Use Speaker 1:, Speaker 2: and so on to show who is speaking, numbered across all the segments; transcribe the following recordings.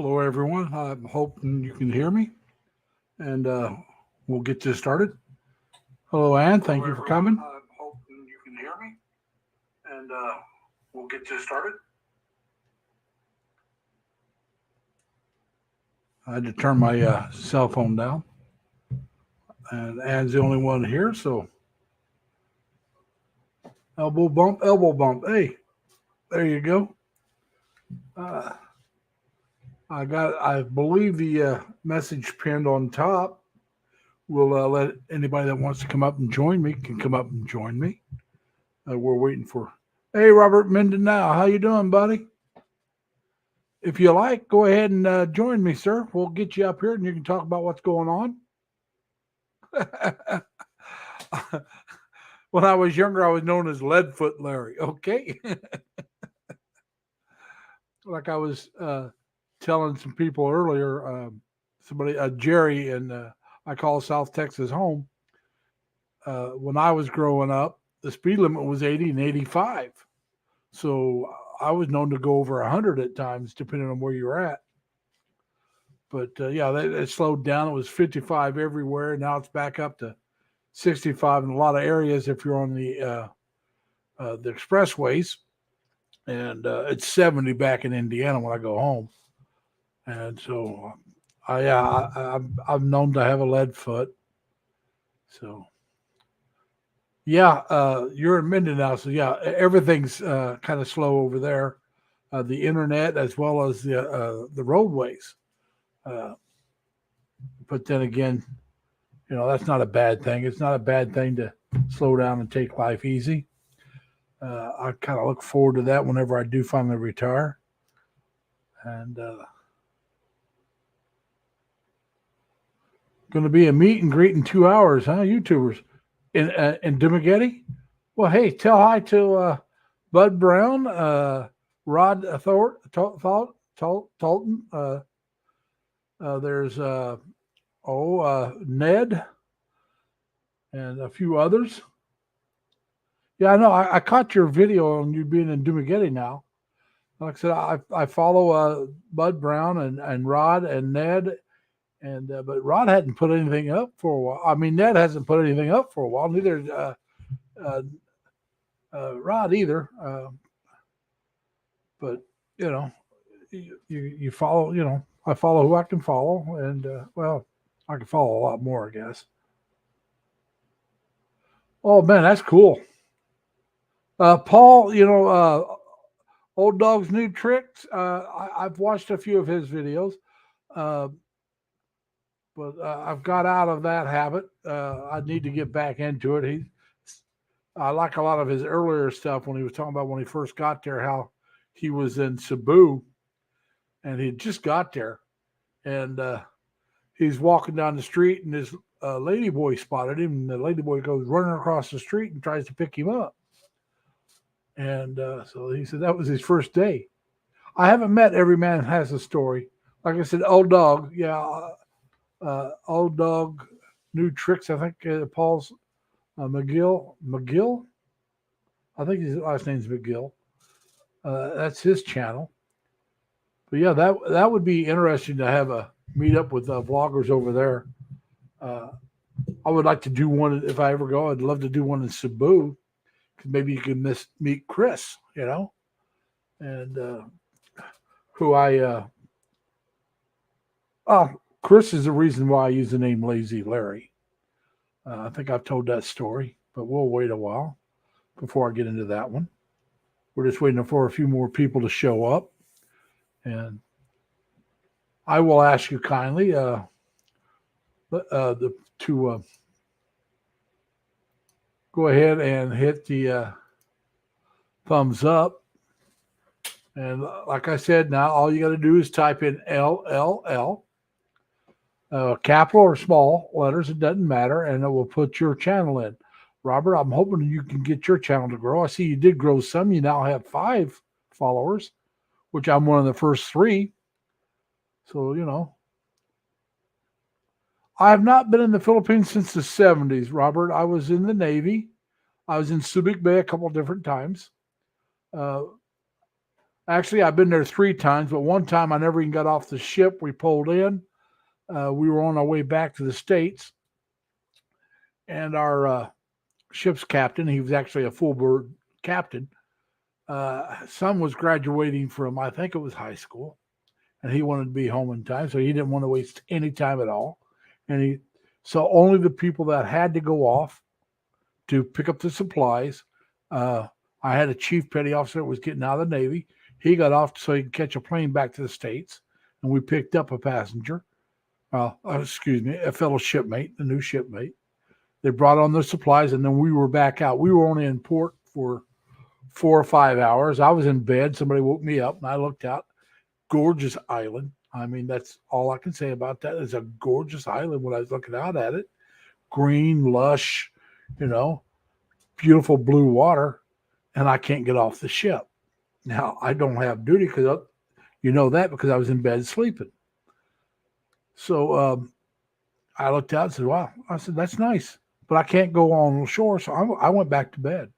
Speaker 1: Hello, everyone. I'm hoping you can hear me, and we'll get this started. Hello, Ann.
Speaker 2: Hello,
Speaker 1: Thank you for
Speaker 2: everyone.
Speaker 1: coming.
Speaker 2: I'm hoping you can hear me, and we'll get this started.
Speaker 1: I had to turn my cell phone down, and Ann's the only one here, so elbow bump, elbow bump. Hey, there you go. Uh, I believe the message pinned on top will let anybody that wants to come up and join me can come up and join me. We're waiting for. Hey, Robert Menden now. How you doing, buddy? If you like, go ahead and join me, sir. We'll get you up here and you can talk about what's going on. When I was younger, I was known as Leadfoot Larry. Okay. Like I was telling some people earlier, somebody, Jerry, and I call South Texas home. When I was growing up, the speed limit was 80 and 85. So I was known to go over 100 at times, depending on where you're at. But yeah, it slowed down. It was 55 everywhere. Now it's back up to 65 in a lot of areas if you're on the expressways, and it's 70 back in Indiana when I go home. And so, I'm known to have a lead foot. So yeah, you're in Minden now, so yeah, everything's kind of slow over there. The internet as well as the roadways. Uh, but then again, that's not a bad thing. It's not a bad thing to slow down and take life easy. I kind of look forward to that whenever I do finally retire. And going to be a meet and greet in 2 hours, huh? YouTubers in Dumagetti. Well, hey, tell hi to Bud Brown, Rod Talton. There's Ned and a few others. Yeah, I know. I caught your video on you being in Dumagetti now. Like I said, I follow Bud Brown and Rod and Ned, and but Rod hadn't put anything up for a while. I mean, Ned hasn't put anything up for a while. Neither uh, Rod either. But you know, you follow. I follow who I can follow, and well, I can follow a lot more, I guess. Oh man, that's cool. Paul, Old Dog's New Tricks. I've watched a few of his videos, uh, but I've got out of that habit. I need to get back into it. I like a lot of his earlier stuff when he was talking about when he first got there, how he was in Cebu and he just got there, and he's walking down the street and this ladyboy spotted him, and the ladyboy goes running across the street and tries to pick him up. And so he said that was his first day. I haven't met every man has a story. Like I said, Old Dog, yeah, Old Dog, New Tricks. I think Paul's McGill. I think his last name's McGill. That's his channel. But yeah, that would be interesting to have a meet up with vloggers over there. Uh, I would like to do one if I ever go. I'd love to do one in Cebu. Maybe you could meet Chris, and who oh, Chris is the reason why I use the name Lazy Larry. I think I've told that story, but we'll wait a while before I get into that one. We're just waiting for a few more people to show up, and I will ask you kindly to go ahead and hit the thumbs up. And like I said, now all you got to do is type in LLL, capital or small letters, it doesn't matter, and it will put your channel in. Robert, I'm hoping you can get your channel to grow. I see you did grow some. You now have 5 followers, which I'm one of the first 3. So, I have not been in the Philippines since the 70s, Robert. I was in the Navy. I was in Subic Bay a couple different times. Uh, Actually, I've been there 3 times, but one time I never even got off the ship. We pulled in. We were on our way back to the States, and our ship's captain, he was actually a full bird captain. Son was graduating from, I think it was high school, and he wanted to be home in time, so he didn't want to waste any time at all. And so only the people that had to go off to pick up the supplies. I had a chief petty officer that was getting out of the Navy. He got off so he could catch a plane back to the States, and we picked up a passenger. Excuse me, a fellow shipmate, a new shipmate. They brought on their supplies, and then we were back out. We were only in port for 4 or 5 hours. I was in bed. Somebody woke me up, and I looked out. Gorgeous island. I mean, that's all I can say about that. It's a gorgeous island when I was looking out at it. Green, lush, beautiful blue water, and I can't get off the ship. Now, I don't have duty because because I was in bed sleeping. So I looked out and said, wow. I said, that's nice, but I can't go on shore. So I went back to bed.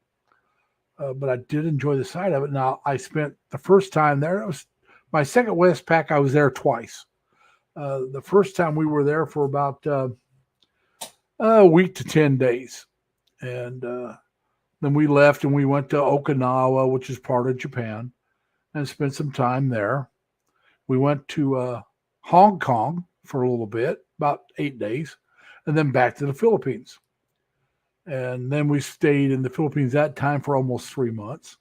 Speaker 1: But I did enjoy the sight of it. Now, I spent the first time there, it was my second Westpac. I was there twice. The first time we were there for about a week to 10 days. And then we left and we went to Okinawa, which is part of Japan, and spent some time there. We went to Hong Kong for a little bit, about 8 days, and then back to the Philippines. And then we stayed in the Philippines that time for almost 3 months.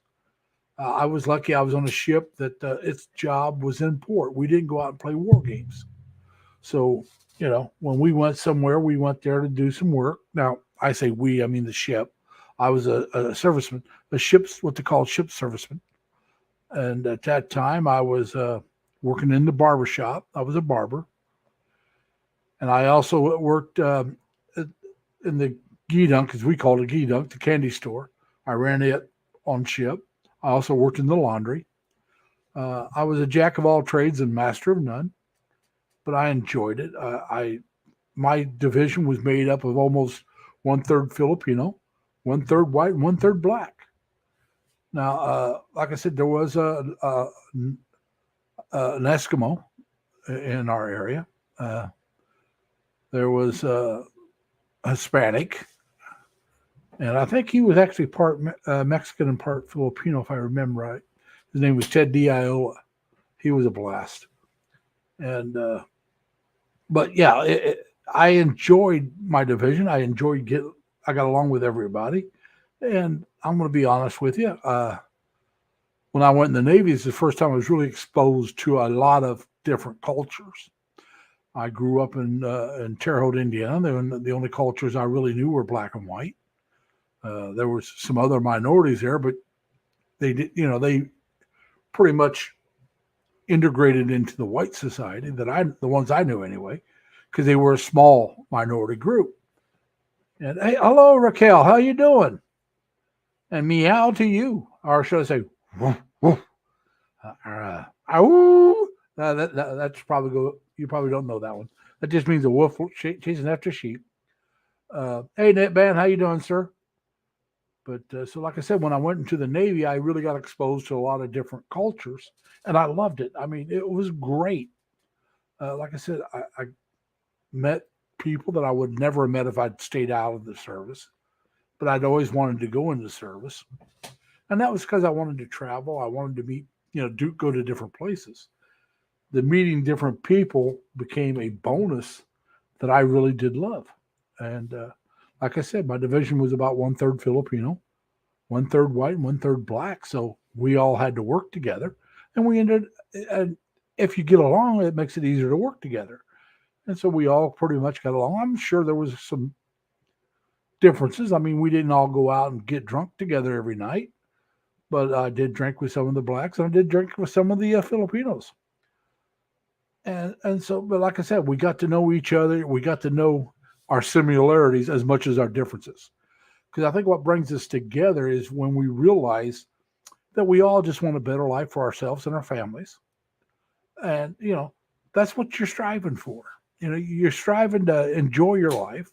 Speaker 1: I was lucky I was on a ship that its job was in port. We didn't go out and play war games. So, when we went somewhere, we went there to do some work. Now, I say we, I mean the ship. I was a serviceman, what they call ship serviceman. And at that time, I was working in the barber shop. I was a barber. And I also worked in the Geedunk, as we called it, Geedunk, the candy store. I ran it on ship. I also worked in the laundry. I was a jack of all trades and master of none, but I enjoyed it. My division was made up of almost 1/3 Filipino, 1/3 white, and 1/3 black. Now, like I said, there was an Eskimo in our area. There was a Hispanic, and I think he was actually part Mexican and part Filipino, if I remember right. His name was Ted Diola. He was a blast. And, but yeah, I enjoyed my division. I got along with everybody. And I'm going to be honest with you. When I went in the Navy, it's the first time I was really exposed to a lot of different cultures. I grew up in Terre Haute, Indiana. The only cultures I really knew were black and white. There was some other minorities there, but they they pretty much integrated into the white society the ones I knew anyway, because they were a small minority group. And hey, hello Raquel, how you doing? And meow to you, or should I say, woof, woof. That's probably go. You probably don't know that one. That just means a wolf chasing after sheep. Hey, Netban, how you doing, sir? But so, like I said, when I went into the Navy, I really got exposed to a lot of different cultures, and I loved it. I mean, it was great. Like I said, I met people that I would never have met if I'd stayed out of the service, but I'd always wanted to go into the service, and that was because I wanted to travel. I wanted to meet, go to different places. The meeting different people became a bonus that I really did love, and like I said, my division was about 1/3 Filipino, 1/3 white, and 1/3 black. So we all had to work together, and and if you get along, it makes it easier to work together. And so we all pretty much got along. I'm sure there was some differences. I mean, we didn't all go out and get drunk together every night, but I did drink with some of the blacks, and I did drink with some of the Filipinos. And so, but like I said, we got to know each other. We got to know our similarities as much as our differences. Because I think what brings us together is when we realize that we all just want a better life for ourselves and our families. And, that's what you're striving for. You're striving to enjoy your life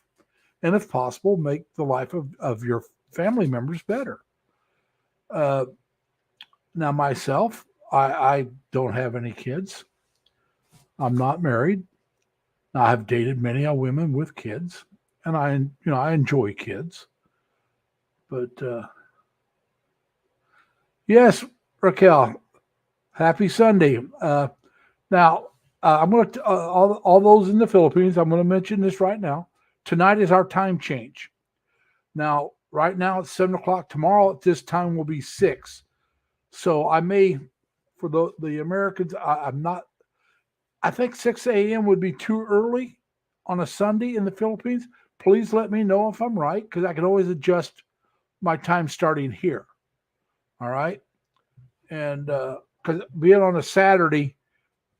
Speaker 1: and, if possible, make the life of your family members better. Now, myself, I don't have any kids. I'm not married. I have dated many women with kids, and I enjoy kids. But yes, Raquel, happy Sunday. Now, I'm going to all those in the Philippines. I'm going to mention this right now. Tonight is our time change. Now, right now it's 7 o'clock. Tomorrow at this time will be 6. So I may, for the Americans, I'm not. I think 6 a.m. would be too early on a Sunday in the Philippines. Please let me know if I'm right, because I can always adjust my time starting here. All right, and because being on a Saturday,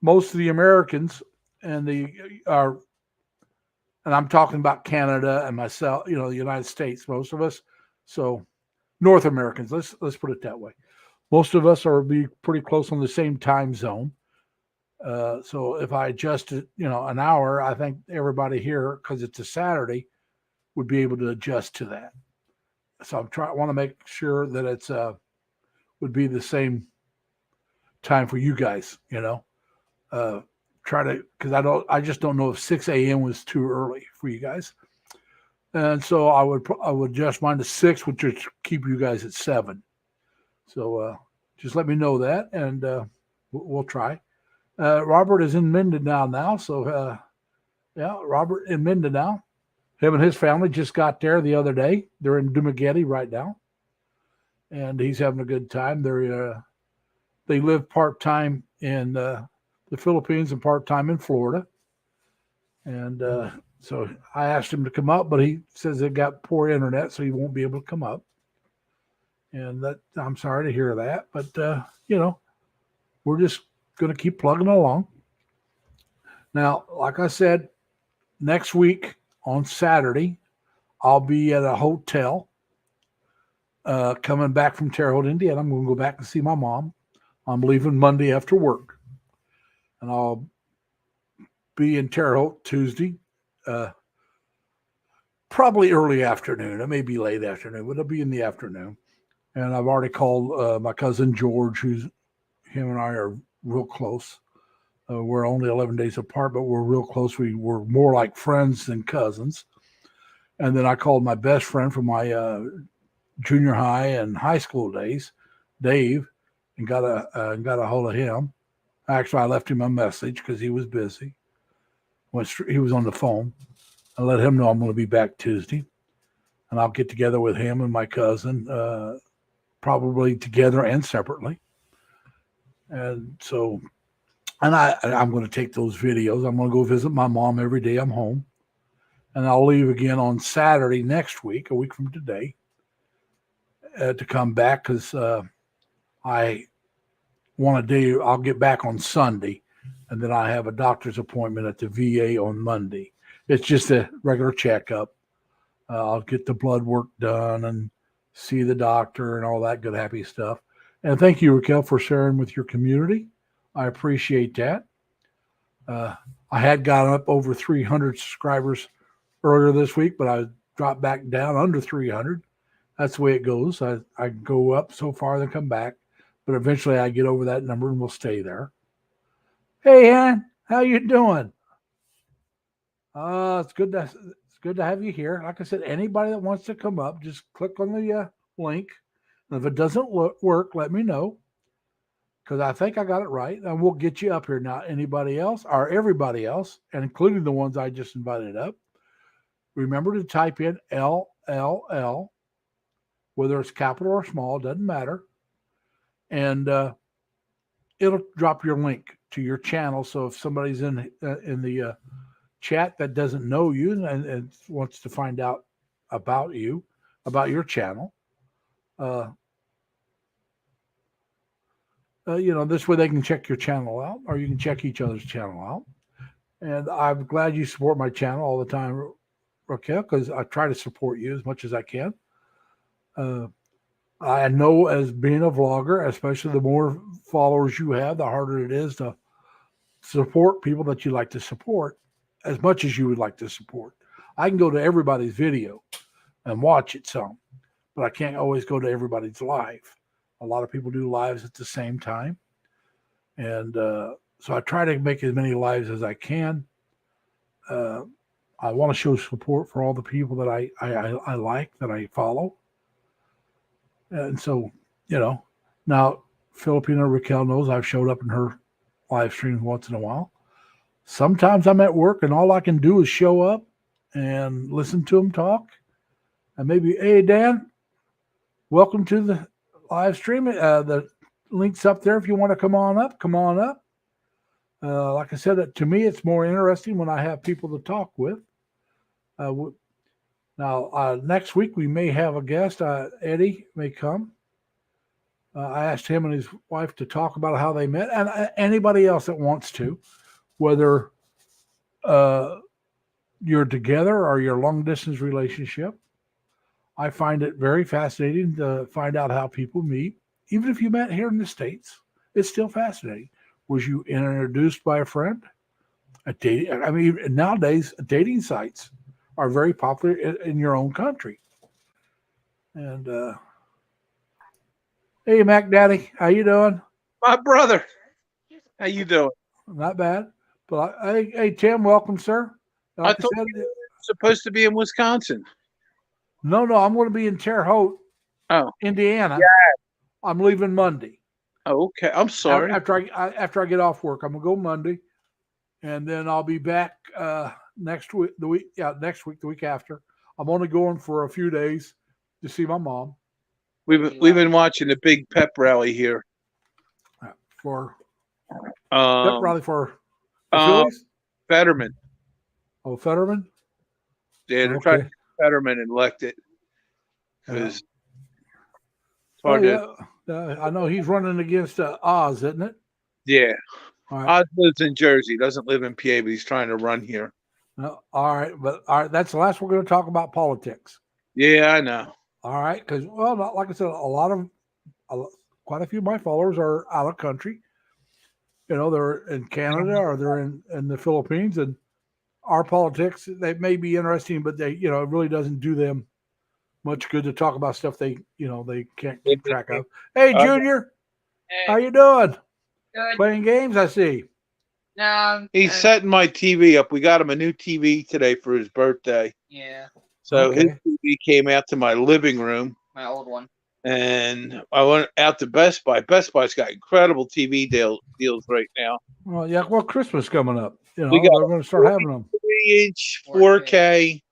Speaker 1: most of the Americans and the are, and I'm talking about Canada and myself, the United States, most of us. So North Americans, let's put it that way. Most of us are be pretty close on the same time zone. So if I adjust it, an hour, I think everybody here, because it's a Saturday, would be able to adjust to that. So want to make sure that it's would be the same time for you guys. Try to, because I just don't know if 6 a.m. was too early for you guys, and so I would adjust mine to 6, which would keep you guys at 7. So just let me know that, and we'll try. Robert is in Mindanao now, so yeah, Robert in Mindanao. Him and his family just got there the other day. They're in Dumaguete right now, and he's having a good time. They live part time in the Philippines and part time in Florida, and so I asked him to come up, but he says they got poor internet, so he won't be able to come up. And that I'm sorry to hear that, but we're just going to keep plugging along. Now, like I said, next week on Saturday, I'll be at a hotel coming back from Terre Haute, Indiana. I'm going to go back and see my mom. I'm leaving Monday after work, and I'll be in Terre Haute Tuesday, probably early afternoon. It may be late afternoon, but it'll be in the afternoon. And I've already called my cousin George, him and I are real close. We're only 11 days apart, but we're real close. We're more like friends than cousins. And then I called my best friend from my junior high and high school days, Dave, and got a hold of him. Actually, I left him a message because he was busy. He was on the phone. I let him know I'm going to be back Tuesday, and I'll get together with him and my cousin, probably together and separately. And so, I'm going to take those videos. I'm going to go visit my mom every day I'm home, and I'll leave again on Saturday next week, a week from today, to come back because I want to do. I'll get back on Sunday, and then I have a doctor's appointment at the VA on Monday. It's just a regular checkup. I'll get the blood work done and see the doctor and all that good, happy stuff. And thank you, Raquel, for sharing with your community. I appreciate that. I had gotten up over 300 subscribers earlier this week, but I dropped back down under 300. That's the way it goes. I go up so far, then come back, but eventually I get over that number and we'll stay there. Hey, Ann, how you doing? It's good to have you here. Like I said, anybody that wants to come up, just click on the link. And if it doesn't work, let me know, because I think I got it right, and we'll get you up here. Now, anybody else or everybody else, and including the ones I just invited up, remember to type in LLL, whether it's capital or small, doesn't matter, and it'll drop your link to your channel. So if somebody's in the chat that doesn't know you and wants to find out about you, about your channel, this way they can check your channel out, or you can check each other's channel out. And I'm glad you support my channel all the time, Raquel, because I try to support you as much as I can. I know, as being a vlogger, especially the more followers you have, the harder it is to support people that you like to support as much as you would like to support. I can go to everybody's video and watch it some, but I can't always go to everybody's live. A lot of people do lives at the same time. And so I try to make as many lives as I can. I want to show support for all the people that I like, that I follow. And so, now Filipina Raquel knows I've showed up in her live streams once in a while. Sometimes I'm at work and all I can do is show up and listen to them talk. And maybe, hey, Dan, welcome to the live stream. The link's up there if you want to come on up. Come on up. Like I said, to me, it's more interesting when I have people to talk with. Now, next week we may have a guest. Eddie may come. I asked him and his wife to talk about how they met, and anybody else that wants to, whether you're together or your long distance relationship. I find it very fascinating to find out how people meet. Even if you met here in the States, it's still fascinating. Was you introduced by a friend? Nowadays, dating sites are very popular in your own country. And hey, Mac Daddy, how you doing?
Speaker 3: My brother, how you doing?
Speaker 1: Not bad. But hey, Tim, welcome, sir.
Speaker 3: Like I thought you were supposed to be in Wisconsin.
Speaker 1: No, I'm going to be in Terre Haute, Indiana. Yeah. I'm leaving Monday.
Speaker 3: Oh, okay. I'm sorry.
Speaker 1: After I get off work, I'm gonna go Monday, and then I'll be back next week. The week after. I'm only going for a few days to see my mom.
Speaker 3: We've been watching the big pep rally here.
Speaker 1: For pep rally for the Phillies?
Speaker 3: Fetterman.
Speaker 1: Oh, Fetterman.
Speaker 3: Yeah, they're trying to get Fetterman and elect it. Because it's hard to.
Speaker 1: I know he's running against Oz, isn't it?
Speaker 3: Yeah.
Speaker 1: Right.
Speaker 3: Oz lives in Jersey, doesn't live in PA, but he's trying to run here.
Speaker 1: All right. That's the last we're going to talk about politics.
Speaker 3: Yeah, I know.
Speaker 1: All right. Because, like I said, quite a few of my followers are out of country. They're in Canada or they're in the Philippines. And our politics, they may be interesting, but they, it really doesn't do them much good to talk about stuff they can't keep track of. Hey, Junior, how you doing?
Speaker 4: Good.
Speaker 1: Playing games, I see.
Speaker 4: No,
Speaker 3: he's setting my TV up. We got him a new TV today for his birthday.
Speaker 4: Yeah.
Speaker 3: So his TV came out to my living room.
Speaker 4: My old one.
Speaker 3: And I went out to Best Buy. Best Buy's got incredible TV deals right now.
Speaker 1: Well, yeah. Well, Christmas coming up.
Speaker 3: We're
Speaker 1: going to start having them.
Speaker 3: 3-inch 4K.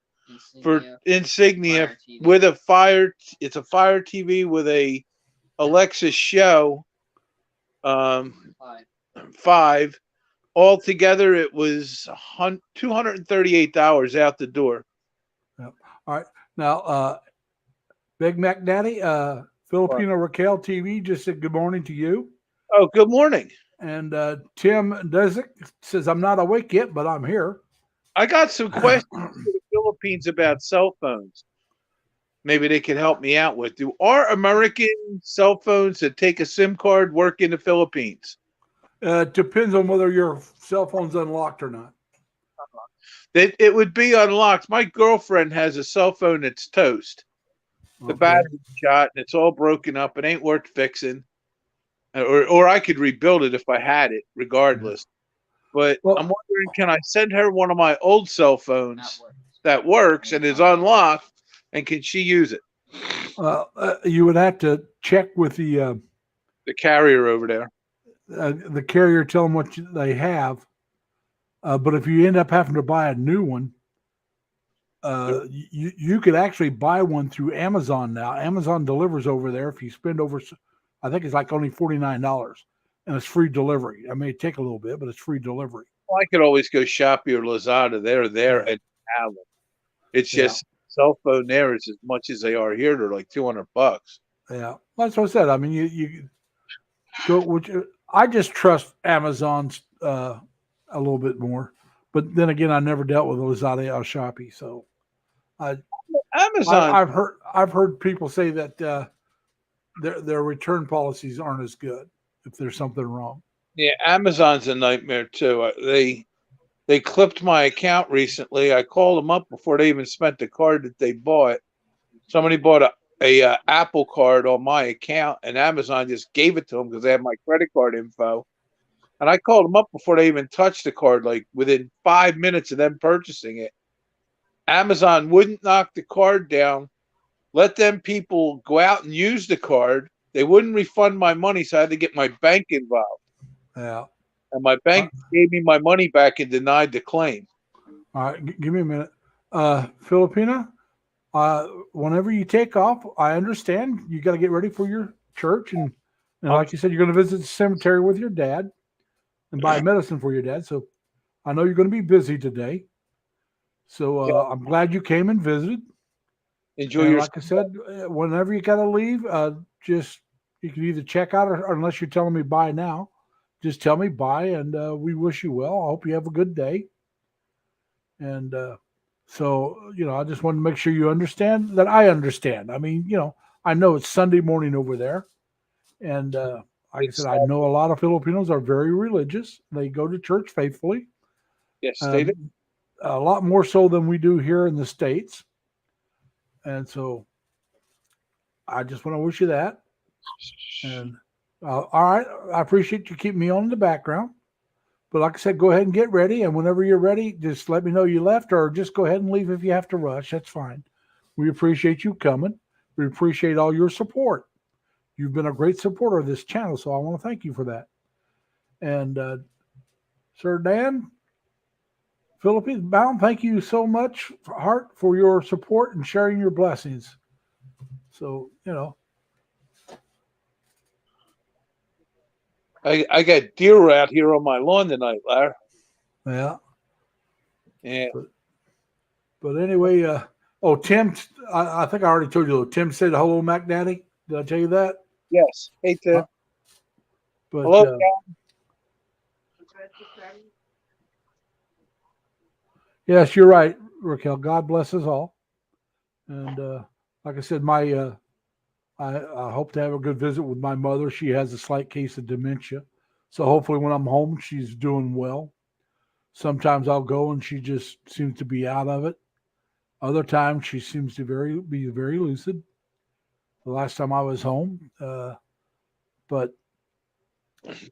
Speaker 3: For Insignia with a it's a Fire TV with a Alexa Show 5. Altogether, it was $238 out the door.
Speaker 1: Yeah. All right. Now, Big Mac Daddy, Filipina Raquel TV just said good morning to you.
Speaker 3: Oh, good morning.
Speaker 1: And Tim Desick says, I'm not awake yet, but I'm here.
Speaker 3: I got some questions for the Philippines about cell phones. Maybe they can help me out with. Do our American cell phones that take a SIM card work in the Philippines?
Speaker 1: Depends on whether your cell phone's unlocked or not.
Speaker 3: It would be unlocked. My girlfriend has a cell phone that's toast. The battery's shot and it's all broken up. It ain't worth fixing. Or I could rebuild it if I had it, regardless. But I'm wondering, can I send her one of my old cell phones that works and is unlocked, and can she use it?
Speaker 1: You would have to check with the
Speaker 3: carrier over there.
Speaker 1: The carrier, tell them what they have. But if you end up having to buy a new one, you could actually buy one through Amazon now. Amazon delivers over there. If you spend over, I think it's like only $49. And it's free delivery. I may take a little bit, but it's free delivery.
Speaker 3: Well, I could always go Shopee or Lazada. They're there and have them. It's just cell phone there is as much as they are here. They're like $200.
Speaker 1: Yeah, that's what I said. I mean, you go. I just trust Amazon's a little bit more, but then again, I never dealt with Lazada or Shopee, so
Speaker 3: Amazon.
Speaker 1: I've heard people say that their return policies aren't as good if there's something wrong.
Speaker 3: Yeah, Amazon's a nightmare too. They clipped my account recently. I called them up before they even spent the card that they bought. Somebody bought a Apple card on my account, and Amazon just gave it to them because they had my credit card info. And I called them up before they even touched the card, like within 5 minutes of them purchasing it. Amazon wouldn't knock the card down, let them people go out and use the card. They wouldn't refund my money, so I had to get my bank involved.
Speaker 1: Yeah.
Speaker 3: And my bank gave me my money back and denied the claim.
Speaker 1: All right. Give me a minute. Filipina, whenever you take off, I understand you got to get ready for your church. And like you said, you're going to visit the cemetery with your dad and buy medicine for your dad. So I know you're going to be busy today. So I'm glad you came and visited.
Speaker 3: Enjoy
Speaker 1: and
Speaker 3: your.
Speaker 1: like I said, whenever you got to leave, just you can either check out or unless you're telling me bye now, just tell me bye, and we wish you well. I hope you have a good day. And so, I just want to make sure you understand that I understand. I mean, I know it's Sunday morning over there, and like I said, I know a lot of Filipinos are very religious. They go to church faithfully.
Speaker 3: Yes, they do.
Speaker 1: A lot more so than we do here in the States. And so I just want to wish you that. And all right, I appreciate you keeping me on in the background. But like I said, go ahead and get ready. And whenever you're ready, just let me know you left, or just go ahead and leave if you have to rush. That's fine. We appreciate you coming. We appreciate all your support. You've been a great supporter of this channel, so I want to thank you for that. And Sir Dan, Philippines bound, thank you so much, Hart, for your support and sharing your blessings. So,
Speaker 3: I got deer out here on my lawn tonight, Larry.
Speaker 1: Yeah.
Speaker 3: Yeah.
Speaker 1: But anyway, Tim, I think I already told you, Tim said hello, Mac Daddy. Did I tell you that?
Speaker 3: Yes. Hey, Tim.
Speaker 1: But,
Speaker 3: hello,
Speaker 1: yes, you're right, Raquel. God bless us all. And like I said, I hope to have a good visit with my mother. She has a slight case of dementia. So hopefully when I'm home, she's doing well. Sometimes I'll go and she just seems to be out of it. Other times she seems to be very lucid. The last time I was home. But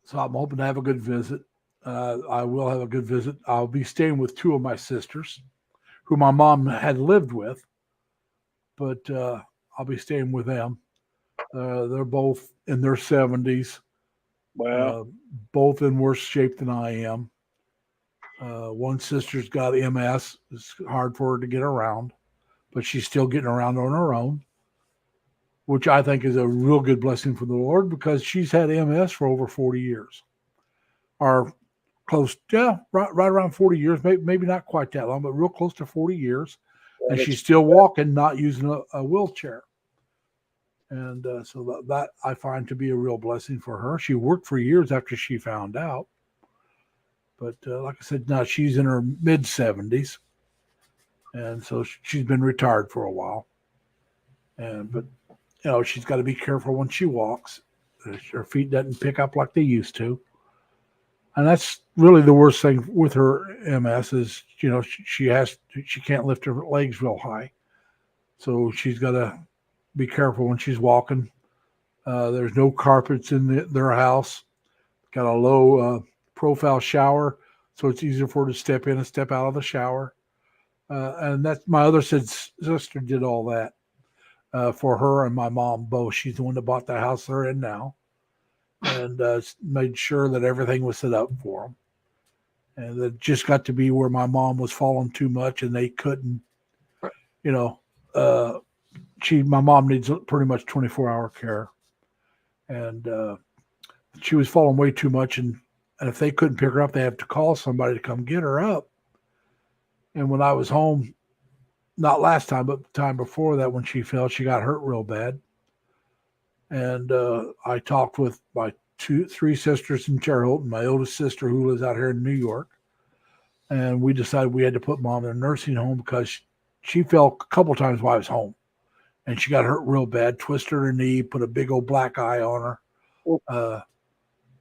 Speaker 1: so I'm hoping to have a good visit. I will have a good visit. I'll be staying with two of my sisters who my mom had lived with. But I'll be staying with them. They're both in their 70s.
Speaker 3: Wow.
Speaker 1: Both in worse shape than I am. One sister's got MS. It's hard for her to get around, but she's still getting around on her own, which I think is a real good blessing from the Lord because she's had MS for over 40 years. Or close, right around 40 years, maybe not quite that long, but real close to 40 years. And she's still walking, not using a wheelchair. And so that I find to be a real blessing for her. She worked for years after she found out. But like I said, now she's in her mid-70s. And so she's been retired for a while. But, she's got to be careful when she walks. Her feet doesn't pick up like they used to. And that's really the worst thing with her MS is, she can't lift her legs real high. So she's got to be careful when she's walking. There's no carpets in their house. Got a low profile shower, so it's easier for her to step in and step out of the shower. And that's my other sister did all that for her and my mom both. She's the one that bought the house they're in now, and made sure that everything was set up for them. And it just got to be where my mom was falling too much, and they couldn't, my mom needs pretty much 24-hour care, and she was falling way too much, and if they couldn't pick her up, they have to call somebody to come get her up. And when I was home, not last time, but the time before that, when she fell, she got hurt real bad. And I talked with my three sisters in Terre Haute, and my oldest sister who lives out here in New York. And we decided we had to put mom in a nursing home because she fell a couple times while I was home. And she got hurt real bad, twisted her knee, put a big old black eye on her.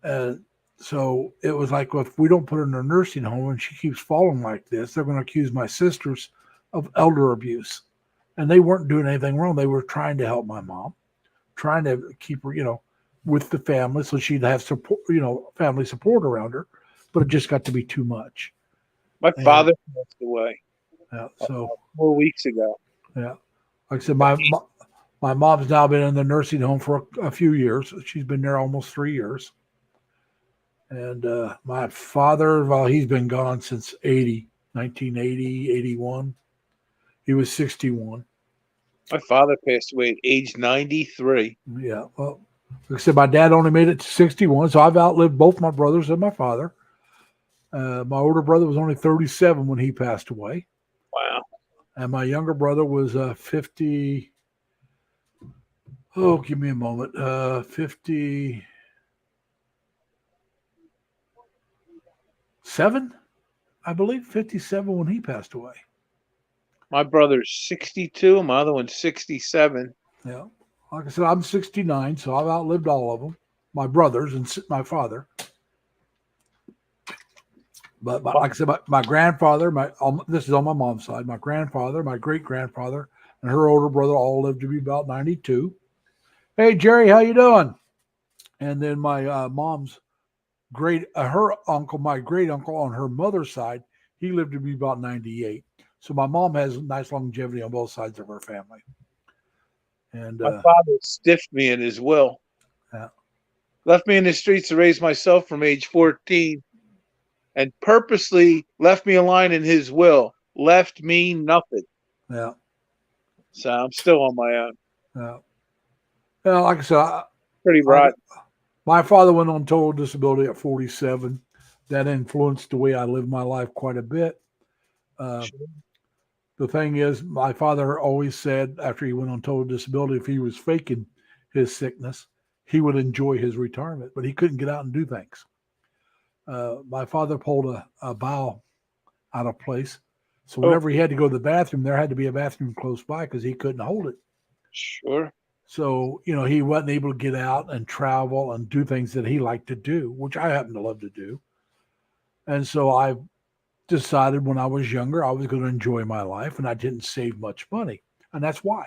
Speaker 1: And so it was like, well, if we don't put her in a nursing home and she keeps falling like this, they're going to accuse my sisters of elder abuse. And they weren't doing anything wrong. They were trying to help my mom, trying to keep her, with the family, so she'd have support, family support around her. But it just got to be too much.
Speaker 3: My
Speaker 1: And,
Speaker 3: father passed away
Speaker 1: so
Speaker 3: 4 weeks ago.
Speaker 1: yeah, like I said, my mom's now been in the nursing home for a few years. She's been there almost 3 years. And my father, well, he's been gone since 1980, 81. He was 61.
Speaker 3: My father passed away at age 93.
Speaker 1: Yeah. Well, like I said, my dad only made it to 61, so I've outlived both my brothers and my father. My older brother was only 37 when he passed away.
Speaker 3: Wow.
Speaker 1: And my younger brother was 50. Oh, give me a moment. 57, I believe. 57 when he passed away.
Speaker 3: My brother's 62. My other one's 67.
Speaker 1: Yeah. Like I said, I'm 69, so I've outlived all of them. My brothers and my father. But like I said, my grandfather, this is on my mom's side. My grandfather, my great grandfather, and her older brother all lived to be about 92. Hey Jerry, how you doing? And then my mom's her uncle, my great uncle on her mother's side, he lived to be about 98. So my mom has nice longevity on both sides of her family. And
Speaker 3: my father stiffed me in his will.
Speaker 1: Yeah.
Speaker 3: Left me in the streets to raise myself from age 14, and purposely left me a line in his will. Left me nothing.
Speaker 1: Yeah.
Speaker 3: So I'm still on my own.
Speaker 1: Yeah. Well, like I said,
Speaker 3: Pretty rotten.
Speaker 1: My father went on total disability at 47. That influenced the way I lived my life quite a bit. The thing is, my father always said after he went on total disability, if he was faking his sickness, he would enjoy his retirement, but he couldn't get out and do things. My father pulled a bowel out of place. So whenever he had to go to the bathroom, there had to be a bathroom close by because he couldn't hold it.
Speaker 3: Sure.
Speaker 1: So, he wasn't able to get out and travel and do things that he liked to do, which I happen to love to do. And so I decided when I was younger, I was going to enjoy my life, and I didn't save much money. And that's why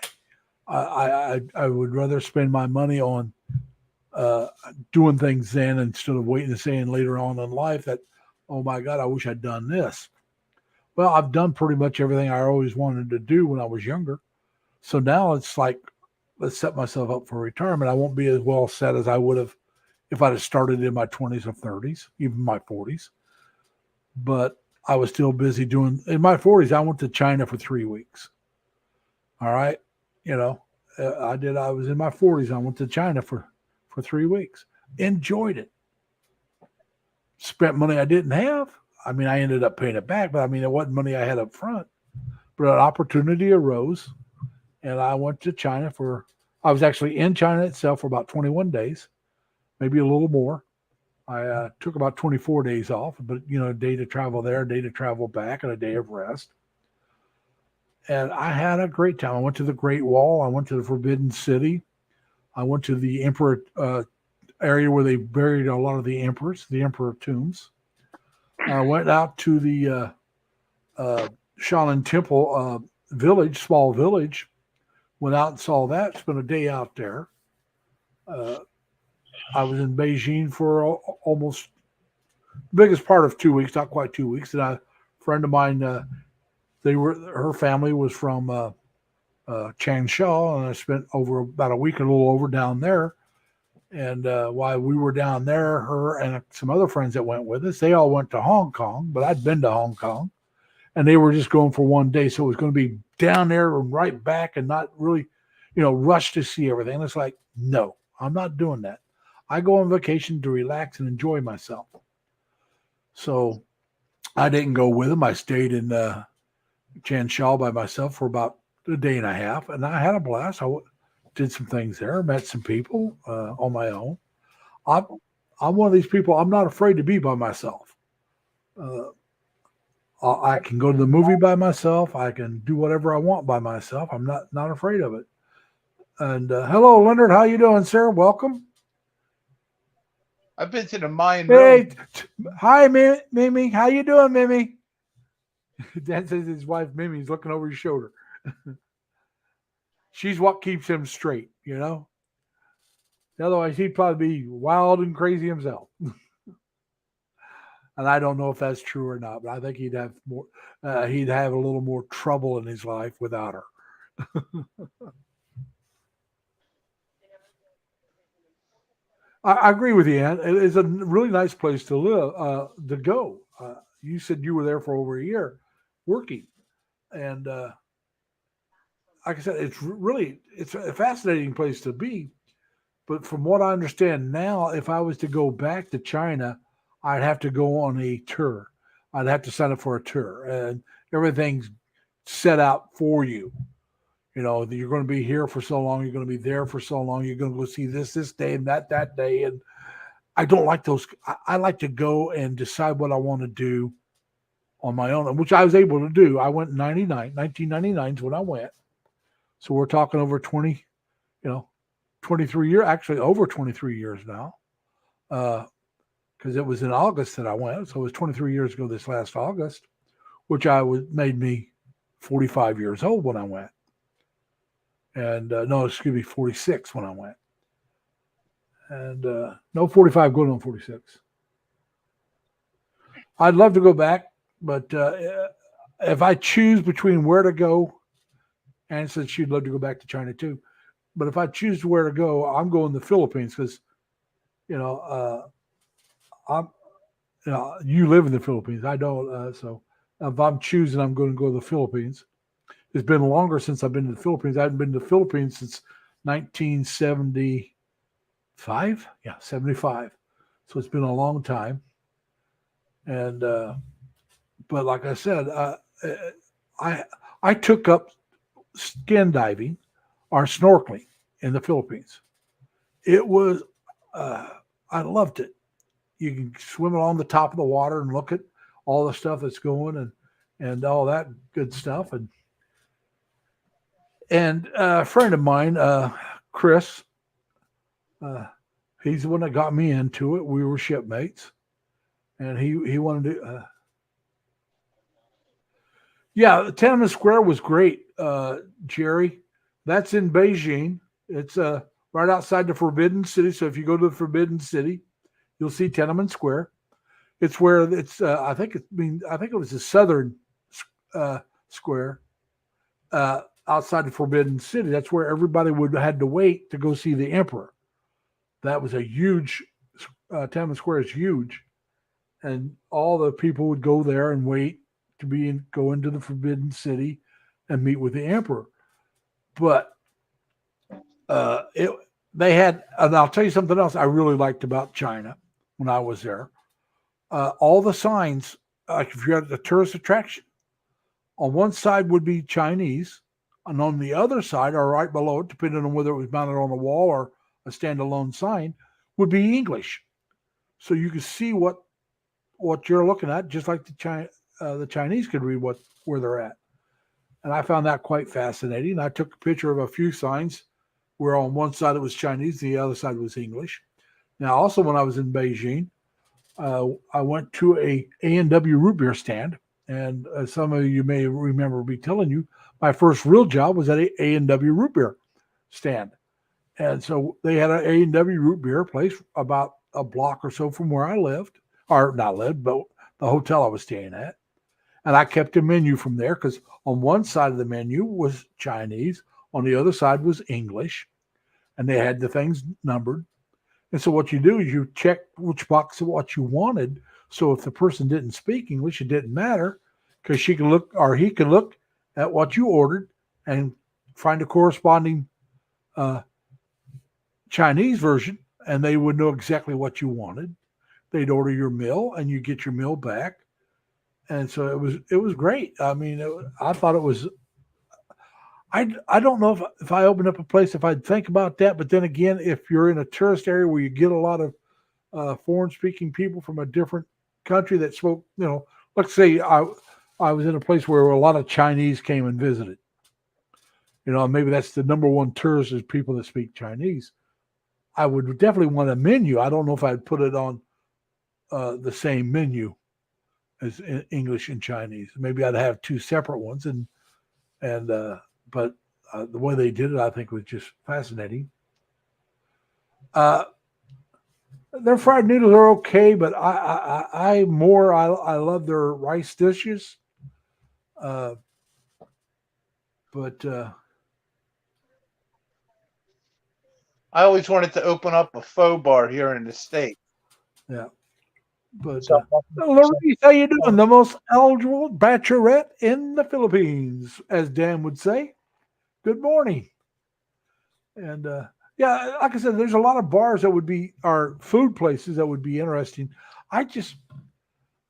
Speaker 1: I would rather spend my money on doing things then instead of waiting and saying later on in life that, oh my God, I wish I'd done this. Well, I've done pretty much everything I always wanted to do when I was younger. So now it's like, let's set myself up for retirement. I won't be as well set as I would have if I'd have started in my 20s or 30s, even my 40s. But I was still busy in my 40s, I went to China for 3 weeks. All right. I was in my 40s. I went to China for 3 weeks. Enjoyed it. Spent money I didn't have. I mean, I ended up paying it back, but it wasn't money I had up front. But an opportunity arose, and I went to China I was actually in China itself for about 21 days, maybe a little more. I took about 24 days off, but, a day to travel there, a day to travel back, and a day of rest. And I had a great time. I went to the Great Wall. I went to the Forbidden City. I went to the Emperor area where they buried a lot of the emperors, the emperor tombs. I went out to the Shaolin Temple village, small village. Went out and saw that. Spent a day out there. I was in Beijing for almost the biggest part of 2 weeks, not quite 2 weeks. And a friend of mine, her family was from Changsha, and I spent about a week, a little over down there. And while we were down there, her and some other friends that went with us, they all went to Hong Kong, but I'd been to Hong Kong, and they were just going for one day. So it was going to be down there and right back and not really, rush to see everything. And it's like, no, I'm not doing that. I go on vacation to relax and enjoy myself. So I didn't go with them. I stayed in Changsha by myself for about a day and a half, and I had a blast. I did some things there, met some people on my own. I'm one of these people, I'm not afraid to be by myself. I can go to the movie by myself. I can do whatever I want by myself. I'm not afraid of it. And hello, Leonard. How you doing, sir? Welcome.
Speaker 3: I've been to the Mayan
Speaker 1: Hey, hi, Mimi. How you doing, Mimi? Dan says his wife, Mimi's looking over his shoulder. She's what keeps him straight, Otherwise, he'd probably be wild and crazy himself. And I don't know if that's true or not, but I think he'd have more. He'd have a little more trouble in his life without her. I agree with you, Ann. It is a really nice place to live, to go. You said you were there for over a year working, and like I said, it's a fascinating place to be. But from what I understand now, if I was to go back to China, I'd have to go on a tour. I'd have to sign up for a tour, and everything's set out for you. You know, you're going to be here for so long, you're going to be there for so long, you're going to go see this day and that day. And I don't like those. I like to go and decide what I want to do on my own, which I was able to do. I went in 1999 is when I went. So we're talking over 20, 23 years, actually over 23 years now. Because it was in August that I went. So it was 23 years ago this last August, which made me 45 years old when I went. And no, excuse me, 46 when I went. And no, 45 going on 46. I'd love to go back, but if I choose between where to go, Anne said she'd love to go back to China too. But if I choose where to go, I'm going to the Philippines because, you live in the Philippines. I don't. So if I'm choosing, I'm going to go to the Philippines. It's been longer since I've been to the Philippines. I haven't been to the Philippines since 1975. Yeah, 75. So it's been a long time. And but like I said, I took up skin diving or snorkeling in the Philippines. It was I loved it. You can swim along the top of the water and look at all the stuff that's going and all that good stuff. And a friend of mine, Chris, he's the one that got me into it. We were shipmates, and he wanted to. Yeah, Tiananmen Square was great, Jerry. That's in Beijing. It's right outside the Forbidden City. So if you go to the Forbidden City, you'll see Tiananmen Square. It's where it's. I think it was the southern square. Outside the Forbidden City, that's where everybody had to wait to go see the emperor. That was a huge. Tiananmen Square is huge, and all the people would go there and wait to go into the Forbidden City and meet with the emperor. But they had, and I'll tell you something else I really liked about China when I was there. All the signs, like if you're at a tourist attraction, on one side would be Chinese. And on the other side, or right below it, depending on whether it was mounted on a wall or a standalone sign, would be English. So you could see what you're looking at, just like the Chinese could read where they're at. And I found that quite fascinating. I took a picture of a few signs where on one side it was Chinese, the other side was English. Now, also when I was in Beijing, I went to a A&W root beer stand. And some of you may remember me telling you, my first real job was at a A&W root beer stand. And so they had an A&W root beer place about a block or so from where I lived, or not lived, but the hotel I was staying at. And I kept a menu from there because on one side of the menu was Chinese, on the other side was English, and they had the things numbered. And so what you do is you check which box of what you wanted. So if the person didn't speak English, it didn't matter because she could look or he could look at what you ordered and find a corresponding Chinese version, and they would know exactly what you wanted. They'd order your meal, and you get your meal back. And so it was great. I mean, I thought it was. I don't know if I opened up a place if I'd think about that, but then again, if you're in a tourist area where you get a lot of foreign speaking people from a different country that spoke, let's say I was in a place where a lot of Chinese came and visited. Maybe that's the number one tourist is people that speak Chinese. I would definitely want a menu. I don't know if I'd put it on the same menu as English and Chinese. Maybe I'd have two separate ones, but the way they did it, I think, was just fascinating. Uh, their fried noodles are okay, but I love their rice dishes. Uh, but
Speaker 3: I always wanted to open up a faux bar here in the state.
Speaker 1: yeah, but
Speaker 3: So,
Speaker 1: Louise, how you doing? The most eligible bachelorette in the Philippines, as Dan would say. Good morning. And yeah, like I said, there's a lot of bars that would be, or food places that would be interesting. I just,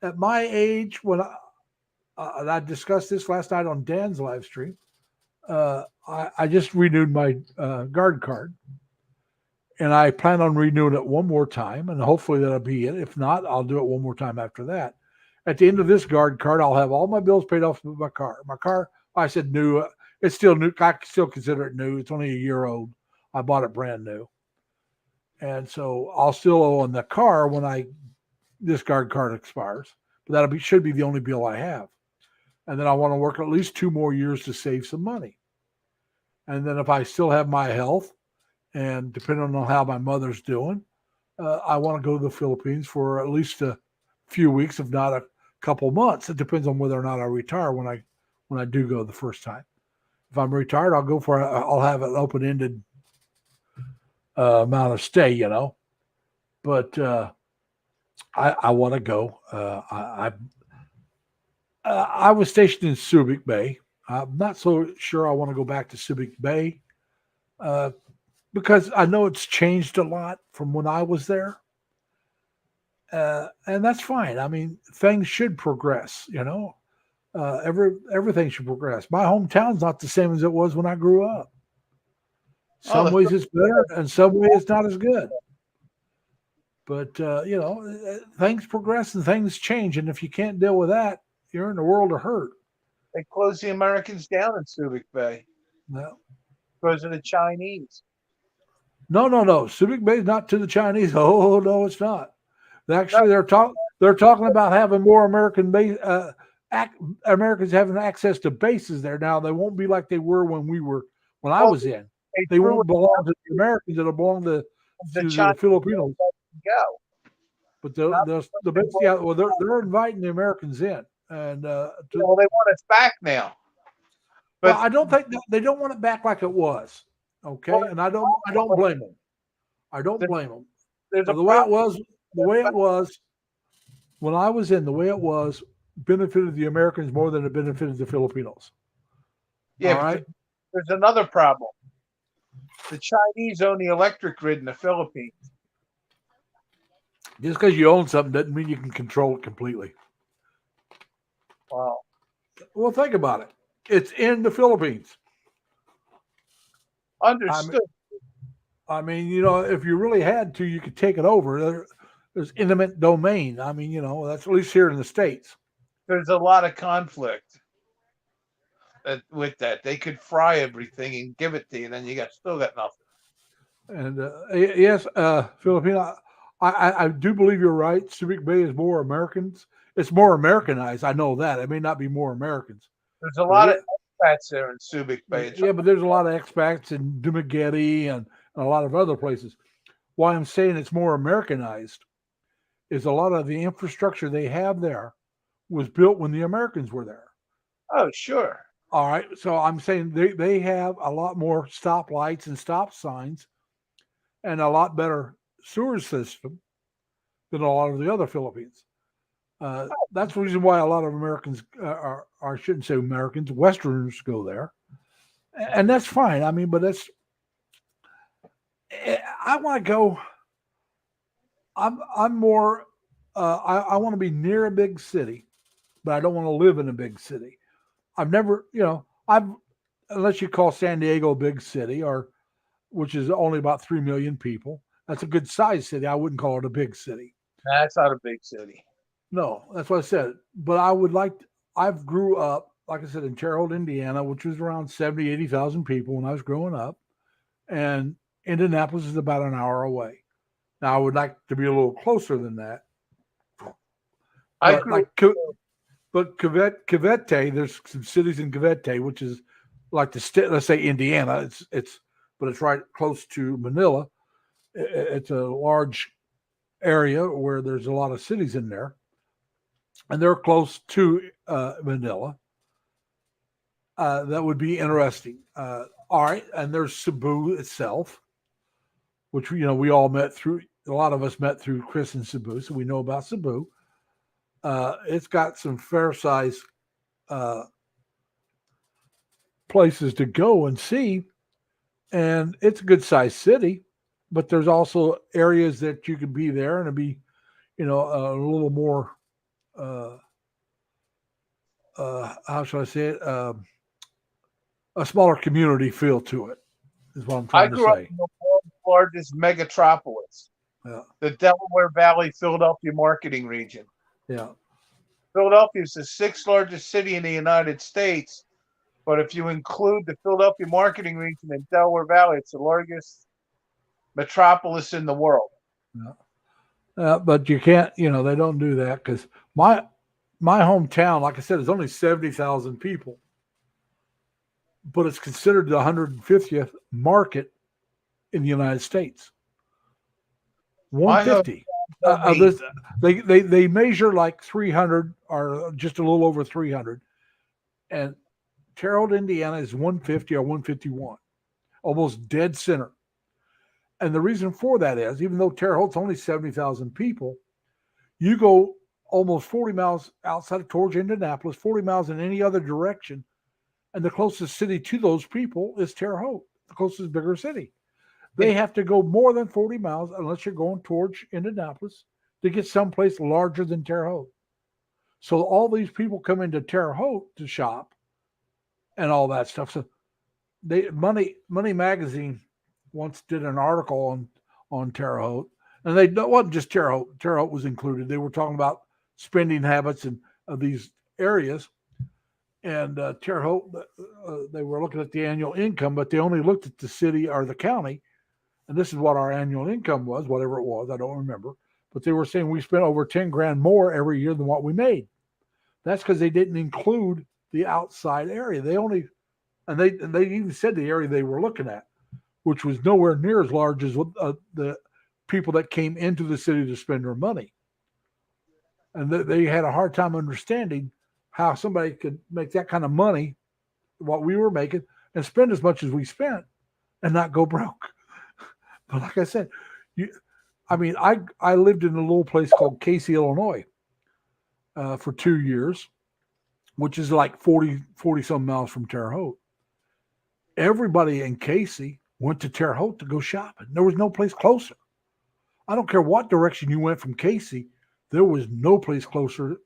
Speaker 1: at my age, when and I discussed this last night on Dan's live stream, I just renewed my guard card. And I plan on renewing it one more time, and hopefully that'll be it. If not, I'll do it one more time after that. At the end of this guard card, I'll have all my bills paid off with my car. My car, I said new. It's still new. I still consider it new. It's only a year old. I bought it brand new. And so I'll still owe on the car when this guard card expires. But should be the only bill I have. And then I want to work at least 2 more years to save some money. And then if I still have my health, and depending on how my mother's doing, I want to go to the Philippines for at least a few weeks, if not a couple months. It depends on whether or not I retire when I do go the first time. If I'm retired, I'll have an open-ended amount of stay, you know. But I want to go. I was stationed in Subic Bay. I'm not so sure I want to go back to Subic Bay. Because I know it's changed a lot from when I was there. And that's fine. I mean, things should progress, you know. Everything should progress. My hometown's not the same as it was when I grew up. Some ways it's better, and some ways it's not as good. But, you know, things progress and things change. And if you can't deal with that, you're in a world of hurt.
Speaker 3: They closed the Americans down in Subic Bay.
Speaker 1: No.
Speaker 3: Because of the Chinese.
Speaker 1: No. Subic Bay is not to the Chinese. Oh no, it's not. Actually, they're talking about having more Americans having access to bases there. Now they won't be like they were when I was in. They won't belong to the Americans. It'll belong to the Filipinos.
Speaker 3: Go.
Speaker 1: But the base, yeah, well, they're inviting the Americans in, and
Speaker 3: they want us back now.
Speaker 1: But I don't think they don't want it back like it was. Okay, and I don't blame them. I don't blame them. The way it was when I was in, the way it was benefited the Americans more than it benefited the Filipinos.
Speaker 3: Yeah,
Speaker 1: all right.
Speaker 3: There's another problem. The Chinese own the electric grid in the Philippines.
Speaker 1: Just because you own something doesn't mean you can control it completely.
Speaker 3: Wow.
Speaker 1: Well, think about it. It's in the Philippines.
Speaker 3: Understood.
Speaker 1: I mean, you know, if you really had to, you could take it over. There's intimate domain. I mean, you know, that's at least here in the States.
Speaker 3: There's a lot of conflict with that. They could fry everything and give it to you, and then you still got nothing.
Speaker 1: And yes, Filipino, I do believe you're right. Subic Bay is more Americans. It's more Americanized. I know that. It may not be more Americans.
Speaker 3: There's a lot of expats there in Subic Bay.
Speaker 1: Yeah, but there's a lot of expats in Dumaguete and a lot of other places. Why I'm saying it's more Americanized is a lot of the infrastructure they have there was built when the Americans were there.
Speaker 3: Oh, sure.
Speaker 1: All right. So I'm saying they have a lot more stoplights and stop signs and a lot better sewer system than a lot of the other Philippines. That's the reason why a lot of Americans I shouldn't say Americans, Westerners go there. And that's fine. I mean, but I want to go. I'm more. I want to be near a big city, but I don't want to live in a big city. I've never, you know, unless you call San Diego a big city, which is only about 3 million people. That's a good sized city. I wouldn't call it a big city.
Speaker 3: That's not a big city.
Speaker 1: No, that's what I said. But I've grew up, like I said, in Terre Haute, Indiana, which was around 70, 80,000 people when I was growing up. And Indianapolis is about an hour away. Now, I would like to be a little closer than that. But Cavite, there's some cities in Cavite, which is like let's say Indiana. But it's right close to Manila. It's a large area where there's a lot of cities in there, and they're close to Manila. That would be interesting. All right, and there's Cebu itself, which we all met through. A lot of us met through Chris and Cebu, so we know about Cebu. It's got some fair size places to go and see, and it's a good sized city. But there's also areas that you could be there and it'd be, a little more. How should I say it? A smaller community feel to it is what I'm
Speaker 3: I
Speaker 1: trying to
Speaker 3: grew up
Speaker 1: say.
Speaker 3: in the world's largest megatropolis,
Speaker 1: Yeah.
Speaker 3: the Delaware Valley, Philadelphia marketing region.
Speaker 1: Yeah.
Speaker 3: Philadelphia is the sixth largest city in the United States, but if you include the Philadelphia marketing region and Delaware Valley, it's the largest metropolis in the world.
Speaker 1: But you can't, they don't do that because my hometown, like I said, is only 70,000 people, but it's considered the 150th market in the United States. 150. They measure like 300 or just a little over 300, and Terre Haute, Indiana is 150 or 151, almost dead center. And the reason for that is, even though Terre Haute's only 70,000 people, you go almost 40 miles outside of towards Indianapolis, 40 miles in any other direction, and the closest city to those people is Terre Haute, the closest bigger city. They have to go more than 40 miles unless you're going towards Indianapolis to get someplace larger than Terre Haute. So all these people come into Terre Haute to shop and all that stuff. So Money Magazine once did an article on Terre Haute, and it wasn't just Terre Haute. Terre Haute was included. They were talking about spending habits of these areas. And Terre Haute, they were looking at the annual income, but they only looked at the city or the county. And this is what our annual income was, whatever it was. I don't remember. But they were saying we spent over 10 grand more every year than what we made. That's because they didn't include the outside area. They even said the area they were looking at, which was nowhere near as large as the people that came into the city to spend their money. And they had a hard time understanding how somebody could make that kind of money, what we were making, and spend as much as we spent and not go broke. But like I said, I lived in a little place called Casey, Illinois, for 2 years, which is like 40 some miles from Terre Haute. Everybody in Casey went to Terre Haute to go shopping. There was no place closer. I don't care what direction you went from Casey, there was no place closer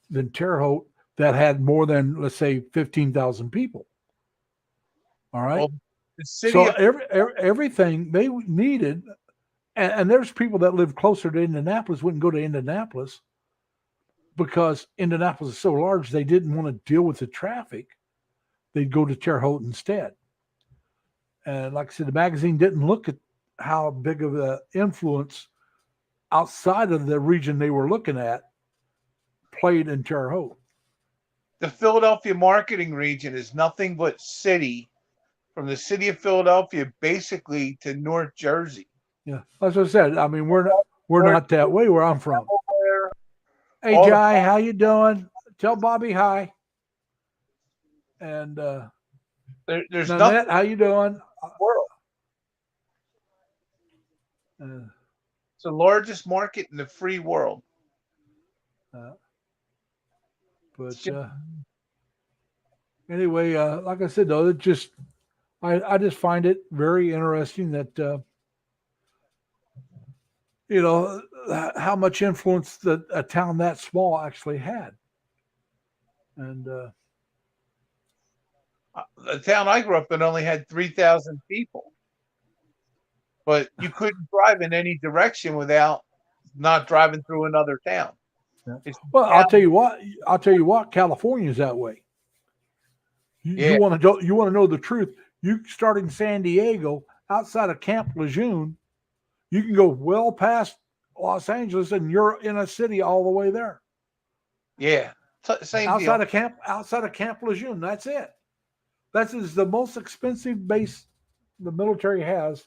Speaker 1: than Terre Haute that had more than, let's say, 15,000 people. All right.
Speaker 3: Well, the city
Speaker 1: So everything they needed, and there's people that live closer to Indianapolis wouldn't go to Indianapolis because Indianapolis is so large they didn't want to deal with the traffic. They'd go to Terre Haute instead. And like I said, the magazine didn't look at how big of an influence outside of the region they were looking at played in Terre Haute.
Speaker 3: the Philadelphia marketing region is nothing but city, from the city of Philadelphia basically to North Jersey.
Speaker 1: Yeah, as I said, I mean we're not that way where I'm from.
Speaker 3: Delaware,
Speaker 1: Hey
Speaker 3: all the-
Speaker 1: Jai, how you doing? Tell Bobby hi. And
Speaker 3: there's nothing
Speaker 1: Nanette, how you doing?
Speaker 3: in the world.
Speaker 1: Uh,
Speaker 3: It's the largest market in the free world.
Speaker 1: But anyway, like I said, though, I just find it very interesting that how much influence that a town that small actually had. And
Speaker 3: The town I grew up in only had 3,000 people, but you couldn't drive in any direction without not driving through another town.
Speaker 1: Yeah.
Speaker 3: It's
Speaker 1: well,
Speaker 3: town-
Speaker 1: I'll tell you what, California's that way.
Speaker 3: Yeah.
Speaker 1: You want to know the truth. You start in San Diego, outside of Camp Lejeune, you can go well past Los Angeles, and you're in a city all the way there.
Speaker 3: Yeah, same
Speaker 1: outside
Speaker 3: deal.
Speaker 1: of Camp Lejeune. That's it. That is the most expensive base the military has,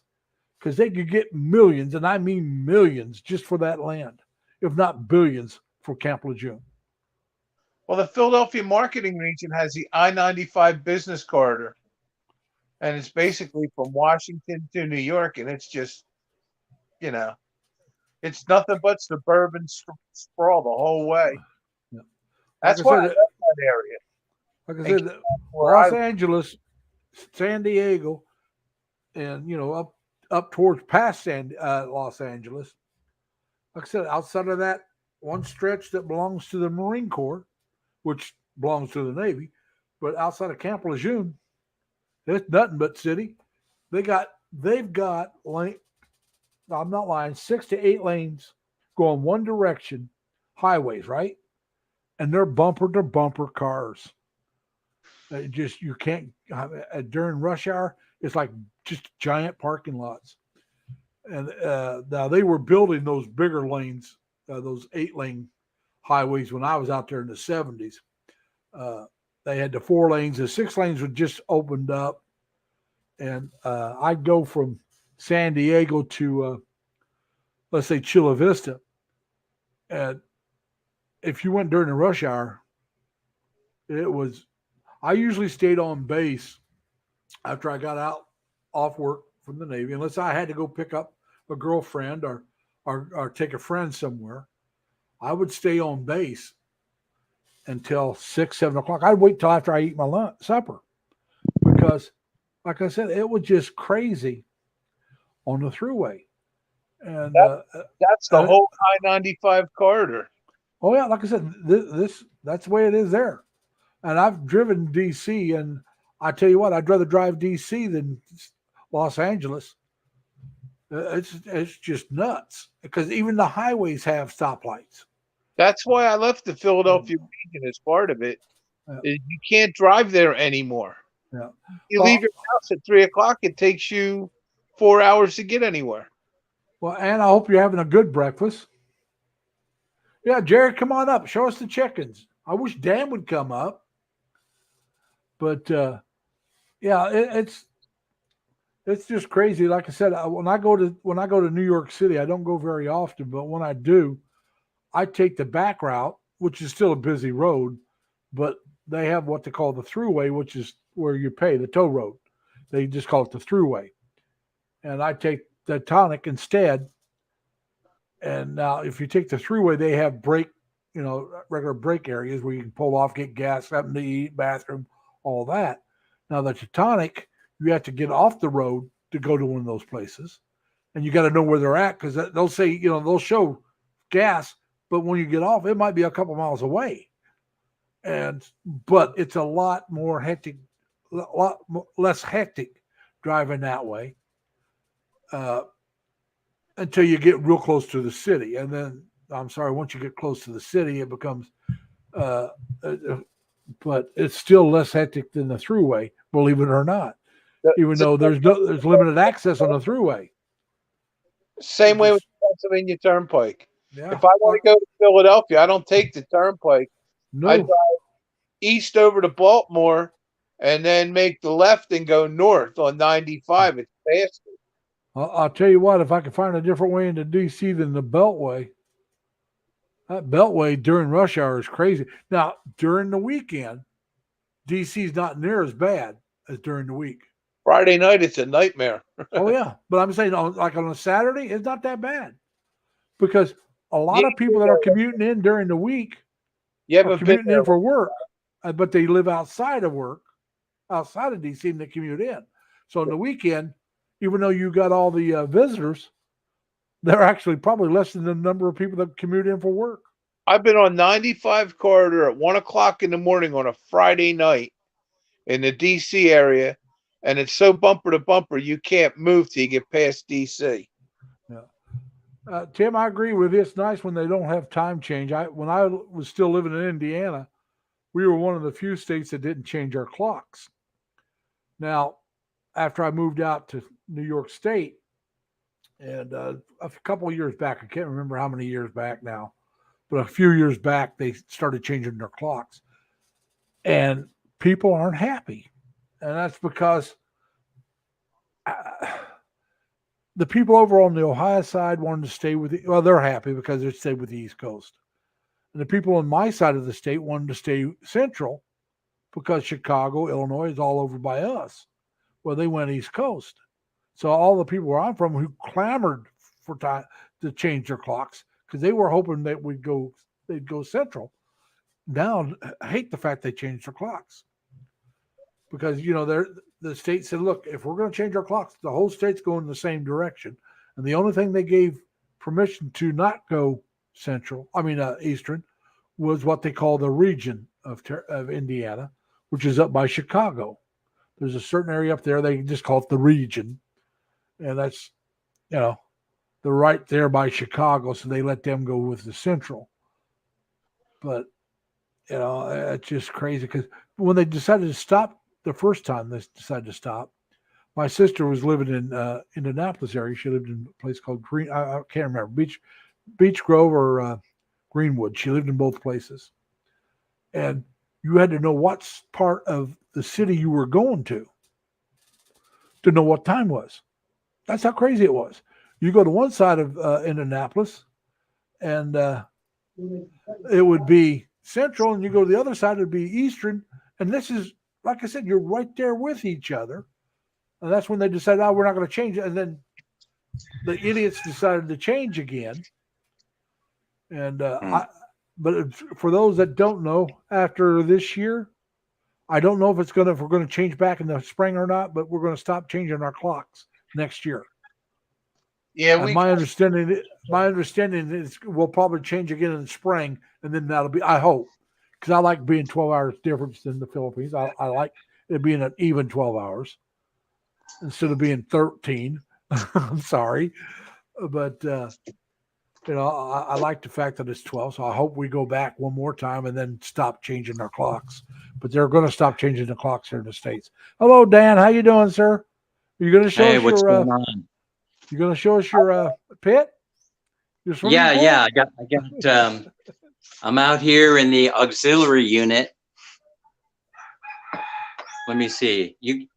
Speaker 1: because they could get millions, and I mean millions, just for that land, if not billions, for Camp Lejeune.
Speaker 3: Well, the Philadelphia marketing region has the I-95 business corridor, and it's basically from Washington to New York, and it's just, you know, it's nothing but suburban sprawl the whole way.
Speaker 1: Yeah.
Speaker 3: That's
Speaker 1: I
Speaker 3: why I
Speaker 1: said,
Speaker 3: love that area.
Speaker 1: like I said,
Speaker 3: Where
Speaker 1: Los
Speaker 3: I-
Speaker 1: Angeles, San Diego, and up towards past Los Angeles. Like I said, outside of that one stretch that belongs to the Marine Corps, which belongs to the Navy, but outside of Camp Lejeune, it's nothing but city. They've got lane. I'm not lying, 6 to 8 lanes going one direction, highways, right? And they're bumper to bumper cars. Just you can't during rush hour. It's like just giant parking lots. And now they were building those bigger lanes, those 8-lane highways when I was out there in the 70s. They had the 4 lanes, the 6 lanes were just opened up, and I'd go from San Diego to let's say Chula Vista, and if you went during the rush hour, it was. I usually stayed on base after I got out off work from the Navy, unless I had to go pick up a girlfriend or take a friend somewhere. I would stay on base until 6, 7 o'clock. I'd wait till after I eat my supper because, like I said, it was just crazy on the thruway. And
Speaker 3: That's the whole I-95 corridor.
Speaker 1: oh yeah, like I said, that's the way it is there. And I've driven DC, and I tell you what, I'd rather drive DC than Los Angeles. It's just nuts because even the highways have stoplights.
Speaker 3: That's why I left the Philadelphia region as part of it.
Speaker 1: Yeah.
Speaker 3: You can't drive there anymore.
Speaker 1: Yeah.
Speaker 3: You leave your house at 3 o'clock, it takes you 4 hours to get anywhere.
Speaker 1: Well, and I hope you're having a good breakfast. Yeah, Jared, come on up. Show us the chickens. I wish Dan would come up. But yeah, it's just crazy. Like I said, when I go to New York City, I don't go very often, but when I do, I take the back route, which is still a busy road, but they have what they call the thruway, which is where you pay the toll road. They just call it the thruway, and I take the tonic instead. And now, if you take the thruway, they have regular break areas where you can pull off, get gas, something to eat, bathroom, all that. Now, the Teutonic, you have to get off the road to go to one of those places, and you got to know where they're at because they'll say, they'll show gas, but when you get off, it might be a couple miles away. But it's a lot more hectic, a lot less hectic driving that way until you get real close to the city. And then, once you get close to the city, it becomes but it's still less hectic than the thruway, believe it or not. Even though there's limited access on the thruway.
Speaker 3: Same way with the Pennsylvania Turnpike.
Speaker 1: Yeah.
Speaker 3: If I want to go to Philadelphia, I don't take the Turnpike.
Speaker 1: No.
Speaker 3: I drive east over to Baltimore and then make the left and go north on 95. It's faster.
Speaker 1: I'll tell you what, if I could find a different way into DC than the Beltway, that Beltway during rush hour is crazy. Now, during the weekend, DC's not near as bad as during the week.
Speaker 3: Friday night, it's a nightmare.
Speaker 1: Oh, yeah. But I'm saying, like on a Saturday, it's not that bad. Because a lot of people that are commuting in during the week are commuting in for work, but they live outside of DC, and they commute in. So on the weekend, even though you got all the visitors, they're actually probably less than the number of people that commute in for work.
Speaker 3: I've been on 95 corridor at 1 o'clock in the morning on a Friday night in the DC area, and it's so bumper to bumper you can't move till you get past DC.
Speaker 1: Yeah, Tim, I agree with you. It's nice when they don't have time change. When I was still living in Indiana, we were one of the few states that didn't change our clocks. Now, after I moved out to New York State, and a couple of years back, I can't remember how many years back now, but a few years back, they started changing their clocks. And people aren't happy. And that's because the people over on the Ohio side wanted to stay with well, they're happy because they stayed with the East Coast. And the people on my side of the state wanted to stay central because Chicago, Illinois is all over by us. Well, they went East Coast. So all the people where I'm from who clamored for time to change their clocks because they were hoping that they'd go central. Now I hate the fact they changed their clocks because the state said, look, if we're going to change our clocks, the whole state's going in the same direction. And the only thing they gave permission to not go Eastern, was what they call the region of Indiana, which is up by Chicago. There's a certain area up there, they just call it the region. And that's, they're right there by Chicago. So they let them go with the central. But, it's just crazy because when they decided to stop the first time they decided to stop, my sister was living in Indianapolis area. She lived in a place called I can't remember, Beach Grove or Greenwood. She lived in both places. And you had to know what part of the city you were going to know what time was. That's how crazy it was. You go to one side of Indianapolis and it would be central, and you go to the other side, it'd be eastern. And this is, like I said, you're right there with each other. And that's when they decided, we're not going to change it. And then the idiots decided to change again. And but for those that don't know, after this year, I don't know if we're going to change back in the spring or not, but we're going to stop changing our clocks next year.
Speaker 3: Yeah,
Speaker 1: my understanding is we'll probably change again in the spring, and then that'll be, I hope, because I like being 12 hours difference than the Philippines. I like it being an even 12 hours instead of being 13. I'm sorry, but I like the fact that it's 12. So I hope we go back one more time and then stop changing our clocks. But they're going to stop changing the clocks here in the States. Hello, Dan. How you doing, sir? Are you going to show us
Speaker 5: what's going on?
Speaker 1: You going to show us your pit?
Speaker 5: Yeah. I got. I'm out here in the auxiliary unit. Let me see. You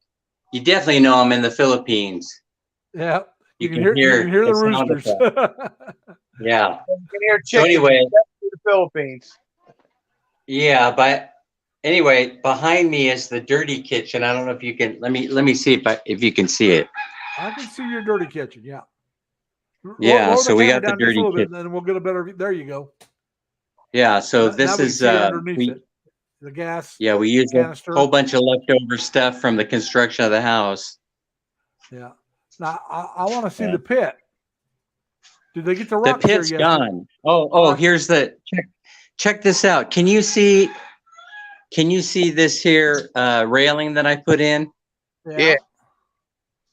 Speaker 5: definitely know I'm in the Philippines.
Speaker 1: Yeah.
Speaker 5: You can hear
Speaker 1: the roosters.
Speaker 5: Yeah.
Speaker 3: You can hear
Speaker 5: So anyway,
Speaker 3: the Philippines.
Speaker 5: Yeah, but anyway, behind me is the dirty kitchen. I don't know if you can. Let me see if you can see it.
Speaker 1: I can see your dirty kitchen. Yeah.
Speaker 5: Yeah. So we got the dirty kitchen,
Speaker 1: and then we'll get a better. There you go.
Speaker 5: Yeah. So this is
Speaker 1: the gas.
Speaker 5: Yeah, we use
Speaker 1: canister.
Speaker 5: A whole bunch of leftover stuff from the construction of the house.
Speaker 1: Yeah. Now I want to see the pit. Did they get the rocks?
Speaker 5: The pit's gone. Oh, here's the check this out. Can you see this here railing that I put in?
Speaker 3: Yeah.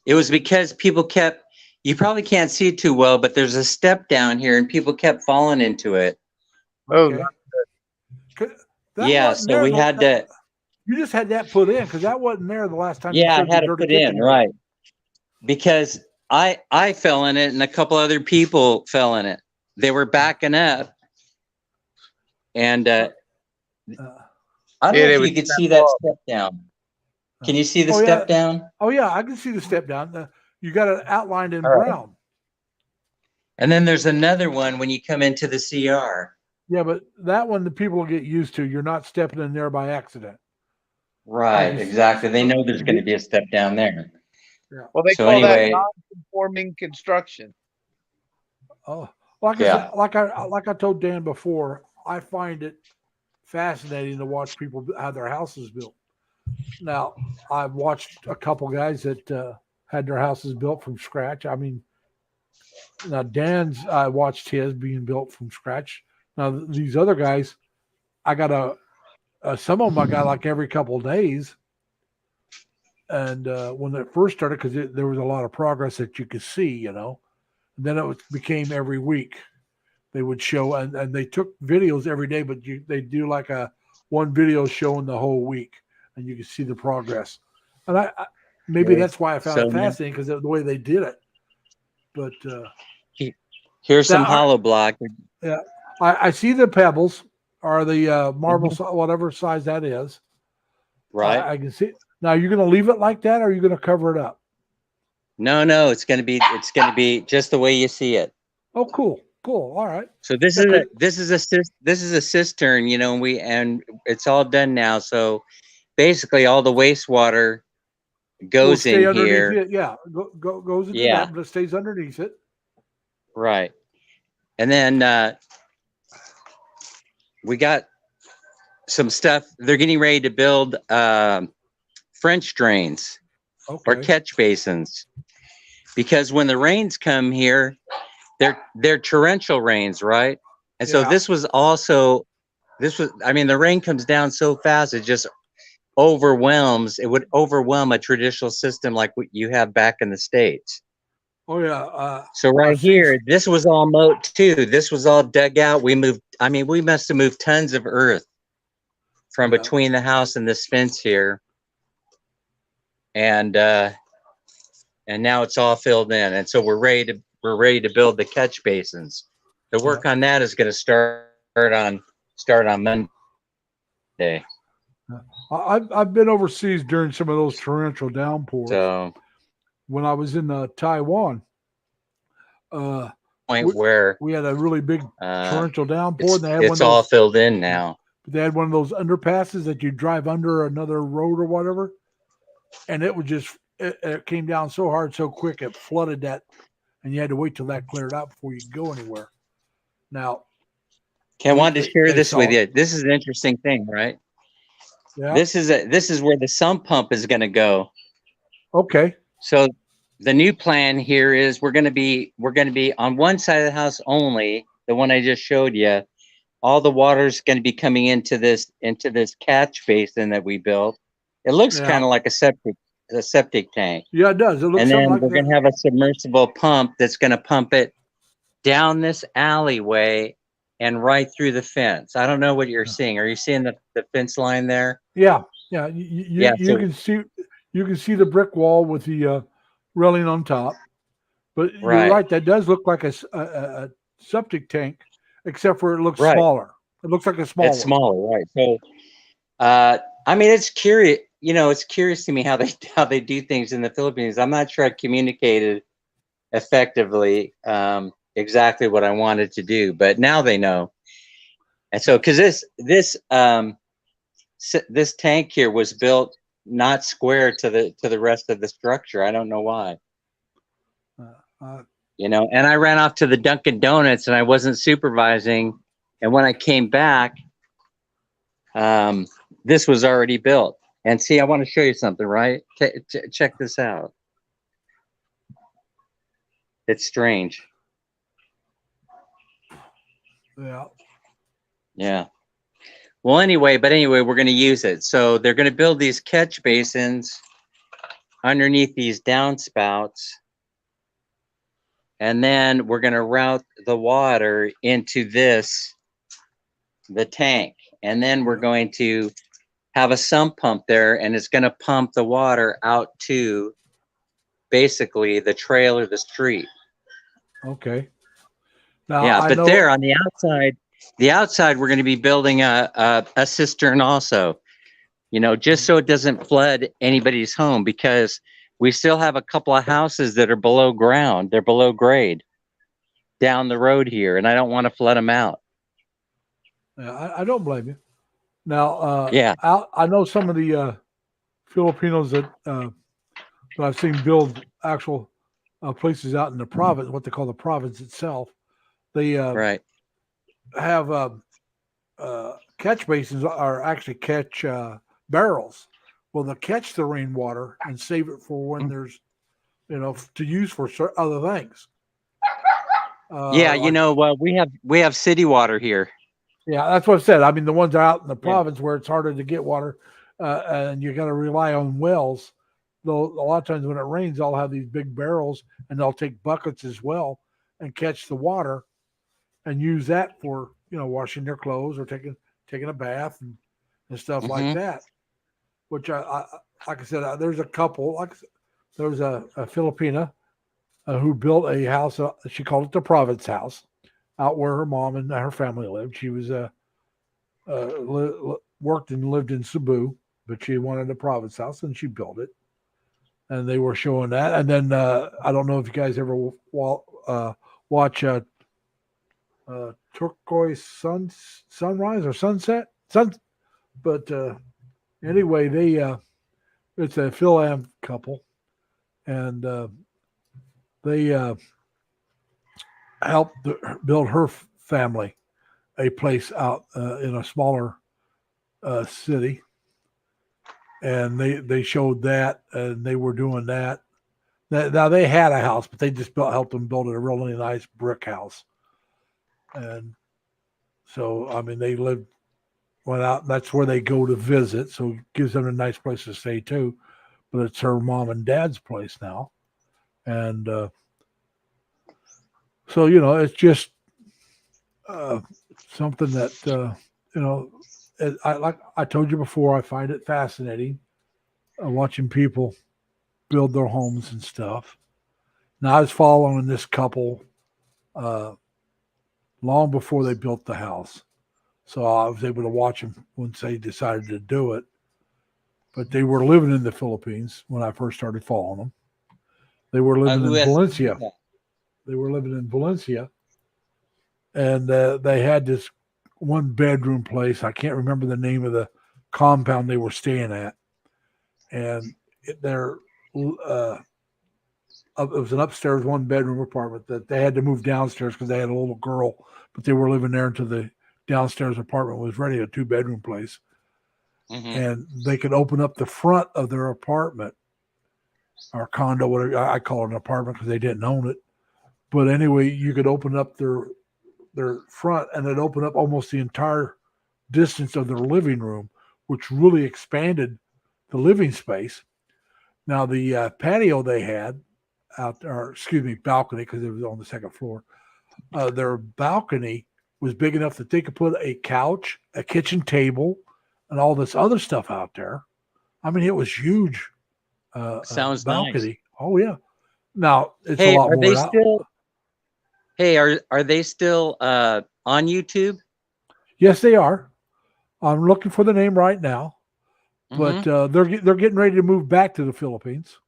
Speaker 5: It was because people kept, you probably can't see it too well, but there's a step down here and people kept falling into it.
Speaker 3: Oh,
Speaker 1: okay.
Speaker 5: Yeah, so we had to.
Speaker 1: You just had that put in because that wasn't there the last time.
Speaker 5: Yeah, I had to put in, right. Because I fell in it and a couple other people fell in it. They were backing up. And I don't know if you could see that step down. Can you see the step down?
Speaker 1: Oh, yeah, I can see the step down. You got it outlined in brown.
Speaker 5: And then there's another one when you come into the CR.
Speaker 1: Yeah, but that one the people get used to. You're not stepping in there by accident.
Speaker 5: Right, exactly. They know there's going to be a step down there.
Speaker 3: Yeah. Well, they call that non-conforming construction.
Speaker 1: Oh, like I told Dan before, I find it fascinating to watch people have their houses built. Now, I've watched a couple guys that had their houses built from scratch. I mean, now I watched his being built from scratch. Now these other guys, I got some of them I got like every couple of days. And when it first started, because there was a lot of progress that you could see, and then it became every week. They would show, and they took videos every day, but they do like one video showing the whole week, and you can see the progress. And I maybe that's why I found it fascinating, because of the way they did it. But
Speaker 5: here's some hollow block.
Speaker 1: Yeah, I see the pebbles or the marble, whatever size that is.
Speaker 5: Right.
Speaker 1: I can see. Now, you're going to leave it like that, or are you going to cover it up?
Speaker 5: No, it's gonna be just the way you see it.
Speaker 1: Oh, cool. All right.
Speaker 5: So this
Speaker 1: Okay.
Speaker 5: is a cistern, you know, and it's all done now. So basically all the wastewater
Speaker 1: Will
Speaker 5: goes
Speaker 1: stay
Speaker 5: in
Speaker 1: underneath
Speaker 5: here.
Speaker 1: it. Yeah. Goes into
Speaker 5: Yeah.
Speaker 1: that, but it stays underneath it.
Speaker 5: Right. And then we got some stuff. They're getting ready to build French drains or
Speaker 1: Okay.
Speaker 5: catch basins. Because when the rains come here, they're torrential rains, right? And so
Speaker 1: Yeah.
Speaker 5: I mean, the rain comes down so fast, it just it would overwhelm a traditional system like what you have back in the States.
Speaker 1: Oh yeah.
Speaker 5: So right
Speaker 1: I've seen
Speaker 5: here, this was all moat too. This was all dug out. We must have moved tons of earth from
Speaker 1: Yeah.
Speaker 5: between the house and this fence here. And now it's all filled in. And so we're ready to build the catch basins. The work on that is going to start on Monday.
Speaker 1: I've been overseas during some of those torrential downpours.
Speaker 5: So
Speaker 1: When I was in Taiwan,
Speaker 5: point where
Speaker 1: we had a really big torrential downpour. And they had
Speaker 5: it's all filled in now.
Speaker 1: They had one of those underpasses that you drive under another road or whatever, and it was just it came down so hard, so quick, it flooded that, and you had to wait till that cleared out before you could go anywhere. Now,
Speaker 5: I wanted to share
Speaker 1: they
Speaker 5: this
Speaker 1: saw
Speaker 5: with
Speaker 1: it.
Speaker 5: you. This is an interesting thing, right?
Speaker 1: Yeah.
Speaker 5: This is where the sump pump is going to go.
Speaker 1: Okay.
Speaker 5: So the new plan here is we're going to be on one side of the house only, the one I just showed you. All the water's going to be coming into this catch basin that we built. It looks kind of like a septic tank.
Speaker 1: Yeah, it does. It looks
Speaker 5: And
Speaker 1: something
Speaker 5: then
Speaker 1: like
Speaker 5: we're going to have a submersible pump that's going to pump it down this alleyway and right through the fence. I don't know what you're seeing. Are you seeing the fence line there?
Speaker 1: Yeah. You can see the brick wall with the railing on top. But you're right. That does look like a septic tank, except for it looks smaller. It looks like a small.
Speaker 5: It's smaller, right? So, I mean, it's curious. You know, it's curious to me how they do things in the Philippines. I'm not sure I communicated effectively exactly what I wanted to do, but now they know. And so, because this tank here was built not square to the rest of the structure. I don't know why. You know, and I ran off to the Dunkin' Donuts and I wasn't supervising. And when I came back, this was already built. And see, I want to show you something, right? Check this out. It's strange. Yeah. Well, anyway, we're going to use it. So they're going to build these catch basins underneath these downspouts. And then we're going to route the water into the tank. And then we're going to have a sump pump there, and it's going to pump the water out to basically the trail or the street.
Speaker 1: Okay. Now,
Speaker 5: yeah, but there on the outside, we're going to be building a cistern also, you know, just so it doesn't flood anybody's home, because we still have a couple of houses that are below ground. They're below grade down the road here, and I don't want to flood them out.
Speaker 1: Yeah, I don't blame you. Now,
Speaker 5: yeah,
Speaker 1: I know some of the Filipinos that I've seen build actual places out in the province, what they call the province itself. They have catch basins are actually catch barrels. Well, they'll catch the rainwater and save it for when there's, you know, to use for other things.
Speaker 5: Yeah, you know, we have city water here.
Speaker 1: Yeah, that's what I said. I mean, the ones out in the province where it's harder to get water, and you got to rely on wells. Though a lot of times when it rains, they'll have these big barrels, and they'll take buckets as well and catch the water, and use that for, you know, washing their clothes or taking a bath and stuff like that. Which I like I said, there's a couple. Like there was a Filipina who built a house. She called it the Province House, out where her mom and her family lived. She was worked and lived in Cebu, but she wanted a Province House, and she built it. and they were showing that. And then I don't know if you guys ever watch Turquoise Sunrise or Sunset, but anyway, they it's a Phil Am couple, and they helped build her family a place out in a smaller city, and they showed that, and they were doing that. Now they had a house, but they just helped them build a really nice brick house, and so I mean they went out. And that's where they go to visit, so it gives them a nice place to stay too. But it's her mom and dad's place now, and so it's just something that like I told you before, I find it fascinating watching people build their homes and stuff. Now I was following this couple long before they built the house, so I was able to watch them once they decided to do it. But they were living in the Philippines when I first started following them. They were living in Valencia. They were living in Valencia, and they had this 1-bedroom place. I can't remember the name of the compound they were staying at, and it was an upstairs 1-bedroom apartment that they had to move downstairs because they had a little girl, but they were living there until the downstairs apartment was ready, a 2-bedroom place. Mm-hmm. And they could open up the front of their apartment or condo, whatever I call it, an apartment because they didn't own it. But anyway, you could open up their front, and it opened up almost the entire distance of their living room, which really expanded the living space. Now the patio they had out there, balcony, because it was on the second floor. Their balcony was big enough that they could put a couch, a kitchen table, and all this other stuff out there. I mean, it was huge.
Speaker 5: Sounds
Speaker 1: balcony.
Speaker 5: Nice.
Speaker 1: Oh yeah. Now it's a lot more.
Speaker 5: Are they still on YouTube?
Speaker 1: Yes, they are. I'm looking for the name right now, but they're getting ready to move back to the Philippines.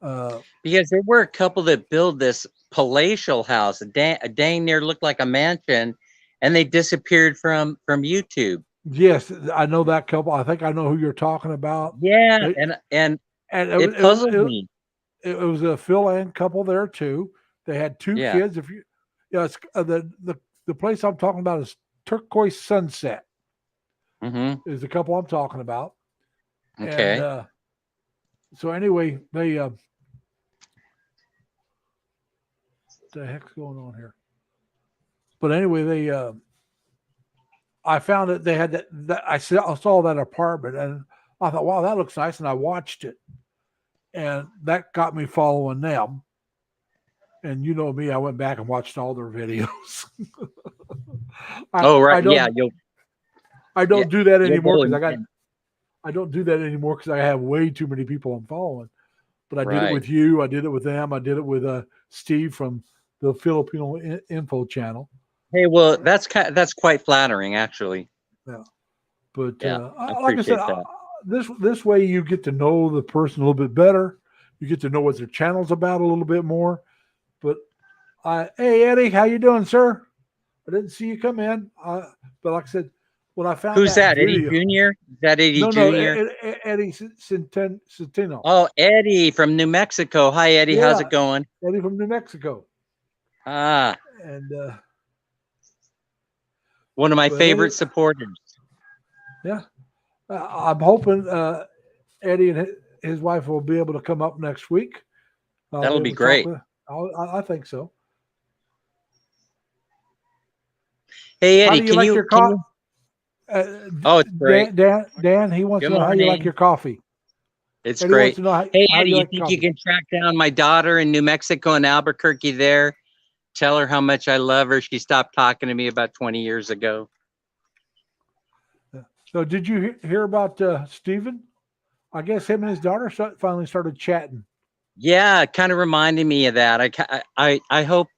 Speaker 5: Because there were a couple that built this palatial house, dang near looked like a mansion, and they disappeared from YouTube.
Speaker 1: Yes, I know that couple. I think I know who you're talking about.
Speaker 5: Yeah, and it puzzled me.
Speaker 1: It was a Phil Ann couple there too. They had 2 kids. If you, it's the place I'm talking about is Turquoise Sunset.
Speaker 5: Mm-hmm.
Speaker 1: Is the couple I'm talking about.
Speaker 5: Okay.
Speaker 1: And, so anyway, they what the heck's going on here? But anyway, they I found that they had that I saw that apartment, and I thought, wow, that looks nice, and I watched it, and that got me following them. And you know me, I went back and watched all their videos. I don't do that anymore because I don't do that anymore because I have way too many people I'm following. But I did it with you. I did it with them. I did it with Steve from the Filipino Info channel.
Speaker 5: Hey, well, that's quite flattering, actually.
Speaker 1: Yeah, but
Speaker 5: like
Speaker 1: I said, this way you get to know the person a little bit better. You get to know what their channel's about a little bit more. But hey Eddie, how you doing, sir? I didn't see you come in. But like I said, when I found
Speaker 5: who's that?
Speaker 1: video,
Speaker 5: Eddie Jr.? Is that Eddie Jr.?
Speaker 1: No, Eddie Centeno.
Speaker 5: Oh, Eddie from New Mexico. Hi, Eddie.
Speaker 1: Yeah,
Speaker 5: how's it going?
Speaker 1: Eddie from New Mexico.
Speaker 5: Ah,
Speaker 1: and
Speaker 5: one of my favorite supporters.
Speaker 1: Yeah, I'm hoping Eddie and his wife will be able to come up next week.
Speaker 5: That'll be great.
Speaker 1: I think so.
Speaker 5: Hey Eddie, can you?
Speaker 1: Oh,
Speaker 5: it's great.
Speaker 1: Dan, he wants to know how you like your coffee.
Speaker 5: It's great. Hey Eddie, you think
Speaker 1: coffee?
Speaker 5: You can track down my daughter in New Mexico in Albuquerque there? Tell her how much I love her. She stopped talking to me about 20 years ago.
Speaker 1: So did you hear about Stephen? I guess him and his daughter finally started chatting.
Speaker 5: Yeah, it kind of reminded me of that. I hope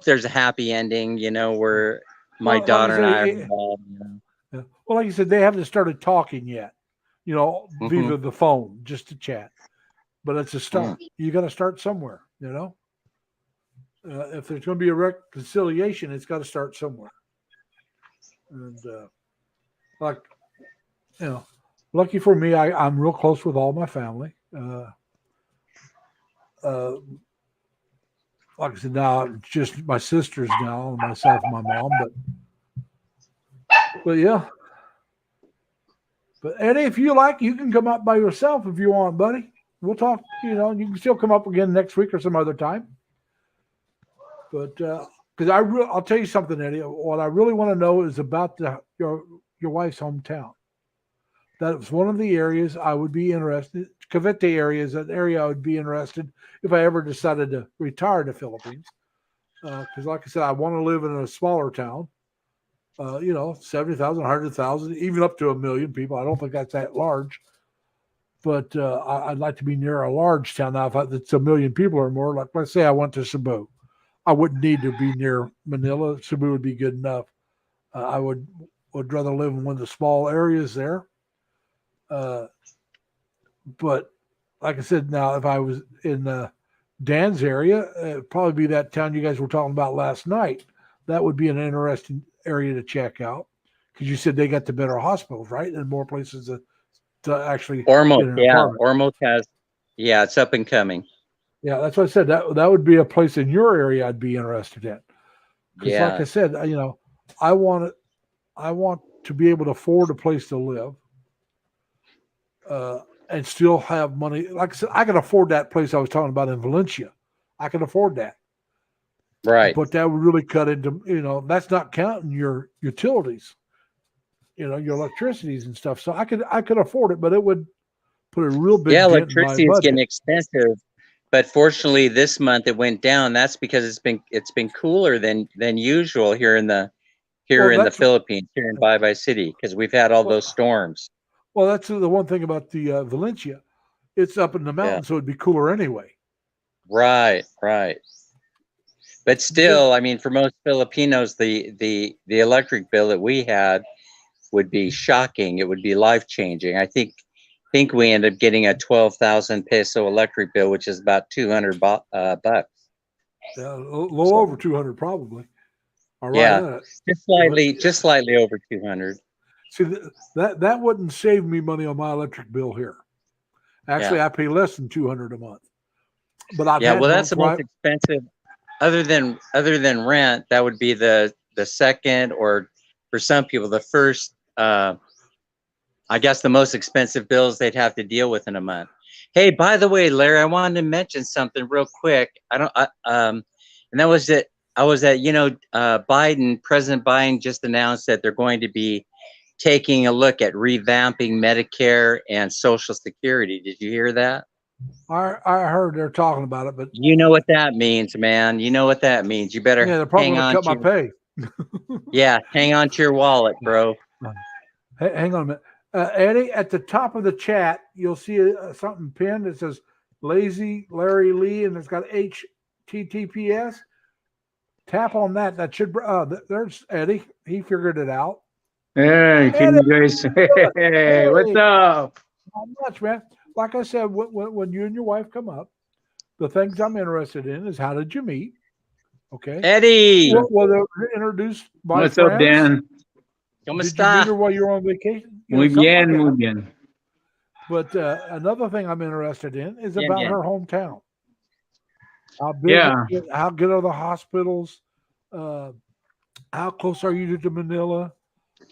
Speaker 5: there's a happy ending, where my daughter and I are involved.
Speaker 1: Well, like you said, they haven't started talking yet. via the phone, just to chat. But it's a start. You got to start somewhere, if there's going to be a reconciliation, it's got to start somewhere. And lucky for me, I'm real close with all my family. Like I said, now it's just my sisters now, and myself and my mom. But yeah. But Eddie, if you like, you can come up by yourself if you want, buddy. We'll talk. You can still come up again next week or some other time. But because I'll tell you something, Eddie. What I really want to know is about your wife's hometown. That was one of the areas I would be interested. Cavite area is an area I would be interested if I ever decided to retire to Philippines. Because, like I said, I want to live in a smaller town. 70,000, 100,000, even up to 1 million people. I don't think that's that large. But I'd like to be near a large town. Now, if it's 1 million people or more, like let's say I went to Cebu, I wouldn't need to be near Manila. Cebu would be good enough. I would rather live in one of the small areas there. But like I said, now if I was in Dan's area, it'd probably be that town you guys were talking about last night. That would be an interesting area to check out because you said they got the better hospitals, right? And more places to actually.
Speaker 5: Ormoc, yeah. Ormoc has, it's up and coming.
Speaker 1: Yeah, that's what I said. That would be a place in your area I'd be interested in. Because like I said, I want to be able to afford a place to live. And still have money. Like I said, I can afford that place I was talking about in Valencia. I can afford that.
Speaker 5: Right.
Speaker 1: But that would really cut into, that's not counting your utilities, your electricities and stuff. So I could afford it, but it would put a real big dent
Speaker 5: electricity
Speaker 1: in my
Speaker 5: is
Speaker 1: budget.
Speaker 5: getting expensive. But fortunately this month it went down. That's because it's been cooler than usual here in the Philippines, here in Baybay City, because we've had all those storms.
Speaker 1: Well, that's the one thing about the Valencia. It's up in the mountains, so it'd be cooler anyway.
Speaker 5: Right. But still, I mean, for most Filipinos, the electric bill that we had would be shocking. It would be life-changing. I think we ended up getting a 12,000 peso electric bill, which is about 200 bucks.
Speaker 1: Yeah, a little over 200 probably.
Speaker 5: Just slightly over 200.
Speaker 1: See, that wouldn't save me money on my electric bill here. Actually, I pay less than 200 a month. But
Speaker 5: that's the most expensive. Other than rent, that would be the second, or for some people, the first. I guess the most expensive bills they'd have to deal with in a month. Hey, by the way, Larry, I wanted to mention something real quick. And that was that I was at President Biden just announced that they're going to be taking a look at revamping Medicare and Social Security. Did you hear that?
Speaker 1: I heard they're talking about it, but
Speaker 5: you know what that means, man. You know what that means. You better
Speaker 1: they're probably
Speaker 5: hang on
Speaker 1: cut my pay.
Speaker 5: Hang on to your wallet, bro.
Speaker 1: Hey, hang on a minute. Eddie, at the top of the chat, you'll see something pinned that says Lazy Larry Lee, and it's got HTTPS. Tap on that. That should. There's Eddie. He figured it out.
Speaker 6: Hey, can you guys? Hey, what's up?
Speaker 1: Not much, man. Like I said, when you and your wife come up, the things I'm interested in is how did you meet? Okay,
Speaker 5: Eddie.
Speaker 1: Well, they're introduced by
Speaker 6: What's
Speaker 1: friends.
Speaker 6: up, Dan?
Speaker 5: ¿Cómo
Speaker 1: Did you meet
Speaker 5: está?
Speaker 1: her while you were on vacation?
Speaker 6: Muy
Speaker 1: Something
Speaker 6: bien,
Speaker 1: like
Speaker 6: muy
Speaker 1: that.
Speaker 6: bien.
Speaker 1: But another thing I'm interested in is
Speaker 5: Bien,
Speaker 1: about
Speaker 5: bien.
Speaker 1: her hometown. How big?
Speaker 6: Yeah.
Speaker 1: How good are the hospitals? How close are you to Manila?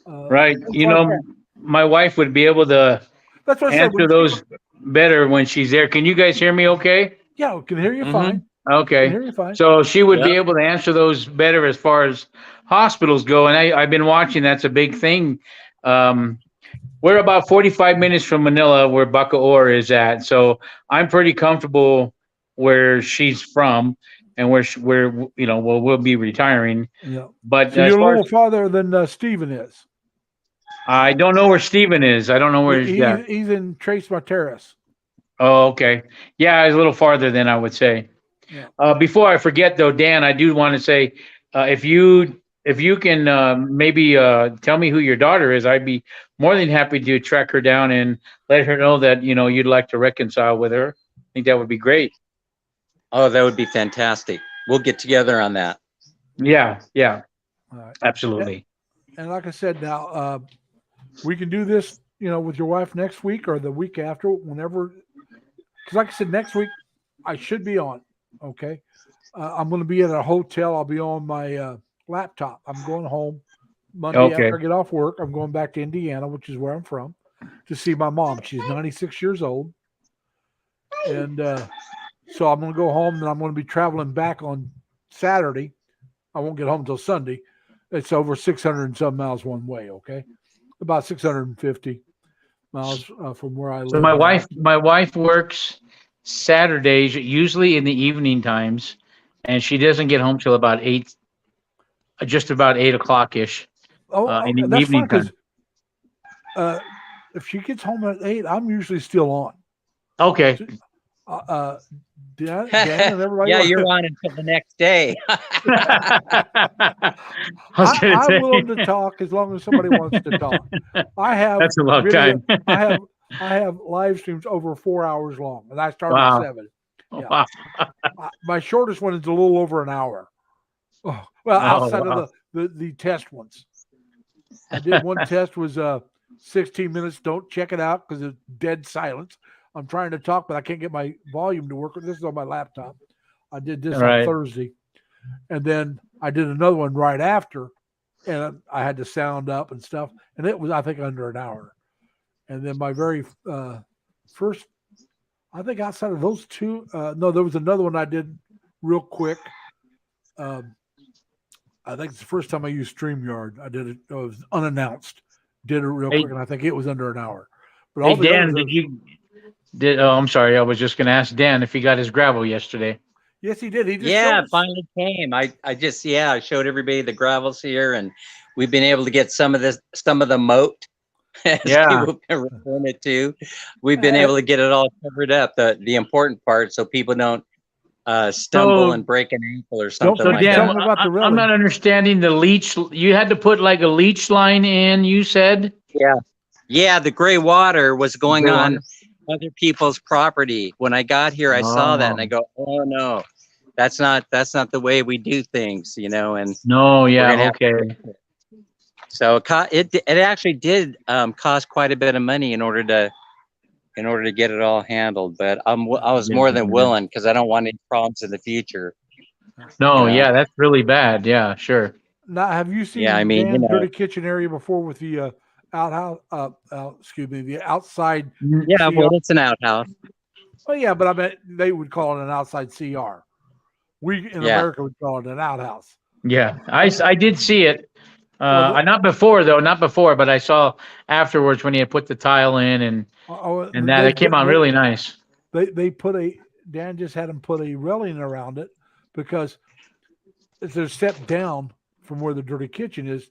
Speaker 6: Right.
Speaker 1: things
Speaker 6: You
Speaker 1: like
Speaker 6: know,
Speaker 1: that.
Speaker 6: my wife would be able to
Speaker 1: That's what I said.
Speaker 6: answer those better when she's there. Can you guys hear me okay?
Speaker 1: Yeah, we can hear you
Speaker 5: Mhm.
Speaker 1: fine. Can
Speaker 6: Okay.
Speaker 1: hear you fine.
Speaker 6: So she would be
Speaker 5: Yep.
Speaker 6: able to answer those better as far as hospitals go. And I've been watching. That's a big thing. We're about 45 minutes from Manila, where Bacoor is at. So I'm pretty comfortable where she's from and where we'll be retiring.
Speaker 1: Yeah.
Speaker 6: But
Speaker 1: So
Speaker 6: as
Speaker 1: you're a
Speaker 6: far
Speaker 1: little
Speaker 6: as,
Speaker 1: farther than Stephen is.
Speaker 6: I don't know where Steven is. I don't know where he's at.
Speaker 1: He's in Trace Marteras.
Speaker 6: Oh, okay. Yeah, it's a little farther than I would say.
Speaker 1: Yeah.
Speaker 6: Before I forget, though, Dan, I do want to say, if you if you can maybe tell me who your daughter is, I'd be more than happy to track her down and let her know that you'd like to reconcile with her. I think that would be great.
Speaker 5: Oh, that would be fantastic. We'll get together on that.
Speaker 6: Yeah,
Speaker 1: All right.
Speaker 6: absolutely.
Speaker 1: And like I said, now we can do this, with your wife next week or the week after, whenever. Because like I said, next week I should be on. Okay, I'm going to be at a hotel. I'll be on my laptop. I'm going home Monday
Speaker 6: Okay.
Speaker 1: after I get off work. I'm going back to Indiana, which is where I'm from, to see my mom. She's 96 years old, and so I'm going to go home. And I'm going to be traveling back on Saturday. I won't get home until Sunday. It's over 600 and some miles one way. Okay, about 650 miles from where I live.
Speaker 6: So my wife works Saturdays, usually in the evening times, and she doesn't get home till about just about 8 o'clock ish. In the
Speaker 1: that's
Speaker 6: evening
Speaker 1: fine, 'cause, if she gets home at 8, I'm usually still on.
Speaker 6: Okay.
Speaker 1: Dan and everybody.
Speaker 5: Yeah, you're on until the next day.
Speaker 1: I'm willing to talk as long as somebody wants to talk. I have
Speaker 6: That's a long time.
Speaker 1: I have live streams over 4 hours long, and I started
Speaker 6: Wow.
Speaker 1: at 7. Yeah.
Speaker 6: Wow.
Speaker 1: My shortest one is a little over an hour. Oh, well, outside
Speaker 6: wow.
Speaker 1: of the test ones. I did one test was 16 minutes. Don't check it out because it's dead silence. I'm trying to talk, but I can't get my volume to work. This is on my laptop. I did this
Speaker 6: Right.
Speaker 1: on Thursday. And then I did another one right after, and I had to sound up and stuff. And it was, I think, under an hour. And then my very first, I think outside of those two, no, there was another one I did real quick. I think it's the first time I used StreamYard. I did it. It was unannounced. Did it real quick, and I think it was under an hour. But
Speaker 6: Hey,
Speaker 1: the
Speaker 6: Dan,
Speaker 1: others
Speaker 6: I'm sorry. I was just going to ask Dan if he got his gravel yesterday.
Speaker 1: yes, he did. He just
Speaker 5: Yeah,
Speaker 1: showed
Speaker 5: it
Speaker 1: us.
Speaker 5: finally came. I showed everybody the gravels here, and we've been able to get some of the moat, as
Speaker 6: Yeah.
Speaker 5: people can refer it to. We've been able to get it all covered up, the important part, so people don't stumble and break an ankle or something
Speaker 6: So
Speaker 5: like
Speaker 6: Dan,
Speaker 1: tell
Speaker 5: that.
Speaker 1: me about the
Speaker 6: I'm
Speaker 1: railing.
Speaker 6: not understanding the leach. You had to put like a leach line in, you said?
Speaker 5: Yeah, the gray water was going
Speaker 6: Gray
Speaker 5: on
Speaker 6: water.
Speaker 5: other people's property. When I got here, I saw that and I
Speaker 6: Oh.
Speaker 5: go, oh no, that's not the way we do things, and
Speaker 6: No,
Speaker 5: we're
Speaker 6: yeah,
Speaker 5: gonna have to
Speaker 6: okay.
Speaker 5: fix it. So it actually did cost quite a bit of money in order to get it all handled. But I was more than willing because I don't want any problems in the future.
Speaker 6: No,
Speaker 5: Yeah.
Speaker 6: yeah, that's really bad. Yeah, sure.
Speaker 1: Now, have you seen
Speaker 5: Yeah, I mean,
Speaker 1: Dan's dirty kitchen area before with the outhouse? The outside.
Speaker 5: Yeah,
Speaker 1: CR?
Speaker 5: well, it's an outhouse.
Speaker 1: Oh yeah, but I bet they would call it an outside CR. We in
Speaker 5: Yeah.
Speaker 1: America would call it an outhouse.
Speaker 6: Yeah, I did see it.
Speaker 1: Well,
Speaker 6: Not before, but I saw afterwards when he had put the tile in and it came out really nice.
Speaker 1: They Dan just had them put a railing around it because if there's a step down from where the dirty kitchen is,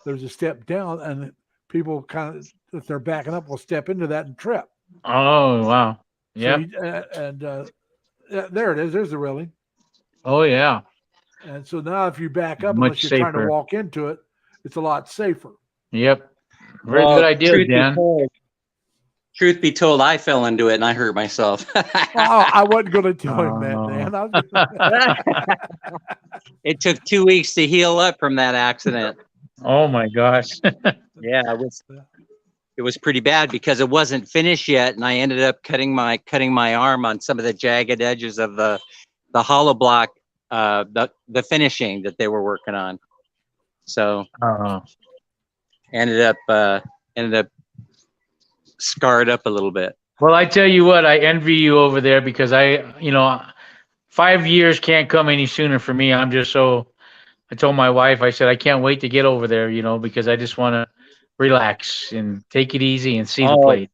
Speaker 1: there's a step down, and people kind of, if they're backing up, will step into that and trip.
Speaker 6: Oh, wow. Yeah.
Speaker 1: There it is. There's the railing.
Speaker 6: Oh, yeah.
Speaker 1: And so now if you back up,
Speaker 6: Much
Speaker 1: unless you're trying
Speaker 6: safer.
Speaker 1: to walk into it, it's a lot safer.
Speaker 6: Yep. Very
Speaker 5: Well,
Speaker 6: good idea, Dan.
Speaker 5: Truth be told, I fell into it and I hurt myself.
Speaker 1: I wasn't going to tell him that,
Speaker 6: Oh.
Speaker 1: Dan. I was
Speaker 5: It took 2 weeks to heal up from that accident.
Speaker 6: Oh my gosh.
Speaker 5: Yeah, it was pretty bad because it wasn't finished yet, and I ended up cutting my arm on some of the jagged edges of the hollow block, the finishing that they were working on. So ended up scarred up a little bit.
Speaker 6: Well, I tell you what, I envy you over there because 5 years can't come any sooner for me. I told my wife, I said, I can't wait to get over there, because I just want to relax and take it easy and see the place.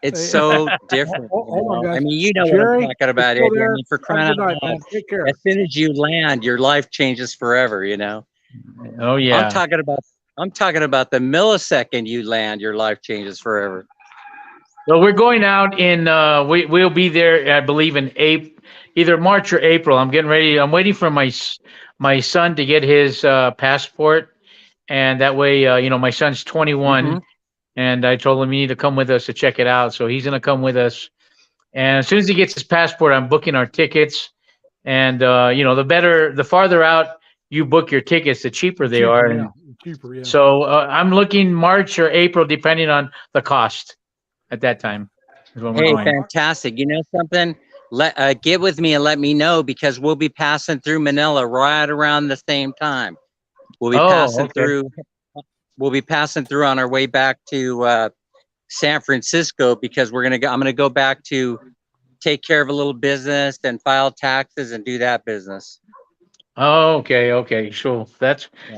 Speaker 5: It's so different.
Speaker 1: Hold on, guys.
Speaker 5: I mean, you know
Speaker 1: Jerry,
Speaker 5: what I'm talking about,
Speaker 1: still
Speaker 5: Eddie. I
Speaker 1: there?
Speaker 5: mean, for crying
Speaker 1: Have a good
Speaker 5: out
Speaker 1: night,
Speaker 5: loud.
Speaker 1: man. Take care.
Speaker 5: As soon as you land, your life changes forever,
Speaker 6: Oh yeah.
Speaker 5: I'm talking about the millisecond you land, your life changes forever.
Speaker 6: Well, we're going out in we'll be there, I believe, in either March or April. I'm getting ready. I'm waiting for my son to get his passport, and that way, my son's 21,
Speaker 5: Mhm.
Speaker 6: and I told him you need to come with us to check it out. So he's gonna come with us, and as soon as he gets his passport, I'm booking our tickets. And the farther out you book your tickets, the cheaper they are.
Speaker 1: Yeah,
Speaker 6: And
Speaker 1: cheaper. Yeah.
Speaker 6: so I'm looking March or April, depending on the cost at that time. Is when we're
Speaker 5: Hey,
Speaker 6: going.
Speaker 5: fantastic. You know something? Get with me and let me know because we'll be passing through Manila right around the same time. We'll be passing
Speaker 6: Okay.
Speaker 5: through. We'll be passing through on our way back to San Francisco because I'm gonna go back to take care of a little business and file taxes and do that business.
Speaker 6: Oh, okay, sure.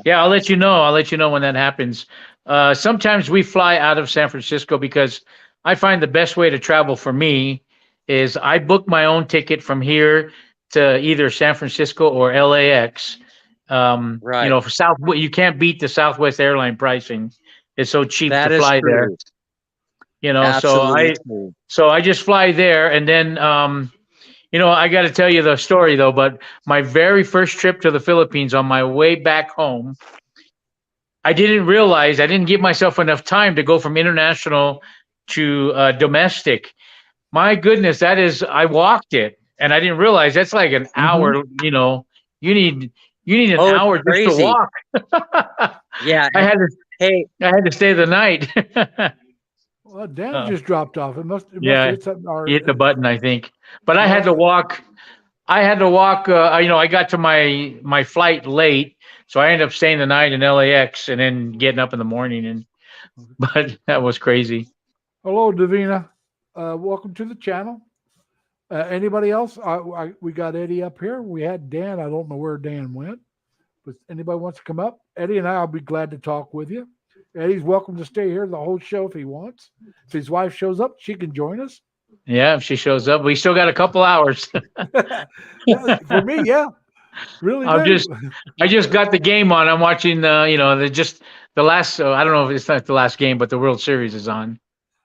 Speaker 5: Yeah.
Speaker 6: I'll let you know. I'll let you know when that happens. Sometimes we fly out of San Francisco because I find the best way to travel for me is I book my own ticket from here to either San Francisco or LAX.
Speaker 5: Right.
Speaker 6: For you can't beat the Southwest airline pricing. It's so cheap
Speaker 5: That
Speaker 6: to
Speaker 5: is
Speaker 6: fly there.
Speaker 5: true.
Speaker 6: So
Speaker 5: True.
Speaker 6: I just fly there and then I got to tell you the story though, but my very first trip to the Philippines on my way back home, I didn't give myself enough time to go from international to domestic. My goodness, I walked it and I didn't realize that's like an hour, you need an
Speaker 5: Oh, it's
Speaker 6: hour just to
Speaker 5: crazy.
Speaker 6: walk.
Speaker 5: Yeah.
Speaker 6: I
Speaker 5: Hey,
Speaker 6: had to stay the night.
Speaker 1: Well, Dan just dropped off. It must
Speaker 6: Yeah,
Speaker 1: hit something. Or,
Speaker 6: hit the button, I think. But I
Speaker 1: Yeah.
Speaker 6: had to walk. I got to my flight late, so I ended up staying the night in LAX and then getting up in the morning. But that was crazy.
Speaker 1: Hello, Davina. Welcome to the channel. Anybody else? We got Eddie up here. We had Dan. I don't know where Dan went. But anybody wants to come up? Eddie and I'll be glad to talk with you. Eddie's welcome to stay here the whole show if he wants. If his wife shows up, she can join us.
Speaker 6: Yeah, if she shows up, we still got a couple hours.
Speaker 1: Yeah, for me, yeah. Really do.
Speaker 6: I just got the game on. I'm watching the last. I don't know if it's not the last game, but the World Series is on.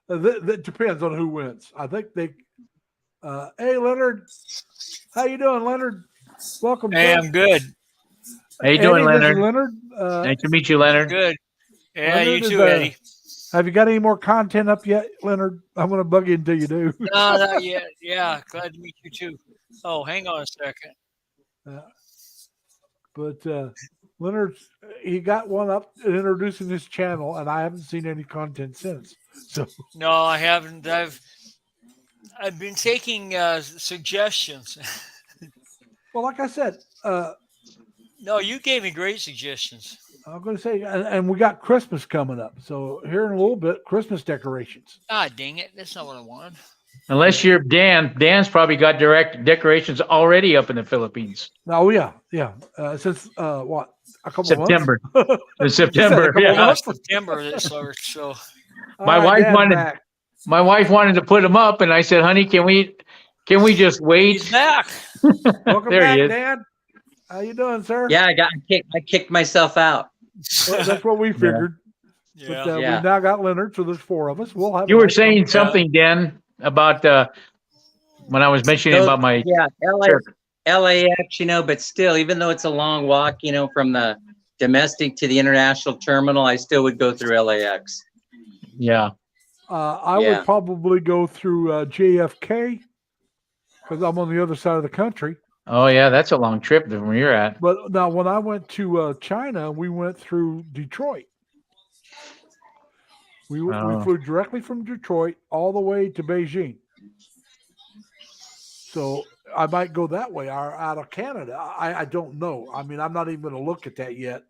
Speaker 1: That depends on who wins. I think they. Hey, Leonard, how you doing, Leonard? Welcome.
Speaker 7: Hey,
Speaker 1: sir.
Speaker 7: I'm good.
Speaker 6: How you doing,
Speaker 1: Eddie, this is
Speaker 6: Leonard?
Speaker 1: Leonard.
Speaker 6: Nice to meet you, Leonard.
Speaker 7: Good. Yeah,
Speaker 1: Leonard
Speaker 7: you
Speaker 1: is,
Speaker 7: too, Eddie.
Speaker 1: Have you got any more content up yet, Leonard? I'm going to bug you until you do.
Speaker 7: No, not yet. Yeah, glad to meet you too. Oh, hang on a second.
Speaker 1: But Leonard, he got one up introducing his channel, and I haven't seen any content since. So
Speaker 7: No, I haven't. I've been taking suggestions.
Speaker 1: well, like I said,
Speaker 7: No, you gave me great suggestions.
Speaker 1: I'm going to say, and we got Christmas coming up. So here in a little bit, Christmas decorations.
Speaker 7: Ah, dang it. That's not what I wanted.
Speaker 6: Unless you're Dan. Dan's probably got direct decorations already up in the Philippines.
Speaker 1: Oh yeah. Since what, a couple
Speaker 6: September.
Speaker 1: months?
Speaker 6: In September.
Speaker 1: couple
Speaker 6: Yeah.
Speaker 1: months?
Speaker 7: September this summer, so
Speaker 6: My
Speaker 1: All
Speaker 6: wife
Speaker 1: Dad's
Speaker 6: wanted-
Speaker 1: back.
Speaker 6: My wife wanted to put them up, and I said, "Honey, can we just wait?"
Speaker 7: he's back.
Speaker 1: Welcome
Speaker 6: There
Speaker 1: back,
Speaker 6: he is.
Speaker 1: Dad. How you doing, sir?
Speaker 5: yeah, I kicked myself out.
Speaker 1: Well, that's what we figured.
Speaker 7: Yeah.
Speaker 1: But
Speaker 5: Yeah.
Speaker 1: we now got Leonard, so there's 4 of us. We'll have.
Speaker 6: You
Speaker 1: a
Speaker 6: were
Speaker 1: nice
Speaker 6: saying
Speaker 1: conversation.
Speaker 6: something, Dan, about when I was mentioning
Speaker 5: So,
Speaker 6: about my
Speaker 5: Yeah,
Speaker 6: trip.
Speaker 5: LAX, but still, even though it's a long walk, from the domestic to the international terminal, I still would go through LAX.
Speaker 6: Yeah.
Speaker 1: I
Speaker 5: Yeah.
Speaker 1: would probably go through JFK because I'm on the other side of the country.
Speaker 6: Oh yeah, that's a long trip from where you're at.
Speaker 1: But now, when I went to China, we went through Detroit. We
Speaker 6: Oh.
Speaker 1: flew directly from Detroit all the way to Beijing. So I might go that way or out of Canada. I don't know. I mean, I'm not even going to look at that yet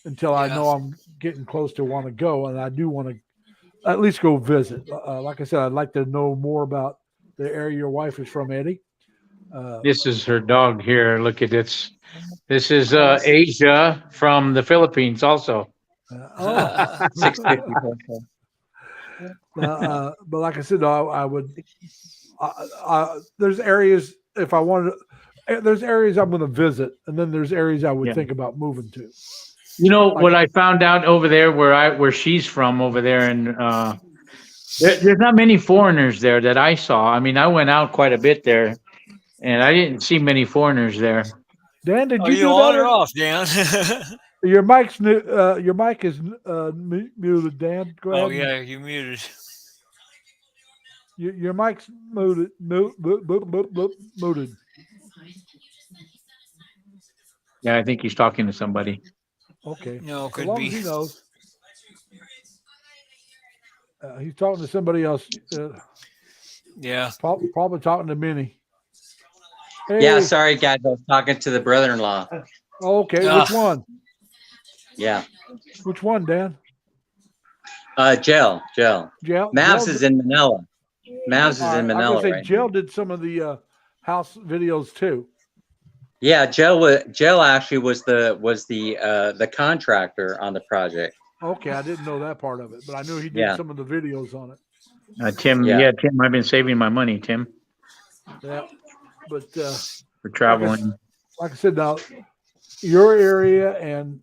Speaker 1: until I
Speaker 7: Yeah.
Speaker 1: know I'm getting close to want to go, and I do want to at least go visit. Like I said, I'd like to know more about the area your wife is from, Eddie.
Speaker 6: This is her dog here. Look at this. This is Asia from the Philippines also.
Speaker 1: Oh.
Speaker 5: 650.
Speaker 1: But like I said, I would. There's areas if I wanted. There's areas I'm going to visit, and then there's areas I would
Speaker 6: Yeah.
Speaker 1: think about moving to.
Speaker 6: You know what I found out over there where she's from over there in There's not many foreigners there that I saw. I mean, I went out quite a bit there, and I didn't see many foreigners there.
Speaker 1: Dan, did
Speaker 7: Are
Speaker 1: you
Speaker 7: you
Speaker 1: do
Speaker 7: on
Speaker 1: that?
Speaker 7: or off, Dan?
Speaker 1: Your mic's your mic is muted, Dan. Go ahead.
Speaker 7: Oh
Speaker 1: and-
Speaker 7: yeah, you muted.
Speaker 1: Your mic's muted. Muted.
Speaker 6: Yeah, I think he's talking to somebody.
Speaker 1: Okay.
Speaker 7: No,
Speaker 1: As
Speaker 7: could
Speaker 1: long
Speaker 7: be.
Speaker 1: as he knows. He's talking to somebody else.
Speaker 7: Yeah.
Speaker 1: Probably talking to Minnie. Hey,
Speaker 5: Yeah, sorry guys, I was talking to the brother-in-law.
Speaker 1: okay.
Speaker 7: Ah.
Speaker 1: Which one?
Speaker 5: Yeah.
Speaker 1: Which one, Dan?
Speaker 5: Gel.
Speaker 1: Gel.
Speaker 5: Mavs is in Manila. Mavs is
Speaker 1: All
Speaker 5: in
Speaker 1: right, I was
Speaker 5: Manila,
Speaker 1: gonna say
Speaker 5: right?
Speaker 1: Jill did some of the house videos too.
Speaker 5: Yeah, Gel actually was the contractor on the project.
Speaker 1: Okay, I didn't know that part of it, but I knew he did
Speaker 5: Yeah.
Speaker 1: some of the videos on it.
Speaker 6: Tim,
Speaker 5: Yeah.
Speaker 6: Tim, I've been saving my money, Tim,
Speaker 1: Yeah, but
Speaker 6: for traveling.
Speaker 1: like I said, now your area and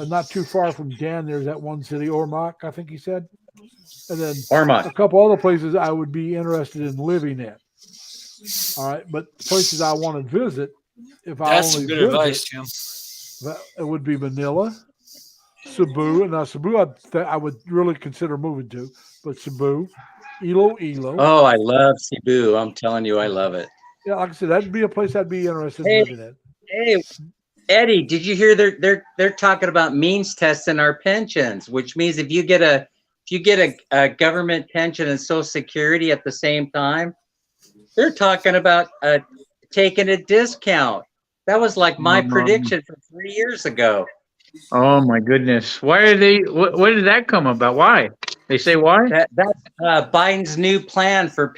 Speaker 1: not too far from Dan, there's that one city, Ormoc, I think he said, and then a
Speaker 5: Ormoc.
Speaker 1: couple other places I would be interested in living in. All right, but places I want to visit, if
Speaker 7: That's
Speaker 1: I
Speaker 7: some
Speaker 1: only
Speaker 7: good
Speaker 1: visit,
Speaker 7: advice, Tim.
Speaker 1: it would be Manila, Cebu, and now Cebu I would really consider moving to, but Cebu, Iloilo.
Speaker 5: Oh, I love Cebu. I'm telling you, I love it.
Speaker 1: Yeah, like I said, that'd be a place I'd be interested
Speaker 5: Hey.
Speaker 1: in living in.
Speaker 5: Hey, Eddie, did you hear they're talking about means testing our pensions, which means if you get a government pension and Social Security at the same time, they're talking about taking a discount. That was like my prediction from 3 years ago.
Speaker 6: Oh my goodness. Why are they, what did that come about? Why? They say why?
Speaker 5: That's Biden's new plan for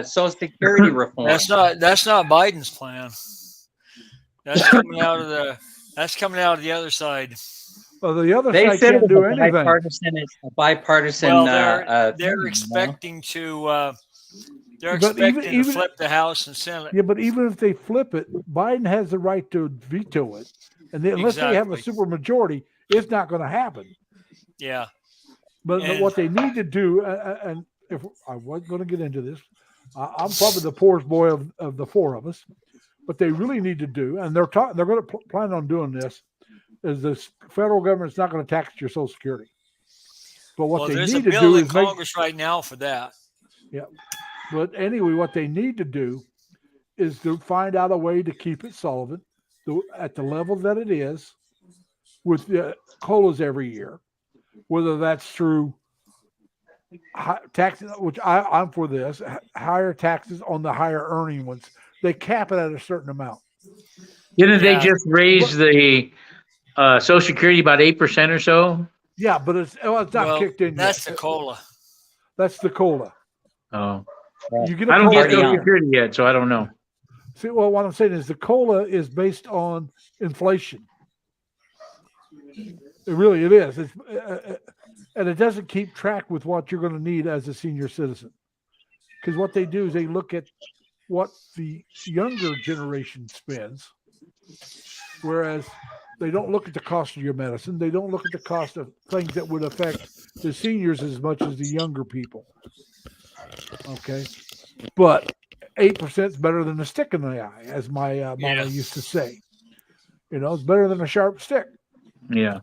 Speaker 5: Social Security reform.
Speaker 7: That's not Biden's plan. That's coming out of the other side.
Speaker 1: Well, the other
Speaker 5: They
Speaker 1: side
Speaker 5: said it
Speaker 1: can't
Speaker 5: was
Speaker 1: do
Speaker 5: a
Speaker 1: anything.
Speaker 5: bipartisan.
Speaker 7: Well,
Speaker 5: thing,
Speaker 7: they're
Speaker 5: you know?
Speaker 7: expecting to they're
Speaker 1: But
Speaker 7: expecting
Speaker 1: even-
Speaker 7: to flip the House and Senate.
Speaker 1: Yeah, but even if they flip it, Biden has the right to veto it, and unless they have a
Speaker 7: Exactly.
Speaker 1: super majority, it's not going to happen.
Speaker 7: Yeah.
Speaker 1: But
Speaker 7: And-
Speaker 1: what they need to do, and if I wasn't going to get into this, I'm probably the poorest boy of the four of us. What they really need to do, and they're going to plan on doing this, is the federal government's not going to tax your Social Security. But what
Speaker 7: Well,
Speaker 1: they
Speaker 7: there's a
Speaker 1: need to
Speaker 7: bill
Speaker 1: do
Speaker 7: in
Speaker 1: is make.
Speaker 7: Congress right now for that.
Speaker 1: But anyway, what they need to do is to find out a way to keep it solvent at the level that it is with the COLAs every year, whether that's through taxes, which I'm for this, higher taxes on the higher earning ones. They cap it at a certain amount.
Speaker 6: Didn't they
Speaker 7: Yeah.
Speaker 6: just raise the Social Security about 8% or so?
Speaker 1: Yeah, but it's not
Speaker 7: Well,
Speaker 1: kicked in
Speaker 7: that's
Speaker 1: yet.
Speaker 7: the COLA.
Speaker 1: That's the COLA.
Speaker 6: Oh,
Speaker 1: You get a
Speaker 6: I don't
Speaker 1: COLA
Speaker 6: get Social
Speaker 5: on.
Speaker 6: Security yet, so I don't know.
Speaker 1: See, well, what I'm saying is the COLA is based on inflation. It is. It's, and it doesn't keep track with what you're going to need as a senior citizen. Because what they do is they look at what the younger generation spends, whereas they don't look at the cost of your medicine. They don't look at the cost of things that would affect the seniors as much as the younger people. Okay. But 8% is better than a stick in the eye, as my mama
Speaker 7: Yeah.
Speaker 1: used to say. You know, it's better than a sharp stick,
Speaker 6: Yeah.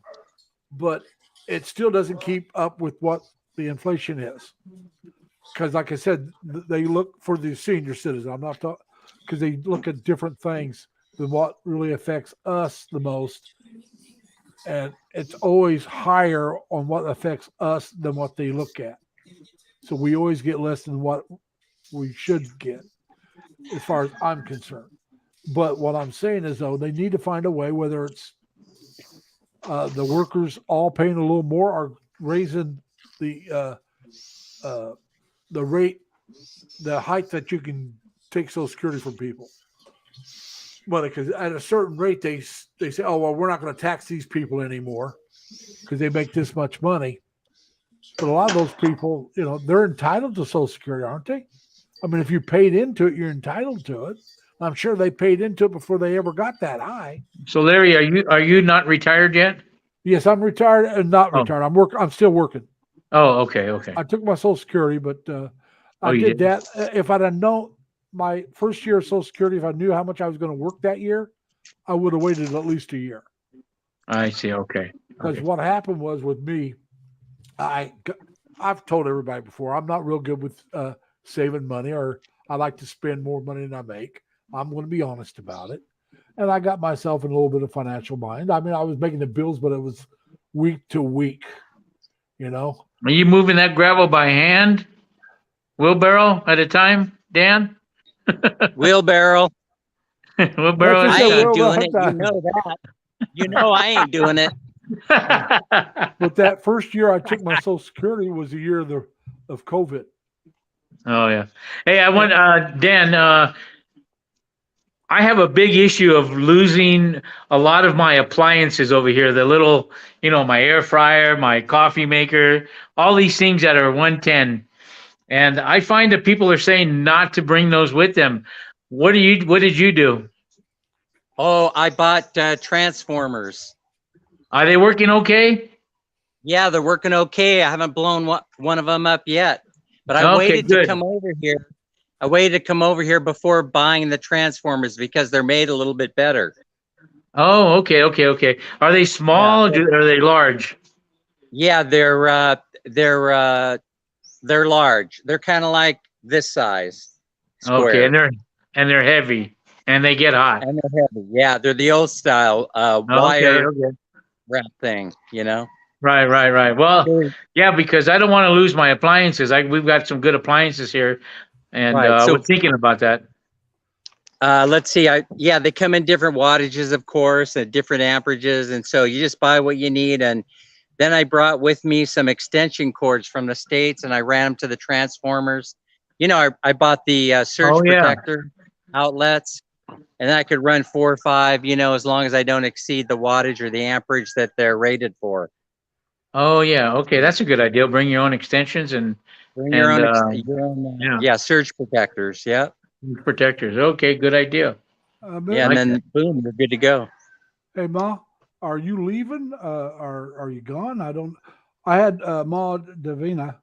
Speaker 1: but it still doesn't keep up with what the inflation is. Because, like I said, they look for the senior citizen. I'm not talking because they look at different things than what really affects us the most. And it's always higher on what affects us than what they look at. So we always get less than what we should get, as far as I'm concerned. But what I'm saying is, though, they need to find a way, whether it's the workers all paying a little more or raising the rate, the height that you can take Social Security from people. But because at a certain rate, they say, oh, well, we're not going to tax these people anymore because they make this much money. But a lot of those people, you know, they're entitled to Social Security, aren't they? I mean, if you paid into it, you're entitled to it. I'm sure they paid into it before they ever got that high.
Speaker 6: So Larry, are you not retired yet?
Speaker 1: Yes, I'm retired and not
Speaker 6: Oh.
Speaker 1: retired. I'm still working.
Speaker 6: Oh, okay, okay.
Speaker 1: I took my Social Security, but I
Speaker 6: Oh, you
Speaker 1: did
Speaker 6: did?
Speaker 1: that. If I'd have known my first year of Social Security, if I knew how much I was going to work that year, I would have waited at least a year.
Speaker 6: I see. Okay.
Speaker 1: Because
Speaker 6: Okay.
Speaker 1: what happened was with me, I've told everybody before, I'm not real good with saving money, or I like to spend more money than I make. I'm going to be honest about it. And I got myself in a little bit of financial mind. I mean, I was making the bills, but it was week to week, you know.
Speaker 6: Are you moving that gravel by hand, wheelbarrow at a time, Dan?
Speaker 5: Wheelbarrow.
Speaker 6: Wheelbarrow
Speaker 1: That's
Speaker 5: I
Speaker 1: just
Speaker 6: at
Speaker 1: a
Speaker 5: ain't
Speaker 1: wheelbarrow
Speaker 5: doing it. You
Speaker 1: time.
Speaker 5: know that. You know I ain't doing it.
Speaker 6: a time.
Speaker 1: But that first year I took my Social Security was the year of COVID.
Speaker 6: Oh yeah. Hey, I want Dan. I have a big issue of losing a lot of my appliances over here. The little, my air fryer, my coffee maker, all these things that are 110. And I find that people are saying not to bring those with them. What did you do?
Speaker 5: Oh, I bought transformers.
Speaker 6: Are they working okay?
Speaker 5: Yeah, they're working okay. I haven't blown one of them up yet, but I
Speaker 6: Okay,
Speaker 5: waited to
Speaker 6: good.
Speaker 5: come over here. I waited to come over here before buying the transformers because they're made a little bit better.
Speaker 6: Oh, okay. Are they small? Are they large?
Speaker 5: Yeah, they're large. They're kind of like this size,
Speaker 6: Okay,
Speaker 5: square,
Speaker 6: and they're heavy and they get hot.
Speaker 5: and they're heavy. Yeah, they're the old style
Speaker 6: Okay.
Speaker 5: wire wrap thing.
Speaker 6: Right. Well, yeah, because I don't want to lose my appliances. We've got some good appliances here, and
Speaker 5: Right.
Speaker 6: I
Speaker 5: So
Speaker 6: was thinking about that.
Speaker 5: let's see. They come in different wattages, of course, and different amperages, and so you just buy what you need. And then I brought with me some extension cords from the States, and I ran them to the transformers. I bought the surge
Speaker 6: Oh, yeah.
Speaker 5: protector outlets, and I could run 4 or 5, as long as I don't exceed the wattage or the amperage that they're rated for.
Speaker 6: Oh, yeah. Okay, that's a good idea. Bring your own extensions and
Speaker 5: Bring your own,
Speaker 6: yeah.
Speaker 5: surge protectors. Yeah.
Speaker 6: protectors. Okay, good idea.
Speaker 5: Yeah.
Speaker 6: like
Speaker 5: And then boom, you're good to go.
Speaker 1: Hey, Ma, are you leaving? Are you gone? I had Ma Davina,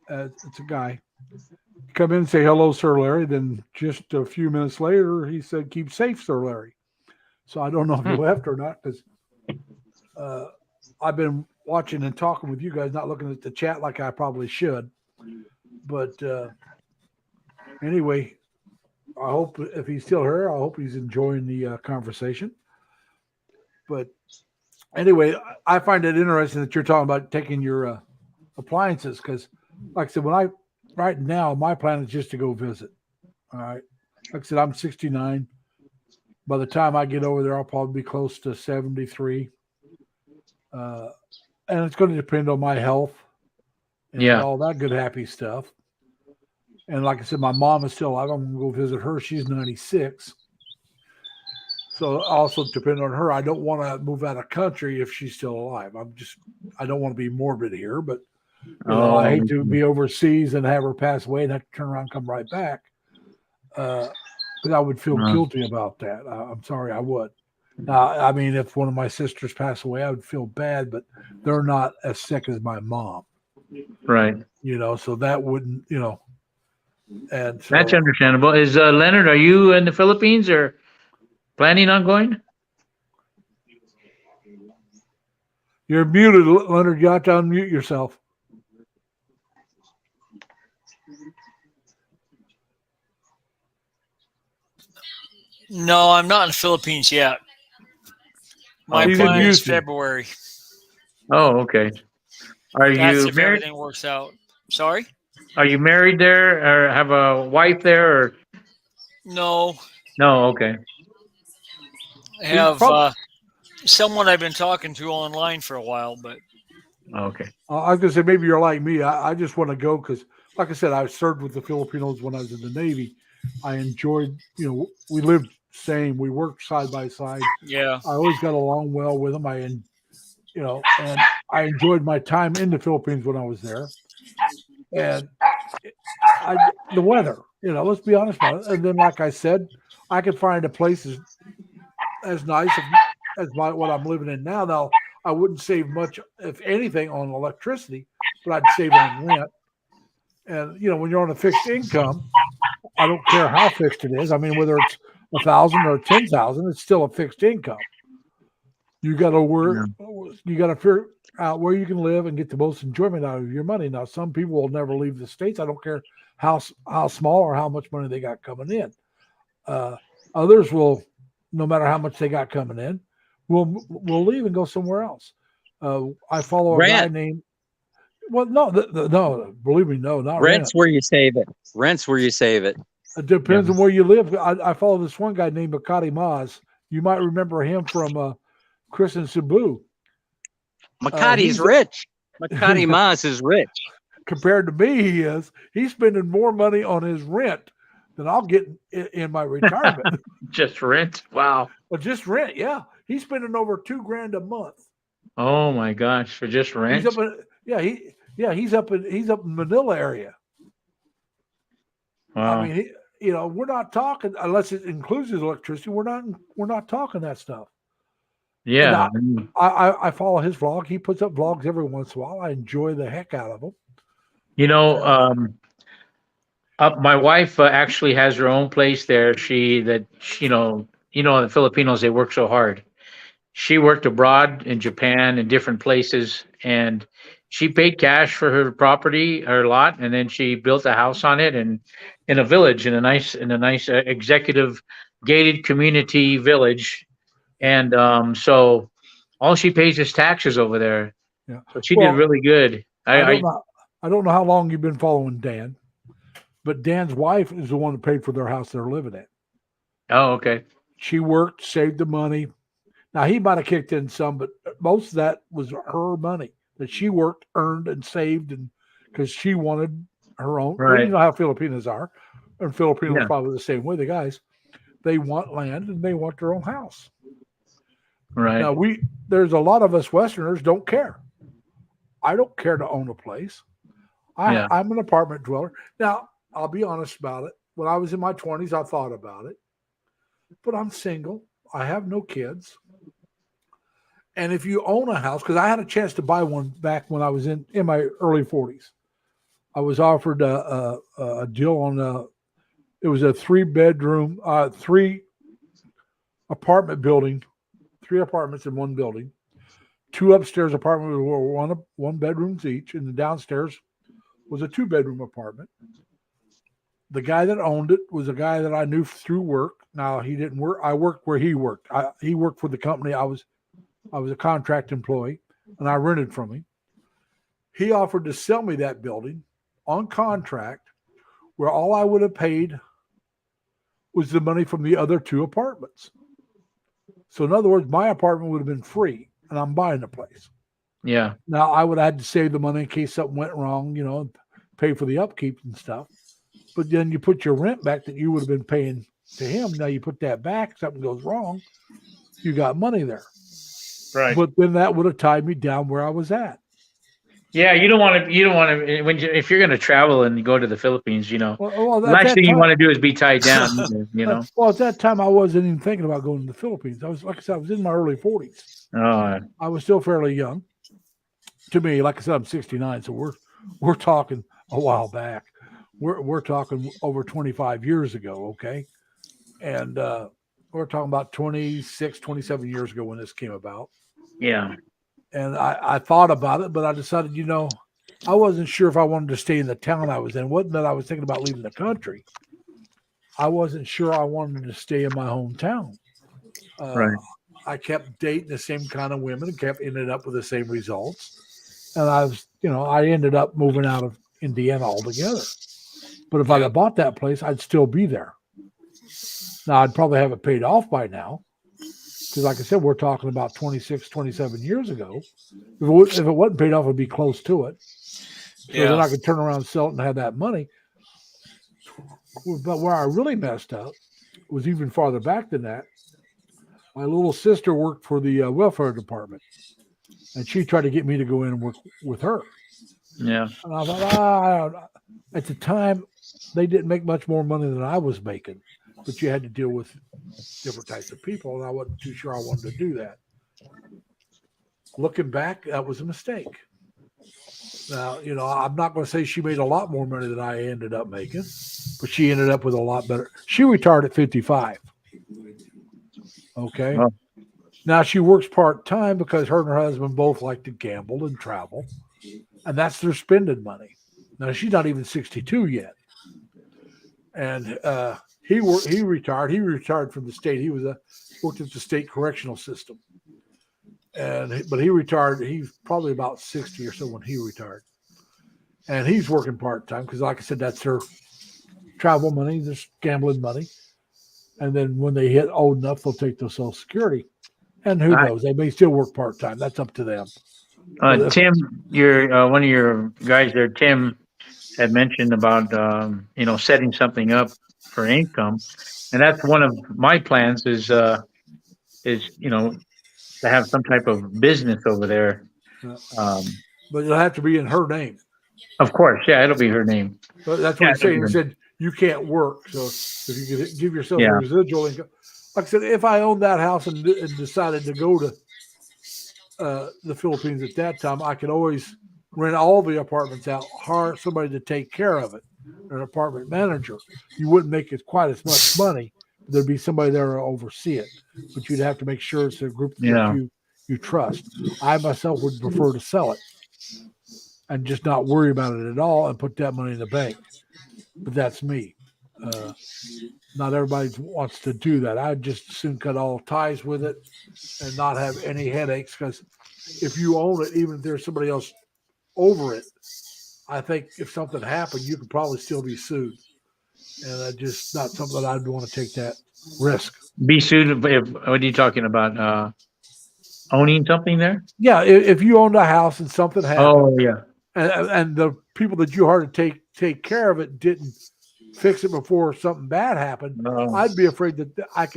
Speaker 1: it's a guy, come in and say, hello, Sir Larry. Then just a few minutes later, he said, keep safe, Sir Larry. So I don't know if he left or not, because I've been watching and talking with you guys, not looking at the chat like I probably should. But anyway, I hope if he's still here, I hope he's enjoying the conversation. But anyway, I find it interesting that you're talking about taking your appliances, because, like I said, right now my plan is just to go visit. All right, like I said, I'm 69. By the time I get over there, I'll probably be close to 73. And it's going to depend on my health and all that good, happy stuff. And like I said, my mom is still alive. I'm going to go visit her. She's 96. So also depend on her. I don't want to move out of country if she's still alive. I don't want to be morbid here, but I hate to be overseas and have her pass away and have to turn around and come right back. Because I would feel guilty about that. I'm sorry, I would. Now, I mean, if one of my sisters passed away, I would feel bad, but they're not as sick as my mom.
Speaker 6: Right.
Speaker 1: So that wouldn't, and so,
Speaker 6: That's understandable. Is Leonard, are you in the Philippines or planning on going?
Speaker 1: You're muted, Leonard. You have to unmute yourself.
Speaker 7: No, I'm not in the Philippines yet. My
Speaker 1: He's in
Speaker 7: plan is
Speaker 1: Houston.
Speaker 7: February.
Speaker 6: Oh, okay. Are
Speaker 7: That's
Speaker 6: you
Speaker 7: if
Speaker 6: married?
Speaker 7: everything works out. Sorry?
Speaker 6: Are you married there or have a wife there or?
Speaker 7: No,
Speaker 6: No, okay.
Speaker 7: I have someone I've been talking to online for a while, but
Speaker 6: Okay.
Speaker 1: I was going to say, maybe you're like me. I just want to go because, like I said, I served with the Filipinos when I was in the Navy. I enjoyed, we lived same. We worked side by side.
Speaker 7: yeah.
Speaker 1: I always got along well with them. And I enjoyed my time in the Philippines when I was there. And the weather, let's be honest about it. And then, like I said, I could find a place as nice as what I'm living in now. Now, I wouldn't save much, if anything, on electricity, but I'd save on rent. And you know, when you're on a fixed income, I don't care how fixed it is. I mean, whether it's 1,000 or 10,000, it's still a fixed income. You got to work. You got to figure out where you can live and get the most enjoyment out of your money. Now, some people will never leave the States. I don't care how small or how much money they got coming in. Others will, no matter how much they got coming in, will leave and go somewhere else. I follow a guy named. Well, no, no. Believe me, no, not
Speaker 5: Rent's where you save it. Rent's where you save it.
Speaker 1: It depends on where you live. I follow this one guy named Makati Maz. You might remember him from Chris and Cebu.
Speaker 5: Makati's rich. Makati Maz is rich.
Speaker 1: Compared to me, he's spending more money on his rent than I'll get in my retirement.
Speaker 6: Just rent? Wow.
Speaker 1: But just rent, yeah. He's spending over $2,000 a month.
Speaker 6: Oh my gosh, for just rent?
Speaker 1: He's up in Manila area.
Speaker 6: Wow.
Speaker 1: I mean, we're not talking unless it includes his electricity. We're not talking that stuff.
Speaker 6: Yeah.
Speaker 1: I follow his vlog. He puts up vlogs every once in a while. I enjoy the heck out of them.
Speaker 6: My wife actually has her own place there. The Filipinos, they work so hard. She worked abroad in Japan and different places, and she paid cash for her property, her lot, and then she built a house on it and in a village, in a nice executive gated community village. And so all she pays is taxes over there.
Speaker 1: Yeah.
Speaker 6: So she did really good.
Speaker 1: I don't know how long you've been following Dan, but Dan's wife is the one that paid for their house they're living in.
Speaker 6: Oh, okay.
Speaker 1: She worked, saved the money. Now he might have kicked in some, but most of that was her money that she worked, earned, and saved, and because she wanted her own.
Speaker 6: Right.
Speaker 1: You know how Filipinos are, and Filipinos are probably the same way. The guys, they want land and they want their own house.
Speaker 6: Right.
Speaker 1: Now there's a lot of us Westerners don't care. I don't care to own a place. I'm an apartment dweller. Now, I'll be honest about it. When I was in my 20s, I thought about it. But I'm single. I have no kids. And if you own a house, because I had a chance to buy one back when I was in my early 40s. I was offered a deal on it was a 3-bedroom, 3 apartment building, 3 apartments in one building. 2 upstairs apartments were one bedrooms each, and the downstairs was a 2-bedroom apartment. The guy that owned it was a guy that I knew through work. Now he didn't work. I worked where he worked. He worked for the company. I was a contract employee, and I rented from him. He offered to sell me that building on contract, where all I would have paid was the money from the other 2 apartments. So in other words, my apartment would have been free, and I'm buying the place.
Speaker 6: Yeah.
Speaker 1: Now I would have had to save the money in case something went wrong, pay for the upkeep and stuff. But then you put your rent back that you would have been paying to him. Now you put that back, something goes wrong, you got money there.
Speaker 6: Right.
Speaker 1: But then that would have tied me down where I was at.
Speaker 6: Yeah, you don't want to. If you're going to travel and go to the Philippines,
Speaker 1: Well,
Speaker 6: the last thing you want to do is be tied down.
Speaker 1: Well, at that time, I wasn't even thinking about going to the Philippines. I was in my early 40s.
Speaker 6: Oh.
Speaker 1: I was still fairly young. To me, like I said, I'm 69, so we're talking a while back. We're talking over 25 years ago, okay? And we're talking about 26, 27 years ago when this came about.
Speaker 6: Yeah.
Speaker 1: And I thought about it, but I decided, I wasn't sure if I wanted to stay in the town I was in. It wasn't that I was thinking about leaving the country. I wasn't sure I wanted to stay in my hometown.
Speaker 6: Right.
Speaker 1: I kept dating the same kind of women and ended up with the same results. And I ended up moving out of Indiana altogether. But if I had bought that place, I'd still be there. Now, I'd probably have it paid off by now. Because like I said, we're talking about 26, 27 years ago. If it wasn't paid off, it'd be close to it. So then I could turn around and sell it and have that money. But where I really messed up was even farther back than that. My little sister worked for the welfare department. And she tried to get me to go in and work with her.
Speaker 6: Yeah.
Speaker 1: And I thought, at the time, they didn't make much more money than I was making. But you had to deal with different types of people, and I wasn't too sure I wanted to do that. Looking back, that was a mistake. Now, you know, I'm not going to say she made a lot more money than I ended up making, but she ended up with a lot better. She retired at 55. Okay.
Speaker 6: Oh.
Speaker 1: Now she works part time because her and her husband both like to gamble and travel, and that's their spending money. Now she's not even 62 yet, and he retired. He retired from the state. He was worked at the state correctional system, but he retired. He's probably about 60 or so when he retired, and he's working part time because, like I said, that's their travel money, their gambling money, and then when they hit old enough, they'll take their Social Security. And who knows? They may still work part time. That's up to them.
Speaker 6: Tim, your one of your guys there, Tim, had mentioned about setting something up for income, and that's one of my plans is to have some type of business over there.
Speaker 1: But it'll have to be in her name.
Speaker 6: Of course, yeah, it'll be her name.
Speaker 1: But that's what he's saying. He said you can't work, so if you could give yourself a residual income. Like I said, if I owned that house and decided to go to the Philippines at that time, I could always rent all the apartments out, hire somebody to take care of it, an apartment manager. You wouldn't make it quite as much money. There'd be somebody there to oversee it, but you'd have to make sure it's a group that you trust. I myself would prefer to sell it and just not worry about it at all and put that money in the bank. But that's me. Not everybody wants to do that. I'd just soon cut all ties with it and not have any headaches, because if you own it, even if there's somebody else over it, I think if something happened, you could probably still be sued. And that's just not something that I'd want to take that risk.
Speaker 6: Be sued? What are you talking about? Owning something there?
Speaker 1: Yeah, if you owned a house and something happened.
Speaker 6: Oh, yeah.
Speaker 1: And the people that you hired to take care of it didn't fix it before something bad happened, I'd be afraid that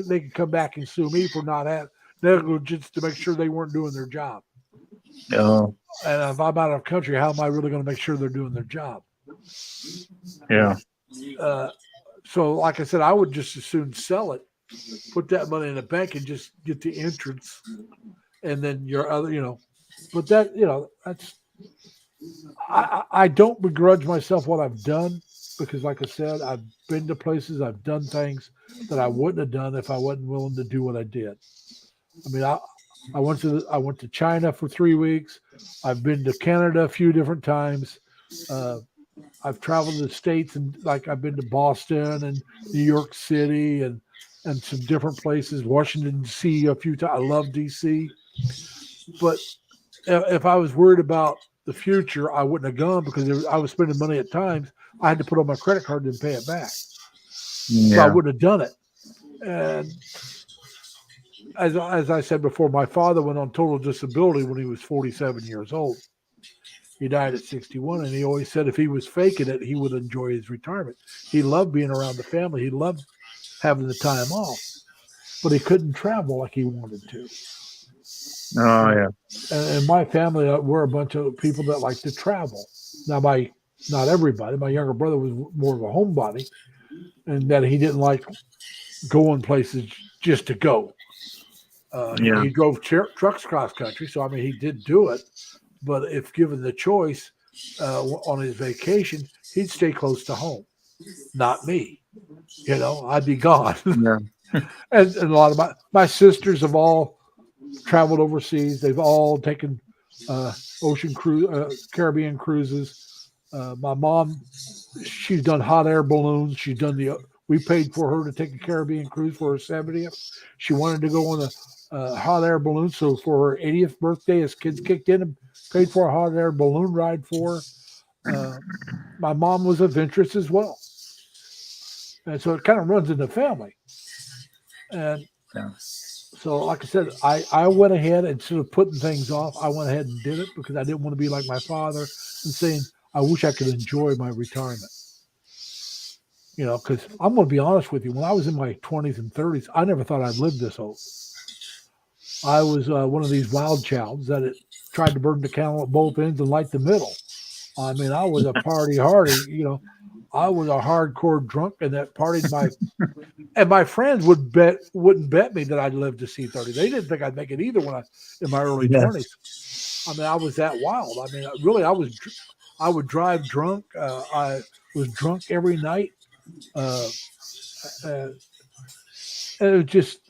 Speaker 1: they could come back and sue me for not having negligence to make sure they weren't doing their job.
Speaker 6: Oh.
Speaker 1: And if I'm out of country, how am I really going to make sure they're doing their job?
Speaker 6: Yeah.
Speaker 1: So, like I said, I would just as soon sell it, put that money in the bank, and just get the entrance, and then your other, But that, that's. I don't begrudge myself what I've done, because, like I said, I've been to places, I've done things that I wouldn't have done if I wasn't willing to do what I did. I mean, I went to China for 3 weeks. I've been to Canada a few different times. I've traveled to the States, and I've been to Boston and New York City and some different places, Washington, D.C. a few times. I love D.C. But if I was worried about the future, I wouldn't have gone, because I was spending money at times. I had to put on my credit card and pay it back.
Speaker 6: Yeah.
Speaker 1: So I wouldn't have done it. And as I said before, my father went on total disability when he was 47 years old. He died at 61, and he always said if he was faking it, he would enjoy his retirement. He loved being around the family. He loved having the time off, but he couldn't travel like he wanted to.
Speaker 6: Oh, yeah.
Speaker 1: And my family, we're a bunch of people that like to travel. Now, not everybody. My younger brother was more of a homebody, and that he didn't like going places just to go. He drove trucks cross country, so I mean, he did do it. But if given the choice on his vacation, he'd stay close to home. Not me. I'd be gone.
Speaker 6: Yeah.
Speaker 1: and a lot of my sisters have all traveled overseas. They've all taken Caribbean cruises. My mom, she's done hot air balloons. She's done we paid for her to take a Caribbean cruise for her 70th. She wanted to go on a hot air balloon. So for her 80th birthday, his kids kicked in and paid for a hot air balloon ride for her. My mom was adventurous as well. And so it kind of runs in the family. And so, like I said, I went ahead, instead of putting things off, I went ahead and did it, because I didn't want to be like my father and saying, I wish I could enjoy my retirement. Because I'm going to be honest with you. When I was in my 20s and 30s, I never thought I'd live this old. I was one of these wild childs that tried to burn the candle at both ends and light the middle. I mean, I was a party hardy, I was a hardcore drunk, and that partied and my friends wouldn't bet me that I'd live to see 30. They didn't think I'd make it either in my early 20s. I mean, I was that wild. I mean, really, I would drive drunk. I was drunk every night. And it was just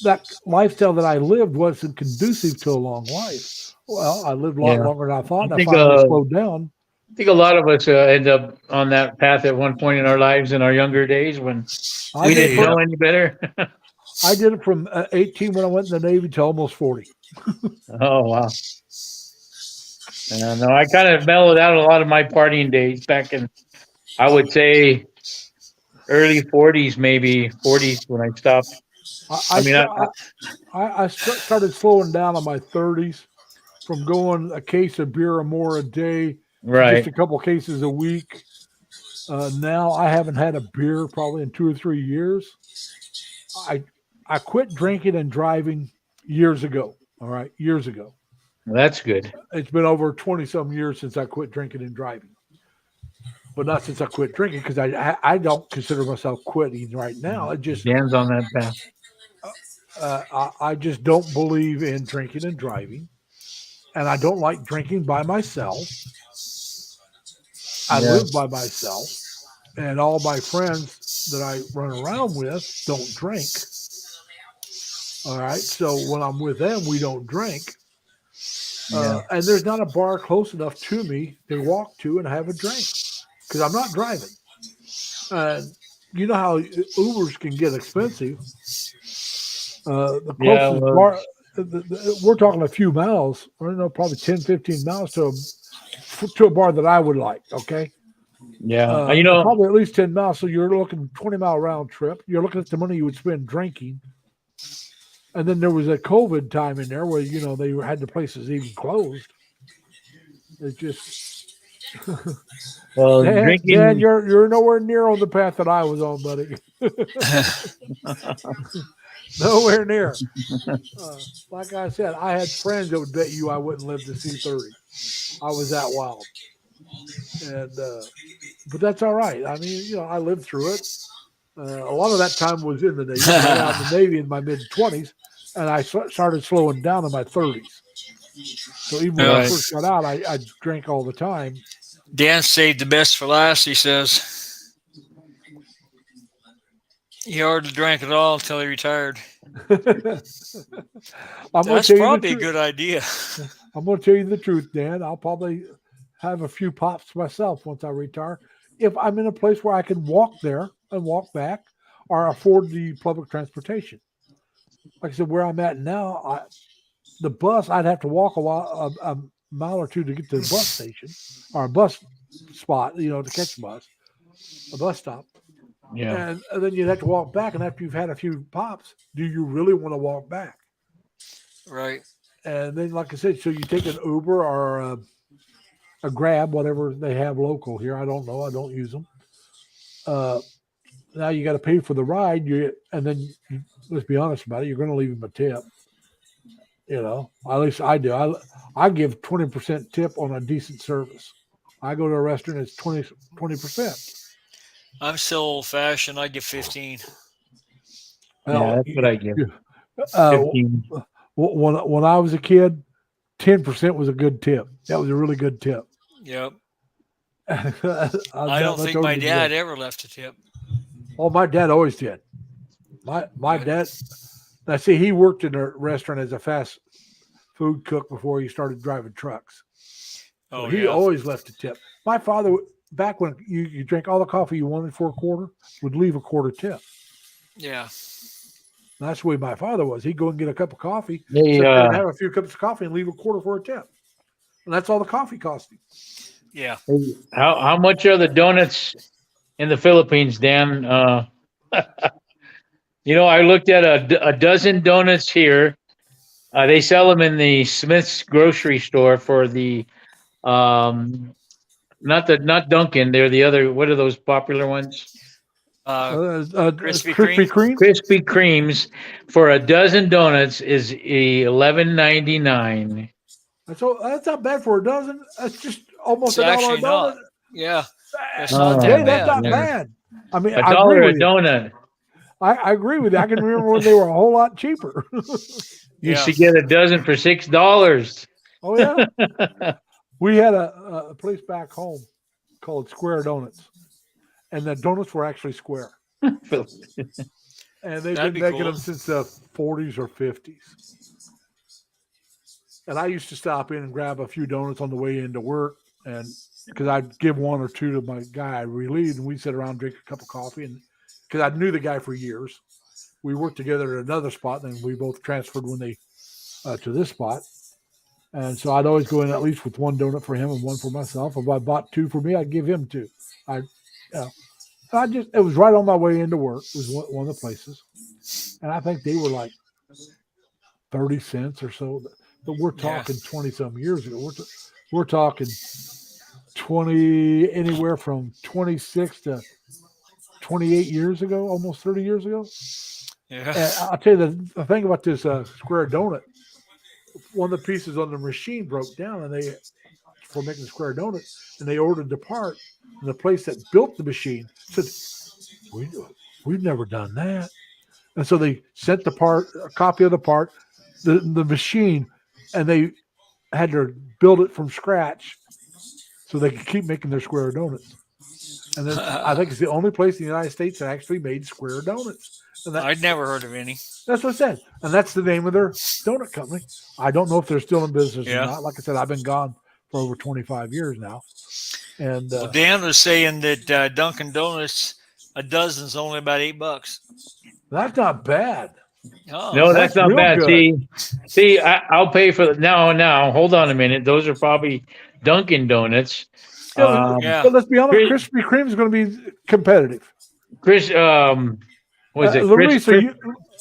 Speaker 1: that lifestyle that I lived wasn't conducive to a long life. Well, I lived a lot
Speaker 6: Yeah.
Speaker 1: longer than I thought.
Speaker 6: I
Speaker 1: And I
Speaker 6: think,
Speaker 1: finally slowed down.
Speaker 6: I think a lot of us end up on that path at one point in our lives in our younger days when
Speaker 1: I
Speaker 6: we
Speaker 1: did
Speaker 6: didn't
Speaker 1: from-
Speaker 6: know any better.
Speaker 1: I did it from 18 when I went in the Navy to almost 40.
Speaker 6: Oh, wow. No, I kind of mellowed out a lot of my partying days back in, I would say, early 40s, maybe 40s when I stopped.
Speaker 1: I started slowing down in my 30s from going a case of beer or more a day, to
Speaker 6: Right.
Speaker 1: just a couple cases a week. Now I haven't had a beer probably in 2 or 3 years. I quit drinking and driving years ago. All right, years ago.
Speaker 6: That's good.
Speaker 1: It's been over 20 some years since I quit drinking and driving. But not since I quit drinking, because I don't consider myself quitting right now. It just
Speaker 6: Dan's on that path.
Speaker 1: I just don't believe in drinking and driving, and I don't like drinking by myself. I
Speaker 6: Yeah.
Speaker 1: live by myself, and all my friends that I run around with don't drink. All right, so when I'm with them, we don't drink.
Speaker 6: Yeah.
Speaker 1: And there's not a bar close enough to me to walk to and have a drink because I'm not driving. And you know how Ubers can get expensive. The
Speaker 6: Yeah,
Speaker 1: closest
Speaker 6: well-
Speaker 1: bar, we're talking a few miles, I don't know, probably 10, 15 miles to a bar that I would like. Okay.
Speaker 6: Yeah. You know,
Speaker 1: Probably at least 10 miles. So you're looking 20-mile round trip. You're looking at the money you would spend drinking. And then there was a COVID time in there where, they had the places even closed. It's just,
Speaker 6: well,
Speaker 1: Dan,
Speaker 6: drinking.
Speaker 1: Dan, you're nowhere near on the path that I was on, buddy. Nowhere near. Like I said, I had friends that would bet you I wouldn't live to see 30. I was that wild. And, but that's all right. I mean, I lived through it. A lot of that time was in the Navy. I got out of the Navy in my mid-20s, and I started slowing down in my 30s. So even when I
Speaker 6: Right.
Speaker 1: first got out, I drank all the time.
Speaker 7: Dan saved the best for last, he says. He hardly drank at all until he retired.
Speaker 1: I'm gonna
Speaker 7: That's
Speaker 1: tell you the
Speaker 7: probably a
Speaker 1: truth.
Speaker 7: good idea.
Speaker 1: I'm going to tell you the truth, Dan. I'll probably have a few pops myself once I retire. If I'm in a place where I can walk there and walk back or afford the public transportation. Like I said, where I'm at now, the bus, I'd have to walk a mile or two to get to the bus station or a bus spot, to catch a bus stop.
Speaker 6: Yeah.
Speaker 1: And then you'd have to walk back. And after you've had a few pops, do you really want to walk back?
Speaker 7: Right.
Speaker 1: And then, like I said, so you take an Uber or a Grab, whatever they have local here. I don't know. I don't use them. Now you got to pay for the ride. And then let's be honest about it. You're going to leave them a tip. At least I do. I give 20% tip on a decent service. I go to a restaurant, it's 20%.
Speaker 7: I'm still old fashioned. I give 15.
Speaker 6: Yeah, that's what I give. 15.
Speaker 1: When I was a kid, 10% was a good tip. That was a really good tip.
Speaker 7: Yep.
Speaker 1: I
Speaker 7: I don't think my dad ever left a tip.
Speaker 1: Oh, my dad always did. My dad. Now, see, he worked in a restaurant as a fast food cook before he started driving trucks. So
Speaker 7: Oh,
Speaker 1: he
Speaker 7: yeah.
Speaker 1: always left a tip. My father, back when you drank all the coffee you wanted for a quarter, would leave a quarter tip.
Speaker 7: Yeah.
Speaker 1: That's the way my father was. He'd go and get a cup of coffee,
Speaker 6: They,
Speaker 1: sit there and have a few cups of coffee, and leave a quarter for a tip. And that's all the coffee cost him.
Speaker 7: Yeah.
Speaker 6: how much are the donuts in the Philippines, Dan? I looked at a dozen donuts here. They sell them in the Smith's grocery store for the not Dunkin'. They're the other. What are those popular ones?
Speaker 7: Krispy
Speaker 1: Krispy Kreme.
Speaker 6: Krispy Kremes for a dozen donuts is $11.99.
Speaker 1: That's not bad for a dozen. That's just almost
Speaker 7: It's
Speaker 1: $1 a
Speaker 7: actually not.
Speaker 1: donut.
Speaker 7: Yeah. It's
Speaker 6: Oh,
Speaker 7: not
Speaker 1: Hey,
Speaker 7: that
Speaker 1: that's
Speaker 7: bad.
Speaker 1: not bad. I mean,
Speaker 6: $1
Speaker 1: I agree
Speaker 6: a
Speaker 1: with you.
Speaker 6: donut.
Speaker 1: I agree with you. I can remember when they were a whole lot cheaper.
Speaker 6: You should get a dozen for $6.
Speaker 1: Oh yeah. We had a place back home called Square Donuts, and the donuts were actually square. And they've
Speaker 7: That'd
Speaker 1: been
Speaker 7: be
Speaker 1: making
Speaker 7: cool.
Speaker 1: them since the 40s or 50s. And I used to stop in and grab a few donuts on the way into work, and because I'd give one or two to my guy I relieved, and we'd sit around and drink a cup of coffee. And because I knew the guy for years, we worked together at another spot, and then we both transferred when they to this spot. And so I'd always go in at least with one donut for him and one for myself. If I bought two for me, I'd give him two. It was right on my way into work. It was one of the places. And I think they were like 30 cents or so. But we're talking 20 some years ago. We're talking 20, anywhere from 26 to 28 years ago, almost 30 years ago.
Speaker 7: Yeah.
Speaker 1: And I'll tell you the thing about this square donut. One of the pieces on the machine broke down, and for making square donuts, and they ordered the part. And the place that built the machine said, "We've never done that." And so they sent a copy of the part, the machine, and they had to build it from scratch so they could keep making their square donuts. And then I think it's the only place in the United States that actually made square donuts. And
Speaker 7: I'd never heard of any.
Speaker 1: that's what I said. And that's the name of their donut company. I don't know if they're still in business or not. Like I said, I've been gone for over 25 years now. And
Speaker 7: Well, Dan was saying that Dunkin' Donuts, a dozen's only about $8.
Speaker 1: that's not bad.
Speaker 7: Oh,
Speaker 6: No, that's
Speaker 1: That's
Speaker 6: not
Speaker 1: real
Speaker 6: bad.
Speaker 1: good.
Speaker 6: See, I'll pay for the now. Hold on a minute. Those are probably Dunkin' Donuts.
Speaker 7: yeah.
Speaker 1: But let's be honest,
Speaker 6: Chris-
Speaker 1: Krispy Kreme is going to be competitive.
Speaker 6: Chris, was it
Speaker 1: Larissa,
Speaker 6: Chris?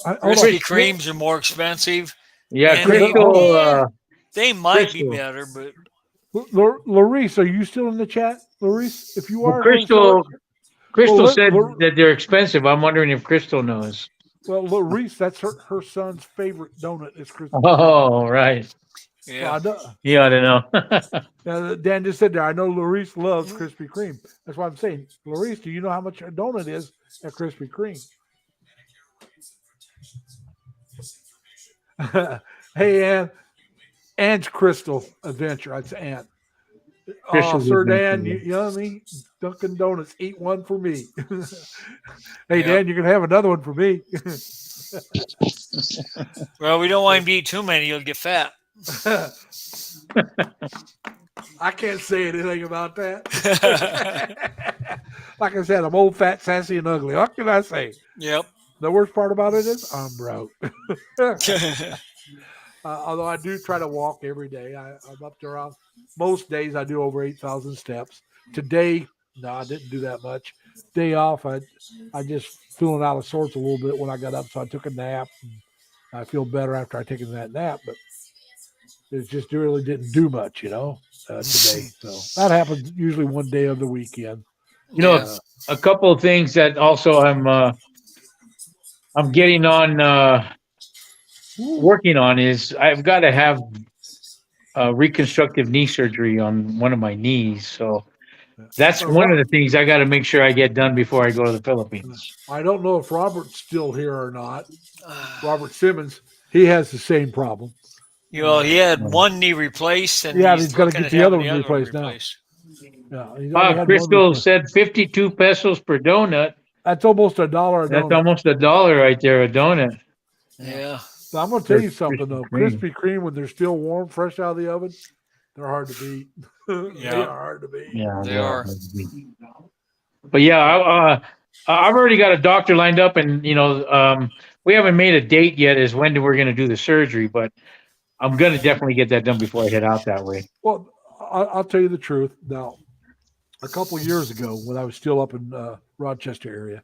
Speaker 1: hold
Speaker 7: Krispy
Speaker 1: on.
Speaker 7: Kremes are more expensive.
Speaker 6: Yeah,
Speaker 7: and
Speaker 6: Crystal.
Speaker 7: They might
Speaker 6: Crystal.
Speaker 7: be better, but
Speaker 1: Larice, are you still in the chat, Larice? If you are,
Speaker 6: Crystal
Speaker 1: Well,
Speaker 6: said that they're expensive. I'm wondering if Crystal knows.
Speaker 1: well, Larice, that's her son's favorite donut is Krispy.
Speaker 6: Oh, right.
Speaker 7: yeah.
Speaker 6: You ought to know.
Speaker 1: Dan just said there. I know Larice loves Krispy Kreme. That's why I'm saying, Larice, do you know how much a donut is at Krispy Kreme? Hey, Ann. Ann's Crystal Adventure. That's Ann.
Speaker 6: Crystal's
Speaker 1: Sir
Speaker 6: Adventure,
Speaker 1: Dan,
Speaker 6: yeah.
Speaker 1: you know what I mean? Dunkin' Donuts, eat one for me. Hey,
Speaker 7: Yeah.
Speaker 1: Dan, you can have another one for me.
Speaker 7: Well, we don't want him to eat too many. You'll get fat.
Speaker 1: I can't say anything about that. Like I said, I'm old, fat, sassy, and ugly. What can I say?
Speaker 7: Yep.
Speaker 1: The worst part about it is I'm broke. Although I do try to walk every day. I'm up to around, most days I do over 8,000 steps. Today, no, I didn't do that much. Day off, I just feeling out of sorts a little bit when I got up, so I took a nap. And I feel better after I taken that nap, but it just really didn't do much, today. So that happens usually one day of the weekend.
Speaker 6: You know, a couple of things that also I'm getting on working on is I've got to have reconstructive knee surgery on one of my knees. So that's one of the things I got to make sure I get done before I go to the Philippines.
Speaker 1: I don't know if Robert's still here or not. Robert Simmons, he has the same problem.
Speaker 7: He had one knee replaced, and
Speaker 1: Yeah, he's gotta
Speaker 7: looking
Speaker 1: get
Speaker 7: at
Speaker 1: the other
Speaker 7: having
Speaker 1: one replaced now. Yeah, he's only had one
Speaker 6: Crystal
Speaker 1: replaced.
Speaker 6: said 52 pesos per donut.
Speaker 1: That's almost $1 a
Speaker 6: That's
Speaker 1: donut.
Speaker 6: almost $1 right there, a donut.
Speaker 7: Yeah.
Speaker 1: So I'm going to tell you
Speaker 6: There's
Speaker 1: something though.
Speaker 6: Krispy
Speaker 1: Krispy Kreme, when they're still warm, fresh out of the oven, they're hard to beat. They
Speaker 7: Yeah.
Speaker 1: are hard to beat.
Speaker 6: Yeah,
Speaker 7: They are.
Speaker 6: But yeah, I've already got a doctor lined up, and we haven't made a date yet as when we're going to do the surgery. But I'm going to definitely get that done before I head out that way.
Speaker 1: Well, I'll tell you the truth. Now, a couple of years ago, when I was still up in Rochester area,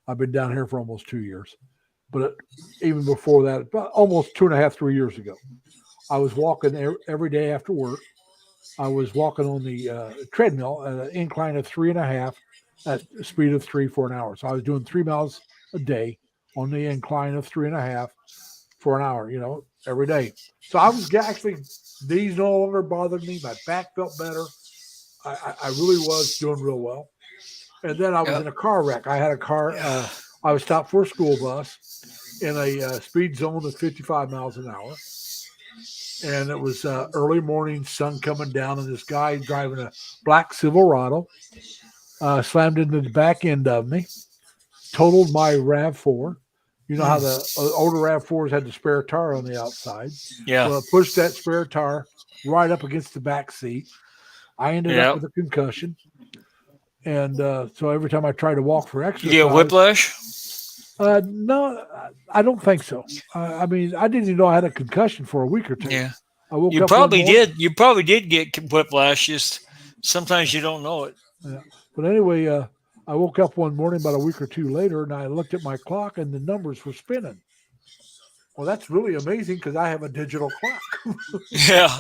Speaker 1: I've been down here for almost 2 years. But even before that, about almost 2.5, 3 years ago, I was walking every day after work. I was walking on the treadmill at an incline of 3.5 at a speed of 3 for an hour. So I was doing 3 miles a day on the incline of 3.5 for an hour, every day. So I was actually, knees no longer bothered me. My back felt better. I really was doing real well. And then I was in a car wreck. I had a car, I was stopped for a school bus in a speed zone of 55 miles an hour. and it was early morning, sun coming down, and this guy driving a black Silverado slammed into the back end of me, totaled my RAV4. You know how the older RAV4s had the spare tire on the outside.
Speaker 7: Yeah.
Speaker 1: Well, it pushed that spare tire right up against the back seat. I ended
Speaker 7: Yep.
Speaker 1: up with a concussion. And so every time I tried to walk for
Speaker 7: You
Speaker 1: exercise,
Speaker 7: get whiplash?
Speaker 1: no, I don't think so. I mean, I didn't even know I had a concussion for a week or two.
Speaker 7: Yeah.
Speaker 1: I woke
Speaker 7: You
Speaker 1: up one
Speaker 7: probably
Speaker 1: morning-
Speaker 7: did. You probably did get whiplash. Just sometimes you don't know it.
Speaker 1: But anyway, I woke up one morning about a week or two later, and I looked at my clock, and the numbers were spinning. Well, that's really amazing because I have a digital clock.
Speaker 7: Yeah.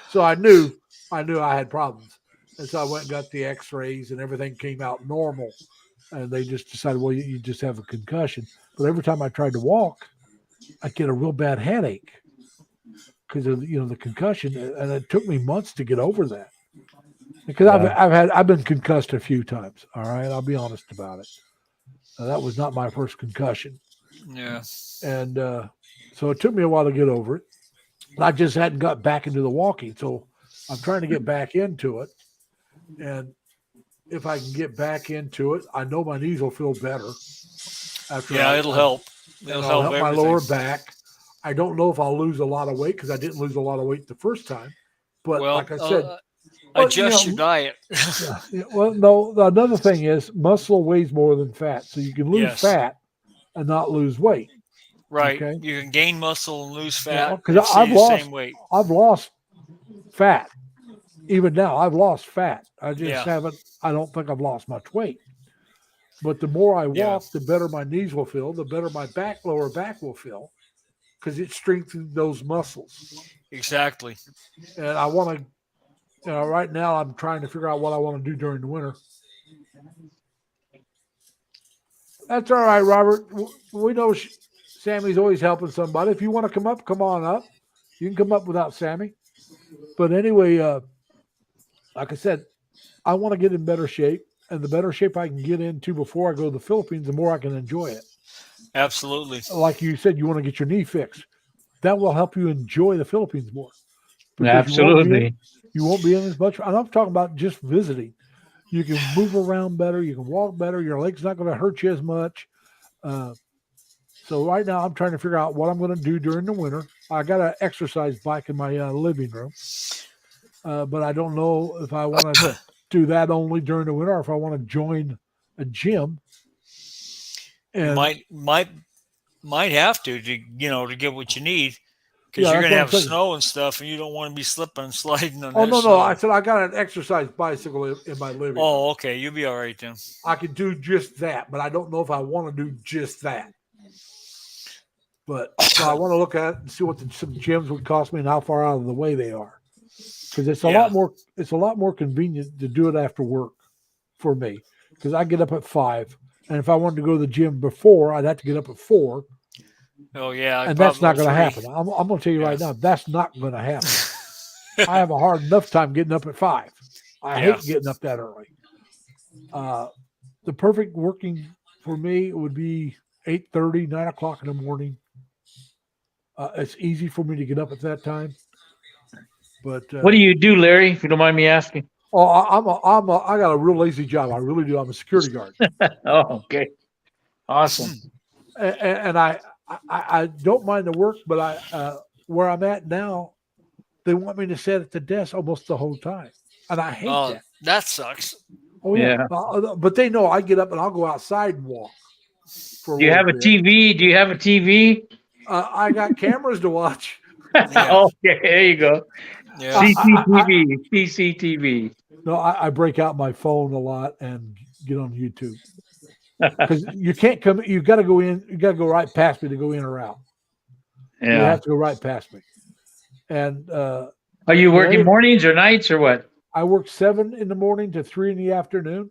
Speaker 1: So I knew I had problems. And so I went and got the x-rays and everything came out normal. And they just decided, well, you just have a concussion. But every time I tried to walk, I'd get a real bad headache because of, the concussion. And it took me months to get over that. Because I've been concussed a few times. All right. I'll be honest about it. That was not my first concussion.
Speaker 7: Yeah.
Speaker 1: And so it took me a while to get over it. I just hadn't got back into the walking. So I'm trying to get back into it. And if I can get back into it, I know my knees will feel better.
Speaker 7: Yeah, it'll help.
Speaker 1: It'll
Speaker 7: It'll
Speaker 1: help my
Speaker 7: everything.
Speaker 1: lower back. I don't know if I'll lose a lot of weight because I didn't lose a lot of weight the first time. But
Speaker 7: Well,
Speaker 1: like I said,
Speaker 7: adjust your diet.
Speaker 1: well, no, another thing is muscle weighs more than fat. So you can lose
Speaker 7: Yes.
Speaker 1: fat and not lose weight.
Speaker 7: Right.
Speaker 1: Okay.
Speaker 7: You can gain muscle and lose
Speaker 1: Yeah,
Speaker 7: fat.
Speaker 1: 'cause
Speaker 7: and stay
Speaker 1: I've
Speaker 7: the
Speaker 1: lost-
Speaker 7: same weight.
Speaker 1: I've lost fat. Even now, I've lost fat. I just
Speaker 7: Yeah.
Speaker 1: haven't, I don't think I've lost much weight. But the more I walk,
Speaker 7: Yeah.
Speaker 1: the better my knees will feel, the better my lower back will feel because it strengthens those muscles.
Speaker 7: Exactly.
Speaker 1: And I want to, right now I'm trying to figure out what I want to do during the winter. That's all right, Robert. We know Sammy's always helping somebody. If you want to come up, come on up. You can come up without Sammy. But anyway, like I said, I want to get in better shape. And the better shape I can get into before I go to the Philippines, the more I can enjoy it.
Speaker 7: Absolutely.
Speaker 1: Like you said, you want to get your knee fixed. That will help you enjoy the Philippines more. Because
Speaker 6: Absolutely.
Speaker 1: You won't be in as much. And I'm talking about just visiting. You can move around better. You can walk better. Your leg's not going to hurt you as much. So right now I'm trying to figure out what I'm going to do during the winter. I got an exercise bike in my living room. But I don't know if I want to do that only during the winter or if I want to join a gym. And
Speaker 7: Might have to get what you need because
Speaker 1: Yeah,
Speaker 7: you're
Speaker 1: that's
Speaker 7: gonna
Speaker 1: what I'm
Speaker 7: have
Speaker 1: saying.
Speaker 7: snow and stuff, and you don't want to be slipping and sliding on.
Speaker 1: oh
Speaker 7: that
Speaker 1: no,
Speaker 7: snow.
Speaker 1: I said I got an exercise bicycle in my living room.
Speaker 7: Oh, okay, you'll be all right then.
Speaker 1: I could do just that, but I don't know if I want to do just that. But so I want to look at it and see what some gyms would cost me and how far out of the way they are, because it's a
Speaker 7: Yeah.
Speaker 1: lot more. It's a lot more convenient to do it after work for me because I get up at 5, and if I wanted to go to the gym before, I'd have to get up at 4,
Speaker 7: Oh yeah,
Speaker 1: and that's not going to
Speaker 7: 3.
Speaker 1: happen. I'm going to tell you right
Speaker 7: Yeah.
Speaker 1: now, that's not going to happen. I have a hard enough time getting up at 5. I
Speaker 7: Yeah.
Speaker 1: hate getting up that early. The perfect working for me would be 8:30, 9 o'clock in the morning. It's easy for me to get up at that time. But
Speaker 6: What do you do, Larry? If you don't mind me asking.
Speaker 1: I got a real lazy job. I really do. I'm a security guard,
Speaker 6: Oh, okay. Awesome.
Speaker 1: and I don't mind the work, but I where I'm at now, they want me to sit at the desk almost the whole time, and I hate
Speaker 7: Oh,
Speaker 1: that.
Speaker 7: that sucks.
Speaker 1: Oh yeah.
Speaker 6: Yeah.
Speaker 1: But they know I get up and I'll go outside and walk. For
Speaker 6: Do you have a
Speaker 1: bit.
Speaker 6: TV? Do you have a TV?
Speaker 1: I got cameras to watch.
Speaker 7: Yeah.
Speaker 6: Okay, there you go.
Speaker 7: Yeah.
Speaker 6: CCTV. CCTV.
Speaker 1: No, I break out my phone a lot and get on YouTube because you can't come. You got to go in. You got to go right past me to go in or out. You
Speaker 6: Yeah.
Speaker 1: have to go right past me. And
Speaker 6: Are you working
Speaker 1: Larry-
Speaker 6: mornings or nights or what?
Speaker 1: I work 7 in the morning to 3 in the afternoon,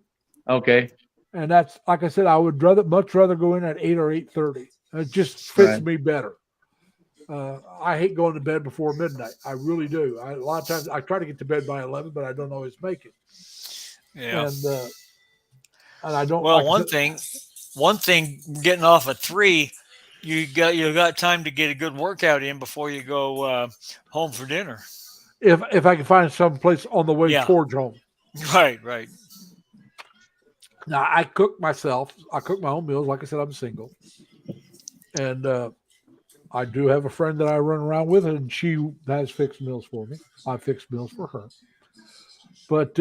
Speaker 6: Okay.
Speaker 1: and that's like I said. I would much rather go in at 8 or 8:30. It just fits
Speaker 6: Right.
Speaker 1: me better. I hate going to bed before midnight. I really do. A lot of times I try to get to bed by 11, but I don't always make it.
Speaker 7: Yeah.
Speaker 1: And I don't.
Speaker 7: Well,
Speaker 1: like I said-
Speaker 7: one thing, getting off at 3, you got time to get a good workout in before you go home for dinner.
Speaker 1: If I can find some place on the way
Speaker 7: Yeah.
Speaker 1: towards home.
Speaker 7: Right.
Speaker 1: Now I cook myself. I cook my own meals. Like I said, I'm single, and I do have a friend that I run around with, and she has fixed meals for me. I fix meals for her. But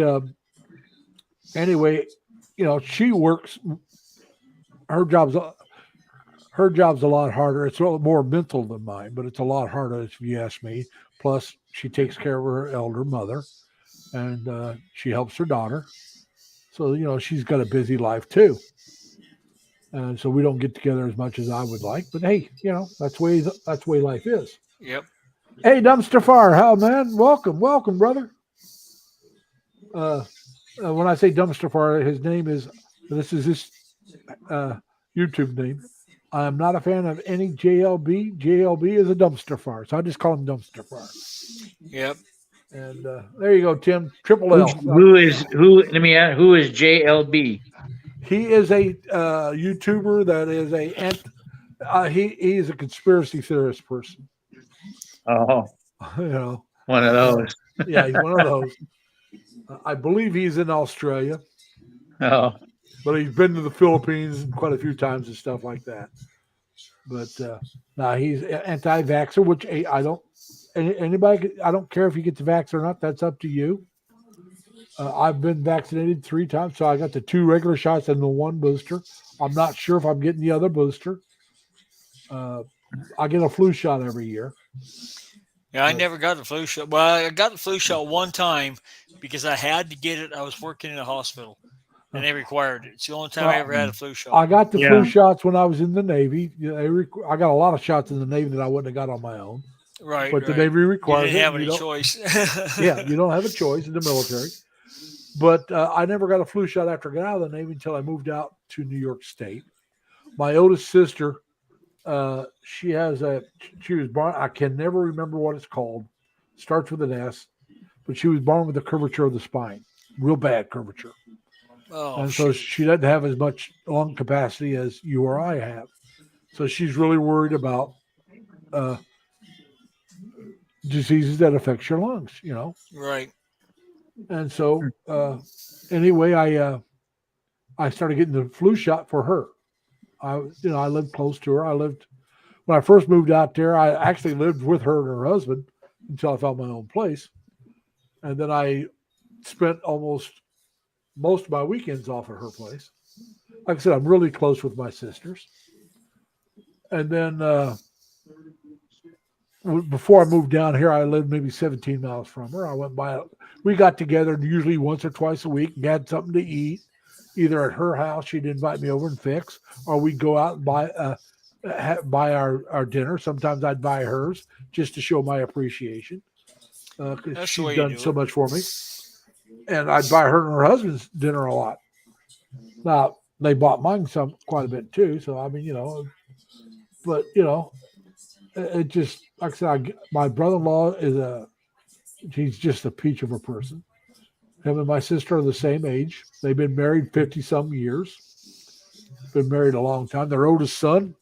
Speaker 1: anyway, she works. Her job's a lot harder. It's a little more mental than mine, but it's a lot harder if you ask me. Plus, she takes care of her elder mother, and she helps her daughter. So she's got a busy life too, and so we don't get together as much as I would like. But hey, that's the way life is.
Speaker 7: Yep.
Speaker 1: Hey, Dumpster Fire, how man? Welcome, brother. When I say Dumpster Fire, his name is. This is his YouTube name. I am not a fan of any JLB. JLB is a dumpster fire, so I just call him Dumpster Fire.
Speaker 7: Yep.
Speaker 1: And there you go, Tim. Triple L.
Speaker 6: Who is JLB?
Speaker 1: He is a YouTuber that is he is a conspiracy theorist person.
Speaker 6: Oh,
Speaker 1: One
Speaker 6: of those.
Speaker 1: Yeah, he's one of those. I believe he's in Australia.
Speaker 6: Oh,
Speaker 1: But he's been to the Philippines quite a few times and stuff like that. But now he's anti-vaxxer, which I don't. Anybody, I don't care if you get the vax or not. That's up to you. I've been vaccinated 3 times, so I got the 2 regular shots and the 1 booster. I'm not sure if I'm getting the other booster. I get a flu shot every year.
Speaker 7: Yeah, I never got the flu shot. Well, I got the flu shot one time because I had to get it. I was working in a hospital, and they required it. It's the only time I ever had a flu shot.
Speaker 1: I got the flu shots when I was in the Navy. I got a lot of shots in the Navy that I wouldn't have got on my own.
Speaker 7: Right.
Speaker 1: But the Navy requires
Speaker 7: you didn't have
Speaker 1: it.
Speaker 7: any choice.
Speaker 1: Yeah, you don't have a choice in the military. But I never got a flu shot after I got out of the Navy until I moved out to New York State. My oldest sister, she was born, I can never remember what it's called. Starts with an S, but she was born with a curvature of the spine, real bad curvature.
Speaker 7: Oh,
Speaker 1: and so she doesn't have as much lung capacity as you or I have. So she's really worried about diseases that affect your lungs,
Speaker 7: Right.
Speaker 1: And so anyway, I started getting the flu shot for her. I lived close to her. When I first moved out there, I actually lived with her and her husband until I found my own place. And then I spent most of my weekends off at her place. Like I said, I'm really close with my sisters. And then before I moved down here, I lived maybe 17 miles from her. I went by. We got together usually once or twice a week and had something to eat. Either at her house, she'd invite me over and fix, or we'd go out and buy our dinner. Sometimes I'd buy hers just to show my appreciation because she's done so much for me. And I'd buy her and her husband's dinner a lot. Now they bought mine quite a bit too. So I mean, but it just, like I said, my brother-in-law he's just a peach of a person. Him and my sister are the same age. They've been married 50-some years. Been married a long time. Their oldest son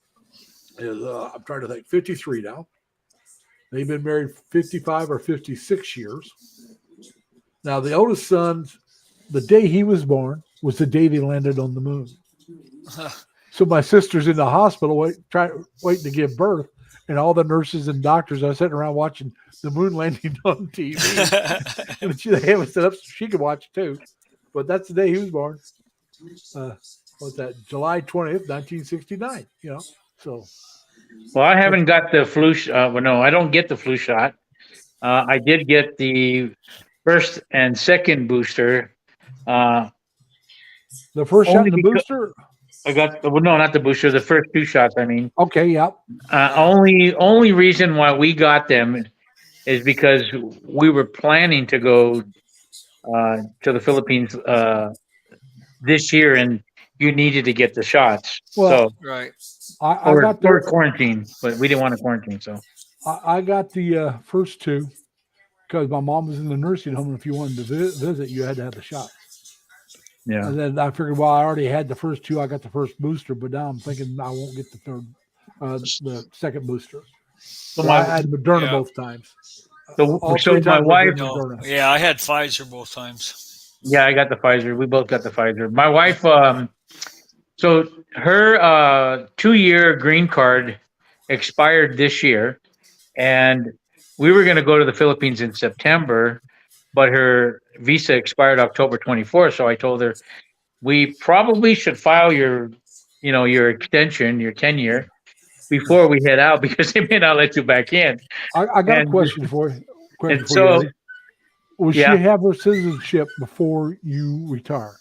Speaker 1: is, I'm trying to think, 53 now. They've been married 55 or 56 years. Now, the oldest son, the day he was born was the day they landed on the moon. So my sister's in the hospital waiting to give birth. And all the nurses and doctors are sitting around watching the moon landing on TV. And they have it set up so she could watch it too. But that's the day he was born. What's that? July 20th, 1969. So.
Speaker 6: Well, I haven't got the flu shot. Well, no, I don't get the flu shot. I did get the first and second booster.
Speaker 1: The first shot and the booster?
Speaker 6: I got no, not the booster. The first 2 shots. I mean.
Speaker 1: Okay. Yeah.
Speaker 6: Only reason why we got them is because we were planning to go to the Philippines this year, and you needed to get the shots.
Speaker 1: Well,
Speaker 6: so
Speaker 7: right.
Speaker 1: I got the
Speaker 6: quarantine, but we didn't want to quarantine. So
Speaker 1: I got the first 2 because my mom was in the nursing home, and if you wanted to visit, you had to have the shot.
Speaker 6: Yeah.
Speaker 1: And then I figured, well, I already had the first 2. I got the first booster, but now I'm thinking I won't get the third. the second booster.
Speaker 6: So
Speaker 1: So I
Speaker 6: my
Speaker 1: had Moderna
Speaker 7: Yeah.
Speaker 1: both times.
Speaker 6: so,
Speaker 1: All
Speaker 6: so
Speaker 1: three
Speaker 6: my
Speaker 1: times I've
Speaker 6: wife.
Speaker 1: been
Speaker 7: No,
Speaker 1: Moderna.
Speaker 7: yeah, I had Pfizer both times.
Speaker 6: Yeah, I got the Pfizer. We both got the Pfizer. My wife, so her 2-year green card expired this year, and we were going to go to the Philippines in September, but her visa expired October 24th. So I told her we probably should file your extension, your 10-year, before we head out because they may not let you back in.
Speaker 1: I got a
Speaker 6: And-
Speaker 1: question for you. Question
Speaker 6: and
Speaker 1: for
Speaker 6: so-
Speaker 1: you, Eddie. Will
Speaker 6: Yeah.
Speaker 1: she have her citizenship before you retire?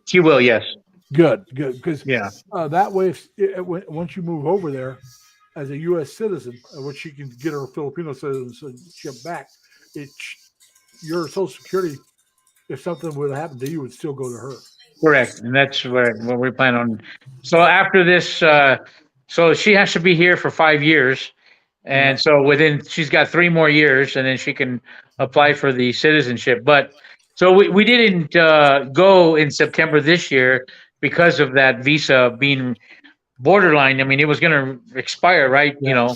Speaker 6: She will, yes.
Speaker 1: Good. Because
Speaker 6: Yeah.
Speaker 1: that way, once you move over there as a U.S. citizen, which she can get her Filipino citizenship back, your Social Security, if something would happen to you, would still go to her.
Speaker 6: Correct, and that's what we plan on. So after this, so she has to be here for 5 years, and so she's got 3 more years, and then she can apply for the citizenship. But so we didn't go in September this year because of that visa being borderline. I mean, it was going to expire, right? You know,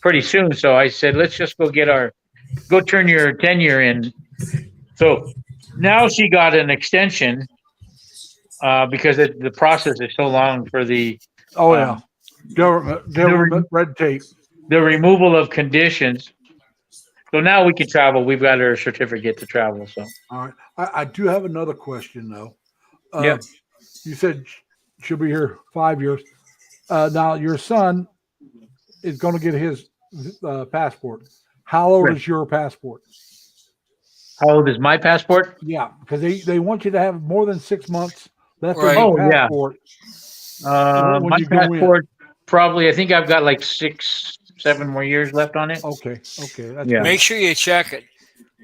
Speaker 6: pretty soon. So I said, let's just go turn your tenure in. So now she got an extension. Because the process is so long for the
Speaker 1: Oh yeah, government red tape.
Speaker 6: the removal of conditions. So now we can travel. We've got our certificate to travel. So
Speaker 1: All right, I do have another question though.
Speaker 6: Yeah.
Speaker 1: You said she'll be here 5 years. Now your son is going to get his passport. How old
Speaker 6: Right.
Speaker 1: is your passport?
Speaker 6: how old is my passport?
Speaker 1: Yeah, because they want you to have more than 6 months left
Speaker 7: Right.
Speaker 1: on your
Speaker 6: Oh, yeah.
Speaker 1: passport. When
Speaker 6: My
Speaker 1: you go in.
Speaker 6: passport probably. I think I've got like 6-7 more years left on it.
Speaker 1: Okay, that's
Speaker 6: Yeah.
Speaker 7: Make sure you check it.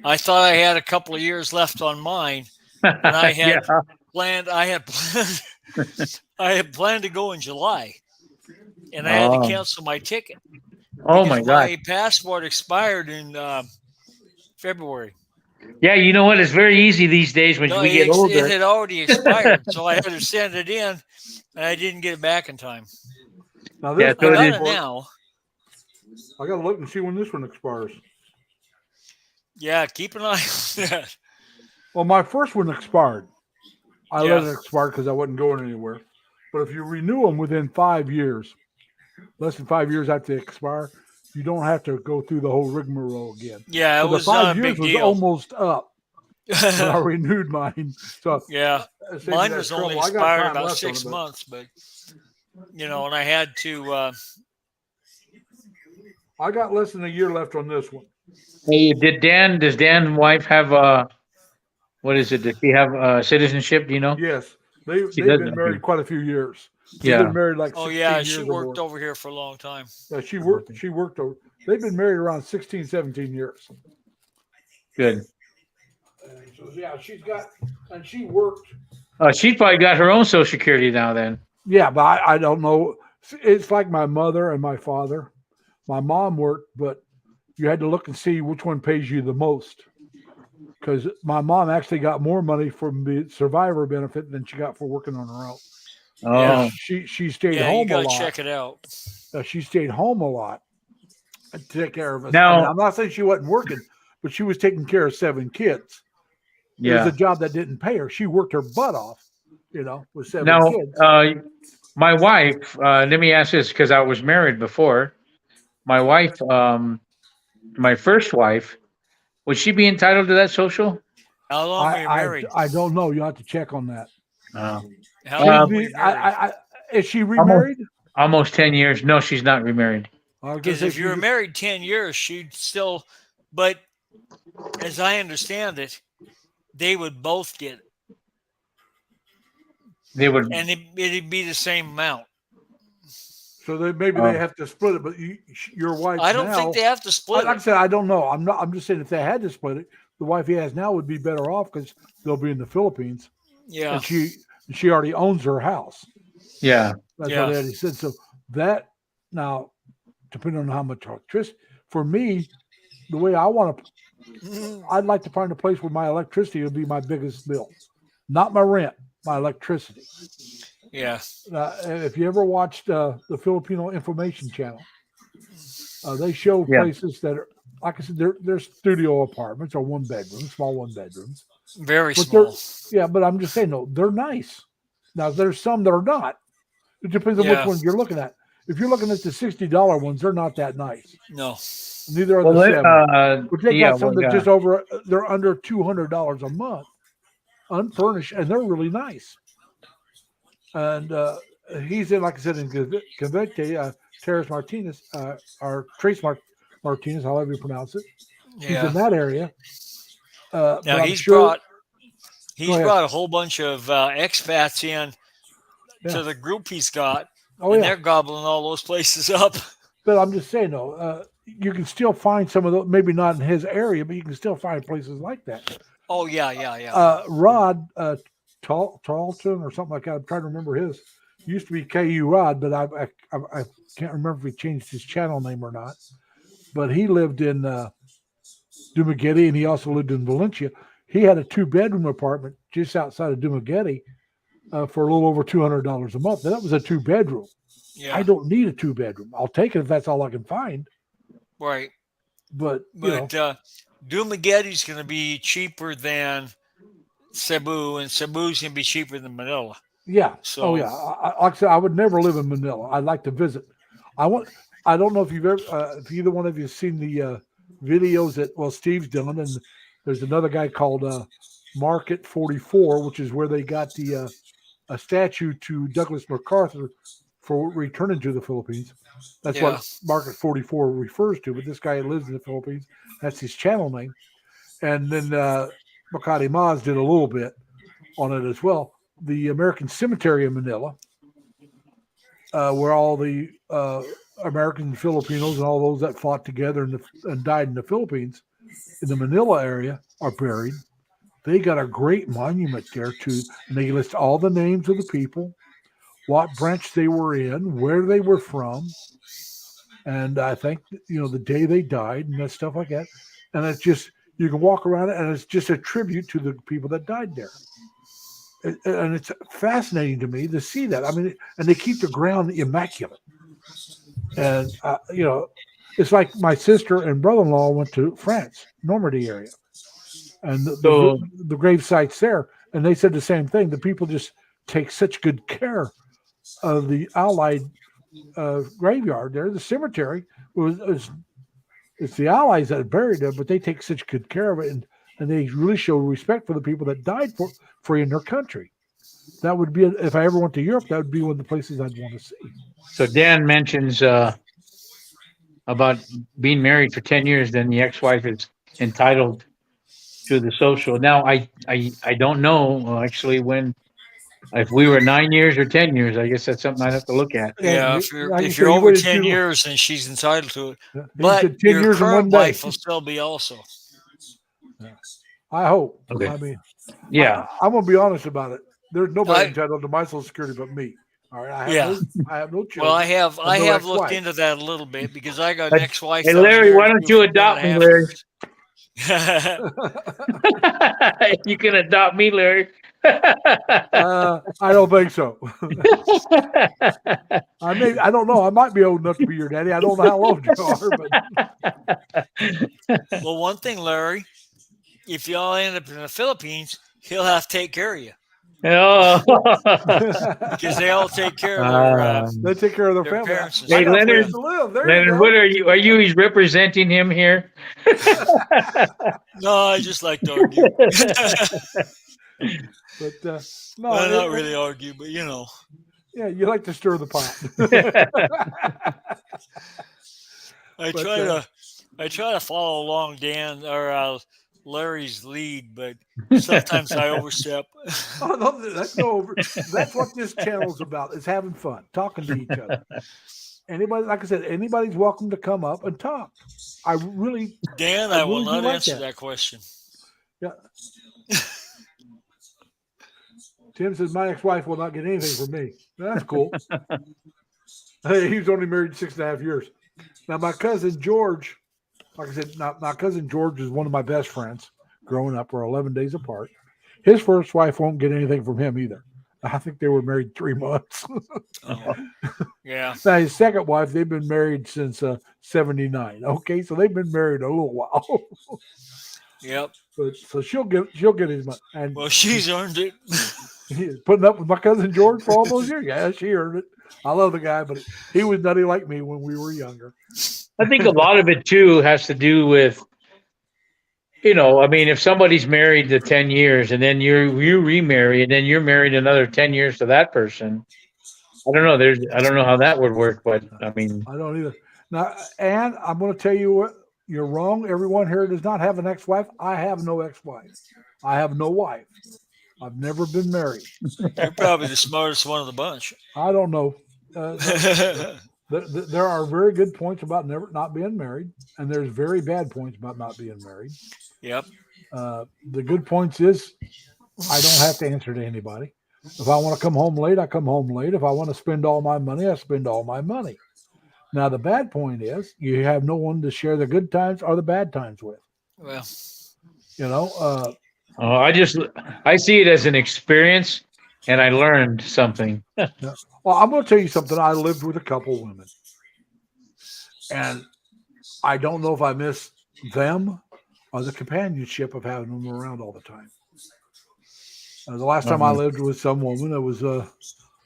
Speaker 7: I thought I had a couple of years left on mine, and I had
Speaker 6: Yeah.
Speaker 7: planned. I had planned to go in July, and I had
Speaker 6: Oh.
Speaker 7: to cancel my ticket.
Speaker 6: Oh
Speaker 7: because
Speaker 6: my God.
Speaker 7: My passport expired in February.
Speaker 6: Yeah, you know what? It's very easy these days when
Speaker 7: No,
Speaker 6: we get
Speaker 7: it
Speaker 6: older.
Speaker 7: had already expired, so I had to send it in, and I didn't get it back in time.
Speaker 1: Now
Speaker 6: Yeah,
Speaker 1: this
Speaker 6: so
Speaker 7: I
Speaker 6: it
Speaker 7: got
Speaker 6: is-
Speaker 7: it now.
Speaker 1: I got to look and see when this one expires.
Speaker 7: Yeah, keep an eye on that.
Speaker 1: Well, my first one expired. I let
Speaker 7: Yeah.
Speaker 1: it expire because I wasn't going anywhere. But if you renew them within 5 years, less than 5 years after they expire, you don't have to go through the whole rigmarole again.
Speaker 7: Yeah, it
Speaker 1: So the
Speaker 7: was not
Speaker 1: 5
Speaker 7: a
Speaker 1: years
Speaker 7: big
Speaker 1: was
Speaker 7: deal.
Speaker 1: almost up when I renewed mine. So
Speaker 7: Yeah,
Speaker 1: it saved me
Speaker 7: mine
Speaker 1: that
Speaker 7: was only
Speaker 1: trouble. I got
Speaker 7: expired
Speaker 1: time
Speaker 7: about
Speaker 1: left on
Speaker 7: 6
Speaker 1: it, but
Speaker 7: months, but and I had to.
Speaker 1: I got less than a year left on this one.
Speaker 6: Hey, does Dan's wife have what is it? Does she have citizenship? Do you know?
Speaker 1: Yes,
Speaker 6: She
Speaker 1: they've
Speaker 6: does,
Speaker 1: been
Speaker 6: okay.
Speaker 1: married quite a few years. They've
Speaker 6: Yeah.
Speaker 1: been married like 16
Speaker 7: Oh yeah,
Speaker 1: years
Speaker 7: she
Speaker 1: or
Speaker 7: worked
Speaker 1: more.
Speaker 7: over here for a long time.
Speaker 1: Yeah, she worked over. They've been married around 16, 17 years.
Speaker 6: Good.
Speaker 1: And so yeah, she's got, and she worked.
Speaker 6: She's probably got her own Social Security now. Then.
Speaker 1: Yeah, but I don't know. It's like my mother and my father. My mom worked, but you had to look and see which one pays you the most. Because my mom actually got more money from the survivor benefit than she got for working on her own.
Speaker 6: Oh.
Speaker 7: Yeah.
Speaker 1: She stayed
Speaker 7: Yeah, you
Speaker 1: home a
Speaker 7: gotta
Speaker 1: lot.
Speaker 7: check it out.
Speaker 1: She stayed home a lot to take care of us.
Speaker 6: Now-
Speaker 1: I'm not saying she wasn't working, but she was taking care of 7 kids. It
Speaker 6: Yeah.
Speaker 1: was a job that didn't pay her. She worked her butt off, with 7
Speaker 6: Now,
Speaker 1: kids.
Speaker 6: my wife. Let me ask this because I was married before. My wife, my first wife, would she be entitled to that social?
Speaker 7: How long were you married?
Speaker 1: I don't know. You have to check on that.
Speaker 6: Uh,
Speaker 7: How long were
Speaker 1: Maybe-
Speaker 7: you married?
Speaker 1: Is she remarried?
Speaker 6: almost 10 years. No, she's not remarried.
Speaker 1: I was gonna
Speaker 7: Because
Speaker 1: say
Speaker 7: if you were
Speaker 1: she-
Speaker 7: married 10 years, she'd still. But as I understand it, they would both get it,
Speaker 6: They would.
Speaker 7: and it'd be the same amount.
Speaker 1: So maybe they have to split it, but your wife.
Speaker 7: I don't
Speaker 1: now,
Speaker 7: think they have to split
Speaker 1: Like I
Speaker 7: it.
Speaker 1: said, I don't know. I'm just saying if they had to split it, the wife he has now would be better off because they'll be in the Philippines,
Speaker 7: Yeah,
Speaker 1: and she already owns her house.
Speaker 6: Yeah.
Speaker 1: That's
Speaker 7: Yeah.
Speaker 1: what Eddie said. So that now, depending on how much electricity, for me, the way I want to, I'd like to find a place where my electricity will be my biggest bill, not my rent, my electricity.
Speaker 7: Yeah.
Speaker 1: If you ever watched the Filipino Information Channel, they show
Speaker 6: Yeah.
Speaker 1: places that are, like I said, they're studio apartments or one bedroom, small one bedrooms.
Speaker 7: Very
Speaker 1: But they're,
Speaker 7: small.
Speaker 1: yeah, but I'm just saying, no, they're nice. Now there's some that are not. It depends on
Speaker 7: Yeah.
Speaker 1: which one you're looking at. If you're looking at the $60 ones, they're not that nice.
Speaker 7: No.
Speaker 1: Neither are
Speaker 6: Well,
Speaker 1: the 70. But they
Speaker 6: yeah,
Speaker 1: got some
Speaker 6: well,
Speaker 1: that just over. They're under $200 a month, unfurnished, and they're really nice. And he's in, like I said, in Cavite, Terrace Martinez, or Trace Martinez, however you pronounce it. He's
Speaker 7: Yeah.
Speaker 1: in that area. But
Speaker 7: Now
Speaker 1: I'm
Speaker 7: he's
Speaker 1: sure- ahead.
Speaker 7: brought a whole bunch of expats in
Speaker 1: Yeah.
Speaker 7: to the group he's got,
Speaker 1: Oh
Speaker 7: and
Speaker 1: yeah,
Speaker 7: they're gobbling all those places up.
Speaker 1: but I'm just saying though, you can still find some of those. Maybe not in his area, but you can still find places like that.
Speaker 7: Oh yeah.
Speaker 1: Rod Tarleton or something like that. I'm trying to remember his. Used to be KU Rod, but I can't remember if he changed his channel name or not. But he lived in Dumaguete, and he also lived in Valencia. He had a 2-bedroom apartment just outside of Dumaguete for a little over $200 a month. That was a 2-bedroom.
Speaker 7: Yeah.
Speaker 1: I don't need a 2-bedroom. I'll take it if that's all I can find.
Speaker 7: Right.
Speaker 1: But you know,
Speaker 7: But Dumaguete's going to be cheaper than Cebu, and Cebu's going to be cheaper than Manila.
Speaker 1: yeah.
Speaker 7: So
Speaker 1: Oh yeah. Like I said, I would never live in Manila. I'd like to visit. I don't know if you've ever, if either one of you have seen the videos that Steve's done, and there's another guy called Market 44, which is where they got the a statue to Douglas MacArthur for returning to the Philippines. That's
Speaker 7: Yeah.
Speaker 1: what Market 44 refers to. But this guy lives in the Philippines. That's his channel name. And then Makati Maz did a little bit on it as well. The American Cemetery in Manila, where all the Americans and Filipinos and all those that fought together and died in the Philippines in the Manila area are buried. They got a great monument there too, and they list all the names of the people, what branch they were in, where they were from, and I think the day they died and that stuff like that. And it's just, you can walk around it, and it's just a tribute to the people that died there. And it's fascinating to me to see that. I mean, and they keep the ground immaculate. And it's like my sister and brother-in-law went to France, Normandy area, and the grave sites there, and they said the same thing. The people just take such good care of the Allied graveyard there. The cemetery it's the Allies that buried them, but they take such good care of it, and they really show respect for the people that died for free in their country. That would be, if I ever went to Europe, that would be one of the places I'd want to see.
Speaker 6: So Dan mentions about being married for 10 years, then the ex-wife is entitled to the social. Now, I don't know actually if we were 9 years or 10 years. I guess that's something I'd have to look at.
Speaker 7: Yeah,
Speaker 1: you-
Speaker 7: if you're,
Speaker 1: like you
Speaker 7: if
Speaker 1: said,
Speaker 7: you're
Speaker 1: you
Speaker 7: over
Speaker 1: waited
Speaker 7: 10
Speaker 1: too-
Speaker 7: years, then she's entitled to it.
Speaker 1: He
Speaker 7: But
Speaker 1: said 10
Speaker 7: your
Speaker 1: years and one
Speaker 7: current
Speaker 1: day.
Speaker 7: wife will still be also.
Speaker 1: I hope.
Speaker 6: Okay.
Speaker 1: I mean,
Speaker 6: Yeah.
Speaker 1: I'm gonna be honest about it. There's nobody
Speaker 7: I-
Speaker 1: entitled to my Social Security but me. All right, I have no children.
Speaker 7: Well, I have
Speaker 1: no
Speaker 7: looked
Speaker 1: ex-wife.
Speaker 7: into that a little bit because I got an
Speaker 6: Hey,
Speaker 7: ex-wife.
Speaker 6: hey,
Speaker 7: that I was
Speaker 6: Larry, why
Speaker 7: married
Speaker 6: don't
Speaker 7: to
Speaker 6: you
Speaker 7: for
Speaker 6: adopt
Speaker 7: 10
Speaker 6: me,
Speaker 7: and a half
Speaker 6: Larry?
Speaker 7: years.
Speaker 6: You can adopt me, Larry.
Speaker 1: I don't think so. I don't know. I might be old enough to be your daddy. I don't know how old you are, but
Speaker 7: Well, one thing, Larry, if y'all end up in the Philippines, he'll have to take care of you
Speaker 6: Oh.
Speaker 7: because they all take care of their.
Speaker 1: they take care of their
Speaker 7: Their
Speaker 1: family.
Speaker 7: parents and
Speaker 1: I
Speaker 6: Hey,
Speaker 1: got a place
Speaker 6: Leonard-
Speaker 1: to live. There
Speaker 6: Leonard,
Speaker 1: you
Speaker 6: what
Speaker 1: go.
Speaker 6: are you? He's representing him here.
Speaker 7: No, I just like to argue.
Speaker 1: But no,
Speaker 7: Well, not really argue, but
Speaker 1: Yeah, you like to stir the pot.
Speaker 7: I
Speaker 1: But,
Speaker 7: try to follow along Dan or Larry's lead, but sometimes I overstep.
Speaker 1: Oh, no, that's that's what this channel's about, is having fun, talking to each other. Anybody, like I said, anybody's welcome to come up and talk. I really,
Speaker 7: Dan,
Speaker 1: I
Speaker 7: I will
Speaker 1: really do
Speaker 7: not
Speaker 1: like
Speaker 7: answer
Speaker 1: that.
Speaker 7: that question.
Speaker 1: yeah. Tim says my ex-wife will not get anything from me. That's cool. Hey, he was only married 6.5 years. Now my cousin George, like I said, my cousin George is one of my best friends growing up. We're 11 days apart. His first wife won't get anything from him either. I think they were married 3 months.
Speaker 7: Oh, yeah.
Speaker 1: Now his second wife, they've been married since '79. Okay, so they've been married a little while.
Speaker 7: Yep.
Speaker 1: But so she'll get his money, and
Speaker 7: Well, she's earned it.
Speaker 1: he's putting up with my cousin George for all those years. Yeah, she earned it. I love the guy, but he was nutty like me when we were younger.
Speaker 6: I think a lot of it too has to do with, I mean, if somebody's married to 10 years and then you remarry and then you're married another 10 years to that person. I don't know. I don't know how that would work, but I mean,
Speaker 1: I don't either. Now, and I'm going to tell you what, you're wrong. Everyone here does not have an ex-wife. I have no ex-wife. I have no wife. I've never been married.
Speaker 7: You're probably the smartest one of the bunch.
Speaker 1: I don't know. There are very good points about not being married, and there's very bad points about not being married.
Speaker 7: Yep.
Speaker 1: The good points is I don't have to answer to anybody. If I want to come home late, I come home late. If I want to spend all my money, I spend all my money. Now, the bad point is you have no one to share the good times or the bad times with.
Speaker 7: Well,
Speaker 6: I see it as an experience, and I learned something.
Speaker 1: Well, I'm going to tell you something. I lived with a couple women, and I don't know if I miss them or the companionship of having them around all the time. The last time I lived with some woman, it was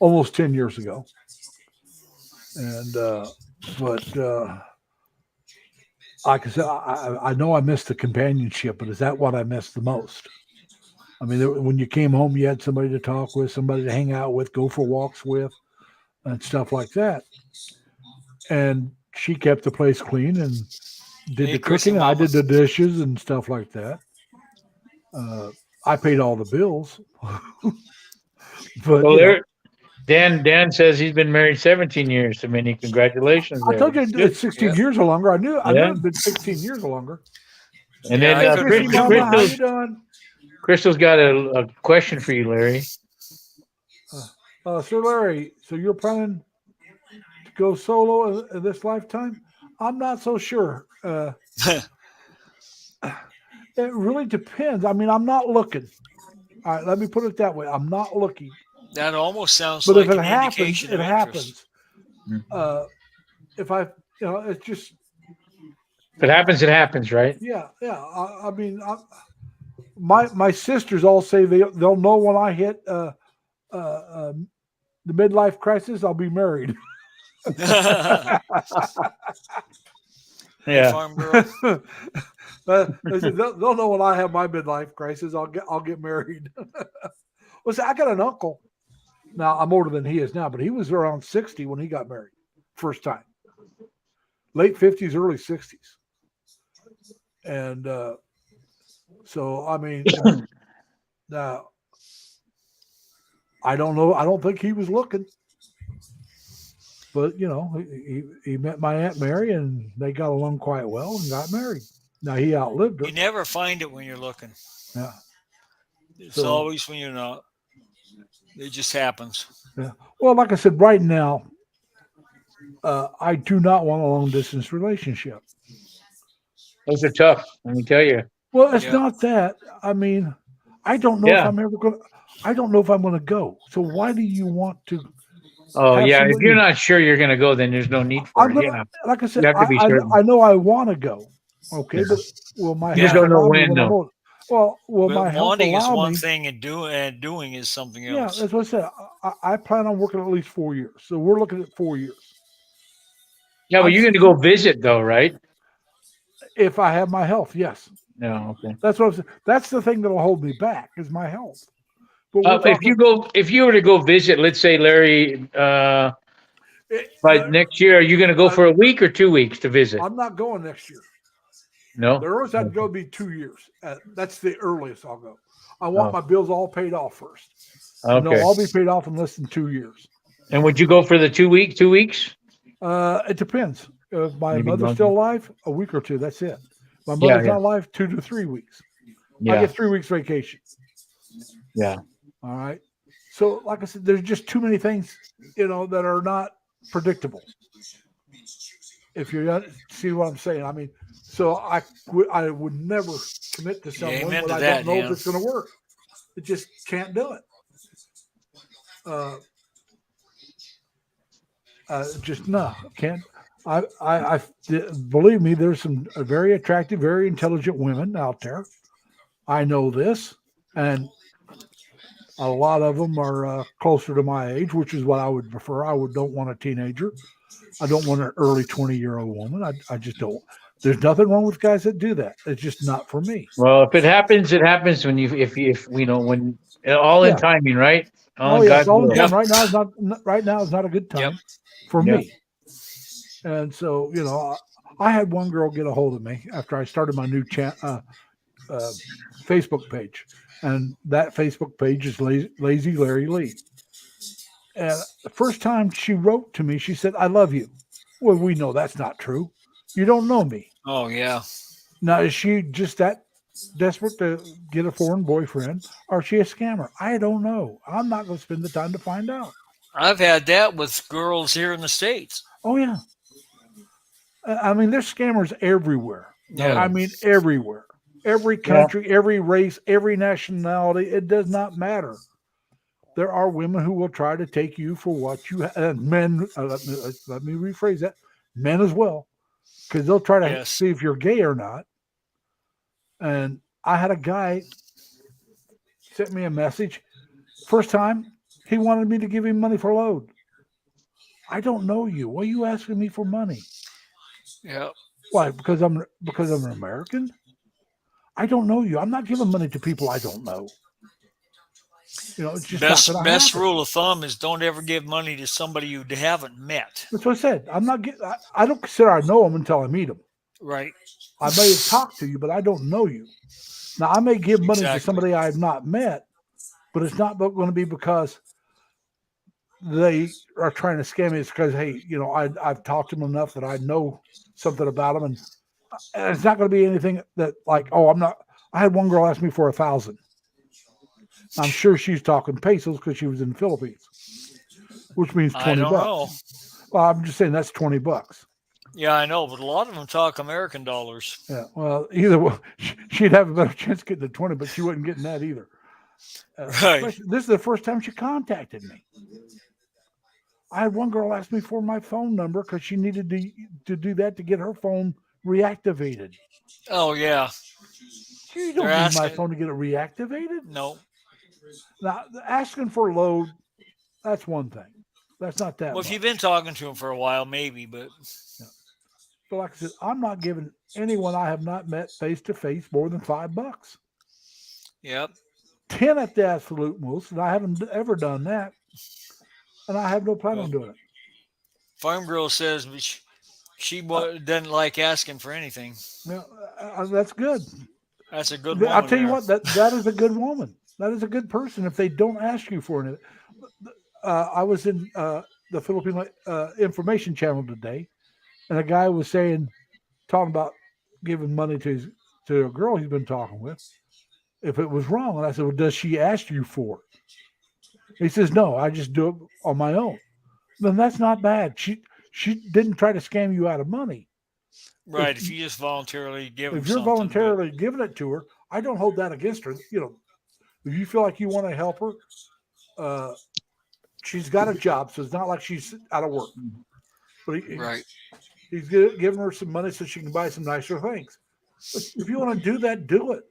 Speaker 1: almost 10 years ago. And, like I said, I know I missed the companionship, but is that what I missed the most? I mean, when you came home, you had somebody to talk with, somebody to hang out with, go for walks with, and stuff like that. And she kept the place clean and did the cooking. I did the dishes and stuff like that. I paid all the bills. But
Speaker 6: Well, Dan says he's been married 17 years to Minnie. Congratulations.
Speaker 1: I told you it's 16 years or longer. I knew
Speaker 6: Yeah.
Speaker 1: it'd been 16 years or longer.
Speaker 6: And
Speaker 7: Yeah,
Speaker 6: then
Speaker 7: I
Speaker 1: Chrissy, Mama, how you doing?
Speaker 6: Crystal's got a question for you, Larry.
Speaker 1: Sir Larry, so you're planning to go solo in this lifetime? I'm not so sure. It really depends. I mean, I'm not looking. All right, let me put it that way. I'm not looking.
Speaker 7: that almost sounds
Speaker 1: But
Speaker 7: like
Speaker 1: if it
Speaker 7: an
Speaker 1: happens,
Speaker 7: indication
Speaker 1: it
Speaker 7: of
Speaker 1: happens.
Speaker 6: Mhm.
Speaker 1: If it's just,
Speaker 6: If it happens, it happens, right?
Speaker 1: yeah. I mean, my sisters all say they'll know when I hit the midlife crisis, I'll be married.
Speaker 7: interest.
Speaker 6: Yeah.
Speaker 7: Farm girl.
Speaker 1: They said, they'll know when I have my midlife crisis. I'll get married. Well, see, I got an uncle. Now I'm older than he is now, but he was around 60 when he got married, first time. Late 50s, early 60s, and so I mean, now I don't know. I don't think he was looking. But he met my Aunt Mary, and they got along quite well and got married. Now he outlived her.
Speaker 7: You never find it when you're looking.
Speaker 1: Yeah.
Speaker 7: It's
Speaker 1: So-
Speaker 7: always when you're not. It just happens.
Speaker 1: Yeah. Well, like I said, right now, I do not want a long distance relationship.
Speaker 6: Those are tough, let me tell you.
Speaker 1: Well, it's
Speaker 7: Yeah.
Speaker 1: not that. I mean, I don't know if
Speaker 6: Yeah.
Speaker 1: I'm ever going to. I don't know if I'm going to go. So why do you want to?
Speaker 6: Oh,
Speaker 1: Have
Speaker 6: yeah. If
Speaker 1: somebody-
Speaker 6: you're not sure you're going to go, then there's no need for
Speaker 1: I'm
Speaker 6: it.
Speaker 1: gonna,
Speaker 6: Yeah.
Speaker 1: like I said,
Speaker 6: You have to be certain.
Speaker 1: I know I want to go. Okay,
Speaker 6: Yeah.
Speaker 1: but will my
Speaker 6: You just
Speaker 1: health
Speaker 6: don't know
Speaker 1: allow me
Speaker 6: when,
Speaker 1: I'm
Speaker 6: though.
Speaker 1: older? Well, will
Speaker 7: But
Speaker 1: my health
Speaker 7: wanting is
Speaker 1: allow
Speaker 7: one
Speaker 1: me?
Speaker 7: thing, and doing is something
Speaker 1: Yeah,
Speaker 7: else.
Speaker 1: that's what I said. I plan on working at least 4 years. So we're looking at 4 years.
Speaker 6: Yeah, but you're going to go visit, though, right?
Speaker 1: If I have my health, yes.
Speaker 6: No, okay.
Speaker 1: That's what I'm saying. That's the thing that'll hold me back is my health. But we're
Speaker 6: If you were to go visit, let's say, Larry, by next year, are you going to go for a week or 2 weeks to visit?
Speaker 1: I'm not going next year.
Speaker 6: No.
Speaker 1: The earliest I'd go would be 2 years. That's the earliest I'll go. I want my bills all paid off first. No,
Speaker 6: Okay.
Speaker 1: I'll be paid off in less than 2 years.
Speaker 6: And would you go for the 2 weeks?
Speaker 1: It depends. If my
Speaker 6: Maybe
Speaker 1: mother's
Speaker 6: longer.
Speaker 1: still alive, a week or two. That's it. If my
Speaker 6: Yeah,
Speaker 1: mother's
Speaker 6: yeah.
Speaker 1: not alive, 2 to 3 weeks. I
Speaker 6: Yeah.
Speaker 1: get 3 weeks vacation.
Speaker 6: Yeah.
Speaker 1: All right. So, like I said, there's just too many things, that are not predictable. If you see what I'm saying, I mean, so I would never commit to someone
Speaker 7: amen
Speaker 1: when
Speaker 7: to
Speaker 1: I
Speaker 7: that,
Speaker 1: don't know
Speaker 7: Dan.
Speaker 1: if it's going to work. It just can't do it. just no, can't. Believe me, there's some very attractive, very intelligent women out there. I know this, and a lot of them are closer to my age, which is what I would prefer. Don't want a teenager. I don't want an early 20-year-old woman. I just don't. There's nothing wrong with guys that do that. It's just not for me.
Speaker 6: Well, if it happens, it happens when if you know, when all in
Speaker 1: Yeah.
Speaker 6: timing, right? All
Speaker 1: Oh
Speaker 6: in
Speaker 1: yeah, it's
Speaker 6: God's
Speaker 1: all the
Speaker 6: will.
Speaker 1: time. Right now is not a good time
Speaker 7: Yep.
Speaker 1: for
Speaker 6: Yep.
Speaker 1: me. And so, you know, I had one girl get a hold of me after I started my new Facebook page, and that Facebook page is Lazy Larry Lee. And the first time she wrote to me, she said, "I love you." Well, we know that's not true. You don't know me.
Speaker 7: Oh yeah.
Speaker 1: Now, is she just that desperate to get a foreign boyfriend, or is she a scammer? I don't know. I'm not going to spend the time to find out.
Speaker 7: I've had that with girls here in the States.
Speaker 1: Oh yeah. I mean, there's scammers everywhere.
Speaker 7: Yeah.
Speaker 1: I mean, everywhere. Every country, every race, every nationality. It does not matter. There are women who will try to take you for what you have. Men, let me rephrase that. Men as well, because they'll try to
Speaker 7: Yes.
Speaker 1: see if you're gay or not. And I had a guy sent me a message. First time, he wanted me to give him money for load. I don't know you. Why are you asking me for money?
Speaker 7: Yeah.
Speaker 1: Why? Because I'm an American? I don't know you. I'm not giving money to people I don't know. You know, it's just
Speaker 7: Best
Speaker 1: not gonna happen.
Speaker 7: rule of thumb is don't ever give money to somebody you haven't met.
Speaker 1: That's what I said. I'm not getting. I don't consider I know them until I meet them.
Speaker 7: Right.
Speaker 1: I may have talked to you, but I don't know you. Now I may give money to
Speaker 7: Exactly.
Speaker 1: somebody I have not met, but it's not going to be because they are trying to scam me. It's because, hey, you know, I've talked to them enough that I know something about them, and it's not going to be anything that like, oh, I'm not. I had one girl ask me for 1,000. I'm sure she's talking pesos because she was in the Philippines, which means $20.
Speaker 7: I don't know.
Speaker 1: Well, I'm just saying that's $20.
Speaker 7: Yeah, I know, but a lot of them talk American dollars.
Speaker 1: Yeah. Well, either way, she'd have a better chance getting the 20, but she wasn't getting that either.
Speaker 7: Right.
Speaker 1: This is the first time she contacted me. I had one girl ask me for my phone number because she needed to do that to get her phone reactivated.
Speaker 7: Oh yeah.
Speaker 1: You don't
Speaker 7: They're
Speaker 1: need my
Speaker 7: asking-
Speaker 1: phone to get it reactivated.
Speaker 7: No.
Speaker 1: Now, asking for load, that's one thing. That's not that
Speaker 7: Well, if
Speaker 1: much.
Speaker 7: you've been talking to them for a while, maybe, but
Speaker 1: But like I said, I'm not giving anyone I have not met face to face more than $5.
Speaker 7: yep.
Speaker 1: 10 at the absolute most, and I haven't ever done that. And I have no plan on doing it.
Speaker 7: Farm Girl says she doesn't like asking for anything.
Speaker 1: Yeah, that's good.
Speaker 7: That's a good woman.
Speaker 1: I'll tell you
Speaker 7: there.
Speaker 1: what, that is a good woman. That is a good person if they don't ask you for it. I was in the Philippine Information Channel today, and a guy was talking about giving money to a girl he's been talking with, if it was wrong. And I said, well, does she ask you for it? He says, no, I just do it on my own. Then that's not bad. She didn't try to scam you out of money.
Speaker 7: Right. If you just voluntarily give
Speaker 1: If
Speaker 7: them
Speaker 1: you're
Speaker 7: something, but-
Speaker 1: voluntarily giving it to her, I don't hold that against her. You know, if you feel like you want to help her, she's got a job, so it's not like she's out of work. But
Speaker 7: right.
Speaker 1: he's giving her some money so she can buy some nicer things. But if you want to do that, do it.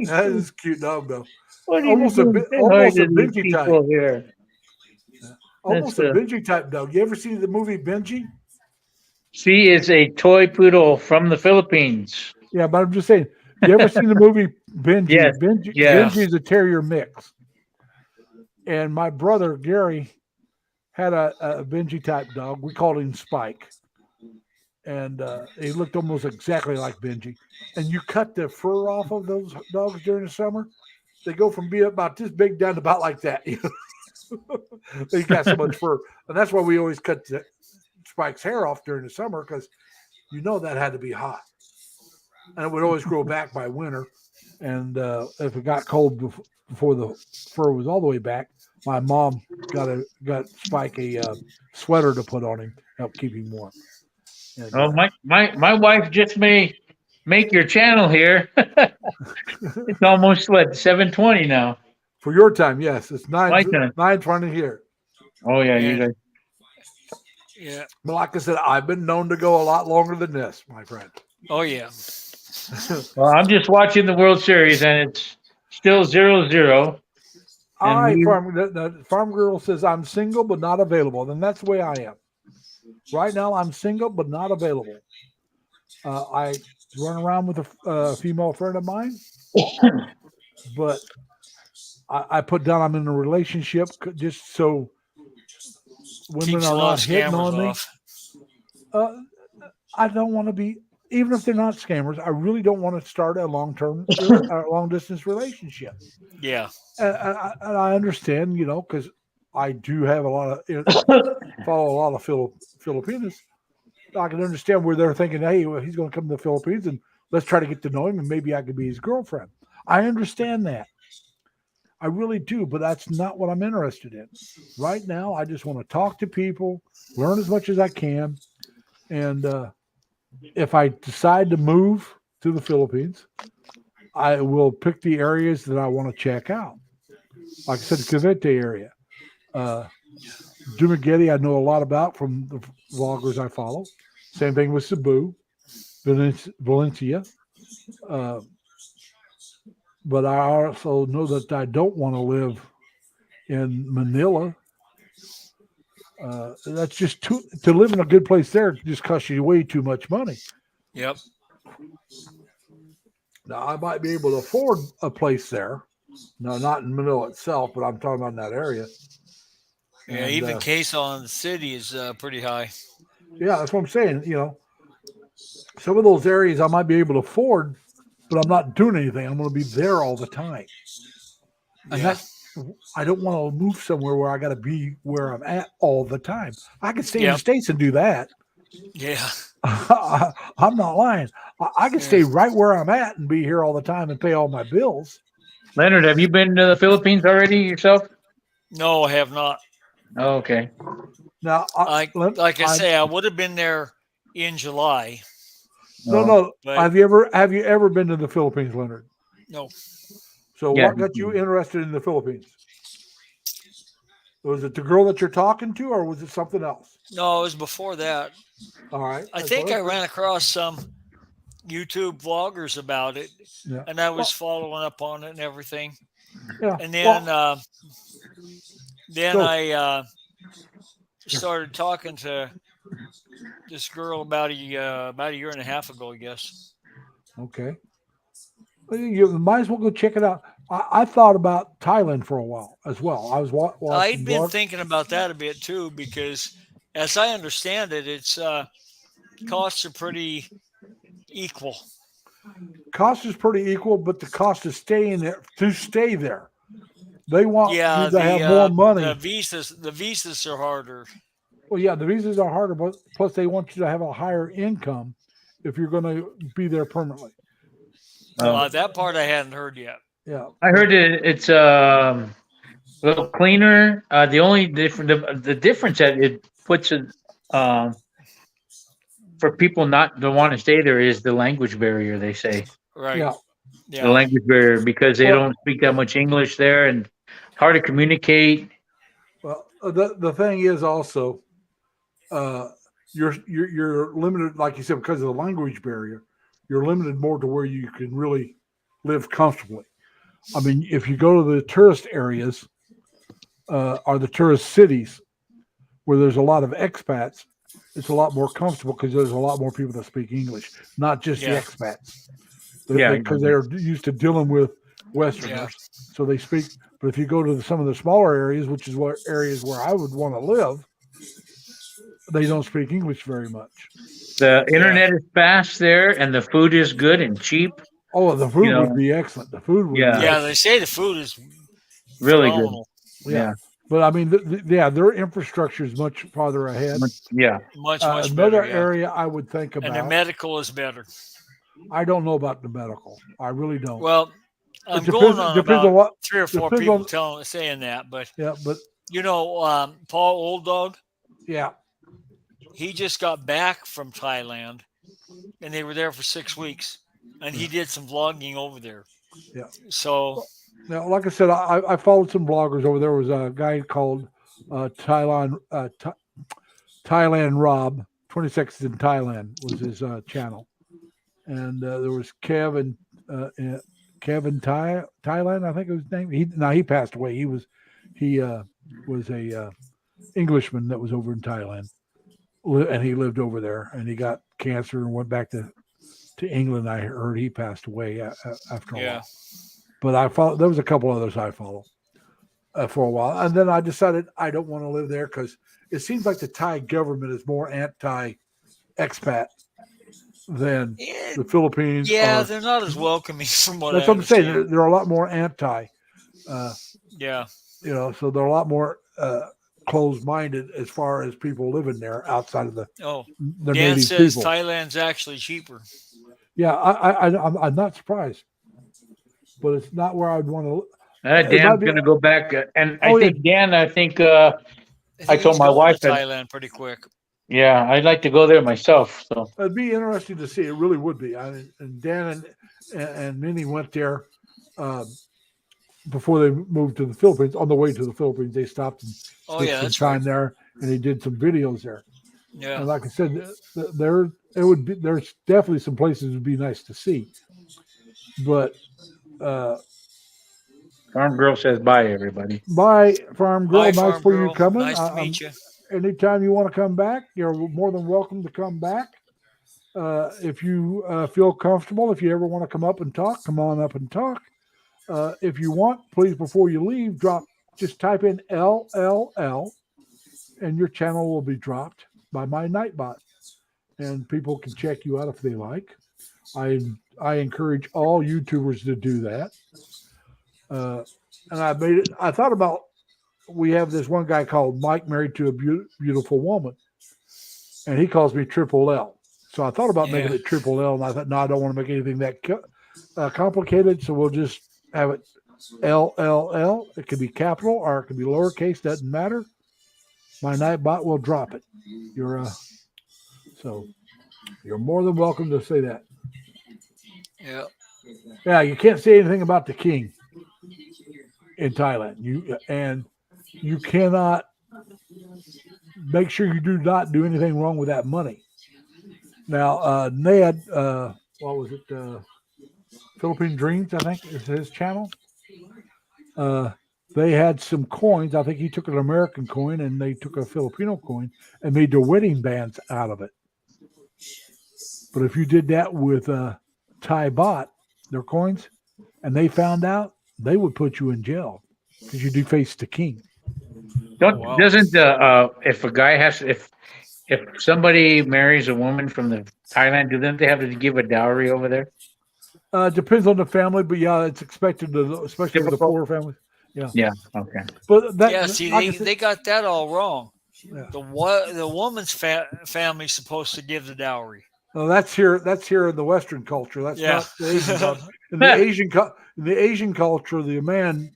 Speaker 1: That is a cute dog, though.
Speaker 6: What are you
Speaker 1: Almost a
Speaker 6: doing?
Speaker 1: bit-
Speaker 6: Say
Speaker 1: almost
Speaker 6: hi
Speaker 1: a
Speaker 6: to these
Speaker 1: Benji type.
Speaker 6: people here.
Speaker 1: Almost
Speaker 6: That's,
Speaker 1: a Benji type dog. You ever see the movie Benji?
Speaker 6: She is a toy poodle from the Philippines.
Speaker 1: Yeah, but I'm just saying. You ever seen the movie Benji?
Speaker 6: Yes,
Speaker 1: Benji,
Speaker 6: yes.
Speaker 1: Benji is a terrier mix. And my brother Gary had a Benji type dog. We called him Spike, and he looked almost exactly like Benji. And you cut the fur off of those dogs during the summer, they go from being about this big down to about like that. They got so much fur, and that's why we always cut Spike's hair off during the summer, because you know that had to be hot, and it would always grow back by winter. And if it got cold before the fur was all the way back, my mom got Spike a sweater to put on him, help keep him warm. And,
Speaker 6: Oh, my wife just may make your channel here. It's almost what 7:20 now.
Speaker 1: For your time, yes, it's
Speaker 6: My time.
Speaker 1: 9:20 here.
Speaker 6: Oh yeah, you
Speaker 7: And-
Speaker 6: guys.
Speaker 7: Yeah.
Speaker 1: But like I said, I've been known to go a lot longer than this, my friend.
Speaker 7: Oh yeah.
Speaker 6: Well, I'm just watching the World Series, and it's still 0-0.
Speaker 1: All
Speaker 6: And
Speaker 1: right,
Speaker 6: we-
Speaker 1: the farm girl says I'm single but not available. Then that's the way I am. Right now, I'm single but not available. I run around with a female friend of mine, but I put down I'm in a relationship just so women
Speaker 7: Keeps a
Speaker 1: are
Speaker 7: lot
Speaker 1: not
Speaker 7: of
Speaker 1: hitting
Speaker 7: scammers
Speaker 1: on me.
Speaker 7: off.
Speaker 1: I don't want to be, even if they're not scammers. I really don't want to start a long distance relationship.
Speaker 7: Yeah.
Speaker 1: And I understand, because I do have a lot of follow a lot of Filipinos. I can understand where they're thinking, hey, well, he's going to come to the Philippines and let's try to get to know him and maybe I could be his girlfriend. I understand that. I really do, but that's not what I'm interested in. Right now, I just want to talk to people, learn as much as I can. And if I decide to move to the Philippines, I will pick the areas that I want to check out. Like I said, Cavite area. Dumaguete, I know a lot about from the vloggers I follow. Same thing with Cebu, Valencia. But I also know that I don't want to live in Manila. That's just to live in a good place there just costs you way too much money.
Speaker 7: Yep.
Speaker 1: Now I might be able to afford a place there. No, not in Manila itself, but I'm talking about in that area.
Speaker 7: Yeah.
Speaker 1: And,
Speaker 7: Even Quezon City is pretty high.
Speaker 1: yeah, that's what I'm saying. Some of those areas I might be able to afford, but I'm not doing anything. I'm going to be there all the time. And
Speaker 7: Yeah.
Speaker 1: I don't want to move somewhere where I got to be where I'm at all the time. I could stay in the
Speaker 7: Yep.
Speaker 1: States and do that.
Speaker 7: Yeah.
Speaker 1: I'm not lying. I can stay right where I'm at and be here all the time and pay all my bills.
Speaker 6: Leonard, have you been to the Philippines already yourself?
Speaker 7: No, I have not.
Speaker 6: Oh, okay.
Speaker 1: Now,
Speaker 7: Like I say, I would have been there in July.
Speaker 1: no.
Speaker 7: But-
Speaker 1: Have you ever been to the Philippines, Leonard?
Speaker 7: No.
Speaker 1: So
Speaker 6: Yeah.
Speaker 1: what got you interested in the Philippines? Was it the girl that you're talking to, or was it something else?
Speaker 7: No, it was before that.
Speaker 1: All right.
Speaker 7: I think I ran across some YouTube vloggers about it,
Speaker 1: Yeah.
Speaker 7: and I was following up on it and everything.
Speaker 1: Yeah.
Speaker 7: And then,
Speaker 1: So-
Speaker 7: I started talking to this girl about a year and a half ago, I guess.
Speaker 1: Okay. Well, you might as well go check it out. I thought about Thailand for a while as well. I was watching.
Speaker 7: I'd been
Speaker 1: vlogs.
Speaker 7: thinking about that a bit too, because as I understand it, it's costs are pretty equal.
Speaker 1: Cost is pretty equal, but the cost of staying there to stay there. They want
Speaker 7: Yeah,
Speaker 1: you to have more money.
Speaker 7: The visas are harder.
Speaker 1: Well, yeah, the visas are harder, but plus they want you to have a higher income if you're going to be there permanently.
Speaker 7: That part I hadn't heard yet.
Speaker 1: Yeah.
Speaker 6: I heard it's a little cleaner. The only the difference that it puts it for people not to want to stay there is the language barrier. They say
Speaker 7: Right.
Speaker 1: Yeah.
Speaker 6: the
Speaker 7: Yeah.
Speaker 6: language barrier because they
Speaker 1: Well-
Speaker 6: don't speak that much English there and hard to communicate.
Speaker 1: Well, the thing is also, you're limited, like you said, because of the language barrier. You're limited more to where you can really live comfortably. I mean, if you go to the tourist areas, or the tourist cities, where there's a lot of expats, it's a lot more comfortable because there's a lot more people that speak English, not just the
Speaker 7: Yeah.
Speaker 1: expats.
Speaker 6: Yeah.
Speaker 1: Because they're used to dealing with Westerners, so they speak. But if you go to some of the smaller areas, which is what areas where I would want to live, they don't speak English very much.
Speaker 6: The internet is fast there, and the food is good and cheap.
Speaker 1: Oh, the food
Speaker 6: You know,
Speaker 1: would be excellent. The food would
Speaker 6: Yeah.
Speaker 1: be
Speaker 7: Yeah, they say the food is
Speaker 6: Really good.
Speaker 7: phenomenal.
Speaker 1: Yeah. But I mean, their infrastructure is much farther ahead.
Speaker 6: Yeah.
Speaker 7: Much
Speaker 1: Another
Speaker 7: better. Yeah.
Speaker 1: area I would think
Speaker 7: And the
Speaker 1: about.
Speaker 7: medical is better.
Speaker 1: I don't know about the medical. I really don't.
Speaker 7: Well, I'm
Speaker 1: It
Speaker 7: going on
Speaker 1: depends
Speaker 7: about
Speaker 1: on what.
Speaker 7: 3 or 4
Speaker 1: depends
Speaker 7: people
Speaker 1: on-
Speaker 7: saying that, but
Speaker 1: Yeah, but
Speaker 7: Paul Old Dog,
Speaker 1: yeah,
Speaker 7: he just got back from Thailand, and they were there for 6 weeks, and he did some vlogging over there.
Speaker 1: Yeah.
Speaker 7: So
Speaker 1: Now, like I said, I followed some bloggers over there. Was a guy called Thailand Rob, 20 Seconds in Thailand was his channel, and there was Kevin Thailand, I think it was his name. He passed away. He was a Englishman that was over in Thailand, and he lived over there, and he got cancer and went back to England. I heard he passed away after a while. But I followed. There was a couple others I followed for a while, and then I decided I don't want to live there because it seems like the Thai government is more anti-expat than the Philippines.
Speaker 7: Yeah,
Speaker 1: are.
Speaker 7: they're not as welcoming from what
Speaker 1: That's
Speaker 7: I
Speaker 1: what I'm saying.
Speaker 7: understand.
Speaker 1: They're a lot more anti.
Speaker 7: Yeah.
Speaker 1: So they're a lot more closed-minded as far as people living there outside of
Speaker 7: Oh,
Speaker 1: their
Speaker 7: Dan
Speaker 1: native
Speaker 7: says
Speaker 1: people.
Speaker 7: Thailand's actually cheaper.
Speaker 1: Yeah, I'm not surprised, but it's not where I'd want to. It might
Speaker 6: Dan's
Speaker 1: be-
Speaker 6: going to go back. And
Speaker 1: Oh,
Speaker 6: I think, Dan, I
Speaker 7: I
Speaker 6: told
Speaker 7: he's
Speaker 6: my
Speaker 7: going
Speaker 6: wife
Speaker 7: to
Speaker 6: that-
Speaker 7: Thailand pretty quick.
Speaker 6: yeah, I'd like to go there myself. So
Speaker 1: It'd be interesting to see. It really would be. And Dan and Minnie went there before they moved to the Philippines. On the way to the Philippines, they stopped and
Speaker 7: Oh
Speaker 1: spent
Speaker 7: yeah,
Speaker 1: some
Speaker 7: that's
Speaker 1: time
Speaker 7: right.
Speaker 1: there, and they did some videos there.
Speaker 7: Yeah.
Speaker 1: And like I said, there's definitely some places would be nice to see, but
Speaker 6: Farm Girl says bye, everybody.
Speaker 1: bye, Farm Girl.
Speaker 7: Bye,
Speaker 1: nice
Speaker 7: Farm
Speaker 1: for
Speaker 7: Girl.
Speaker 1: you coming.
Speaker 7: Nice to meet you.
Speaker 1: Anytime you want to come back, you're more than welcome to come back. If you feel comfortable, if you ever want to come up and talk, come on up and talk. If you want, please, before you leave, just type in LLL and your channel will be dropped by my Nightbot. And people can check you out if they like. I encourage all YouTubers to do that. And I thought about, we have this one guy called Mike married to a beautiful woman, and he calls me Triple L. So I thought about making
Speaker 7: Yeah.
Speaker 1: it Triple L, and I thought, no, I don't want to make anything that complicated. So we'll just have it LLL. It could be capital or it could be lowercase, doesn't matter. My Nightbot will drop it. So you're more than welcome to say that.
Speaker 7: Yeah.
Speaker 1: Yeah, you can't say anything about the king in Thailand. You cannot make sure you do not do anything wrong with that money. Now, Ned, what was it? Philippine Dreams, I think is his channel. They had some coins. I think he took an American coin and they took a Filipino coin and made their wedding bands out of it. But if you did that with Thai baht, their coins, and they found out, they would put you in jail because you defaced the king.
Speaker 7: Wow.
Speaker 6: Doesn't if a guy if somebody marries a woman from the Thailand, do they have to give a dowry over there?
Speaker 1: Depends on the family, but yeah, it's expected to, especially with the
Speaker 6: Typical.
Speaker 1: poor families.
Speaker 6: Yeah. Okay.
Speaker 1: But that,
Speaker 7: Yeah. See,
Speaker 1: like I said-
Speaker 7: they got that all wrong.
Speaker 1: Yeah.
Speaker 7: The woman's family's supposed to give the dowry.
Speaker 1: well, that's here in the Western culture. That's
Speaker 7: Yeah.
Speaker 1: not the Asian culture. In the Asian culture, the man,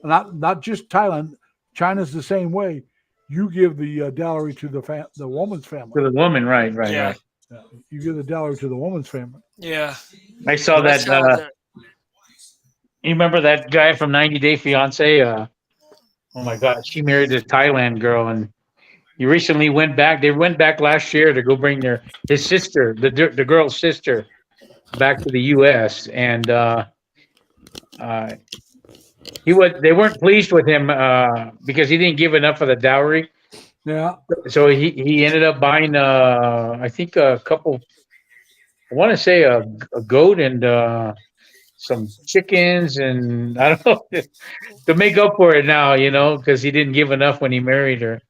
Speaker 1: not just Thailand, China's the same way. You give the dowry to the woman's
Speaker 6: For
Speaker 1: family.
Speaker 6: the woman, right.
Speaker 7: Yeah.
Speaker 1: Yeah. You give the dowry to the woman's family.
Speaker 7: Yeah.
Speaker 6: I saw
Speaker 7: That's
Speaker 6: that.
Speaker 7: how the-
Speaker 6: You remember that guy from 90 Day Fiance? Oh my God, she married a Thailand girl, and he recently went back. They went back last year to go bring his sister, the girl's sister, back to the U.S. And they weren't pleased with him because he didn't give enough of the dowry.
Speaker 1: Yeah.
Speaker 6: So he ended up buying I think a couple. I want to say a goat and some chickens, and I don't know to make up for it now, because he didn't give enough when he married her.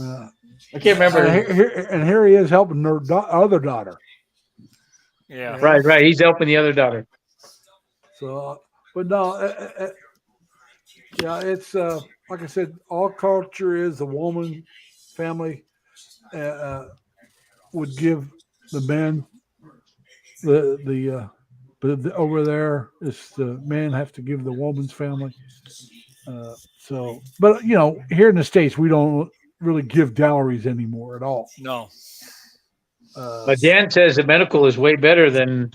Speaker 6: I can't remember.
Speaker 1: And here he is helping their other daughter.
Speaker 7: Yeah.
Speaker 6: Right. He's helping the other daughter.
Speaker 1: So, but no, yeah, it's like I said, all culture is the woman family would give the man but over there is the man have to give the woman's family. So, but here in the States, we don't really give dowries anymore at all.
Speaker 7: No.
Speaker 6: But Dan says the medical is way better than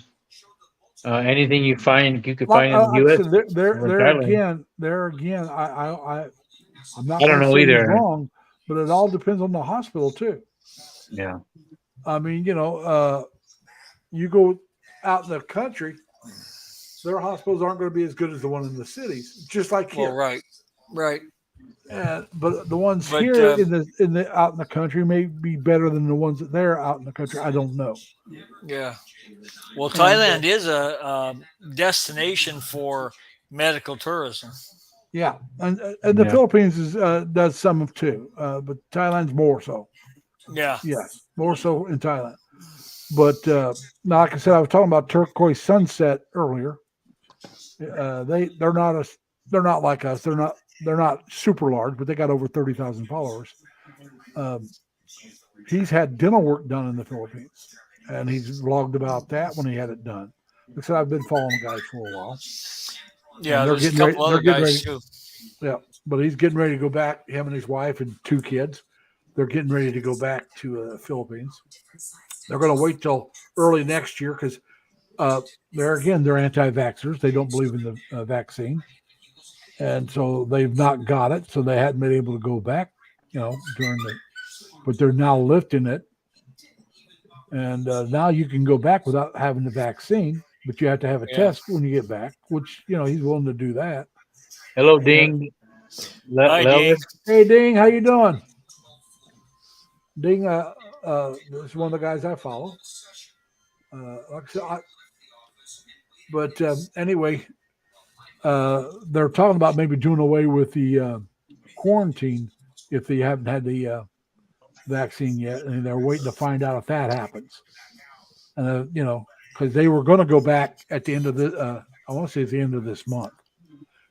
Speaker 6: Anything you could
Speaker 1: Like,
Speaker 6: find in the
Speaker 1: like I
Speaker 6: U.S.
Speaker 1: said,
Speaker 6: or in Thailand.
Speaker 1: there again, I'm not
Speaker 6: I don't
Speaker 1: gonna
Speaker 6: know
Speaker 1: say he's
Speaker 6: either.
Speaker 1: wrong, but it all depends on the hospital too.
Speaker 6: Yeah.
Speaker 1: I mean, you go out in the country, their hospitals aren't going to be as good as the one in the cities, just like
Speaker 7: Well,
Speaker 1: here.
Speaker 7: right.
Speaker 1: But the ones
Speaker 7: But,
Speaker 1: here in the out in the country may be better than the ones that they're out in the country. I don't know.
Speaker 7: Yeah. Well,
Speaker 1: And,
Speaker 7: Thailand is a destination for medical tourism.
Speaker 1: Yeah, and the
Speaker 6: Yeah.
Speaker 1: Philippines does some of too, but Thailand's more so.
Speaker 7: Yeah.
Speaker 1: Yes, more so in Thailand. But now, like I said, I was talking about Turquoise Sunset earlier. They're not like us. They're not super large, but they got over 30,000 followers. He's had dental work done in the Philippines, and he's vlogged about that when he had it done. Like I said, I've been following the guys for a while.
Speaker 7: Yeah.
Speaker 1: And they're
Speaker 7: There's a
Speaker 1: getting
Speaker 7: couple
Speaker 1: ready-
Speaker 7: other
Speaker 1: they're getting
Speaker 7: guys
Speaker 1: ready-
Speaker 7: too.
Speaker 1: Yeah, but he's getting ready to go back. Him and his wife and 2 kids. They're getting ready to go back to the Philippines. They're going to wait till early next year because they're anti-vaxxers. They don't believe in the vaccine, and so they've not got it. So they hadn't been able to go back, but they're now lifting it, and now you can go back without having the vaccine, but you have to have a test when you get back. Which he's willing to do that.
Speaker 6: Hello, Ding.
Speaker 7: Hi, Ding.
Speaker 1: Hey, Ding, how you doing? Ding, this is one of the guys I follow. Like I said, anyway, they're talking about maybe doing away with the quarantine if they haven't had the vaccine yet, and they're waiting to find out if that happens. And because they were going to go back at the end of the, I want to say at the end of this month.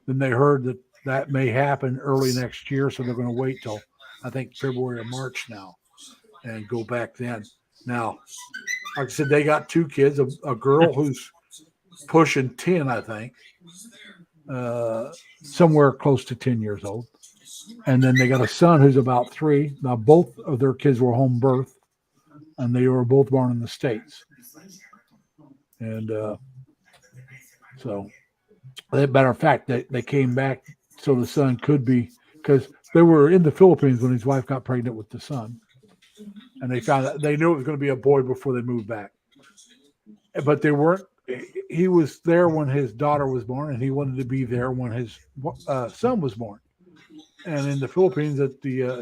Speaker 1: Then they heard that may happen early next year, so they're going to wait till I think February or March now, and go back then. Now, like I said, they got 2 kids, a girl who's pushing 10, I think, somewhere close to 10 years old. And then they got a son who's about 3. Now, both of their kids were home birth, and they were both born in the States. And so, as a matter of fact, they came back so the son could be, because they were in the Philippines when his wife got pregnant with the son. And they found out, they knew it was going to be a boy before they moved back. But they weren't. He was there when his daughter was born, and he wanted to be there when his son was born. And in the Philippines, they were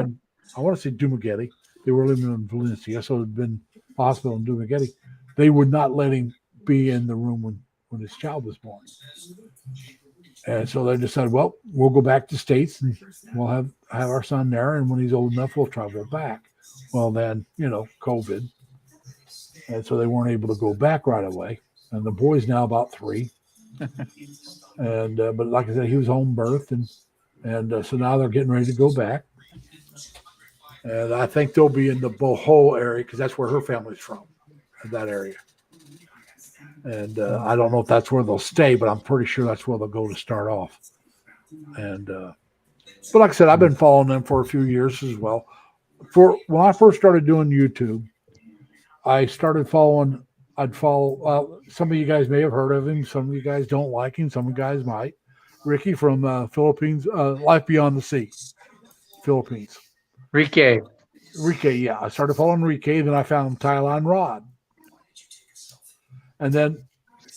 Speaker 1: in, I want to say Dumaguete. They were living in Valencia, so it had been hospital in Dumaguete. They would not let him be in the room when his child was born. And so they decided, well, we'll go back to States and we'll have our son there. And when he's old enough, we'll travel back. Well, then, COVID. And so they weren't able to go back right away. And the boy's now about 3. And, but like I said, he was home birth. And so now they're getting ready to go back. And I think they'll be in the Bohol area because that's where her family's from, that area. And I don't know if that's where they'll stay, but I'm pretty sure that's where they'll go to start off. And but like I said, I've been following them for a few years as well. When I first started doing YouTube, I started following. I'd follow. Some of you guys may have heard of him. Some of you guys don't like him. Some of you guys might. Ricky from Philippines, Life Beyond the Sea, Philippines.
Speaker 6: Ricky,
Speaker 1: yeah. I started following Ricky, then I found Thailand Rod. And then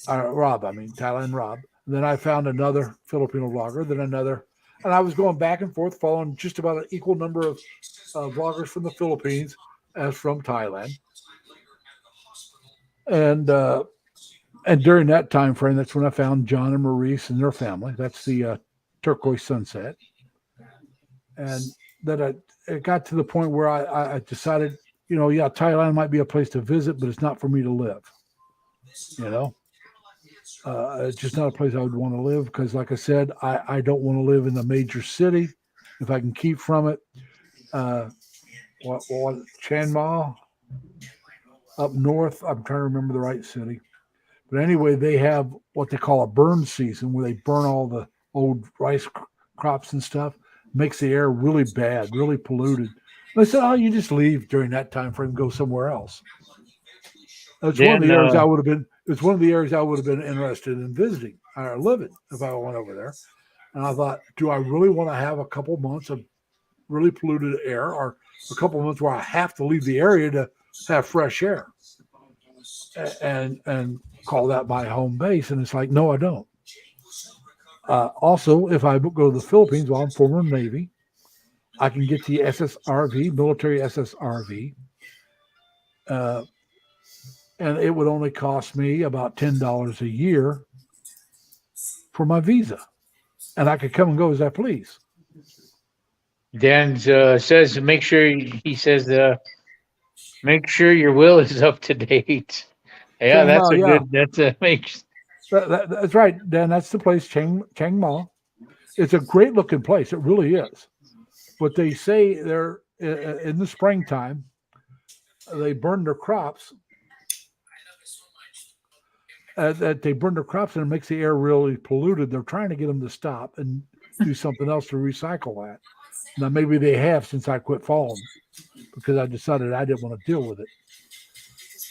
Speaker 1: Thailand Rob. And then I found another Filipino vlogger, then another. And I was going back and forth following just about an equal number of vloggers from the Philippines as from Thailand. And during that time frame, that's when I found John and Maurice and their family. That's the Turquoise Sunset. And then it got to the point where I decided, Thailand might be a place to visit, but it's not for me to live. It's just not a place I would want to live because, like I said, I don't want to live in a major city if I can keep from it. Chiang Mai up north. I'm trying to remember the right city, but anyway, they have what they call a burn season where they burn all the old rice crops and stuff. Makes the air really bad, really polluted. And I said, "Oh, you just leave during that time frame, go somewhere else." That's one of
Speaker 6: Then,
Speaker 1: the areas I would have been. It's one of the areas I would have been interested in visiting or living if I went over there. And I thought, do I really want to have a couple months of really polluted air, or a couple months where I have to leave the area to have fresh air, and call that my home base? And it's like, no, I don't. Also, if I go to the Philippines, well, I'm former Navy, I can get the SSRV, military SSRV. And it would only cost me about $10 a year for my visa. And I could come and go as I please.
Speaker 6: Dan says, make sure he says, make sure your will is up to date. Yeah, that's
Speaker 1: Chiang
Speaker 6: a
Speaker 1: Ma,
Speaker 6: good. That's a makes.
Speaker 1: That's right, Dan. That's the place, Chiang Ma. It's a great looking place. It really is. But they say they're in the springtime, they burn their crops. That they burn their crops and it makes the air really polluted. They're trying to get them to stop and do something else to recycle that. Now maybe they have since I quit following, because I decided I didn't want to deal with it.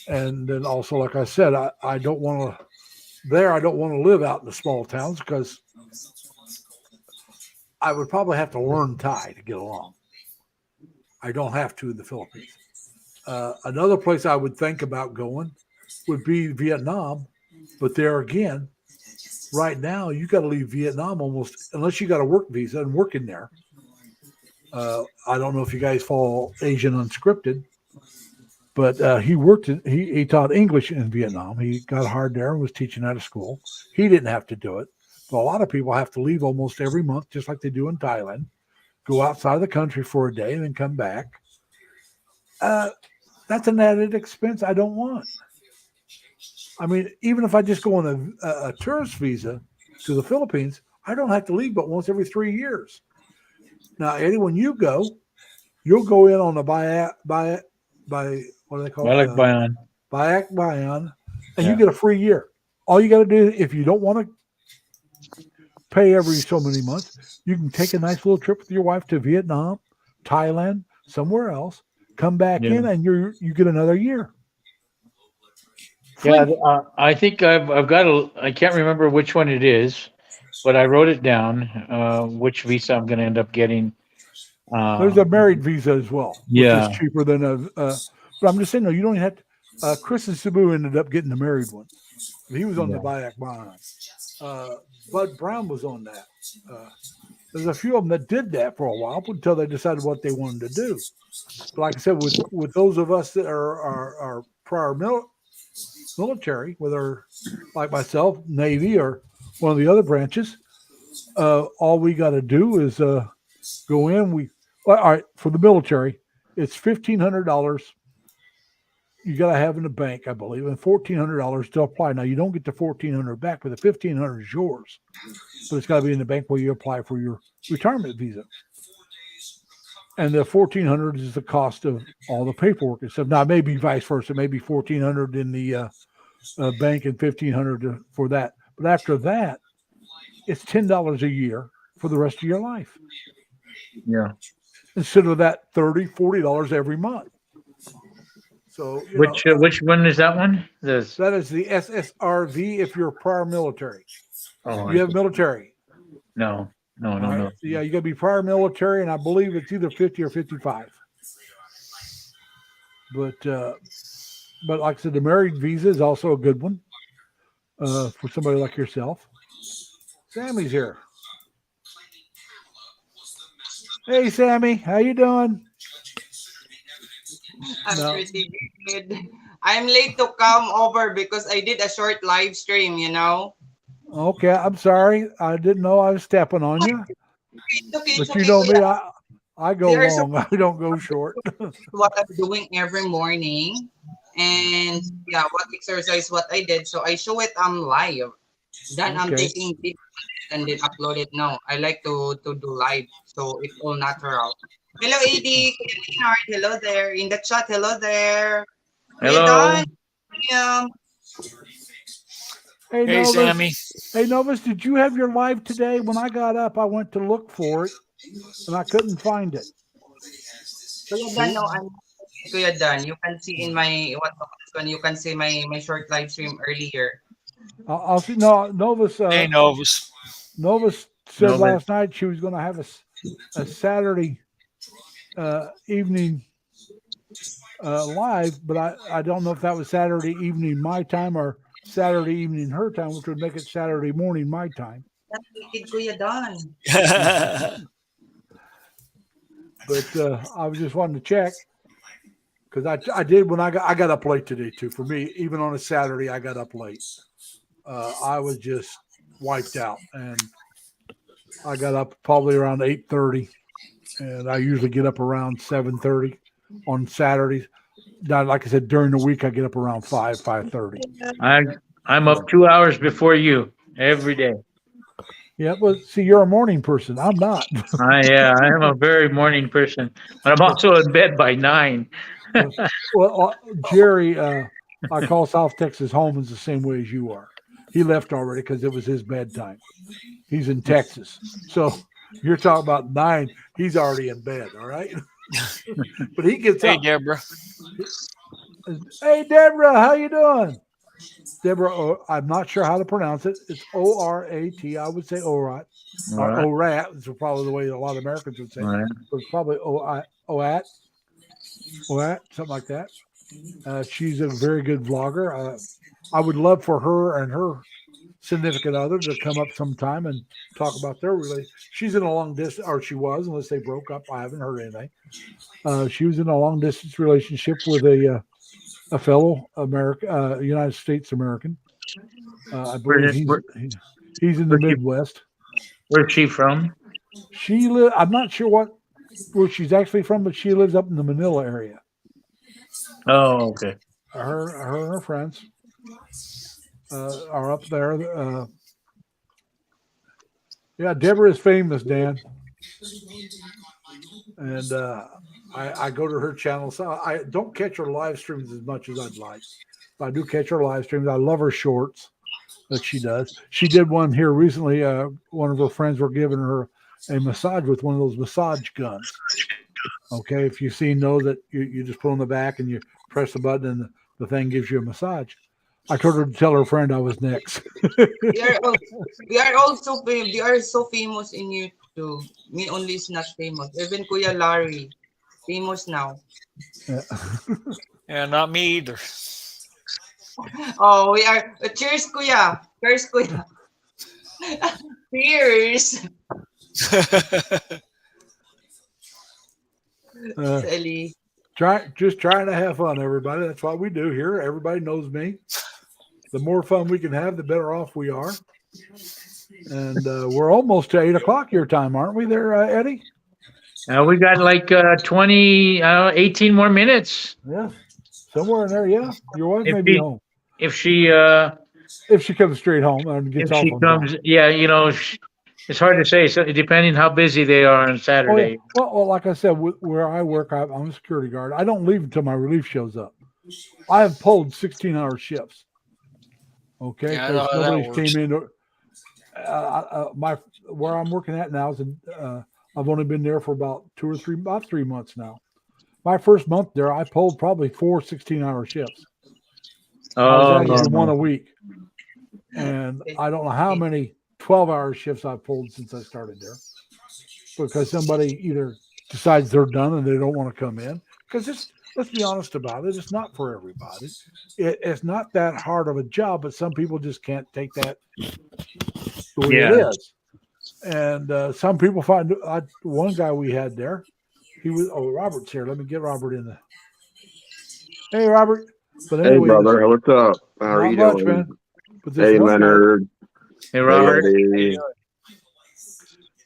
Speaker 1: And then also, like I said, I don't want to. I don't want to live out in the small towns because I would probably have to learn Thai to get along. I don't have to in the Philippines. Another place I would think about going would be Vietnam. But there again, right now, you got to leave Vietnam almost, unless you got a work visa and work in there. I don't know if you guys follow Asian Unscripted, but he taught English in Vietnam. He got hired there and was teaching out of school. He didn't have to do it. But a lot of people have to leave almost every month, just like they do in Thailand, go outside of the country for a day and then come back. That's an added expense I don't want. I mean, even if I just go on a tourist visa to the Philippines, I don't have to leave but once every 3 years. Now, Eddie, when you go, you'll go in on the what do they call it? Bayak Bayan, and you get a free year. All you got to do, if you don't want to pay every so many months, you can take a nice little trip with your wife to Vietnam, Thailand, somewhere else, come back in, and you get another year.
Speaker 6: Yeah, I think I've got I can't remember which one it is, but I wrote it down. Which visa I'm going to end up getting.
Speaker 1: There's a married visa as well, which is cheaper than but I'm just saying, no, you don't have to. Chris and Cebu ended up getting the married one. He was on the Bayak Bayan. Bud Brown was on that. There's a few of them that did that for a while until they decided what they wanted to do. But like I said, with those of us that are prior military, whether like myself, Navy, or one of the other branches, all we got to do is go in. All right, for the military, it's $1,500. You got to have in the bank, I believe, and $1,400 to apply. Now you don't get the $1,400 back, but the $1,500 is yours. But it's got to be in the bank where you apply for your retirement visa. And the $1,400 is the cost of all the paperwork and stuff. Now it may be vice versa. Maybe $1,400 in the bank and $1,500 for that. But after that, it's $10 a year for the rest of your life.
Speaker 6: Yeah.
Speaker 1: Instead of that $30, $40 every month. So
Speaker 6: which one is that one?
Speaker 1: That is the SSRV if you're prior military.
Speaker 6: Oh,
Speaker 1: you have military.
Speaker 6: No.
Speaker 1: Right? Yeah, you got to be prior military, and I believe it's either 50 or 55. But like I said, the married visa is also a good one for somebody like yourself. Sammy's here. Hey, Sammy, how you doing?
Speaker 8: I'm pretty good. I'm late to come over because I did a short live stream,
Speaker 1: Okay, I'm sorry. I didn't know I was stepping on you. But you know me, I go long. I don't go short.
Speaker 8: What I'm doing every morning, and what exercise, what I did. So I show it live. Then I'm taking videos and then upload it. No, I like to do live, so it's all natural. Hello, AD. Hello there. In the chat, hello there.
Speaker 6: Hello.
Speaker 1: Hey,
Speaker 7: Novus. Sammy.
Speaker 1: Hey, Novus, did you have your live today? When I got up, I went to look for it, and I couldn't find it.
Speaker 8: No, I'm Kuya Dan, you can see in my when you can see my short live stream earlier.
Speaker 1: I'll see. No, Novus.
Speaker 7: Hey, Novus.
Speaker 1: Novus said
Speaker 6: Novus.
Speaker 1: last night she was going to have a Saturday evening live, but I don't know if that was Saturday evening my time or Saturday evening her time, which would make it Saturday morning my time.
Speaker 8: That's wicked, Kuya Dan.
Speaker 1: But I was just wanting to check because I did when I got up late today too. For me, even on a Saturday, I got up late. I was just wiped out, and I got up probably around 8:30, and I usually get up around 7:30 on Saturdays. Now, like I said, during the week I get up around 5:30.
Speaker 6: I'm up 2 hours before you every day.
Speaker 1: Yeah, well, see, you're a morning person. I'm not.
Speaker 6: Yeah, I am a very morning person, but I'm also in bed by 9.
Speaker 1: Well, Jerry, I call South Texas home is the same way as you are. He left already because it was his bedtime. He's in Texas. So you're talking about 9. He's already in bed. All right. But he gets
Speaker 7: Hey,
Speaker 1: up.
Speaker 7: Deborah.
Speaker 1: Hey, Deborah, how you doing? Deborah, I'm not sure how to pronounce it. It's O-R-A-T. I would say Orat. Or
Speaker 6: Alright.
Speaker 1: Orat. It's probably the way a lot of Americans would say it.
Speaker 6: Alright.
Speaker 1: But it's probably Oat, something like that. She's a very good vlogger. I would love for her and her significant other to come up sometime and talk about their relationship. She's in a long distance, or she was, unless they broke up. I haven't heard anything. She was in a long distance relationship with a fellow United States American. I believe he's in the Midwest.
Speaker 6: Where's she from?
Speaker 1: I'm not sure where she's actually from, but she lives up in the Manila area.
Speaker 6: Oh, okay.
Speaker 1: Her and her friends are up there. Yeah, Deborah is famous, Dan. And I go to her channel. So I don't catch her live streams as much as I'd like. But I do catch her live streams. I love her shorts that she does. She did one here recently. One of her friends were giving her a massage with one of those massage guns. Okay, if you've seen those that you just put on the back and you press the button and the thing gives you a massage. I told her to tell her friend I was next.
Speaker 8: We are also famous. They are so famous in YouTube. Me only is not famous. Even Kuya Larry, famous now.
Speaker 7: Yeah, not me either.
Speaker 8: Oh, we are. Cheers, Kuya. Cheers, Kuya. Cheers. Silly.
Speaker 1: Just trying to have fun, everybody. That's what we do here. Everybody knows me. The more fun we can have, the better off we are. And we're almost to 8 o'clock your time, aren't we there, Eddie?
Speaker 6: We got like 18 more minutes.
Speaker 1: Yeah, somewhere in there. Yeah, your wife may be home
Speaker 6: If she
Speaker 1: comes straight home and gets off.
Speaker 6: Yeah, it's hard to say. So depending how busy they are on Saturday.
Speaker 1: Well, like I said, where I work, I'm a security guard. I don't leave until my relief shows up. I have pulled 16-hour shifts. Okay,
Speaker 7: Yeah, I know how that
Speaker 1: nobody's came in. Where I'm working at now is I've only been there for about 3 months now. My first month there, I pulled probably 4 16-hour shifts. I was averaging one a week, and I don't know how many 12-hour shifts I've pulled since I started there, because somebody either decides they're done and they don't want to come in. Because let's be honest about it, it's not for everybody. It's not that hard of a job, but some people just can't take that the way it is. And some people find one guy we had there. He was Robert's here. Let me get Robert in there. Hey, Robert. But anyway,
Speaker 9: hey, brother. What's up? How are you doing?
Speaker 1: Man.
Speaker 9: Hey, Leonard.
Speaker 6: Hey, Robert.
Speaker 9: Hey.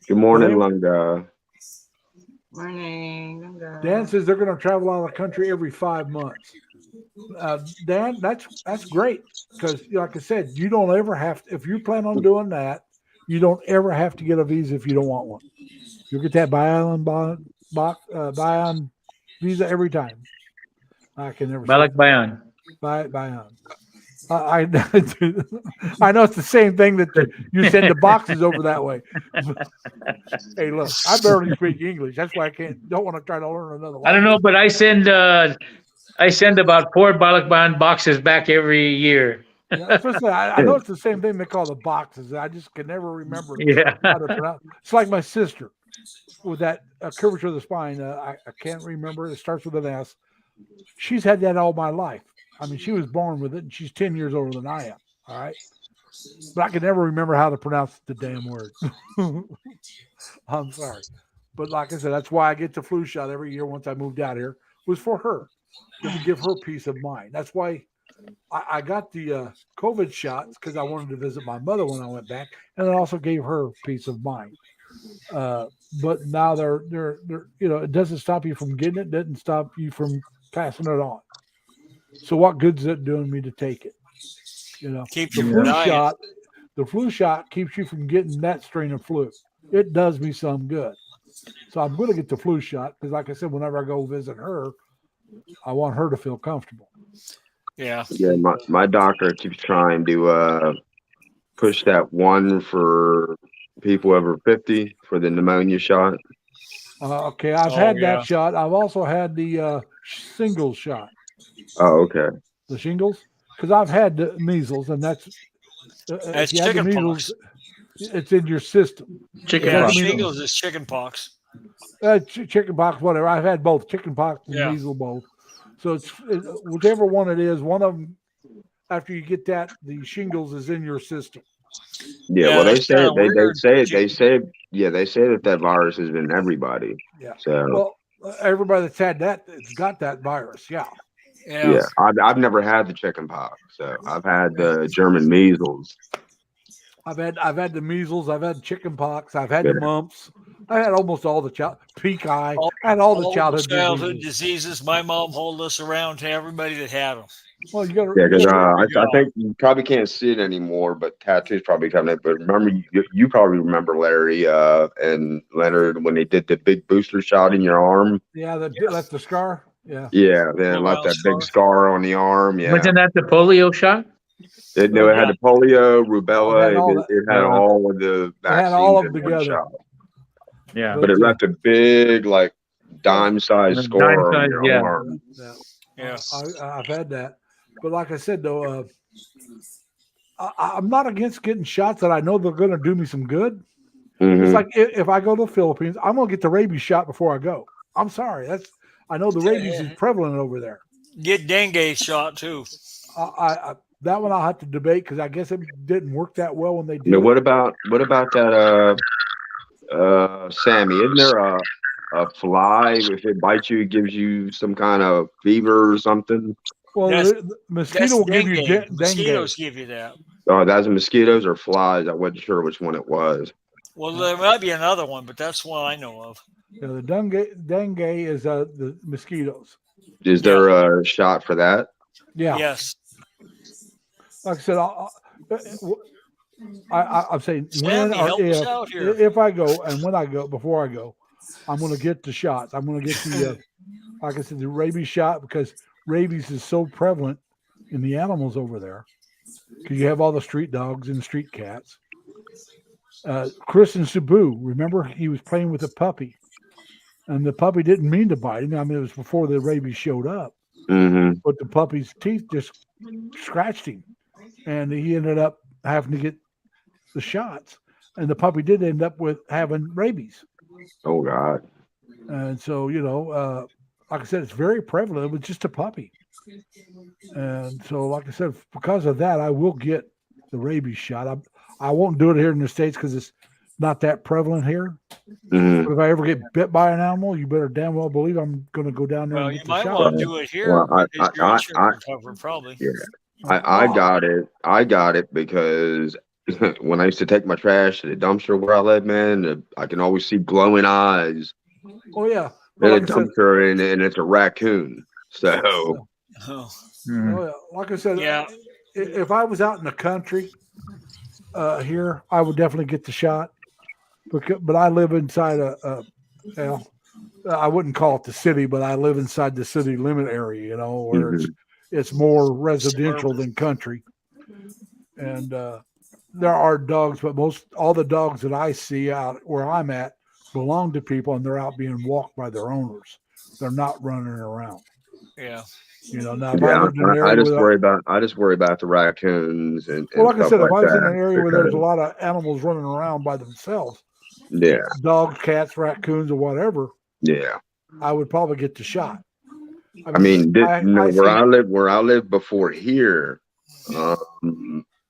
Speaker 9: Good morning, Lunga.
Speaker 8: Morning.
Speaker 1: Dan says they're going to travel out of the country every 5 months. Dan, that's great, because like I said, you don't ever have to, if you plan on doing that, you don't ever have to get a visa if you don't want one. You'll get that buy-on visa every time. I can never
Speaker 6: Balak Bayan.
Speaker 1: buy on. I I know it's the same thing that you send the boxes over that way. Hey, look, I barely speak English. That's why I don't want to try to learn another language.
Speaker 6: I don't know, but I send about 4 Balakban boxes back every year.
Speaker 1: Yeah, especially, I know it's the same thing they call the boxes. I just can never remember
Speaker 6: Yeah.
Speaker 1: how to pronounce. It's like my sister with that curvature of the spine. I can't remember. It starts with an S. She's had that all my life. I mean, she was born with it, and she's 10 years older than I am. All right. But I can never remember how to pronounce the damn word. I'm sorry. But like I said, that's why I get the flu shot every year once I moved out here, was for her, to give her peace of mind. That's why I got the COVID shots, because I wanted to visit my mother when I went back, and it also gave her peace of mind. But now they're it doesn't stop you from getting it, doesn't stop you from passing it on. So what good's it doing me to take it?
Speaker 7: Keeps
Speaker 1: the
Speaker 7: you
Speaker 1: flu
Speaker 7: dying.
Speaker 1: shot. The flu shot keeps you from getting that strain of flu. It does me some good. So I'm going to get the flu shot because, like I said, whenever I go visit her, I want her to feel comfortable.
Speaker 7: Yeah.
Speaker 9: Yeah, my doctor keeps trying to push that one for people over 50 for the pneumonia shot.
Speaker 1: Okay, I've had that shot. I've also had the shingles shot.
Speaker 9: Oh, okay.
Speaker 1: The shingles, because I've had the measles, and that's
Speaker 7: That's
Speaker 1: if you have the
Speaker 7: chicken
Speaker 1: measles,
Speaker 7: pox.
Speaker 1: it's in your system.
Speaker 6: Chicken pox.
Speaker 7: Shingles is chicken pox.
Speaker 1: Chicken pox, whatever. I've had both chicken pox and measles both. So it's whichever one it is. One of them, after you get that, the shingles is in your system.
Speaker 9: Yeah, well, they
Speaker 7: that's
Speaker 9: say
Speaker 7: kinda
Speaker 9: they
Speaker 7: weird.
Speaker 9: say that virus is in everybody.
Speaker 1: Yeah.
Speaker 9: So
Speaker 1: Well, everybody that's had that, it's got that virus. Yeah.
Speaker 9: yeah, I've never had the chicken pox, so I've had the German measles.
Speaker 1: I've had the measles. I've had chicken pox. I've had the mumps. I had almost all the pink eye. I had all the childhood
Speaker 7: diseases. My mom hauled us around to everybody that had them.
Speaker 1: Well, you got to.
Speaker 9: Yeah, because I think you probably can't see it anymore, but tattoos probably coming. But remember, you probably remember Larry and Leonard when they did the big booster shot in your arm.
Speaker 1: Yeah, that's the scar. Yeah.
Speaker 9: Yeah, then left that big scar on the arm. Yeah.
Speaker 6: Wasn't that the polio shot?
Speaker 9: It had the polio, rubella. It had
Speaker 1: that.
Speaker 9: all of the vaccines.
Speaker 1: It had all of them
Speaker 9: in one
Speaker 1: together.
Speaker 9: shot.
Speaker 6: Yeah.
Speaker 9: But it left a big, like, dime-sized scar on your arm.
Speaker 7: Yeah.
Speaker 1: I've had that. But like I said, though, I'm not against getting shots that I know they're going to do me some good.
Speaker 9: Mm-hmm.
Speaker 1: It's like if I go to the Philippines, I'm going to get the rabies shot before I go. I'm sorry. I know the rabies is prevalent over there.
Speaker 7: Get dengue shot, too.
Speaker 1: That one I'll have to debate because I guess it didn't work that well when they did.
Speaker 9: Now, what about that Sammy? Isn't there a fly, if it bites you, it gives you some kind of fever or something?
Speaker 1: Well, the mosquito will give you dengue.
Speaker 7: Mosquitoes give you that.
Speaker 9: Oh, that's mosquitoes or flies. I wasn't sure which one it was.
Speaker 7: Well, there might be another one, but that's one I know of.
Speaker 1: Yeah, the dengue is the mosquitoes.
Speaker 9: Is there a shot for that?
Speaker 1: Yeah.
Speaker 7: Yes.
Speaker 1: Like I said, I'm saying when or if I go and when I go, before I go, I'm going to get the shots. I'm going to get the, like I said, the rabies shot because rabies is so prevalent in the animals over there because you have all the street dogs and street cats. Chris and Cebu, remember he was playing with a puppy and the puppy didn't mean to bite him. I mean, it was before the rabies showed up, but the puppy's teeth just scratched him and he ended up having to get the shots and the puppy did end up with having rabies.
Speaker 9: Oh God.
Speaker 1: And so, like I said, it's very prevalent. It was just a puppy. And so, like I said, because of that, I will get the rabies shot. I won't do it here in the States because it's not that prevalent here.
Speaker 9: Mm-hmm.
Speaker 1: But if I ever get bit by an animal, you better damn well believe I'm going to go down there and
Speaker 7: you
Speaker 1: get the
Speaker 7: might
Speaker 1: shot.
Speaker 7: want to do it here.
Speaker 9: Well,
Speaker 7: Probably.
Speaker 9: Yeah. I got it. I got it because when I used to take my trash to the dumpster where I live, man, I can always see glowing eyes.
Speaker 1: Oh, yeah.
Speaker 9: In a dumpster, and it's a raccoon. So,
Speaker 1: like I said, if I was out in the country here, I would definitely get the shot. But I live inside I wouldn't call it the city, but I live inside the city limit area, where it's more residential than country. and there are dogs, but all the dogs that I see out where I'm at belong to people, and they're out being walked by their owners. They're not running around.
Speaker 7: Yeah.
Speaker 1: Now if I
Speaker 9: Yeah,
Speaker 1: lived in an
Speaker 9: I
Speaker 1: area
Speaker 9: just
Speaker 1: with
Speaker 9: worry about the raccoons and
Speaker 1: well, like I
Speaker 9: stuff
Speaker 1: said, if
Speaker 9: like
Speaker 1: I was in
Speaker 9: that.
Speaker 1: an area where there's a
Speaker 9: because-
Speaker 1: lot of animals running around by themselves,
Speaker 9: Yeah,
Speaker 1: dogs, cats, raccoons, or whatever,
Speaker 9: yeah.
Speaker 1: I would probably get the shot.
Speaker 9: I mean,
Speaker 1: I
Speaker 9: where
Speaker 1: see-
Speaker 9: I lived before here,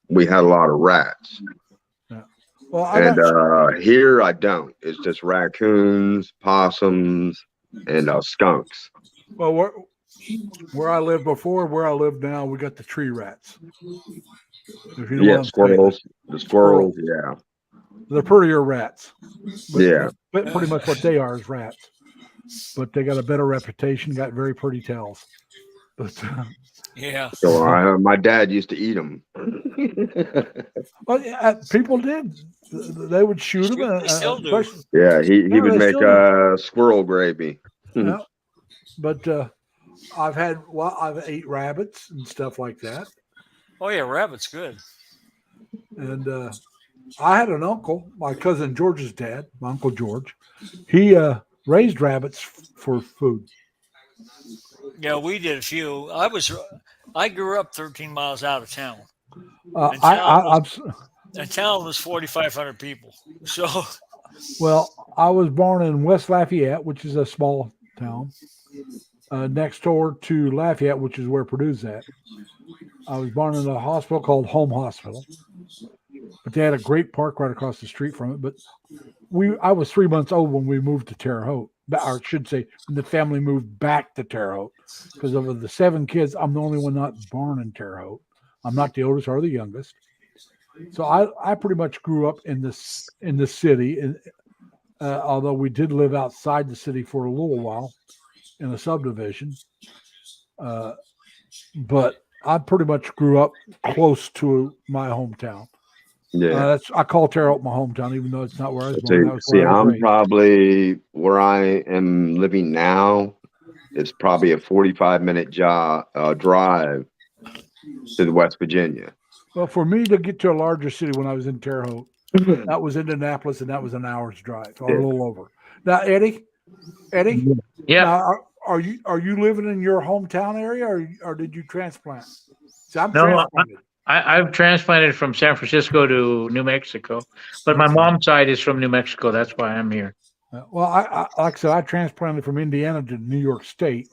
Speaker 9: we had a lot of rats.
Speaker 1: Well, I
Speaker 9: And
Speaker 1: got
Speaker 9: here I don't. It's just raccoons, possums, and skunks.
Speaker 1: well where I lived before, where I live now, we got the tree rats. If you know what
Speaker 9: Yeah,
Speaker 1: I'm saying.
Speaker 9: squirrels. The squirrels, yeah.
Speaker 1: They're prettier rats.
Speaker 9: Yeah.
Speaker 1: But pretty much what they are is rats. But they got a better reputation, got very pretty tails. But
Speaker 7: Yeah.
Speaker 9: So my dad used to eat them.
Speaker 1: well, people did. They would shoot them.
Speaker 7: They still do.
Speaker 1: especially-
Speaker 9: Yeah, he
Speaker 1: No,
Speaker 9: would
Speaker 1: they
Speaker 9: make
Speaker 1: still
Speaker 9: squirrel gravy.
Speaker 1: yeah. But I've ate rabbits and stuff like that.
Speaker 7: Oh yeah, rabbit's good.
Speaker 1: And I had an uncle, my cousin George's dad, my uncle George. He raised rabbits for food.
Speaker 7: Yeah, we did a few. I grew up 13 miles out of town. The town was 4,500 people. So
Speaker 1: I was born in West Lafayette, which is a small town, next door to Lafayette, which is where Purdue's at. I was born in a hospital called Home Hospital, but they had a great park right across the street from it. But I was 3 months old when we moved to Terre Haute, or I should say, when the family moved back to Terre Haute, because of the 7 kids, I'm the only one not born in Terre Haute. I'm not the oldest or the youngest. So I pretty much grew up in the city, and although we did live outside the city for a little while in a subdivision, but I pretty much grew up close to my hometown.
Speaker 9: Yeah.
Speaker 1: I call Terre Haute my hometown, even though it's not where I was born.
Speaker 9: I'm probably where I am living now. It's probably a 45-minute drive to West Virginia.
Speaker 1: Well, for me to get to a larger city when I was in Terre Haute, that was Indianapolis, and that was an hour's drive, or a little over. Now, Eddie,
Speaker 6: Yeah.
Speaker 1: now, are you living in your hometown area, or did you transplant? See, I'm
Speaker 6: No,
Speaker 1: transplanted.
Speaker 6: I've transplanted from San Francisco to New Mexico, but my mom's side is from New Mexico. That's why I'm here.
Speaker 1: Well, I like I said, I transplanted from Indiana to New York State,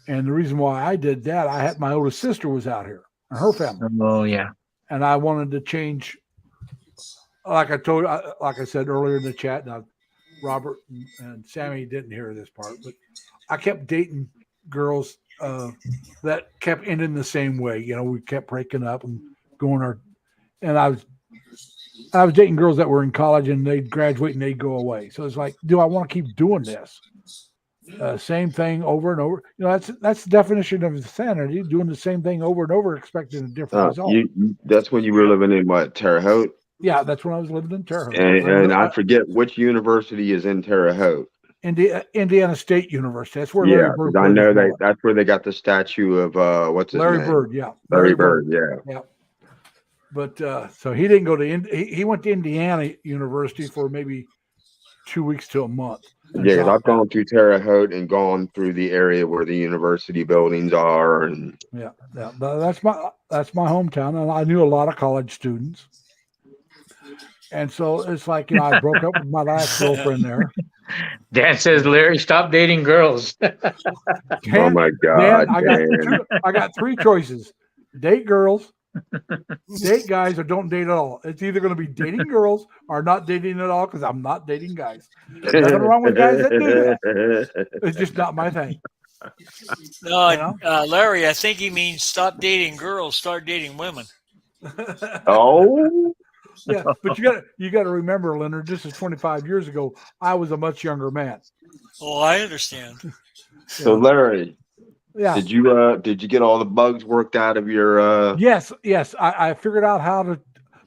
Speaker 1: and the reason why I did that, my oldest sister was out here, and her family,
Speaker 6: Oh yeah.
Speaker 1: and I wanted to change. Like I said earlier in the chat, now Robert and Sammy didn't hear this part, but I kept dating girls that kept ending the same way. We kept breaking up and and I was dating girls that were in college, and they'd graduate and they'd go away. So it's like, do I want to keep doing this? Same thing over and over. That's the definition of insanity, doing the same thing over and over, expecting a different result.
Speaker 9: That's when you were living in what, Terre Haute?
Speaker 1: Yeah, that's when I was living in Terre Haute.
Speaker 9: And I forget which university is in Terre Haute.
Speaker 1: Indiana State University. That's where
Speaker 9: Yeah,
Speaker 1: Larry Bird
Speaker 9: 'cause I
Speaker 1: played
Speaker 9: know
Speaker 1: his ball.
Speaker 9: that's where they got the statue of what's his
Speaker 1: Larry
Speaker 9: name?
Speaker 1: Bird, yeah.
Speaker 9: Larry Bird, yeah.
Speaker 1: Yeah. But so he didn't go to he went to Indiana University for maybe 2 weeks to a month.
Speaker 9: Yeah, 'cause I've gone through Terre Haute and gone through the area where the university buildings are, and
Speaker 1: Yeah. That's my hometown, and I knew a lot of college students. And so it's like, I broke up with my last girlfriend there.
Speaker 6: Dan says, Larry, stop dating girls.
Speaker 9: oh
Speaker 1: Dan,
Speaker 9: my
Speaker 1: Dan,
Speaker 9: God,
Speaker 1: I got 3 choices: date girls, date guys, or don't date at all. It's either going to be dating girls or not dating at all, because I'm not dating guys. Nothing wrong with guys that do that. It's just not my thing.
Speaker 7: No, Larry, I think he means stop dating girls, start dating women.
Speaker 9: Oh,
Speaker 1: Yeah, but you got to remember, Leonard, this is 25 years ago. I was a much younger man.
Speaker 7: Oh, I understand.
Speaker 9: so Larry,
Speaker 1: Yeah.
Speaker 9: did you get all the bugs worked out of your?
Speaker 1: Yes. I figured out how to.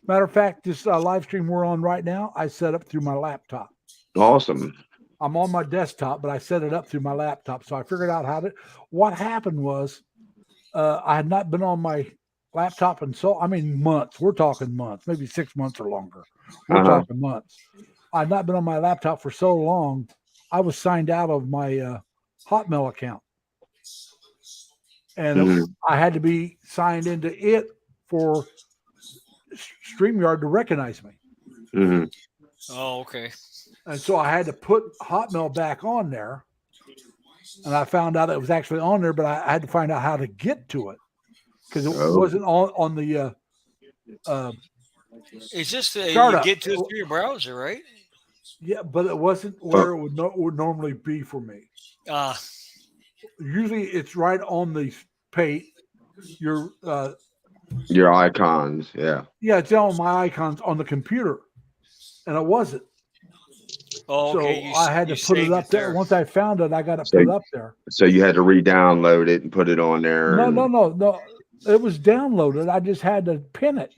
Speaker 1: Matter of fact, this live stream we're on right now, I set up through my laptop.
Speaker 9: Awesome.
Speaker 1: I'm on my desktop, but I set it up through my laptop. So I figured out how to. What happened was, I had not been on my laptop and so, I mean, months. We're talking months, maybe 6 months or longer. We're
Speaker 9: Uh-huh.
Speaker 1: talking months. I'd not been on my laptop for so long. I was signed out of my Hotmail account. And
Speaker 9: Mhm.
Speaker 1: I had to be signed into it for StreamYard to recognize me.
Speaker 9: Mhm.
Speaker 7: Oh, okay.
Speaker 1: And so I had to put Hotmail back on there. And I found out it was actually on there, but I had to find out how to get to it because it
Speaker 9: Oh.
Speaker 1: wasn't on the
Speaker 7: It's just you
Speaker 1: Startup.
Speaker 7: get to it through your browser, right?
Speaker 1: yeah, but it wasn't where it would normally be for me. Usually it's right on the page. Your
Speaker 9: Your icons, yeah.
Speaker 1: yeah, it's on my icons on the computer, and it wasn't.
Speaker 7: Oh, okay.
Speaker 1: So I had to put it
Speaker 7: saved
Speaker 1: up there. Once I found it, I got to
Speaker 9: So-
Speaker 1: put it up there.
Speaker 9: So you had to re-download it and put it on there.
Speaker 1: No,
Speaker 9: and-
Speaker 1: no. It was downloaded. I just had to pin it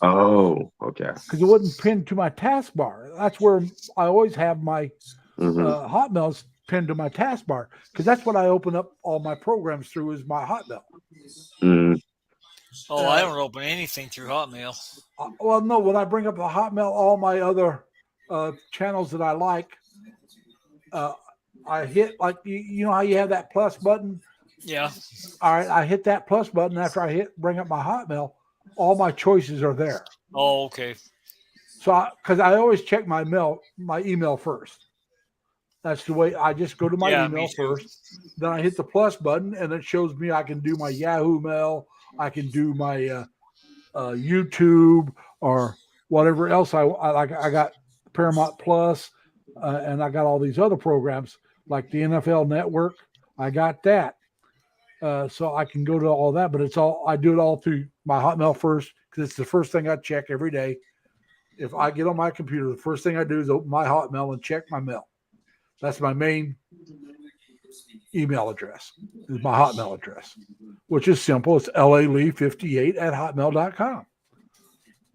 Speaker 9: Oh, okay.
Speaker 1: because it wasn't pinned to my taskbar. That's where I always have my
Speaker 9: Mhm.
Speaker 1: Hotmail's pinned to my taskbar because that's what I open up all my programs through is my Hotmail.
Speaker 9: Mhm.
Speaker 7: Oh, I don't open anything through Hotmail.
Speaker 1: Well, no, when I bring up the Hotmail, all my other channels that I like, I hit like you know how you have that plus button.
Speaker 7: Yeah.
Speaker 1: All right, I hit that plus button after I bring up my Hotmail. All my choices are there.
Speaker 7: Oh, okay.
Speaker 1: So, because I always check my email first. That's the way I just go to my
Speaker 7: Yeah,
Speaker 1: email
Speaker 7: me too.
Speaker 1: first. Then I hit the plus button, and it shows me I can do my Yahoo Mail, I can do my YouTube or whatever else I like. I got Paramount Plus, and I got all these other programs like the NFL Network. I got that. So I can go to all that, but I do it all through my Hotmail first because it's the first thing I check every day. If I get on my computer, the first thing I do is open my Hotmail and check my mail. That's my main email address, is my Hotmail address, which is simple. It's lalee58@hotmail.com.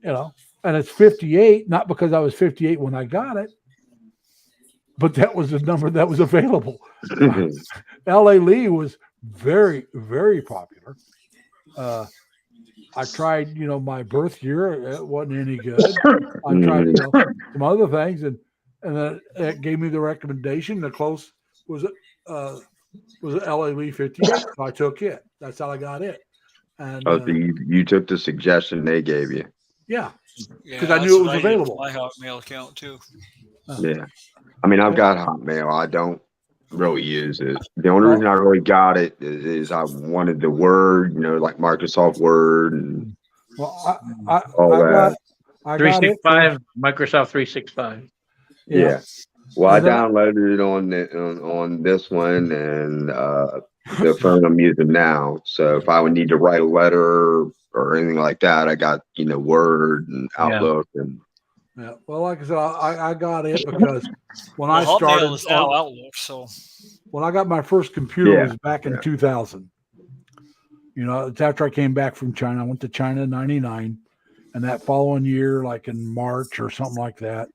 Speaker 1: You know, and it's 58, not because I was 58 when I got it, but that was the number that was available. L.A. Lee was very, very popular. I tried, my birth year. It wasn't any good. I tried, some other things, and then it gave me the recommendation. The close was L.A. Lee 58. So I took it. That's how I got it. And
Speaker 9: Oh, so you took the suggestion they gave you.
Speaker 1: yeah,
Speaker 7: Yeah,
Speaker 1: 'Cause I
Speaker 7: that's
Speaker 1: knew it
Speaker 7: what
Speaker 1: was
Speaker 7: did with
Speaker 1: available.
Speaker 7: My Hotmail account too.
Speaker 9: Yeah. I mean, I've got Hotmail. I don't really use it. The only reason I really got it is I wanted the Word, like Microsoft Word and
Speaker 1: well,
Speaker 9: all that.
Speaker 1: I got it.
Speaker 6: 365, Microsoft 365.
Speaker 9: Yeah. Well, I
Speaker 1: And then
Speaker 9: downloaded it on this one and the phone I'm using now. So if I would need to write a letter or anything like that, I got Word and Outlook and
Speaker 1: Yeah. Well, like I said, I got it because when I
Speaker 7: Well,
Speaker 1: started,
Speaker 7: Hotmail is now Outlook, so
Speaker 1: when I got my first computer
Speaker 9: Yeah,
Speaker 1: was back in 2000. It's after I came back from China. I went to China in 99. And that following year, like in March or something like that,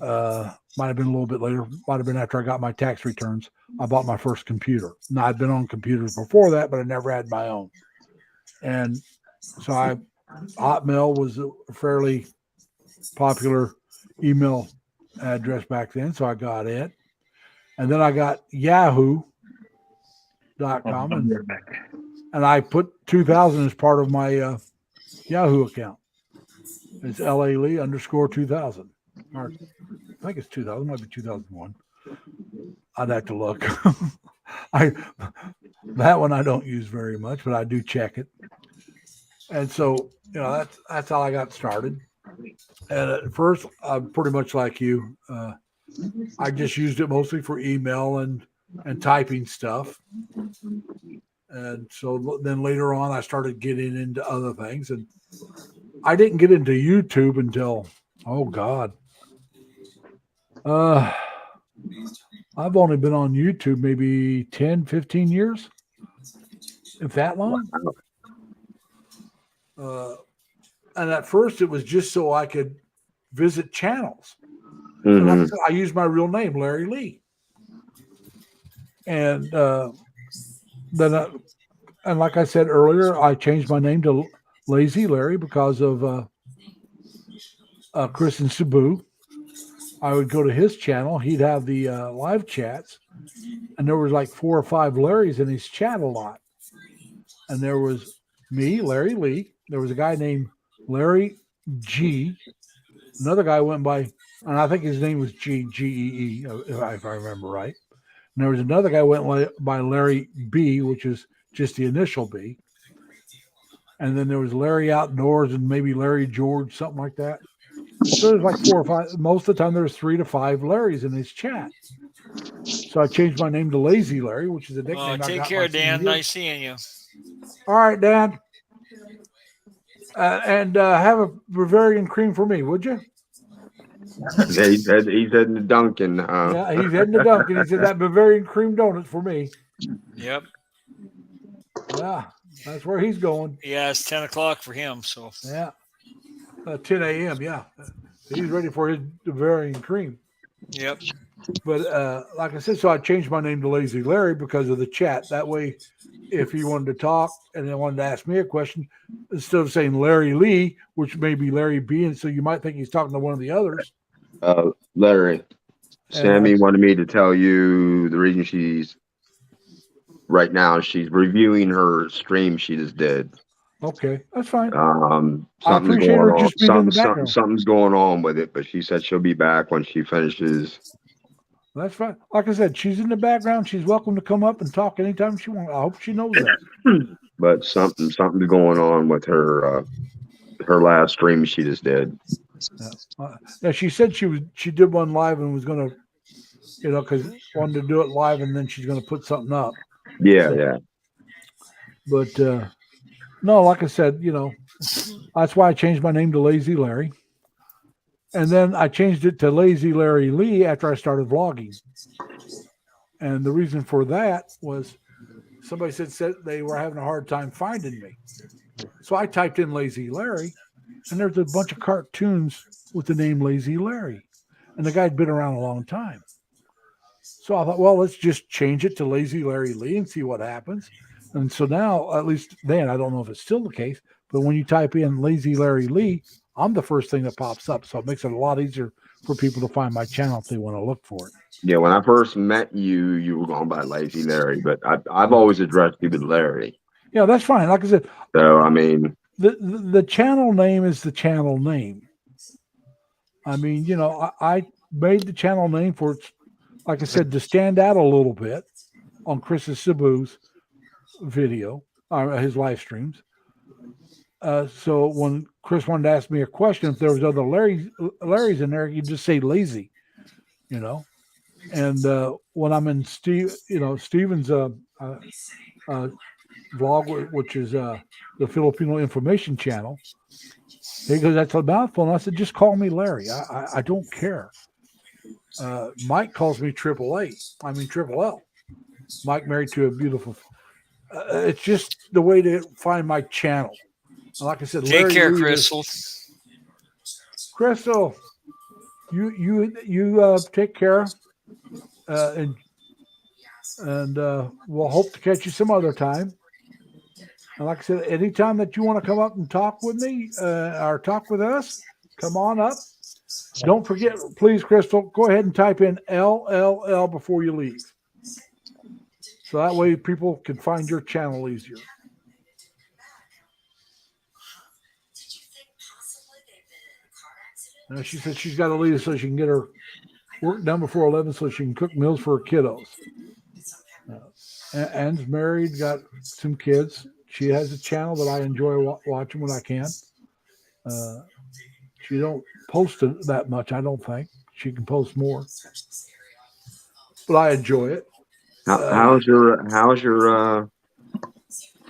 Speaker 1: might have been a little bit later, might have been after I got my tax returns, I bought my first computer. Now, I'd been on computers before that, but I never had my own. And so Hotmail was a fairly popular email address back then, so I got it. And then I got Yahoo.com, and I put 2000 as part of my Yahoo account. It's LA Lee _2000. Or I think it's 2000, might be 2001. I'd have to look. That one I don't use very much, but I do check it. And so, that's how I got started. And at first, I'm pretty much like you. I just used it mostly for email and typing stuff. And so then later on, I started getting into other things. And I didn't get into YouTube until, oh God. I've only been on YouTube maybe 10, 15 years. If that long. And at first it was just so I could visit channels. And like I said, I used my real name, Larry Lee. And then And like I said earlier, I changed my name to Lazy Larry because of Chris and Sabu. I would go to his channel. He'd have the live chats, and there was like 4 or 5 Larrys in his chat a lot. And there was me, Larry Lee. There was a guy named Larry G. Another guy went by, and I think his name was G-E-E, if I remember right. And there was another guy went by Larry B, which is just the initial B. And then there was Larry Outdoors and maybe Larry George, something like that. So there's like 4 or 5. Most of the time, there's 3 to 5 Larrys in his chat. So I changed my name to Lazy Larry, which is a nickname. I
Speaker 7: Take
Speaker 1: got
Speaker 7: care,
Speaker 1: my
Speaker 7: Dan.
Speaker 1: senior year.
Speaker 7: Nice seeing you.
Speaker 1: All right, Dan. And have a Bavarian cream for me, would you?
Speaker 9: Yeah, he's heading to Dunkin'.
Speaker 1: Yeah, he's heading to Dunkin'. He said that Bavarian cream donuts for me.
Speaker 7: Yep.
Speaker 1: Yeah, that's where he's going.
Speaker 7: Yeah, it's 10 o'clock for him. So
Speaker 1: Yeah, 10 a.m. Yeah, he's ready for his Bavarian cream.
Speaker 7: yep.
Speaker 1: But like I said, so I changed my name to Lazy Larry because of the chat. That way, if he wanted to talk and he wanted to ask me a question, instead of saying Larry Lee, which may be Larry B, and so you might think he's talking to one of the others.
Speaker 9: Larry, Sammy wanted me to tell you the reason she's right now. She's reviewing her stream she just did.
Speaker 1: Okay, that's fine.
Speaker 9: Something's
Speaker 1: appreciate her
Speaker 9: going on.
Speaker 1: just being in the background.
Speaker 9: Something's going on with it, but she said she'll be back when she finishes.
Speaker 1: That's fine. Like I said, she's in the background. She's welcome to come up and talk anytime she wants. I hope she knows that.
Speaker 9: But something's going on with her her last stream she just did.
Speaker 1: Yeah, she said she did one live and was gonna, because wanted to do it live and then she's gonna put something up.
Speaker 9: Yeah,
Speaker 1: So,
Speaker 9: yeah.
Speaker 1: But no, like I said, that's why I changed my name to Lazy Larry. And then I changed it to Lazy Larry Lee after I started vlogging. And the reason for that was somebody said they were having a hard time finding me. So I typed in Lazy Larry, and there's a bunch of cartoons with the name Lazy Larry. And the guy'd been around a long time. So I thought, well, let's just change it to Lazy Larry Lee and see what happens. And so now, at least then, I don't know if it's still the case, but when you type in Lazy Larry Lee, I'm the first thing that pops up. So it makes it a lot easier for people to find my channel if they want to look for it.
Speaker 9: Yeah, when I first met you, you were going by Lazy Larry, but I've always addressed you with Larry.
Speaker 1: Yeah, that's fine. Like I said,
Speaker 9: so I mean,
Speaker 1: the channel name is the channel name. I mean, I made the channel name for, like I said, to stand out a little bit on Chris's Sabu's video, his live streams. So when Chris wanted to ask me a question, if there was other Larrys in there, you just say Lazy, And when I'm in Steven's vlog, which is the Filipino Information Channel, he goes, "That's a mouthful." And I said, "Just call me Larry. I don't care." Mike calls me Triple L. Mike married to a beautiful. It's just the way to find my channel. Like I said,
Speaker 7: Take
Speaker 1: Larry
Speaker 7: care,
Speaker 1: Lee
Speaker 7: Crystal.
Speaker 1: Crystal, you take care, and we'll hope to catch you some other time. And like I said, anytime that you want to come up and talk with me or talk with us, come on up. Don't forget, please, Crystal, go ahead and type in LLL before you leave. So that way people can find your channel easier. Now she said she's got to leave so she can get her work done before 11 so she can cook meals for her kiddos. Anne's married, got some kids. She has a channel that I enjoy watching when I can. She don't post it that much, I don't think. She can post more. But I enjoy it.
Speaker 9: How's your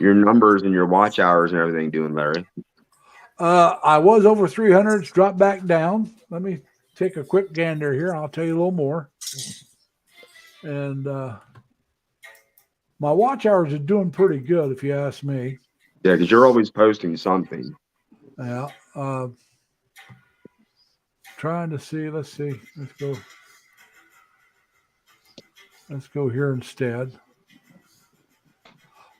Speaker 9: numbers and your watch hours and everything doing, Larry?
Speaker 1: I was over 300. It's dropped back down. Let me take a quick gander here. I'll tell you a little more. And my watch hours are doing pretty good, if you ask me.
Speaker 9: Yeah, because you're always posting something.
Speaker 1: Yeah. Trying to see. Let's see. Let's go here instead.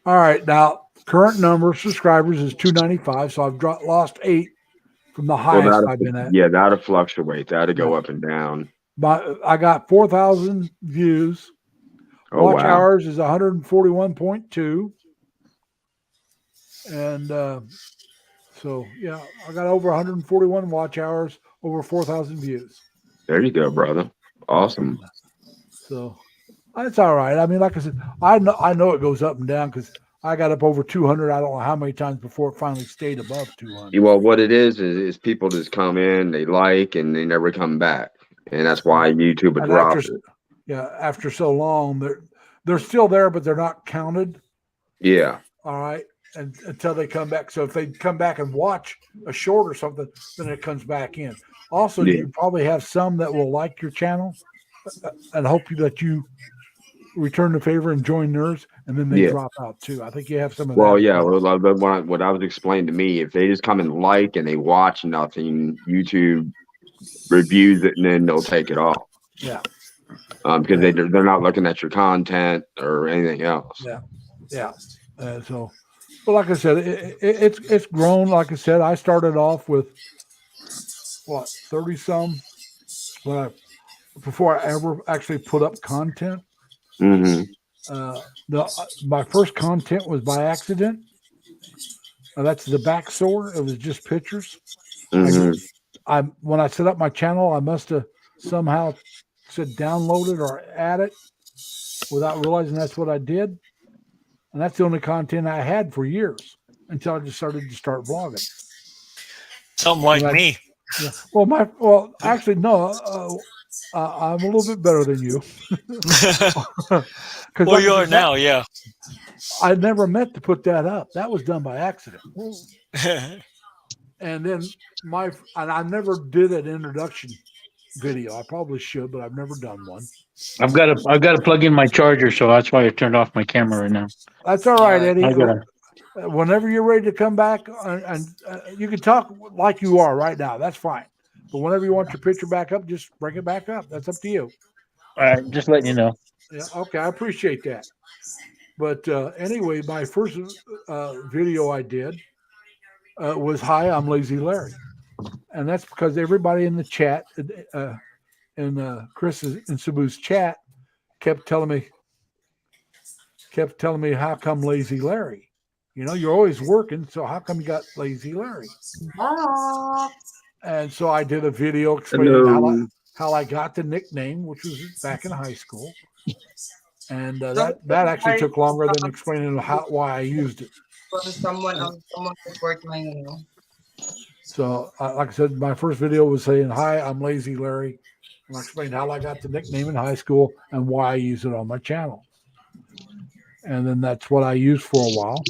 Speaker 1: All right, now current number of subscribers is 295, so I've lost 8 from the highest I've been at.
Speaker 9: Yeah, that'll fluctuate. That'll go up and down.
Speaker 1: But I got 4,000 views.
Speaker 9: Oh,
Speaker 1: Watch
Speaker 9: wow.
Speaker 1: hours is 141.2. And so, yeah, I got over 141 watch hours, over 4,000 views.
Speaker 9: There you go, brother. Awesome.
Speaker 1: So that's all right. I mean, like I said, I know it goes up and down because I got up over 200. I don't know how many times before it finally stayed above 200.
Speaker 9: Well, what it is people just come in, they like, and they never come back. And that's why YouTube would
Speaker 1: And
Speaker 9: drop
Speaker 1: after,
Speaker 9: it.
Speaker 1: yeah, after so long, they're still there, but they're not counted.
Speaker 9: Yeah.
Speaker 1: All right. And until they come back. So if they come back and watch a short or something, then it comes back in. Also,
Speaker 9: Yeah.
Speaker 1: you probably have some that will like your channel and hope that you return the favor and join theirs, and then they
Speaker 9: Yeah.
Speaker 1: drop out too. I think you have some of
Speaker 9: Well,
Speaker 1: that.
Speaker 9: yeah. What I was explaining to me, if they just come and like and they watch nothing, YouTube reviews it and then they'll take it off.
Speaker 1: Yeah.
Speaker 9: Because they're not looking at your content or anything else.
Speaker 1: Yeah. Yeah. So, but like I said, it's grown. Like I said, I started off with what 30 some before I ever actually put up content.
Speaker 9: Mm-hmm.
Speaker 1: My first content was by accident. That's the back sore. It was just pictures.
Speaker 9: Mm-hmm.
Speaker 1: When I set up my channel, I must have somehow said download it or add it without realizing that's what I did. And that's the only content I had for years until I just started to start vlogging.
Speaker 7: Something like me.
Speaker 1: Yeah. Actually, no. I'm a little bit better than you.
Speaker 7: Well, you are now, yeah.
Speaker 1: I never meant to put that up. That was done by accident. And then I never did an introduction video. I probably should, but I've never done one.
Speaker 6: I've got to plug in my charger, so that's why I turned off my camera right now.
Speaker 1: That's all right, Eddie.
Speaker 6: I gotta,
Speaker 1: Whenever you're ready to come back, and you can talk like you are right now. That's fine. But whenever you want your picture back up, just bring it back up. That's up to you.
Speaker 6: all right, just letting you know.
Speaker 1: Yeah, okay, I appreciate that. But anyway, my first video I did was "Hi, I'm Lazy Larry," and that's because everybody in the chat, in Chris and Sabu's chat, kept telling me, "How come Lazy Larry? You know, you're always working, so how come you got Lazy Larry?" And so I did a video explaining how I got the nickname, which was back in high school. And that actually took longer than explaining why I used it.
Speaker 8: Someone support my
Speaker 1: So, like I said, my first video was saying, "Hi, I'm Lazy Larry." And I explained how I got the nickname in high school and why I use it on my channel. And then that's what I used for a while.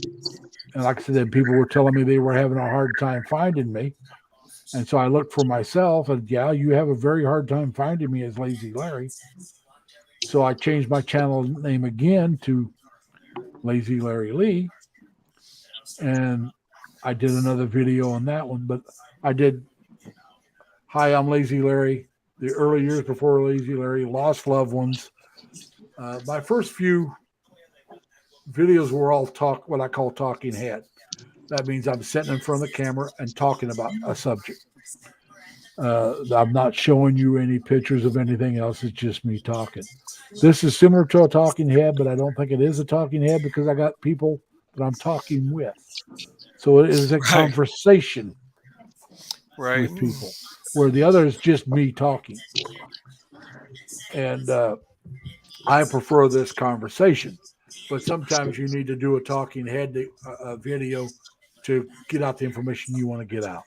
Speaker 1: And like I said, then people were telling me they were having a hard time finding me. And so I looked for myself and, yeah, you have a very hard time finding me as Lazy Larry. So I changed my channel name again to Lazy Larry Lee. And I did another video on that one. But I did, "Hi, I'm Lazy Larry," the early years before Lazy Larry, lost loved ones. My first few videos were all what I call talking head. That means I'm sitting in front of the camera and talking about a subject. I'm not showing you any pictures of anything else. It's just me talking. This is similar to a talking head, but I don't think it is a talking head because I got people that I'm talking with. So it is a conversation with people, where the other is just me talking. And I prefer this conversation. But sometimes you need to do a talking head video to get out the information you want to get out.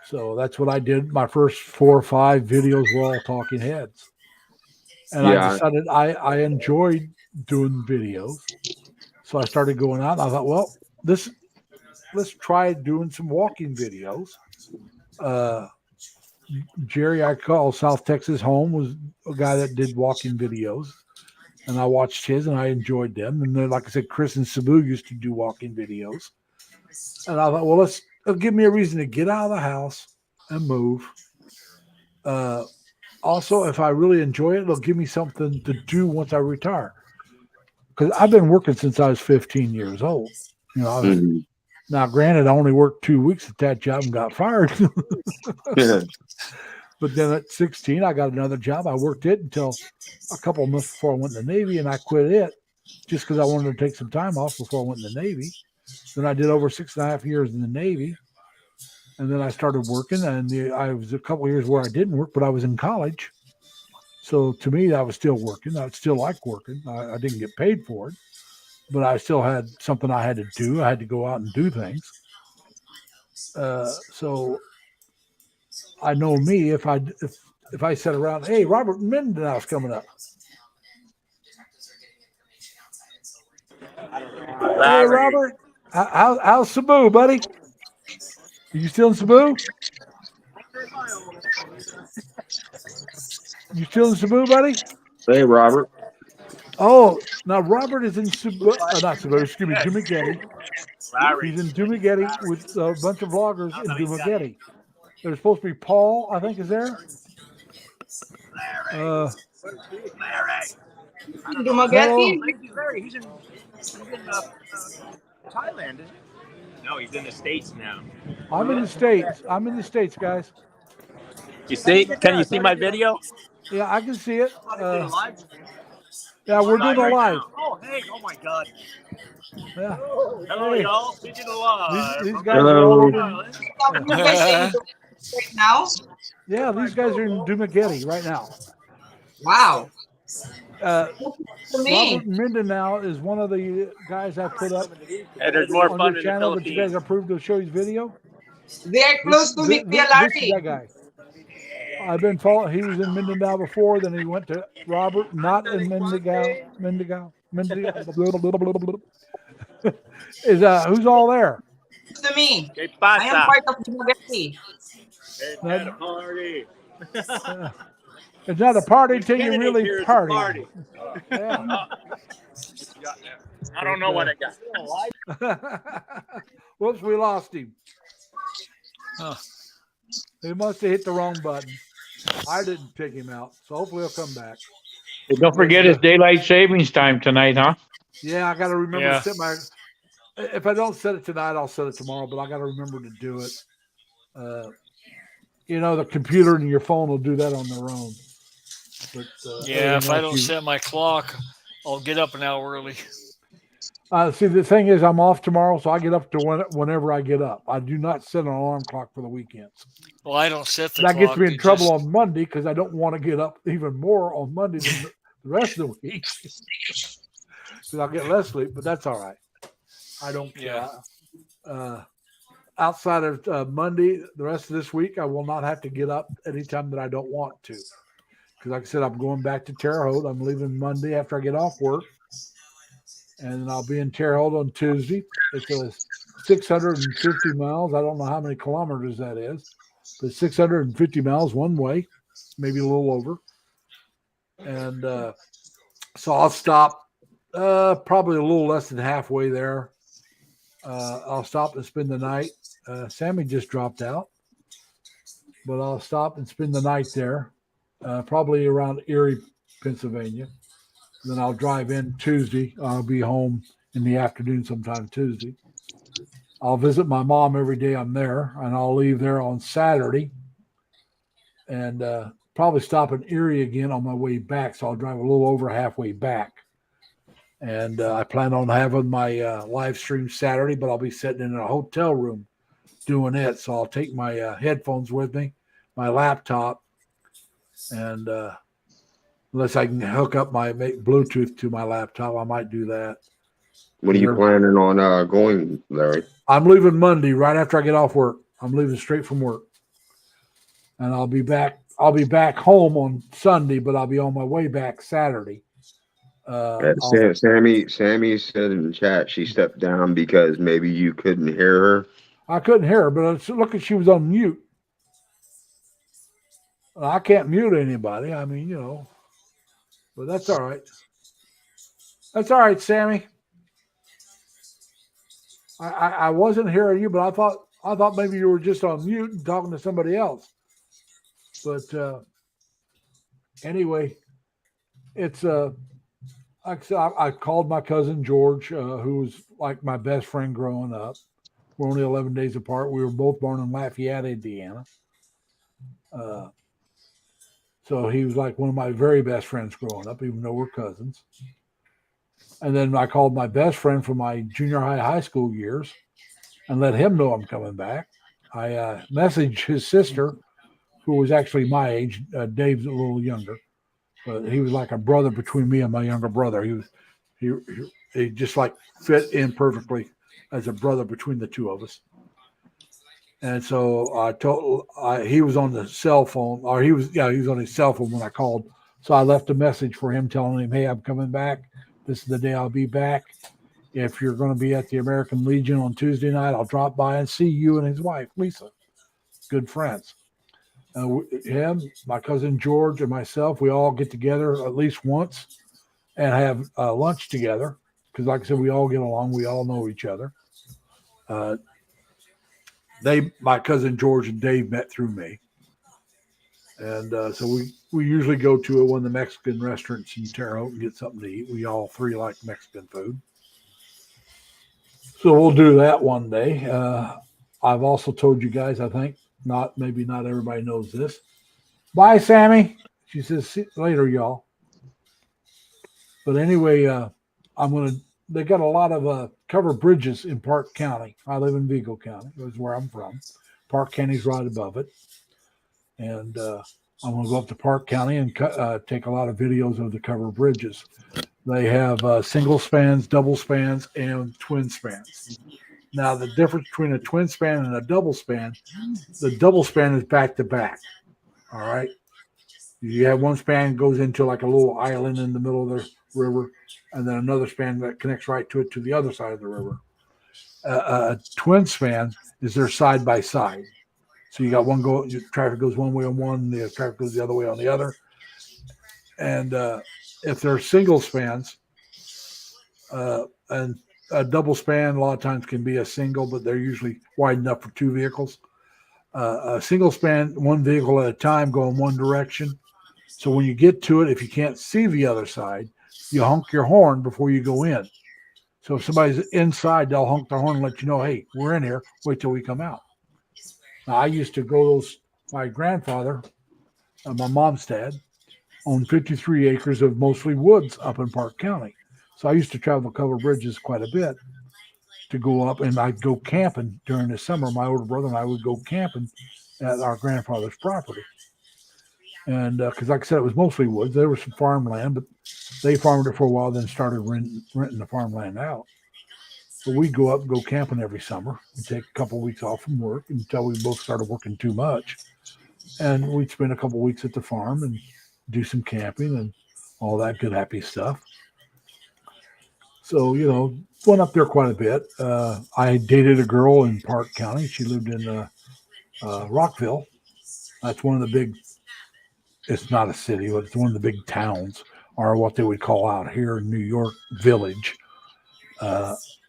Speaker 1: So that's what I did. My first 4 or 5 videos were all talking heads. And I decided I enjoyed doing videos. So I started going out and I thought, well, let's try doing some walking videos. Jerry, I call South Texas home, was a guy that did walking videos. And I watched his and I enjoyed them. And then, like I said, Chris and Sabu used to do walking videos. And I thought, well, it'll give me a reason to get out of the house and move. Also, if I really enjoy it, it'll give me something to do once I retire. because I've been working since I was 15 years old. You know,
Speaker 9: Mhm.
Speaker 1: now granted, I only worked 2 weeks at that job and got fired.
Speaker 9: Yeah.
Speaker 1: But then at 16, I got another job. I worked it until a couple of months before I went in the Navy, and I quit it just because I wanted to take some time off before I went in the Navy. Then I did over 6.5 years in the Navy, and then I started working. And I was a couple of years where I didn't work, but I was in college. So to me, I was still working. I still liked working. I didn't get paid for it, but I still had something I had to do. I had to go out and do things. So I know me, if I sat around, hey, Robert Mindenau's coming up. Hey, Robert, how's Cebu, buddy? Are you still in Cebu? You still in Cebu, buddy?
Speaker 9: Hey, Robert.
Speaker 1: Oh, now Robert is in Cebu, not Cebu, excuse me, Dumaguete. He's in Dumaguete with a bunch of vloggers in Dumaguete. There's supposed to be Paul, I think, is there?
Speaker 8: Dumaguete?
Speaker 10: Larry, he's in Thailand, isn't he? No, he's in the States now.
Speaker 1: I'm in the States. I'm in the States, guys.
Speaker 10: You see? Can you see my video?
Speaker 1: Yeah, I can see it.
Speaker 10: Live?
Speaker 1: Yeah, we're doing a live.
Speaker 10: Oh, hey! Oh my God!
Speaker 1: Yeah.
Speaker 10: Hello,
Speaker 1: Hey.
Speaker 10: y'all. Speaking live.
Speaker 1: These guys are all over.
Speaker 8: You guys saying right now?
Speaker 1: Yeah, these guys are in Dumaguete right now.
Speaker 8: Wow. To me.
Speaker 1: Robert Mindanao is one of the guys I put up
Speaker 10: Hey, there's more
Speaker 1: on
Speaker 10: fun
Speaker 1: your
Speaker 10: in
Speaker 1: channel
Speaker 10: the
Speaker 1: that you guys
Speaker 10: Philippines.
Speaker 1: approved to show his video.
Speaker 8: They're close to me,
Speaker 1: This is
Speaker 8: Larry.
Speaker 1: that guy. I've been following. He was in Mindanao before. Then he went to Robert, not in Mindanao. Is who's all there?
Speaker 8: To me.
Speaker 10: ¿Qué
Speaker 8: I am
Speaker 10: pasa?
Speaker 8: part of Dumaguete.
Speaker 10: It's not a party.
Speaker 1: It's not a party till you
Speaker 10: Kennedy
Speaker 1: really
Speaker 10: here is a
Speaker 1: party. Yeah.
Speaker 10: I don't know what I got.
Speaker 1: Whoops, we lost him.
Speaker 7: Huh.
Speaker 1: He must have hit the wrong button. I didn't pick him out, so hopefully he'll come back.
Speaker 6: Hey, don't forget it's daylight savings time tonight, huh?
Speaker 1: Yeah, I got to remember
Speaker 7: Yeah.
Speaker 1: to set my. If I don't set it tonight, I'll set it tomorrow. But I got to remember to do it. The computer and your phone will do that on their own. But
Speaker 7: Yeah, if
Speaker 1: everything
Speaker 7: I
Speaker 1: else
Speaker 7: don't
Speaker 1: you-
Speaker 7: set my clock, I'll get up an hour early.
Speaker 1: See, the thing is, I'm off tomorrow, so I get up to whenever I get up. I do not set an alarm clock for the weekends.
Speaker 7: Well, I don't set the
Speaker 1: That
Speaker 7: clock.
Speaker 1: gets me in
Speaker 7: it
Speaker 1: trouble
Speaker 7: just-
Speaker 1: on Monday because I don't want to get up even more on Monday than the rest of the week. Because I'll get less sleep, but that's all right. I don't care. Outside of Monday, the rest of this week, I will not have to get up anytime that I don't want to. Because like I said, I'm going back to Terre Haute. I'm leaving Monday after I get off work. And then I'll be in Terre Haute on Tuesday. It's a 650 miles. I don't know how many kilometers that is, but 650 miles one way, maybe a little over. And so I'll stop probably a little less than halfway there. I'll stop and spend the night. Sammy just dropped out, but I'll stop and spend the night there, probably around Erie, Pennsylvania. Then I'll drive in Tuesday. I'll be home in the afternoon sometime Tuesday. I'll visit my mom every day I'm there, and I'll leave there on Saturday and probably stop in Erie again on my way back. So I'll drive a little over halfway back. And I plan on having my live stream Saturday, but I'll be sitting in a hotel room doing it. So I'll take my headphones with me, my laptop, and unless I can hook up my Bluetooth to my laptop, I might do that.
Speaker 9: What are you planning on going, Larry?
Speaker 1: I'm leaving Monday right after I get off work. I'm leaving straight from work, and I'll be back. I'll be back home on Sunday, but I'll be on my way back Saturday.
Speaker 9: Sammy said in the chat she stepped down because maybe you couldn't hear her.
Speaker 1: I couldn't hear her, but look, she was on mute. I can't mute anybody. I mean, but that's all right. That's all right, Sammy. I wasn't hearing you, but I thought maybe you were just on mute and talking to somebody else. But anyway, it's like I said, I called my cousin George, who was like my best friend growing up. We're only 11 days apart. We were both born in Lafayette, Indiana. So he was like one of my very best friends growing up, even though we're cousins. And then I called my best friend from my junior high school years and let him know I'm coming back. I messaged his sister, who was actually my age. Dave's a little younger, but he was like a brother between me and my younger brother. He just like fit in perfectly as a brother between the two of us. And so he was on the cell phone, or he was on his cell phone when I called. So I left a message for him telling him, hey, I'm coming back. This is the day I'll be back. If you're going to be at the American Legion on Tuesday night, I'll drop by and see you and his wife, Lisa. Good friends. Him, my cousin George, and myself, we all get together at least once and have lunch together. Because like I said, we all get along. We all know each other. My cousin George and Dave met through me. And so we usually go to one of the Mexican restaurants in Terre Haute and get something to eat. We all three like Mexican food. So we'll do that one day. I've also told you guys, I think, maybe not everybody knows this. Bye, Sammy. She says, see you later, y'all. But anyway, they got a lot of covered bridges in Park County. I live in Vigo County. That's where I'm from. Park County's right above it. And I'm going to go up to Park County and take a lot of videos of the covered bridges. They have single spans, double spans, and twin spans. Now, the difference between a twin span and a double span, the double span is back to back. All right. You have one span goes into like a little island in the middle of the river, and then another span that connects right to it to the other side of the river. A twin span is they're side by side. So you got traffic goes one way on one, the traffic goes the other way on the other. And if they're single spans, and a double span a lot of times can be a single, but they're usually wide enough for two vehicles. A single span, one vehicle at a time, go in one direction. So when you get to it, if you can't see the other side, you honk your horn before you go in. So if somebody's inside, they'll honk their horn and let you know, hey, we're in here. Wait till we come out. Now, I used to go my grandfather, my mom's dad, owned 53 acres of mostly woods up in Park County. So I used to travel covered bridges quite a bit to go up, and I'd go camping during the summer. My older brother and I would go camping at our grandfather's property. And because, like I said, it was mostly woods. There was some farmland, but they farmed it for a while, then started renting the farmland out. So we'd go up and go camping every summer and take a couple of weeks off from work until we both started working too much. And we'd spend a couple of weeks at the farm and do some camping and all that good, happy stuff. So, went up there quite a bit. I dated a girl in Park County. She lived in Rockville. That's one of the big, it's not a city, but it's one of the big towns, or what they would call out here in New York, village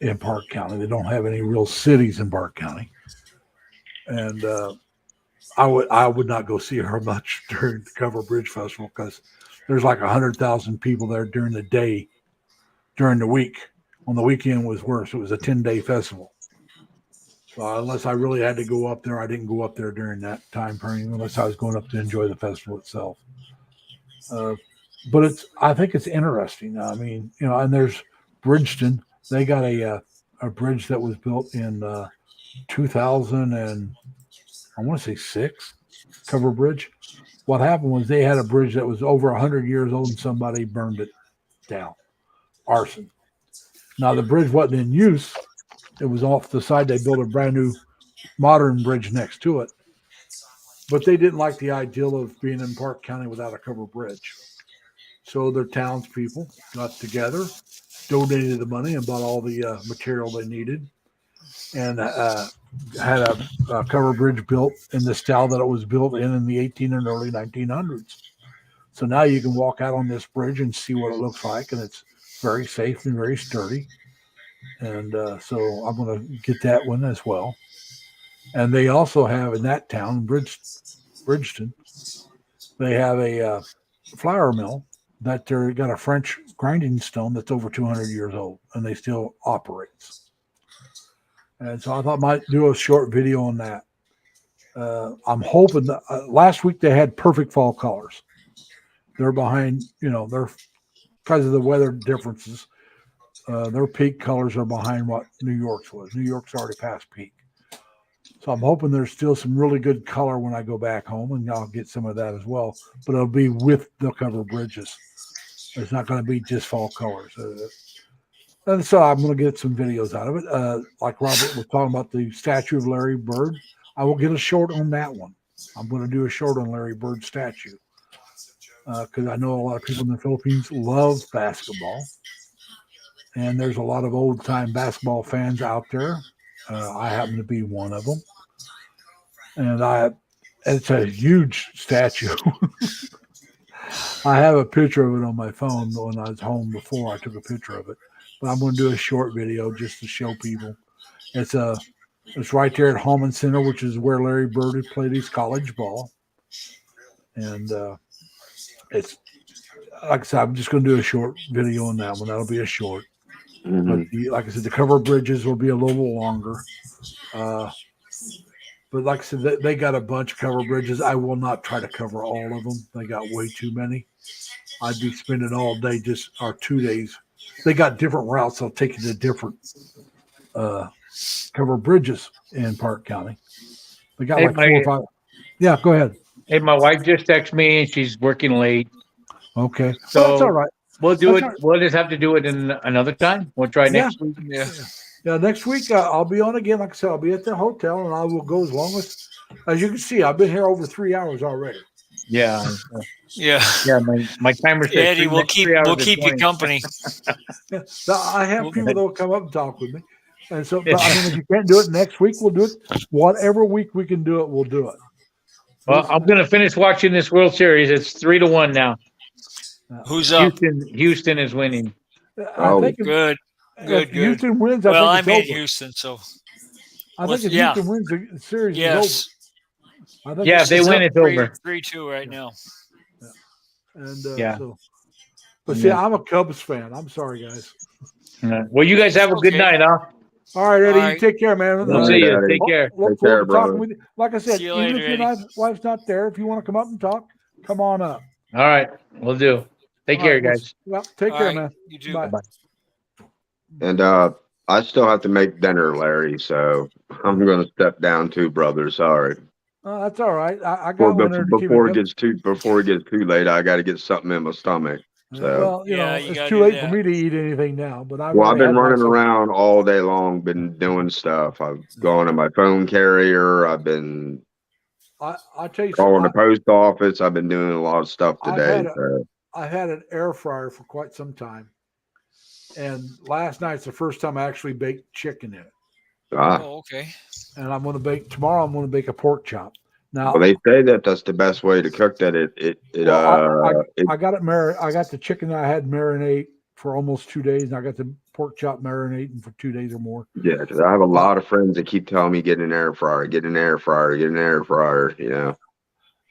Speaker 1: in Park County. They don't have any real cities in Park County. And I would not go see her much during the Cover Bridge Festival because there's like 100,000 people there during the day. During the week. On the weekend was worse. It was a 10-day festival. So unless I really had to go up there, I didn't go up there during that time frame unless I was going up to enjoy the festival itself. But I think it's interesting. I mean, and there's Bridgeton. They got a bridge that was built in 2000 and I want to say 6, Cover Bridge. What happened was they had a bridge that was over 100 years old and somebody burned it down. Arson. Now the bridge wasn't in use. It was off the side. They built a brand new modern bridge next to it. But they didn't like the ideal of being in Park County without a covered bridge. So their townspeople got together, donated the money, and bought all the material they needed, and had a covered bridge built in the style that it was built in the 18 and early 1900s. So now you can walk out on this bridge and see what it looks like, and it's very safe and very sturdy. And so I'm going to get that one as well. And they also have in that town, Bridgeton, they have a flour mill that they're got a French grinding stone that's over 200 years old and they still operates. And so I thought I might do a short video on that. I'm hoping that last week they had perfect fall colors. They're behind, they're because of the weather differences. Their peak colors are behind what New York's was. New York's already past peak. So I'm hoping there's still some really good color when I go back home, and I'll get some of that as well. But it'll be with the cover bridges. It's not going to be just fall colors. And so I'm going to get some videos out of it. Like Robert was talking about the statue of Larry Bird. I will get a short on that one. I'm going to do a short on Larry Bird's statue because I know a lot of people in the Philippines love basketball. And there's a lot of old-time basketball fans out there. I happen to be one of them. And it's a huge statue. I have a picture of it on my phone when I was home before. I took a picture of it. But I'm going to do a short video just to show people. It's right there at Holman Center, which is where Larry Bird had played his college ball. And it's, like I said, I'm just going to do a short video on that one. That'll be a short. But like I said, the cover bridges will be a little longer. But like I said, they got a bunch of cover bridges. I will not try to cover all of them. They got way too many. I'd be spending all day or 2 days. They got different routes. They'll take you to different cover bridges in Park County. They got like 4 or 5. Yeah, go ahead.
Speaker 6: Hey, my wife just texted me and she's working late.
Speaker 1: Okay.
Speaker 6: So
Speaker 1: Well, that's all right.
Speaker 6: We'll do
Speaker 1: That's
Speaker 6: it.
Speaker 1: all right.
Speaker 6: We'll just have to do it in another time. We'll try next week.
Speaker 7: Yeah.
Speaker 1: Yeah, next week I'll be on again. Like I said, I'll be at the hotel, and I will go as long as you can see. I've been here over 3 hours already.
Speaker 6: Yeah.
Speaker 7: Yeah.
Speaker 6: Yeah. My timer says
Speaker 7: Eddie, we'll
Speaker 6: next
Speaker 7: keep
Speaker 6: 3 hours
Speaker 7: we'll
Speaker 6: and
Speaker 7: keep you
Speaker 6: 20.
Speaker 7: company.
Speaker 1: Yeah, so I have people that will come up and talk with me, and so but, I mean, if you can't do it next week, we'll do it. Whatever week we can do it, we'll do it.
Speaker 6: Well, I'm gonna finish watching this World Series. It's 3-1 now.
Speaker 7: Who's up?
Speaker 6: Houston is winning.
Speaker 1: I think
Speaker 7: Good.
Speaker 1: if
Speaker 7: Good.
Speaker 1: Houston wins,
Speaker 7: Well,
Speaker 1: I
Speaker 7: I'm
Speaker 1: think
Speaker 7: in
Speaker 1: it's over.
Speaker 7: Houston, so
Speaker 1: I think if
Speaker 7: yeah.
Speaker 1: Houston wins, the series
Speaker 7: yes.
Speaker 1: is over. I think
Speaker 6: Yeah, if they
Speaker 7: It's
Speaker 6: win,
Speaker 7: up
Speaker 6: it's over.
Speaker 7: 3-2 right now.
Speaker 1: And
Speaker 6: Yeah.
Speaker 1: so, but see, I'm a Cubs fan. I'm sorry, guys.
Speaker 6: Well, you guys have a good
Speaker 7: Okay.
Speaker 6: night, huh?
Speaker 1: All right, Eddie,
Speaker 7: All right.
Speaker 1: you take care, man.
Speaker 6: We'll
Speaker 9: All
Speaker 6: see
Speaker 9: right,
Speaker 6: you.
Speaker 9: Eddie.
Speaker 6: Take care.
Speaker 1: Look
Speaker 9: Take
Speaker 1: forward
Speaker 9: care,
Speaker 1: to
Speaker 9: brother.
Speaker 1: talking with you. Like I said,
Speaker 7: See you
Speaker 1: even
Speaker 7: later,
Speaker 1: if your
Speaker 7: Eddie.
Speaker 1: wife's not there, if you want to come up and talk, come on up.
Speaker 6: All right, we'll do. Take
Speaker 1: All
Speaker 6: care,
Speaker 1: right,
Speaker 6: guys.
Speaker 1: Well, take
Speaker 7: All
Speaker 1: care,
Speaker 7: right.
Speaker 1: man.
Speaker 7: You too.
Speaker 1: Bye.
Speaker 9: And I still have to make dinner, Larry. So I'm going to step down too, brother. Sorry.
Speaker 1: That's all right. I got one there to keep
Speaker 9: Before
Speaker 1: it
Speaker 9: it gets too late, I got to get something in my stomach. So
Speaker 1: Well,
Speaker 7: Yeah, you
Speaker 1: it's
Speaker 7: gotta
Speaker 1: too
Speaker 7: do
Speaker 1: late
Speaker 7: that.
Speaker 1: for me to eat anything now. But I've
Speaker 9: I've been
Speaker 1: already had
Speaker 9: running
Speaker 1: myself-
Speaker 9: around all day long, been doing stuff. I've gone to my phone carrier. I've been
Speaker 1: I tell you
Speaker 9: calling the
Speaker 1: something.
Speaker 9: post office. I've been doing a lot of stuff
Speaker 1: I've
Speaker 9: today.
Speaker 1: had a-
Speaker 9: So.
Speaker 1: I had an air fryer for quite some time, and last night's the first time I actually baked chicken in it.
Speaker 7: Oh, okay.
Speaker 1: And I'm going to bake tomorrow. I'm going to bake a pork chop. Now,
Speaker 9: Well, they say that that's the best way to cook that.
Speaker 1: I got it I got the chicken that I had marinate for almost 2 days, and I got the pork chop marinating for 2 days or more.
Speaker 9: Yeah, because I have a lot of friends that keep telling me get an air fryer, get an air fryer, get an air fryer. You know,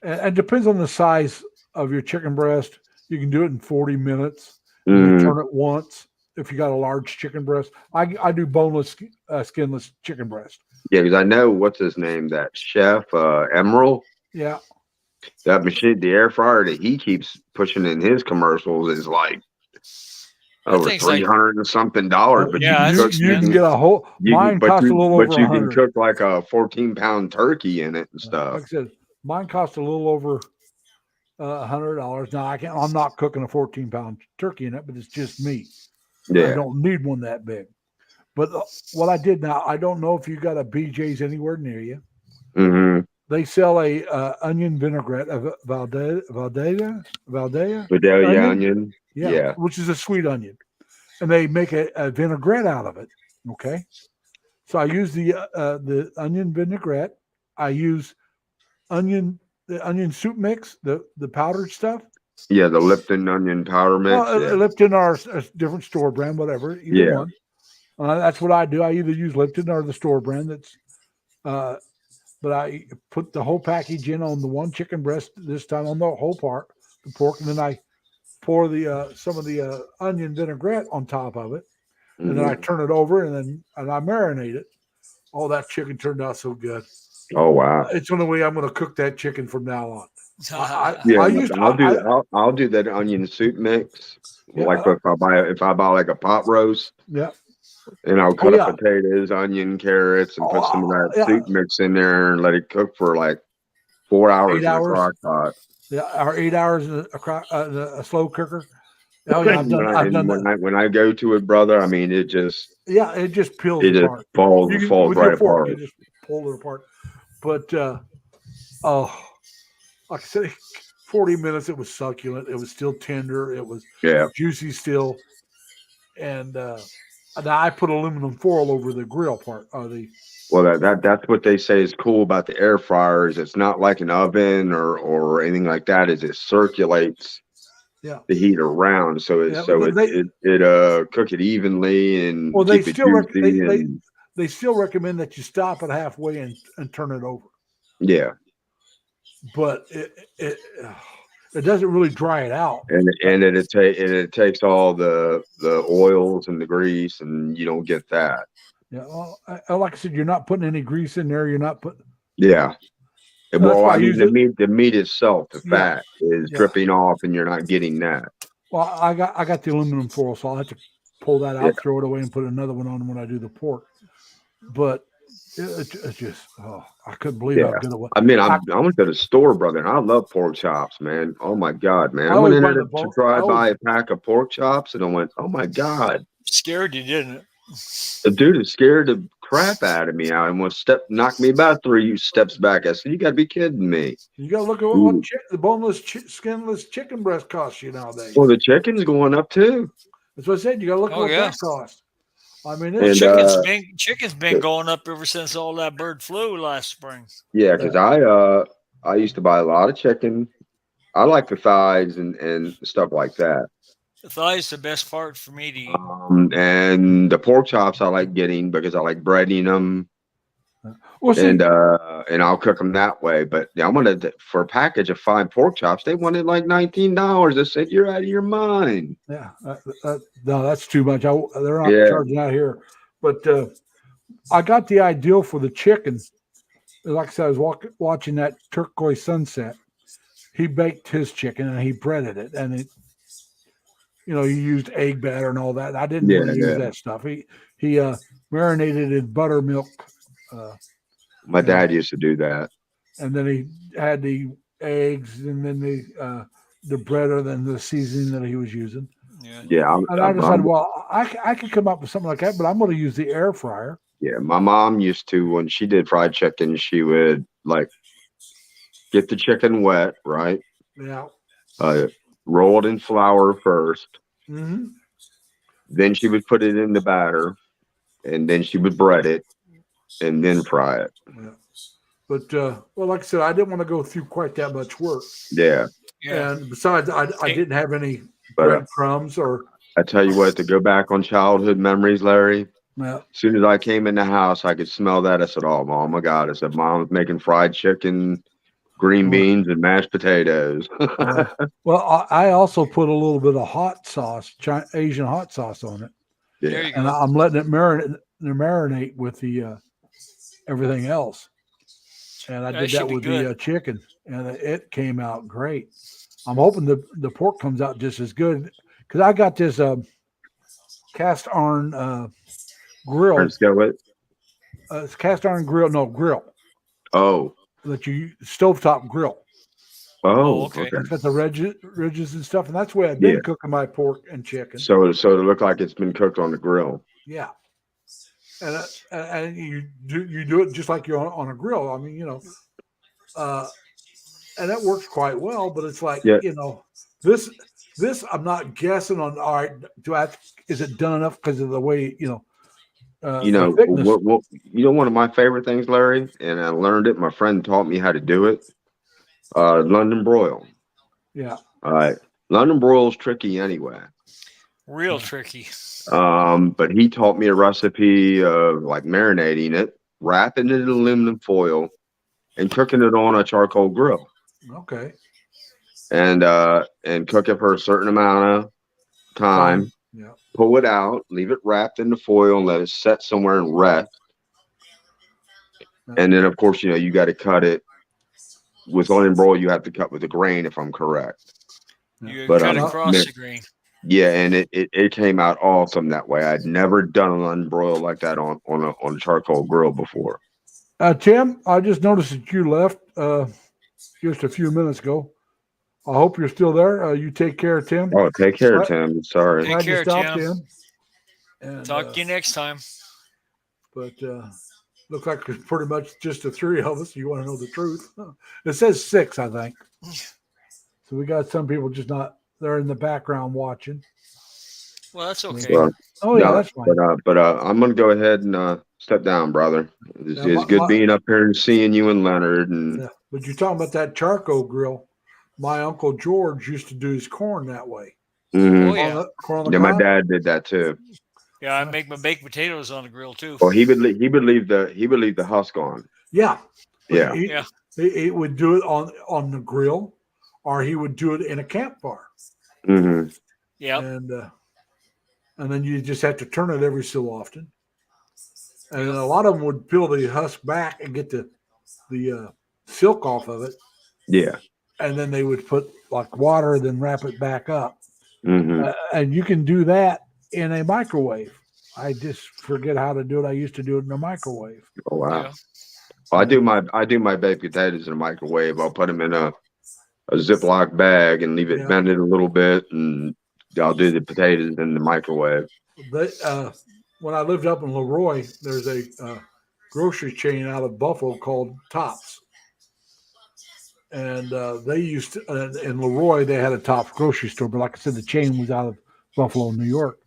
Speaker 1: And it depends on the size of your chicken breast. You can do it in 40 minutes. You turn it once if you got a large chicken breast. I do boneless, skinless chicken breast.
Speaker 9: yeah, because I know what's his name, that chef Emerald.
Speaker 1: Yeah.
Speaker 9: That machine, the air fryer that he keeps pushing in his commercials is like over
Speaker 7: thing's like-
Speaker 9: $300 and something dollars. But
Speaker 7: Yeah,
Speaker 9: you
Speaker 7: it's
Speaker 9: can cook,
Speaker 1: You can get a whole. Mine costs a little over
Speaker 9: but you can
Speaker 1: 100.
Speaker 9: cook like a 14-pound turkey in it and stuff.
Speaker 1: Like I said, mine cost a little over $100. Now I'm not cooking a 14-pound turkey in it, but it's just meat. I
Speaker 9: Yeah,
Speaker 1: don't need one that big. But what I did now, I don't know if you got a BJ's anywhere near you.
Speaker 9: mm-hmm.
Speaker 1: They sell a onion vinaigrette, a Valdea.
Speaker 9: Vidalia onion. Yeah.
Speaker 1: Which is a sweet onion, and they make a vinaigrette out of it. Okay, so I use the onion vinaigrette. I use the onion soup mix, the powdered stuff.
Speaker 9: Yeah, the Lipton onion powder mix. Yeah.
Speaker 1: Lipton or a different store brand, whatever. Either
Speaker 9: Yeah.
Speaker 1: one. That's what I do. I either use Lipton or the store brand. But I put the whole package in on the one chicken breast this time on the whole part, the pork, and then I pour the some of the onion vinaigrette on top of it, and then I
Speaker 9: Mhm.
Speaker 1: turn it over, and I marinate it. Oh, that chicken turned out so good.
Speaker 9: Oh wow.
Speaker 1: It's the only way I'm going to cook that chicken from now on.
Speaker 9: Yeah,
Speaker 1: I used to,
Speaker 9: I'll do that onion soup mix.
Speaker 1: Yeah,
Speaker 9: Like if I buy like a pot roast,
Speaker 1: yeah.
Speaker 9: and I'll cut
Speaker 1: yeah.
Speaker 9: up potatoes, onion, carrots, and put some of that
Speaker 1: yeah.
Speaker 9: soup mix in there and let it cook for like 4 hours
Speaker 1: 8
Speaker 9: in a
Speaker 1: hours?
Speaker 9: crock pot.
Speaker 1: Yeah, or 8 hours in a slow cooker. Oh yeah, I've done that.
Speaker 9: When I go to it, brother, I mean it just
Speaker 1: peels
Speaker 9: it just
Speaker 1: apart.
Speaker 9: falls
Speaker 1: With
Speaker 9: right
Speaker 1: your fork,
Speaker 9: apart.
Speaker 1: you just pull it apart. But like I said, 40 minutes. It was succulent. It was still tender. It was juicy still. And I put aluminum foil over the grill part.
Speaker 9: Well, that's what they say is cool about the air fryer is it's not like an oven or anything like that. Is it circulates the heat around, so it cook it evenly and
Speaker 1: they
Speaker 9: keep it
Speaker 1: still
Speaker 9: juicy
Speaker 1: they still recommend that you stop it halfway and turn it over.
Speaker 9: Yeah,
Speaker 1: but it doesn't really dry it out.
Speaker 9: And it takes all the oils and the grease, and you don't get that.
Speaker 1: Yeah, well, like I said, you're not putting any grease in there. You're not putting.
Speaker 9: Yeah. Well, I mean, the meat itself, the
Speaker 1: Yeah.
Speaker 9: fat is dripping off, and you're not getting that.
Speaker 1: Well, I got the aluminum foil, so I'll have to pull that out, throw it away, and put another one on when I do the pork. But it's just, I couldn't believe how good it was.
Speaker 9: I mean, I went to the store, brother, and I love pork chops, man. Oh my God, man! I went in there to try buy a pack of pork chops, and I went, oh my God,
Speaker 7: scared you, didn't it?
Speaker 9: The dude is scared the crap out of me. I almost knocked me about 3 steps back. I said, "You got to be kidding me!"
Speaker 1: You got to look at what the boneless, skinless chicken breast costs you nowadays.
Speaker 9: Well, the chicken's going up too.
Speaker 1: That's what I said. You got to look at what that costs. I mean,
Speaker 7: chicken's been going up ever since all that bird flu last spring.
Speaker 9: Yeah, because I used to buy a lot of chicken. I like the thighs and stuff like that.
Speaker 7: The thigh is the best part for me to eat.
Speaker 9: And the pork chops I like getting because I like breading them.
Speaker 1: Well,
Speaker 9: and I'll cook them that way. But I wanted for a package of 5 pork chops, they wanted like $19. I said, "You're out of your mind."
Speaker 1: Yeah, no, that's too much. They're not charging out here. But I got the ideal for the chicken. Like I said, I was watching that turquoise sunset. He baked his chicken and he breaded it, and it. You know, he used egg batter and all that. I didn't really use that stuff. He marinated in buttermilk.
Speaker 9: My dad used to do that.
Speaker 1: And then he had the eggs and then the bread and then the seasoning that he was using.
Speaker 9: Yeah.
Speaker 1: I decided, well, I could come up with something like that, but I'm going to use the air fryer.
Speaker 9: Yeah, my mom used to, when she did fried chicken, she would like get the chicken wet, right?
Speaker 1: Yeah.
Speaker 9: Roll it in flour first.
Speaker 1: Mm-hmm.
Speaker 9: Then she would put it in the batter, and then she would bread it, and then fry it.
Speaker 1: Yeah. But well, like I said, I didn't want to go through quite that much work.
Speaker 9: Yeah.
Speaker 1: And besides, I didn't have any breadcrumbs or.
Speaker 9: I tell you what, to go back on childhood memories, Larry.
Speaker 1: Yeah.
Speaker 9: As soon as I came in the house, I could smell that. I said, "Oh my God!" I said, "Mom's making fried chicken, green beans, and mashed potatoes."
Speaker 1: Well, I also put a little bit of hot sauce, Asian hot sauce on it.
Speaker 9: Yeah.
Speaker 1: And I'm letting it marinate with the everything else. And I did that with the chicken, and it came out great. I'm hoping the pork comes out just as good because I got this cast iron grill. It's cast iron grill.
Speaker 9: Oh.
Speaker 1: That you stovetop grill.
Speaker 9: Oh, okay.
Speaker 1: It's got the ridges and stuff, and that's the way I've been cooking my pork and chicken.
Speaker 9: So it looked like it's been cooked on the grill.
Speaker 1: Yeah, and you do it just like you're on a grill. I mean, you know, and that works quite well. But it's like you know, this I'm not guessing on. All right, is it done enough because of the way you know?
Speaker 9: You know, one of my favorite things, Larry, and I learned it. My friend taught me how to do it. London broil.
Speaker 1: Yeah.
Speaker 9: All right. London broil is tricky anyway.
Speaker 7: Real tricky.
Speaker 9: But he taught me a recipe of like marinating it, wrapping it in aluminum foil, and cooking it on a charcoal grill.
Speaker 1: Okay.
Speaker 9: and cook it for a certain amount of time.
Speaker 1: Yeah.
Speaker 9: Pull it out, leave it wrapped in the foil, and let it set somewhere and rest. And then, of course, you got to cut it with onion broil. You have to cut with the grain, if I'm correct.
Speaker 7: You
Speaker 9: But,
Speaker 7: cut
Speaker 9: um,
Speaker 7: across
Speaker 9: Nick-
Speaker 7: the grain.
Speaker 9: Yeah, and it came out awesome that way. I'd never done an onion broil like that on a charcoal grill before.
Speaker 1: Tim, I just noticed that you left just a few minutes ago. I hope you're still there. You take care, Tim.
Speaker 9: Oh, take care,
Speaker 1: Right.
Speaker 9: Tim. Sorry.
Speaker 7: Take
Speaker 1: Glad you
Speaker 7: care,
Speaker 1: stopped
Speaker 7: Tim.
Speaker 1: in. And,
Speaker 7: Talk to you next time.
Speaker 1: But looks like it's pretty much just the three of us. You want to know the truth? It says 6, I think. So we got some people just not. They're in the background watching.
Speaker 7: Well, that's okay.
Speaker 9: Well,
Speaker 1: Oh yeah,
Speaker 9: no,
Speaker 1: that's fine.
Speaker 9: but I'm gonna go ahead and step down, brother. It's,
Speaker 1: Yeah,
Speaker 9: it's good being up here and seeing you and Leonard. And
Speaker 1: Yeah. But you're talking about that charcoal grill. My Uncle George used to do his corn that way.
Speaker 9: Mhm.
Speaker 7: Oh, yeah.
Speaker 1: Corn on the
Speaker 9: Yeah, my
Speaker 1: cob.
Speaker 9: dad did that too.
Speaker 7: Yeah, I make my baked potatoes on the grill too.
Speaker 9: Well, he would leave the husk on.
Speaker 1: Yeah. But
Speaker 9: Yeah.
Speaker 7: Yeah.
Speaker 1: He would do it on the grill, or he would do it in a campfire.
Speaker 9: Hmm.
Speaker 7: Yeah.
Speaker 1: And then you just have to turn it every so often. And then a lot of them would peel the husk back and get the silk off of it,
Speaker 9: Yeah.
Speaker 1: and then they would put like water, then wrap it back up.
Speaker 9: Hmm.
Speaker 1: And you can do that in a microwave. I just forget how to do it. I used to do it in a microwave.
Speaker 9: Oh wow.
Speaker 7: Yeah.
Speaker 9: I do my baked potatoes in a microwave. I'll put them in a Ziploc bag and leave it
Speaker 1: Yeah.
Speaker 9: vented a little bit, and I'll do the potatoes in the microwave.
Speaker 1: They, when I lived up in Leroy, there's a grocery chain out of Buffalo called Tops. And they used to, in Leroy, they had a Tops grocery store. But like I said, the chain was out of Buffalo, New York.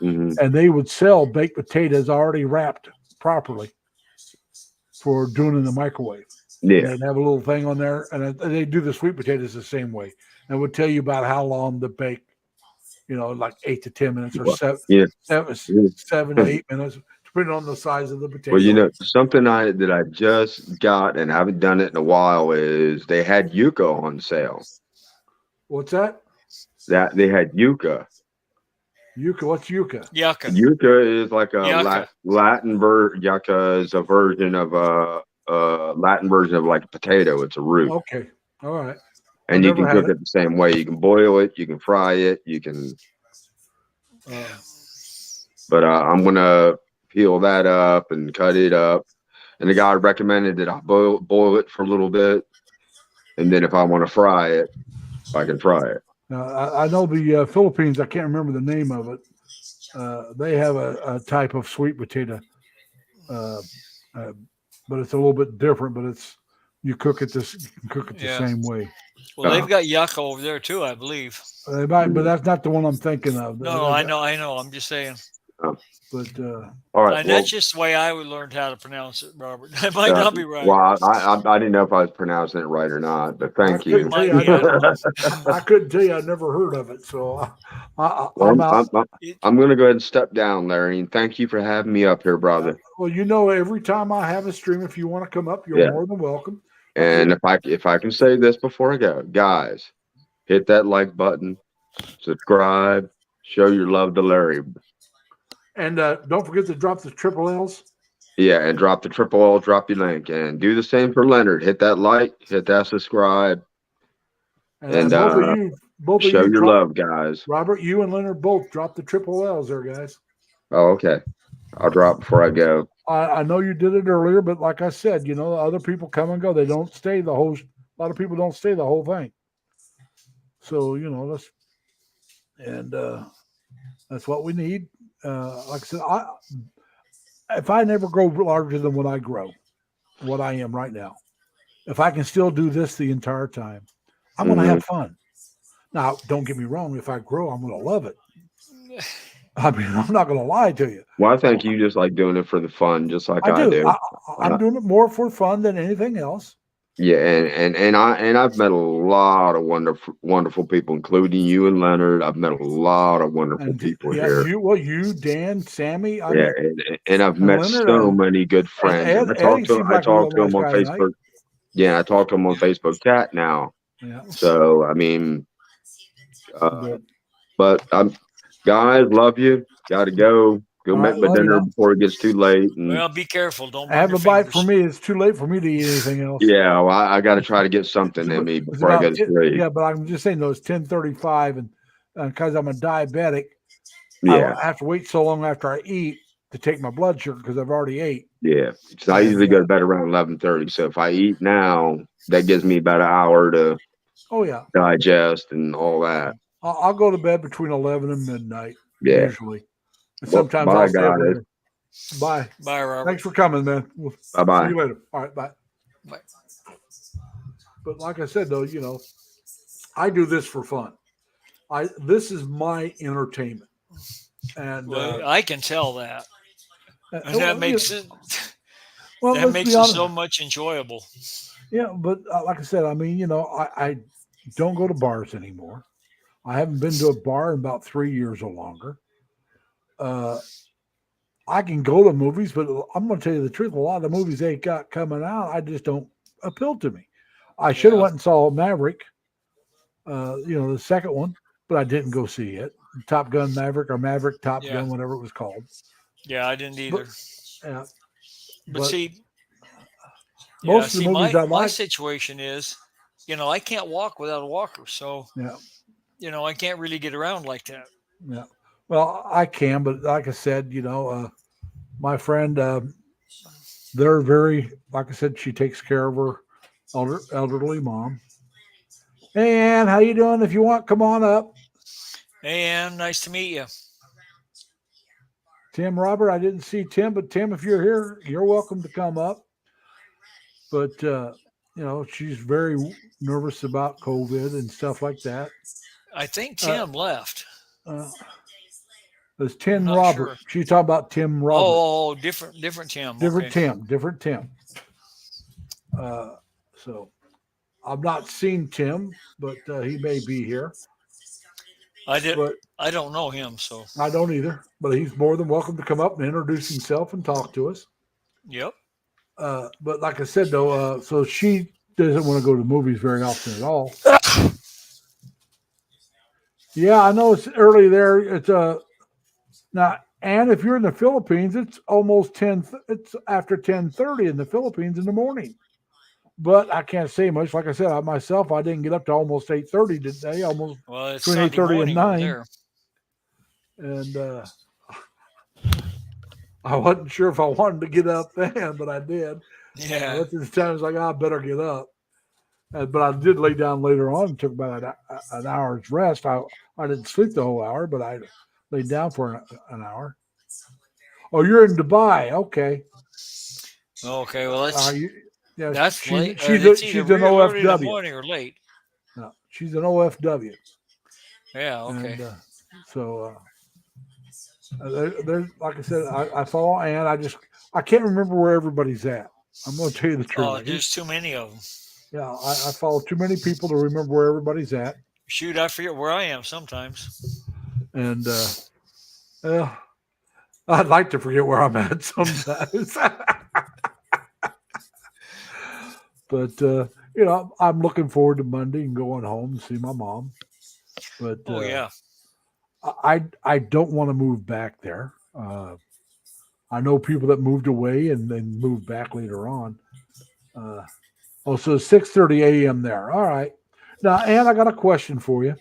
Speaker 9: Hmm.
Speaker 1: And they would sell baked potatoes already wrapped properly for doing in the microwave.
Speaker 9: Yeah.
Speaker 1: They'd have a little thing on there, and they do the sweet potatoes the same way. And it would tell you about how long to bake, like 8 to 10 minutes or
Speaker 9: Well,
Speaker 1: seven,
Speaker 9: yeah.
Speaker 1: seven to 8 minutes, depending on the size of the potato.
Speaker 9: Well, something that I just got and haven't done it in a while is they had yucca on sale.
Speaker 1: What's that?
Speaker 9: That they had yucca.
Speaker 1: Yucca. What's yucca?
Speaker 7: Yucca.
Speaker 9: Yucca is like a
Speaker 7: Yucca.
Speaker 9: Latin yucca is a version of Latin version of like a potato. It's a root,
Speaker 1: Okay. All right.
Speaker 9: and you
Speaker 1: never
Speaker 9: can
Speaker 1: had
Speaker 9: cook
Speaker 1: it.
Speaker 9: it the same way. You can boil it, you can fry it, you can. But I'm gonna peel that up and cut it up. And the guy recommended that I boil it for a little bit, and then if I want to fry it, I can fry it.
Speaker 1: I know the Philippines. I can't remember the name of it. They have a type of sweet potato, but it's a little bit different. But you can cook it the
Speaker 7: Yeah.
Speaker 1: same way.
Speaker 7: Well, they've got yucca over there too, I believe.
Speaker 1: They might, but that's not the one I'm thinking of.
Speaker 7: No, I know. I'm just saying.
Speaker 1: But
Speaker 9: All right.
Speaker 7: And that's just the way I learned how to pronounce it, Robert. I might not be right.
Speaker 9: Well, I didn't know if I was pronouncing it right or not, but thank
Speaker 1: I
Speaker 9: you.
Speaker 1: couldn't tell you. I couldn't tell you. I'd never heard of it. So I'm
Speaker 9: Well,
Speaker 1: out.
Speaker 9: I'm going to go ahead and step down, Larry, and thank you for having me up here, brother.
Speaker 1: Well, every time I have a stream, if you want to come up, you're
Speaker 9: Yeah.
Speaker 1: more than welcome.
Speaker 9: And if I can say this before I go, guys, hit that like button, subscribe, show your love to Larry.
Speaker 1: And don't forget to drop the triple L's.
Speaker 9: Yeah, and drop the triple L, drop your link, and do the same for Leonard. Hit that like, hit that subscribe, and
Speaker 1: both of
Speaker 9: show
Speaker 1: you
Speaker 9: your
Speaker 1: drop-
Speaker 9: love, guys.
Speaker 1: Robert, you and Leonard both drop the triple L's there, guys.
Speaker 9: Oh, okay. I'll drop before I go.
Speaker 1: I know you did it earlier, but like I said, other people come and go. They don't stay the whole. A lot of people don't stay the whole thing. So that's what we need. Like I said, if I never grow larger than what I am right now, if I can still do this the entire time, I'm going to have fun. Now, don't get me wrong. If I grow, I'm going to love it. I mean, I'm not going to lie to you.
Speaker 9: Well, I think you just like doing it for the fun, just like I do.
Speaker 1: I'm doing it more for fun than anything else.
Speaker 9: Yeah, and I've met a lot of wonderful people, including you and Leonard. I've met a lot of wonderful people here.
Speaker 1: You, Dan, Sammy.
Speaker 9: And I've met
Speaker 1: Leonard,
Speaker 9: so many good friends.
Speaker 1: Ed,
Speaker 9: I talk to
Speaker 1: seems like a
Speaker 9: them on
Speaker 1: real nice guy,
Speaker 9: Facebook. Yeah, I talk to them on Facebook chat now.
Speaker 1: Yeah.
Speaker 9: So I mean, but guys, love you. Got to go. Go
Speaker 1: All
Speaker 9: make
Speaker 1: right,
Speaker 9: my
Speaker 1: love you
Speaker 9: dinner
Speaker 1: now.
Speaker 9: before it gets too late. And
Speaker 7: Well, be careful. Don't
Speaker 1: I
Speaker 7: burn
Speaker 1: have
Speaker 7: your
Speaker 1: a bite for
Speaker 7: fingers.
Speaker 1: me. It's too late for me to eat anything else.
Speaker 9: yeah, well, I got to try to get something in me
Speaker 1: It's
Speaker 9: before I go
Speaker 1: about
Speaker 9: to sleep.
Speaker 1: yeah, but I'm just saying, though, it's 10:35, and because I'm a diabetic,
Speaker 9: Yeah,
Speaker 1: I have to wait so long after I eat to take my blood sugar because I've already ate.
Speaker 9: yeah. So I usually go to bed around 11:30. So if I eat now, that gives me about an hour to
Speaker 1: Oh yeah,
Speaker 9: digest and all that.
Speaker 1: I'll go to bed between 11 and midnight
Speaker 9: Yeah.
Speaker 1: usually. And
Speaker 9: Well,
Speaker 1: sometimes
Speaker 9: bye,
Speaker 1: I'll stay up
Speaker 9: guys.
Speaker 1: later. Bye.
Speaker 7: Bye, Robert.
Speaker 1: Thanks for coming, man. We'll
Speaker 9: Bye bye.
Speaker 1: see you later. All right, bye.
Speaker 7: Bye.
Speaker 1: But like I said, though, I do this for fun. This is my entertainment, and
Speaker 7: Well, I can tell that. And
Speaker 1: well,
Speaker 7: that makes it
Speaker 1: well,
Speaker 7: that
Speaker 1: let's
Speaker 7: makes
Speaker 1: be
Speaker 7: it
Speaker 1: honest.
Speaker 7: so much enjoyable.
Speaker 1: Yeah, but like I said, I mean, I don't go to bars anymore. I haven't been to a bar in about 3 years or longer. I can go to movies, but I'm going to tell you the truth. A lot of the movies they got coming out, I just don't appeal to me. I should have
Speaker 7: Yeah.
Speaker 1: went and saw Maverick, the second one, but I didn't go see it. Top Gun Maverick or Maverick Top
Speaker 7: Yeah.
Speaker 1: Gun, whatever it was called.
Speaker 7: Yeah, I didn't either.
Speaker 1: Yeah,
Speaker 7: But see,
Speaker 1: most of the movies I
Speaker 7: my
Speaker 1: like.
Speaker 7: situation is, I can't walk without a walker, so
Speaker 1: Yeah,
Speaker 7: I can't really get around like that.
Speaker 1: yeah. Well, I can, but like I said, my friend, they're very, like I said, she takes care of her elderly mom. Hey, Ann, how you doing? If you want, come on up.
Speaker 7: Hey, Ann, nice to meet you.
Speaker 1: Tim, Robert, I didn't see Tim, but Tim, if you're here, you're welcome to come up. But, she's very nervous about COVID and stuff like that.
Speaker 7: I think Tim left.
Speaker 1: It's Tim
Speaker 7: not
Speaker 1: Robert.
Speaker 7: sure.
Speaker 1: She's talking about Tim Robert.
Speaker 7: Oh, different Tim.
Speaker 1: Different
Speaker 7: Okay.
Speaker 1: Different Tim. So I've not seen Tim, but he may be here. But
Speaker 7: I don't know him, so
Speaker 1: I don't either. But he's more than welcome to come up and introduce himself and talk to us.
Speaker 7: yep.
Speaker 1: But like I said, though, so she doesn't want to go to the movies very often at all. Yeah, I know it's early there. It's now, and if you're in the Philippines, it's almost 10. It's after 10:30 in the Philippines in the morning. But I can't say much. Like I said, I didn't get up to almost 8:30 today. Almost
Speaker 7: Well, it's
Speaker 1: between
Speaker 7: Sunday
Speaker 1: 8:30 and
Speaker 7: morning over
Speaker 1: 9.
Speaker 7: there.
Speaker 1: And I wasn't sure if I wanted to get up then, but I did.
Speaker 7: Yeah.
Speaker 1: At this time, I was like, I better get up. But I did lay down later on and took about an hour's rest. I didn't sleep the whole hour, but I laid down for an hour. Oh, you're in Dubai. Okay.
Speaker 7: Okay. Well, that's
Speaker 1: that's
Speaker 7: late.
Speaker 1: She's
Speaker 7: It's
Speaker 1: she's
Speaker 7: either
Speaker 1: an
Speaker 7: real early in the
Speaker 1: OFW.
Speaker 7: morning or late.
Speaker 1: No, she's an OFW.
Speaker 7: Yeah. Okay.
Speaker 1: And, there's like I said, I follow Ann. I can't remember where everybody's at. I'm going to tell you the truth.
Speaker 7: Oh, there's too many of them.
Speaker 1: Yeah, I follow too many people to remember where everybody's at.
Speaker 7: Shoot, I forget where I am sometimes.
Speaker 1: And I'd like to forget where I'm at sometimes. But I'm looking forward to Monday and going home and see my mom. But
Speaker 7: Oh yeah.
Speaker 1: I don't want to move back there. I know people that moved away and then moved back later on. So it's 6:30 a.m. there. All right. Now, Ann, I got a question for you.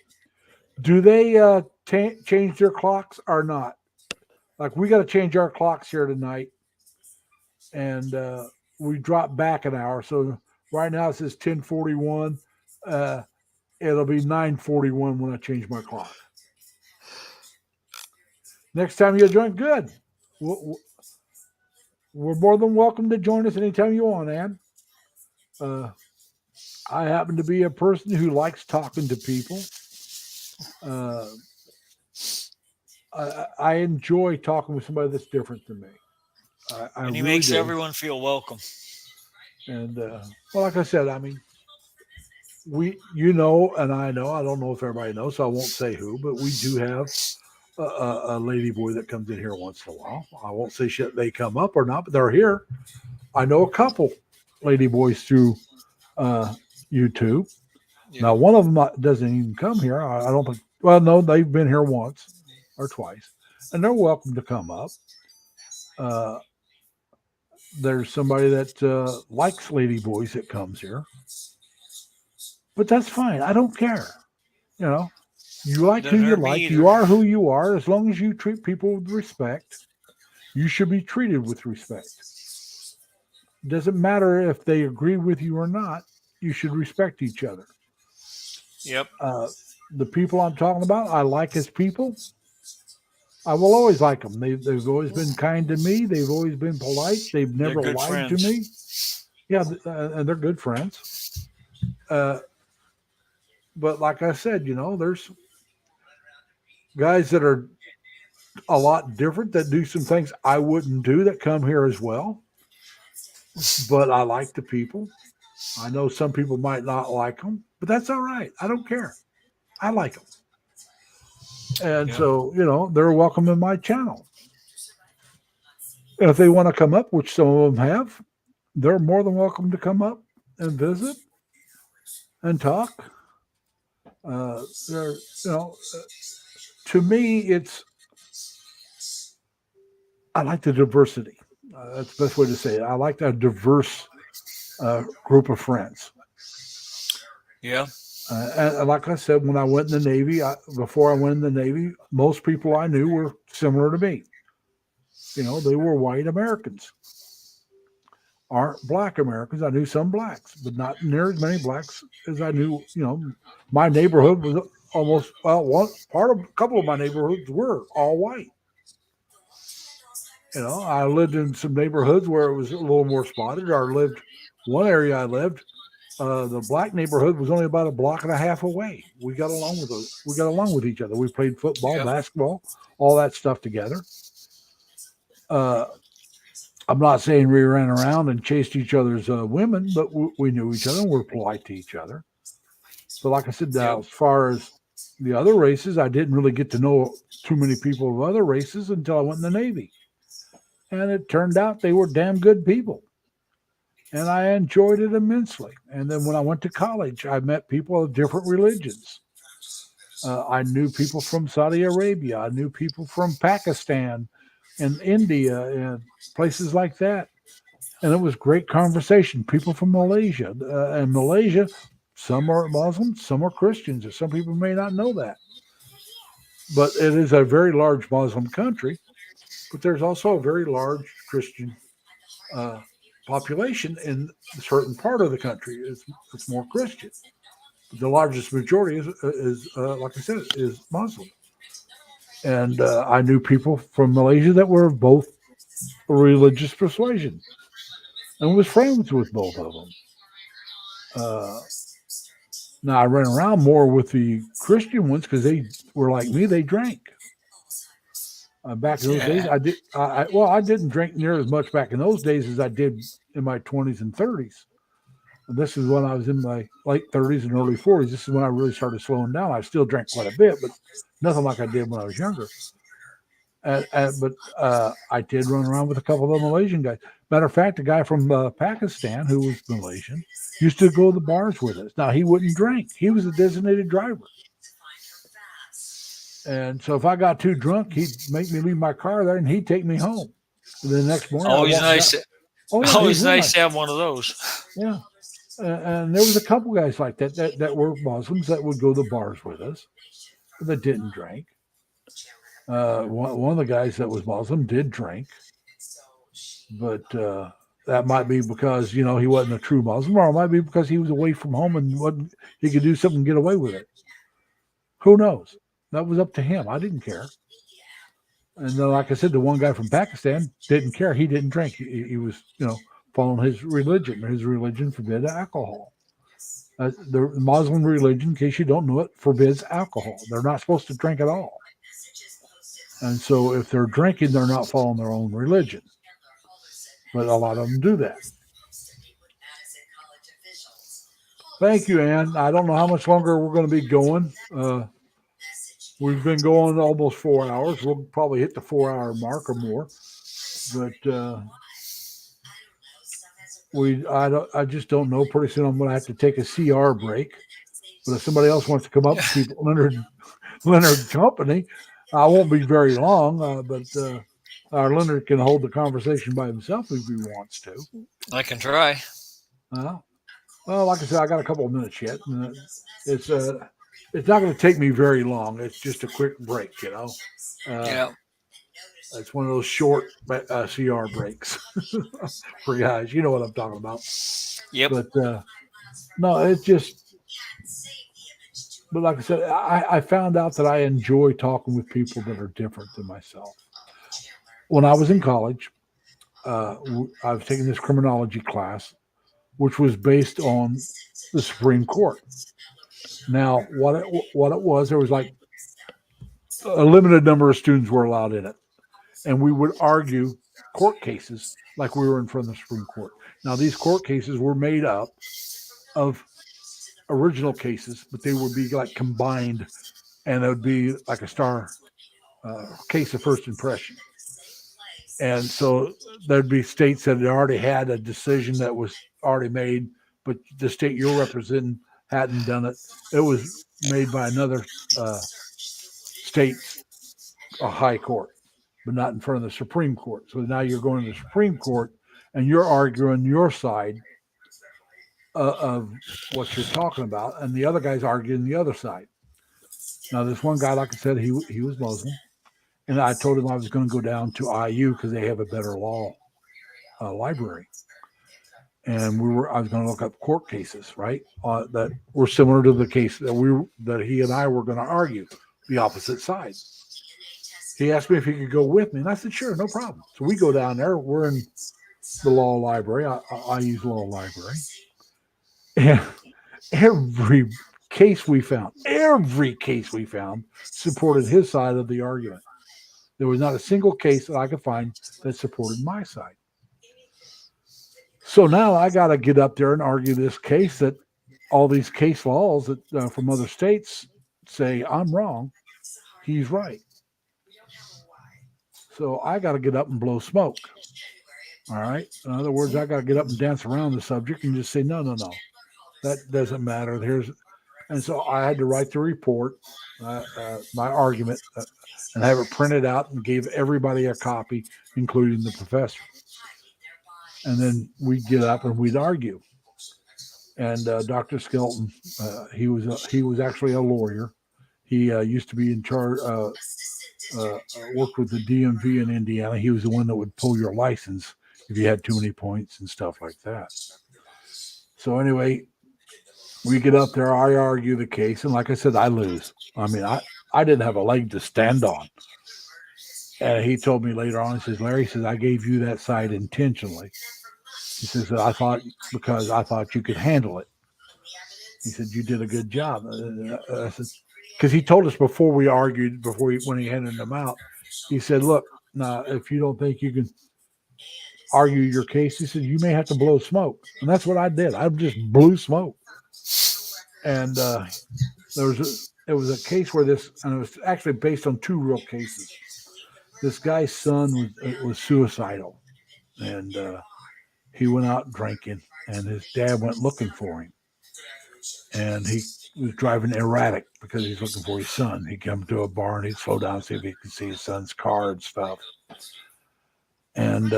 Speaker 1: Do they change their clocks or not? Like, we got to change our clocks here tonight. And we dropped back an hour. So right now it says 10:41. It'll be 9:41 when I change my clock. Next time you join, good. We're more than welcome to join us anytime you want, Ann. I happen to be a person who likes talking to people. I enjoy talking with somebody that's different than me.
Speaker 7: And he
Speaker 1: really
Speaker 7: makes
Speaker 1: do.
Speaker 7: everyone feel welcome.
Speaker 1: And like I said, I mean, and I know. I don't know if everybody knows, so I won't say who, but we do have a lady boy that comes in here once in a while. I won't say shit they come up or not, but they're here. I know a couple lady boys through YouTube. Now, one of them doesn't even come here. I don't think. Well, no, they've been here once or twice, and they're welcome to come up. There's somebody that likes Lady Boys that comes here, but that's fine. I don't care. You know, you like who
Speaker 7: Doesn't
Speaker 1: you
Speaker 7: hurt me
Speaker 1: like.
Speaker 7: either.
Speaker 1: You are who you are. As long as you treat people with respect, you should be treated with respect. It doesn't matter if they agree with you or not. You should respect each other.
Speaker 7: Yep.
Speaker 1: The people I'm talking about, I like as people. I will always like them. They've always been kind to me. They've always been polite. They've
Speaker 7: They're
Speaker 1: never
Speaker 7: good
Speaker 1: lied
Speaker 7: friends.
Speaker 1: to me. Yeah, and they're good friends. But like I said, you know, there's guys that are a lot different that do some things I wouldn't do that come here as well. But I like the people. I know some people might not like them, but that's all right. I don't care. I like them. And so, you know, they're welcome in my channel. And if they want to come up, which some of them have, they're more than welcome to come up and visit and talk. They're, you know, to me, I like the diversity. That's the best way to say it. I like that diverse group of friends.
Speaker 7: Yeah.
Speaker 1: And like I said, when I went in the Navy, before I went in the Navy, most people I knew were similar to me. You know, they were white Americans. Aren't black Americans. I knew some blacks, but not near as many blacks as I knew. You know, my neighborhood was almost, a couple of my neighborhoods were all white. You know, I lived in some neighborhoods where it was a little more spotted. One area I lived, the black neighborhood was only about a block and a half away. We got along with those. We got along with each other. We played football, basketball, all that stuff together. I'm not saying we ran around and chased each other's women, but we knew each other and we're polite to each other. So, like I said, as far as the other races, I didn't really get to know too many people of other races until I went in the Navy. And it turned out they were damn good people. And I enjoyed it immensely. And then when I went to college, I met people of different religions. I knew people from Saudi Arabia. I knew people from Pakistan and India and places like that. And it was great conversation. People from Malaysia. And Malaysia, some are Muslims, some are Christians. And some people may not know that. But it is a very large Muslim country. But there's also a very large Christian population in a certain part of the country. It's more Christian. The largest majority is like I said, is Muslim. And I knew people from Malaysia that were of both religious persuasion and was friends with both of them. Now I ran around more with the Christian ones because they were like me. They drank. Back in those days, I didn't drink near as much back in those days as I did in my 20s and 30s. And this is when I was in my late 30s and early 40s. This is when I really started slowing down. I still drank quite a bit, but nothing like I did when I was younger. But I did run around with a couple of the Malaysian guys. Matter of fact, a guy from Pakistan who was Malaysian used to go to the bars with us. Now, he wouldn't drink. He was a designated driver. And so if I got too drunk, he'd make me leave my car there and he'd take me home. And the next morning,
Speaker 7: Always nice. Always nice to have one of those.
Speaker 1: Yeah. And there was a couple guys like that were Muslims that would go to the bars with us that didn't drink. One of the guys that was Muslim did drink, but that might be because, you know, he wasn't a true Muslim, or it might be because he was away from home and he could do something and get away with it. Who knows? That was up to him. I didn't care. And then, like I said, the one guy from Pakistan didn't care. He didn't drink. He was, you know, following his religion. His religion forbid alcohol. The Muslim religion, in case you don't know it, forbids alcohol. They're not supposed to drink at all. And so if they're drinking, they're not following their own religion. But a lot of them do that. Thank you, Ann. I don't know how much longer we're going to be going. We've been going almost 4 hours. We'll probably hit the 4-hour mark or more. But I just don't know. Pretty soon I'm going to have to take a CR break. But if somebody else wants to come up and keep Leonard company, I won't be very long. But our Leonard can hold the conversation by himself if he wants to.
Speaker 7: I can try.
Speaker 1: Well, like I said, I got a couple of minutes yet. And it's not going to take me very long. It's just a quick break,
Speaker 7: Yeah.
Speaker 1: It's one of those short CR breaks for guys. You know what I'm talking about.
Speaker 7: Yep.
Speaker 1: But no, it's just. But like I said, I found out that I enjoy talking with people that are different than myself. When I was in college, I was taking this criminology class, which was based on the Supreme Court. Now, what it was, there was like a limited number of students were allowed in it, and we would argue court cases like we were in front of the Supreme Court. Now, these court cases were made up of original cases, but they would be like combined, and it would be like a star case of first impression. And so there'd be states that had already had a decision that was already made, but the state you're representing hadn't done it. It was made by another state, a high court, but not in front of the Supreme Court. So now you're going to the Supreme Court and you're arguing your side of what you're talking about, and the other guy's arguing the other side. Now, this one guy, like I said, he was Muslim, and I told him I was going to go down to IU because they have a better law library. And I was going to look up court cases, right, that were similar to the case that he and I were going to argue, the opposite side. He asked me if he could go with me, and I said, sure, no problem. So we go down there. We're in the law library. I use law library. And every case we found supported his side of the argument. There was not a single case that I could find that supported my side. So now I got to get up there and argue this case that all these case laws that from other states say I'm wrong, he's right. So I got to get up and blow smoke. All right. In other words, I got to get up and dance around the subject and just say, no. That doesn't matter. And so I had to write the report, my argument, and have it printed out and gave everybody a copy, including the professor. And then we'd get up and we'd argue. And Dr. Skelton, he was actually a lawyer. He used to be in charge, worked with the DMV in Indiana. He was the one that would pull your license if you had too many points and stuff like that. So anyway, we get up there, I argue the case, and like I said, I lose. I mean, I didn't have a leg to stand on. And he told me later on, he says, Larry, he says, I gave you that side intentionally. He says, because I thought you could handle it. He said, you did a good job. I said, because he told us before we argued, when he handed them out, he said, look, now, if you don't think you can argue your case, he said, you may have to blow smoke. And that's what I did. I just blew smoke. And it was a case where and it was actually based on two real cases. This guy's son was suicidal, and he went out drinking, and his dad went looking for him. And he was driving erratic because he's looking for his son. He'd come to a bar and he'd slow down and see if he could see his son's car and stuff. And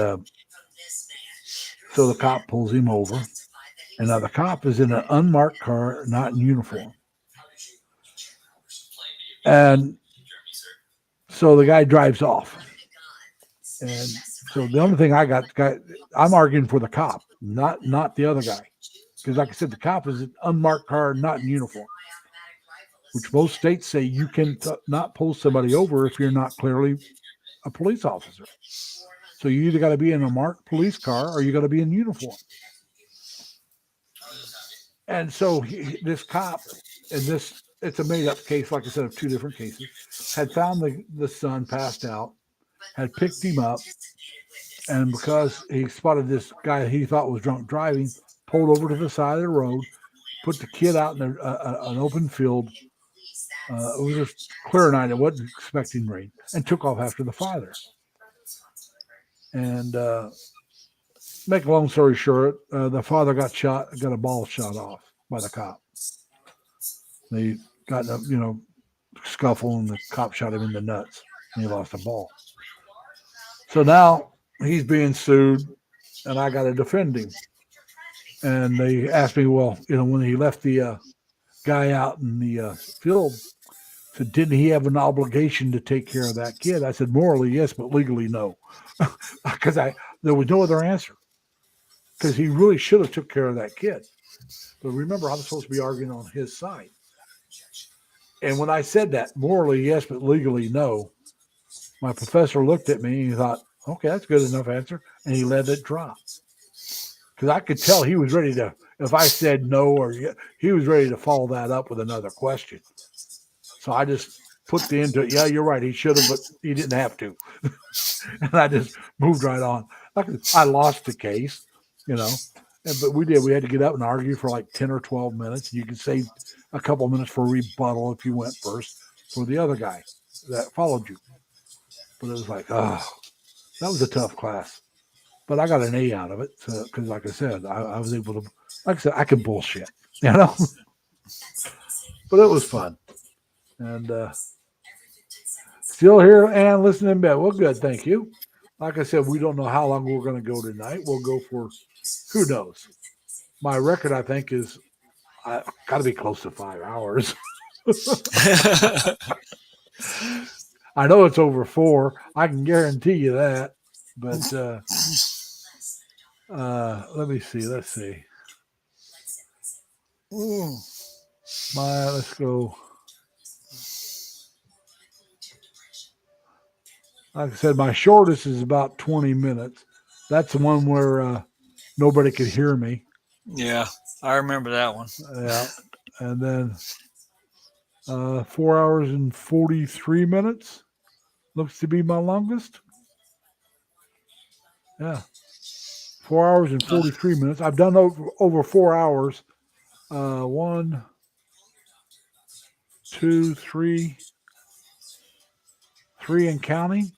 Speaker 1: so the cop pulls him over. And now the cop is in an unmarked car, not in uniform. And so the guy drives off. And so the only thing I'm arguing for the cop, not the other guy. Because like I said, the cop is an unmarked car, not in uniform. Which most states say you can not pull somebody over if you're not clearly a police officer. So you either got to be in a marked police car or you got to be in uniform. And so this cop, and it's a made-up case, like I said, of two different cases, had found the son passed out, had picked him up, and because he spotted this guy he thought was drunk driving, pulled over to the side of the road, put the kid out in an open field. It was a clear night. It wasn't expecting rain, and took off after the father. And make a long story short, the father got a ball shot off by the cop. They got in a, scuffle, and the cop shot him in the nuts, and he lost a ball. So now he's being sued, and I got to defend him. And they asked me, well, when he left the guy out in the field, said, didn't he have an obligation to take care of that kid? I said, morally, yes, but legally, no. Because there was no other answer. Because he really should have took care of that kid. But remember, I'm supposed to be arguing on his side. And when I said that, morally, yes, but legally, no, my professor looked at me and he thought, okay, that's a good enough answer. And he let it drop. Because I could tell he was ready to, if I said no, or he was ready to follow that up with another question. So I just put the into it. Yeah, you're right. He should have, but he didn't have to. And I just moved right on. I lost the case, but we did. We had to get up and argue for like 10 or 12 minutes. You could save a couple of minutes for rebuttal if you went first for the other guy that followed you. But it was like, that was a tough class. But I got an A out of it because, like I said, I was able to, like I said, I could bullshit, But it was fun. And still here and listening in bed. Well, good. Thank you. Like I said, we don't know how long we're going to go tonight. We'll go for, who knows? My record, I think, is got to be close to 5 hours. I know it's over 4. I can guarantee you that. But let me see. Let's see. Let's go. Like I said, my shortest is about 20 minutes. That's the one where nobody could hear me.
Speaker 7: Yeah, I remember that one.
Speaker 1: Yeah. And then 4 hours and 43 minutes looks to be my longest. Yeah. 4 hours and 43 minutes. I've done over 4 hours. 1, 2, 3 and counting.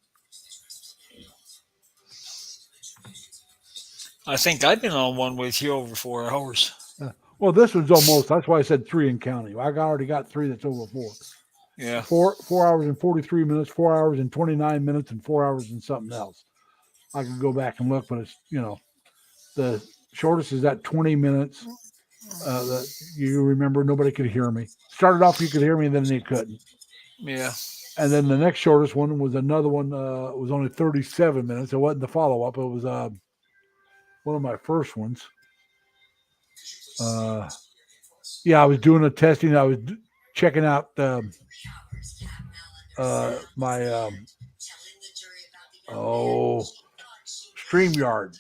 Speaker 7: I think I've been on one with you over 4 hours.
Speaker 1: Well, this one's almost, that's why I said 3 and counting. I already got 3 that's over 4.
Speaker 7: Yeah.
Speaker 1: 4 hours and 43 minutes, 4 hours and 29 minutes, and 4 hours and something else. I could go back and look, but it's, the shortest is at 20 minutes. That you remember, nobody could hear me. Started off, you could hear me, and then they couldn't.
Speaker 7: Yeah.
Speaker 1: And then the next shortest one was another one. It was only 37 minutes. It wasn't the follow-up. It was one of my first ones. I was doing a testing. I was checking out my StreamYard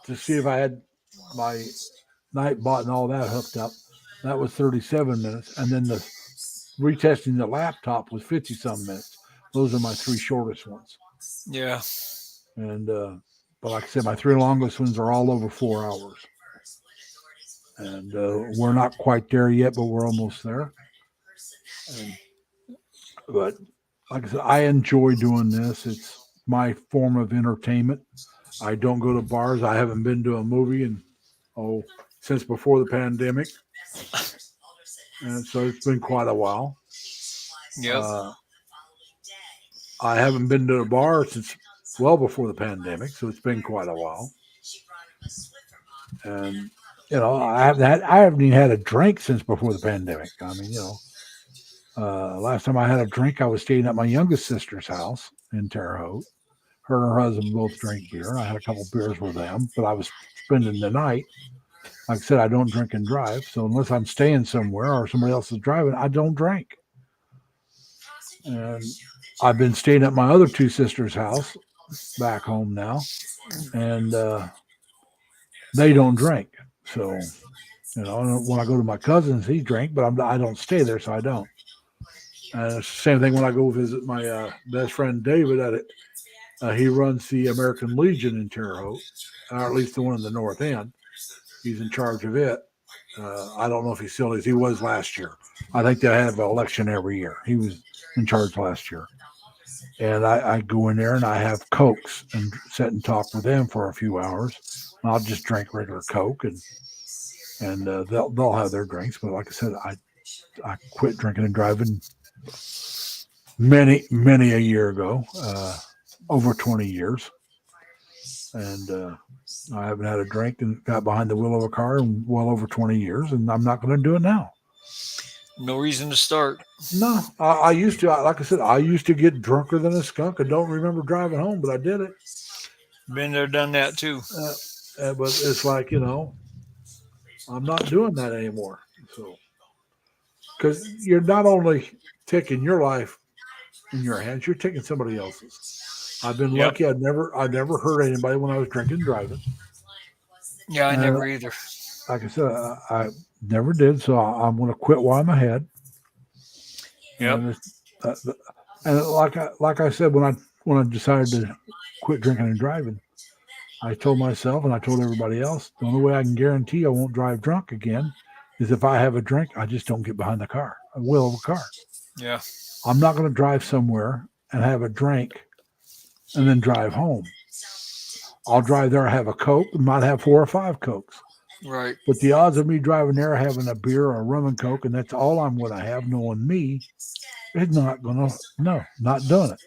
Speaker 1: to see if I had my Nightbot and all that hooked up. That was 37 minutes. And then the retesting the laptop was 50 some minutes. Those are my 3 shortest ones.
Speaker 7: Yeah.
Speaker 1: And but like I said, my 3 longest ones are all over 4 hours. And we're not quite there yet, but we're almost there. But like I said, I enjoy doing this. It's my form of entertainment. I don't go to bars. I haven't been to a movie since before the pandemic. And so it's been quite a while.
Speaker 7: Yep.
Speaker 1: I haven't been to a bar since well before the pandemic, so it's been quite a while. And I haven't even had a drink since before the pandemic. I mean, last time I had a drink, I was staying at my youngest sister's house in Terre Haute. Her and her husband both drink beer. I had a couple beers with them, but I was spending the night. Like I said, I don't drink and drive. So unless I'm staying somewhere or somebody else is driving, I don't drink. And I've been staying at my other 2 sisters' house back home now. And they don't drink. So, when I go to my cousins, he drink, but I don't stay there, so I don't. And it's the same thing when I go visit my best friend David at it. He runs the American Legion in Terre Haute, or at least the one in the North End. He's in charge of it. I don't know if he still is. He was last year. I think they have an election every year. He was in charge last year. And I go in there and I have Cokes and sit and talk with them for a few hours. I'll just drink regular Coke and they'll have their drinks. But like I said, I quit drinking and driving many a year ago, over 20 years. And I haven't had a drink and got behind the wheel of a car in well over 20 years, and I'm not going to do it now.
Speaker 7: No reason to start.
Speaker 1: No, I used to. Like I said, I used to get drunker than a skunk. I don't remember driving home, but I did it.
Speaker 7: Been there, done that too.
Speaker 1: But it's like, you know, I'm not doing that anymore. So, because you're not only taking your life in your hands, you're taking somebody else's. I've been
Speaker 7: Yep.
Speaker 1: lucky. I never hurt anybody when I was drinking and driving.
Speaker 7: Yeah, I never either.
Speaker 1: Like I said, I never did. So I'm going to quit while I'm ahead.
Speaker 7: Yep.
Speaker 1: And like I said, when I decided to quit drinking and driving, I told myself and I told everybody else, the only way I can guarantee I won't drive drunk again is if I have a drink, I just don't get behind the wheel of a car.
Speaker 7: Yeah.
Speaker 1: I'm not going to drive somewhere and have a drink and then drive home. I'll drive there, have a Coke, and might have 4 or 5 Cokes.
Speaker 7: Right.
Speaker 1: But the odds of me driving there having a beer or a rum and Coke, and that's all I'm going to have, knowing me, is not going to, no, not doing it.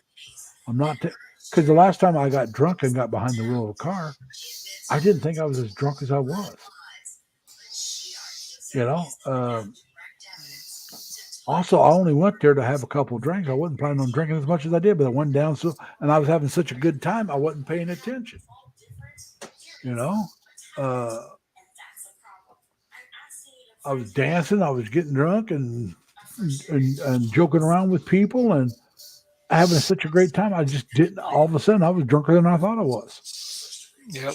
Speaker 1: I'm not, because the last time I got drunk and got behind the wheel of a car, I didn't think I was as drunk as I was. You know, also, I only went there to have a couple of drinks. I wasn't planning on drinking as much as I did, but I went down and I was having such a good time, I wasn't paying attention. You know, I was dancing, I was getting drunk and joking around with people and having such a great time. I just didn't. All of a sudden, I was drunker than I thought I was.
Speaker 7: Yep.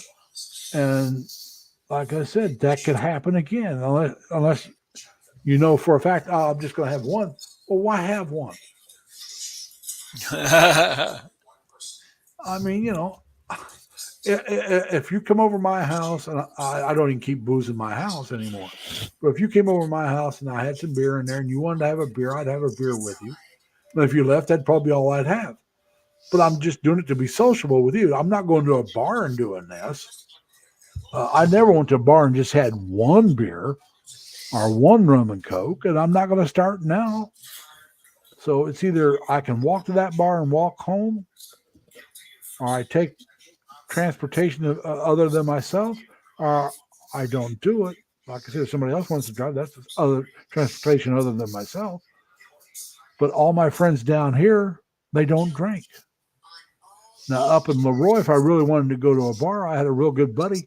Speaker 1: And like I said, that could happen again unless you know for a fact, oh, I'm just going to have one. Well, why have one? I mean, you know, if you come over my house, and I don't even keep booze in my house anymore, but if you came over my house and I had some beer in there and you wanted to have a beer, I'd have a beer with you. But if you left, that'd probably be all I'd have. But I'm just doing it to be sociable with you. I'm not going to a bar and doing this. I never went to a bar and just had one beer or one rum and Coke, and I'm not going to start now. So it's either I can walk to that bar and walk home, or I take transportation other than myself, or I don't do it. Like I said, if somebody else wants to drive, that's other transportation other than myself. But all my friends down here, they don't drink. Now, up in Leroy, if I really wanted to go to a bar, I had a real good buddy.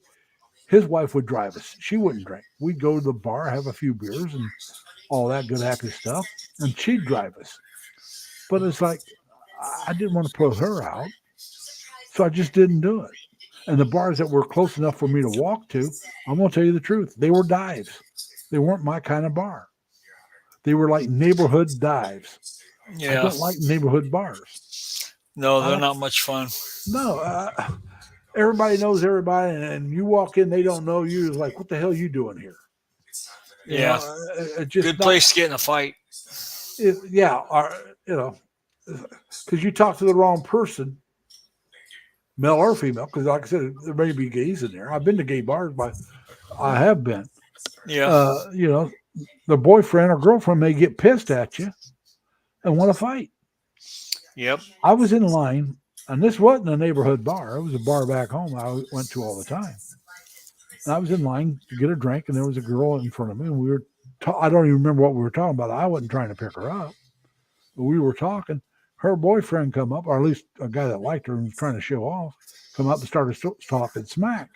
Speaker 1: His wife would drive us. She wouldn't drink. We'd go to the bar, have a few beers and all that good happy stuff, and she'd drive us. But it's like, I didn't want to put her out, so I just didn't do it. And the bars that were close enough for me to walk to, I'm going to tell you the truth, they were dives. They weren't my kind of bar. They were like neighborhood dives.
Speaker 7: Yeah.
Speaker 1: I don't like neighborhood bars.
Speaker 7: No, they're not much fun.
Speaker 1: No, everybody knows everybody, and you walk in, they don't know you. It's like, what the hell are you doing here? You
Speaker 7: Yeah.
Speaker 1: know, just
Speaker 7: Good
Speaker 1: not-
Speaker 7: place to get in a fight.
Speaker 1: you know, because you talk to the wrong person, male or female. Because, like I said, there may be gays in there. I've been to gay bars, but I have been.
Speaker 7: Yeah.
Speaker 1: You know, the boyfriend or girlfriend may get pissed at you and want to fight.
Speaker 7: Yep.
Speaker 1: I was in line, and this wasn't a neighborhood bar. It was a bar back home I went to all the time. And I was in line to get a drink, and there was a girl in front of me, and we were I don't even remember what we were talking about. I wasn't trying to pick her up, but we were talking. Her boyfriend come up, or at least a guy that liked her and was trying to show off, come up and started talking smack.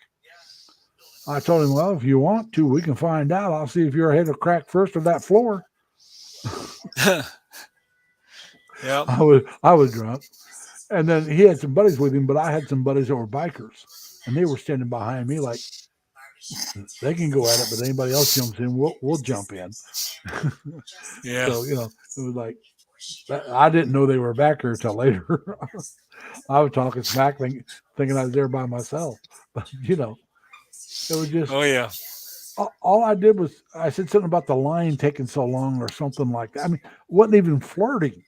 Speaker 1: I told him, well, if you want to, we can find out. I'll see if your head will crack first or that floor.
Speaker 7: Yep.
Speaker 1: I was drunk. And then he had some buddies with him, but I had some buddies that were bikers. And they were standing behind me like, they can go at it, but anybody else jumps in, we'll jump in.
Speaker 7: Yeah.
Speaker 1: So, you know, it was like, I didn't know they were back here until later. I was talking smack, thinking I was there by myself. But, you know, it was just.
Speaker 7: Oh, yeah.
Speaker 1: All I did was, I said something about the line taking so long or something like that. I mean, wasn't even flirting.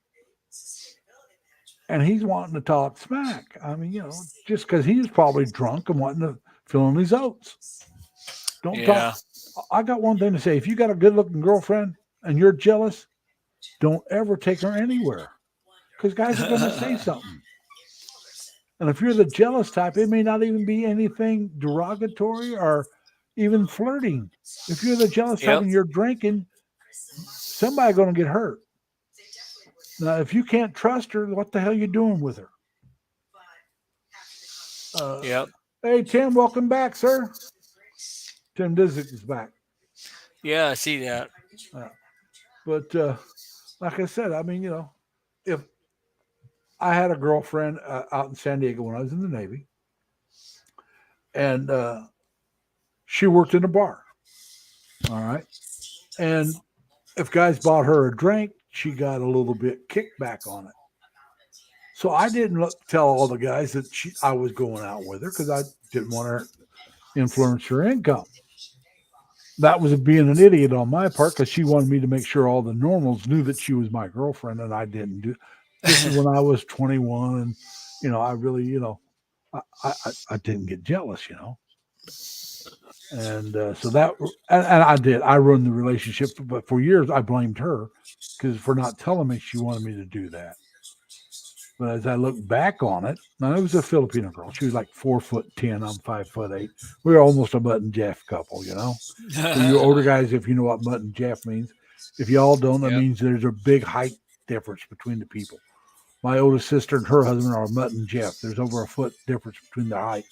Speaker 1: And he's wanting to talk smack. I mean, you know, just because he was probably drunk and wanting to fill in his oats. Don't
Speaker 7: Yeah.
Speaker 1: talk. I got one thing to say. If you got a good looking girlfriend, and you're jealous, don't ever take her anywhere because guys are going to say something. And if you're the jealous type, it may not even be anything derogatory or even flirting. If you're the jealous type
Speaker 7: Yep.
Speaker 1: and you're drinking, somebody's going to get hurt. Now, if you can't trust her, what the hell are you doing with her?
Speaker 7: Yep.
Speaker 1: Hey, Tim, welcome back, sir. Tim Disick is back.
Speaker 7: Yeah, I see that.
Speaker 1: But like I said, I mean, if I had a girlfriend out in San Diego when I was in the Navy, and she worked in a bar. All right. And if guys bought her a drink, she got a little bit kickback on it. So I didn't tell all the guys that I was going out with her because I didn't want her to influence her income. That was being an idiot on my part because she wanted me to make sure all the normals knew that she was my girlfriend, and I didn't do. This is when I was 21, and I really, I didn't get jealous, and so that, and I did. I ruined the relationship, but for years I blamed her because for not telling me she wanted me to do that. But as I look back on it, now it was a Filipino girl. She was like 4'10". I'm 5'8". We were almost a Mutt and Jeff couple, For you older guys, if you know what Mutt and Jeff means, if y'all don't, that means there's a big height difference between the people. My oldest sister and her husband are Mutt and Jeff. There's over a foot difference between their height.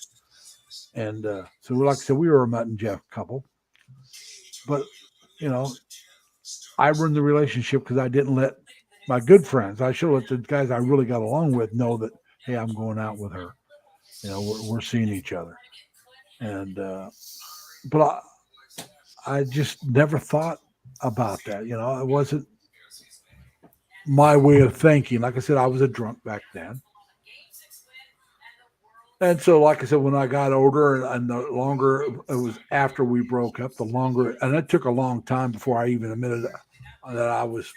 Speaker 1: And so, like I said, we were a Mutt and Jeff couple. But, I ruined the relationship because I didn't let my good friends, I should let the guys I really got along with know that, hey, I'm going out with her. We're seeing each other. And, but I just never thought about that. It wasn't my way of thinking. Like I said, I was a drunk back then. And so, like I said, when I got older and the longer it was after we broke up, the longer, and it took a long time before I even admitted that I was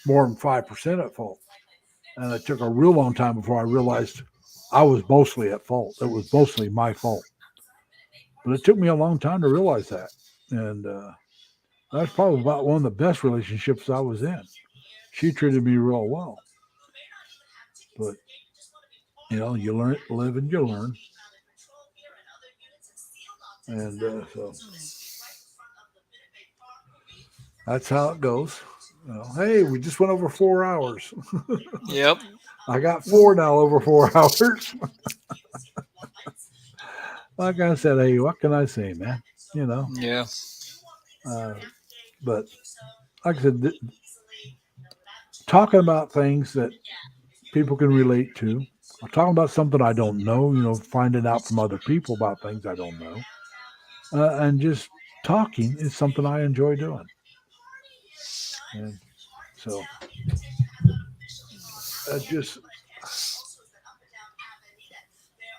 Speaker 1: more than 5% at fault. And it took a real long time before I realized I was mostly at fault. It was mostly my fault. But it took me a long time to realize that. And that's probably about one of the best relationships I was in. She treated me real well. But, you learn, live and you learn. And so that's how it goes. Hey, we just went over 4 hours.
Speaker 7: Yep.
Speaker 1: I got 4 now over 4 hours. Like I said, hey, what can I say, man?
Speaker 7: Yeah.
Speaker 1: But like I said, talking about things that people can relate to. I'm talking about something I don't know, finding out from other people about things I don't know. And just talking is something I enjoy doing. And so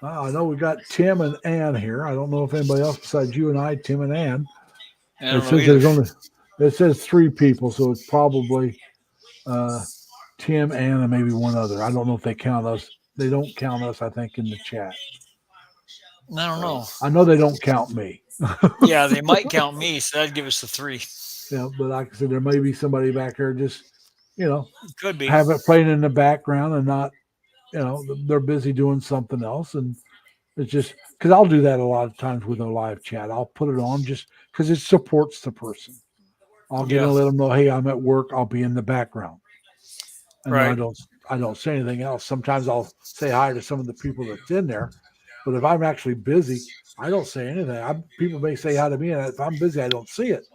Speaker 1: I know we got Tim and Ann here. I don't know if anybody else besides you and I, Tim and Ann. It says 3 people, so it's probably Tim, Ann, and maybe one other. I don't know if they count us. They don't count us, I think, in the chat.
Speaker 7: I don't know.
Speaker 1: I know they don't count me.
Speaker 7: Yeah, they might count me, so that'd give us the 3.
Speaker 1: Yeah, but like I said, there may be somebody back there just,
Speaker 7: could be
Speaker 1: have it playing in the background and not, they're busy doing something else. And it's just because I'll do that a lot of times with a live chat. I'll put it on just because it supports the person. I'll get to let them know, hey, I'm at work. I'll be in the background. And
Speaker 7: right.
Speaker 1: I don't say anything else. Sometimes I'll say hi to some of the people that's in there. But if I'm actually busy, I don't say anything. People may say hi to me, and if I'm busy, I don't see it.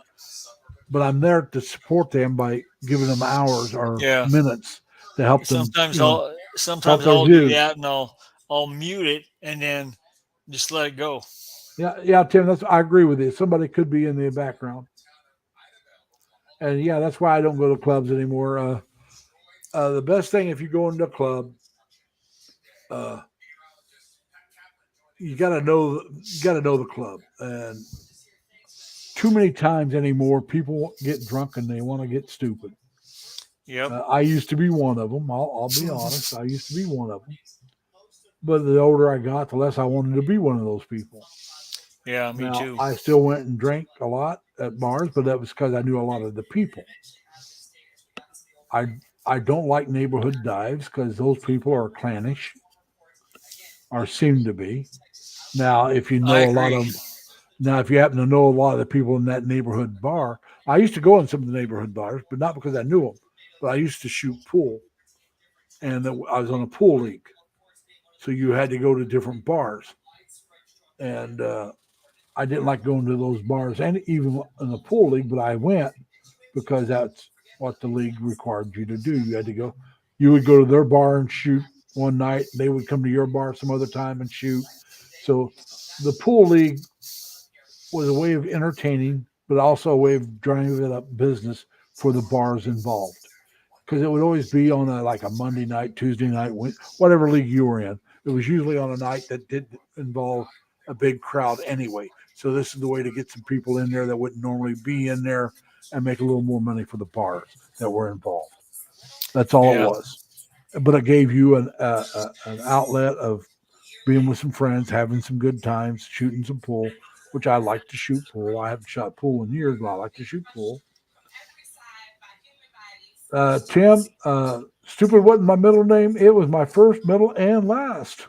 Speaker 1: But I'm there to support them by giving them hours or minutes to help them.
Speaker 7: Sometimes I'll do that, and I'll mute it and then just let it go.
Speaker 1: Yeah, Tim. I agree with you. Somebody could be in the background, and that's why I don't go to clubs anymore. The best thing if you go into a club, you gotta know the club, and too many times anymore, people get drunk and they want to get stupid.
Speaker 7: Yep.
Speaker 1: I used to be one of them. I'll be honest. I used to be one of them. But the older I got, the less I wanted to be one of those people.
Speaker 7: Yeah, me
Speaker 1: Now,
Speaker 7: too.
Speaker 1: I still went and drank a lot at bars, but that was because I knew a lot of the people. I don't like neighborhood dives because those people are clannish, or seem to be. Now, if you know
Speaker 7: I
Speaker 1: a lot
Speaker 7: agree.
Speaker 1: of now, if you happen to know a lot of the people in that neighborhood bar, I used to go in some of the neighborhood bars, but not because I knew them. But I used to shoot pool, and I was on a pool league, so you had to go to different bars, and I didn't like going to those bars, and even in the pool league. But I went because that's what the league required you to do. You had to go. You would go to their bar and shoot one night. They would come to your bar some other time and shoot. So the pool league was a way of entertaining, but also a way of driving up business for the bars involved. Because it would always be on like a Monday night, Tuesday night, whatever league you were in. It was usually on a night that did involve a big crowd anyway. So this is the way to get some people in there that wouldn't normally be in there and make a little more money for the bars that were involved. That's all it
Speaker 7: Yeah.
Speaker 1: was. But it gave you an outlet of being with some friends, having some good times, shooting some pool, which I like to shoot pool. I haven't shot pool in years, but I like to shoot pool. Tim, stupid wasn't my middle name. It was my first, middle, and last.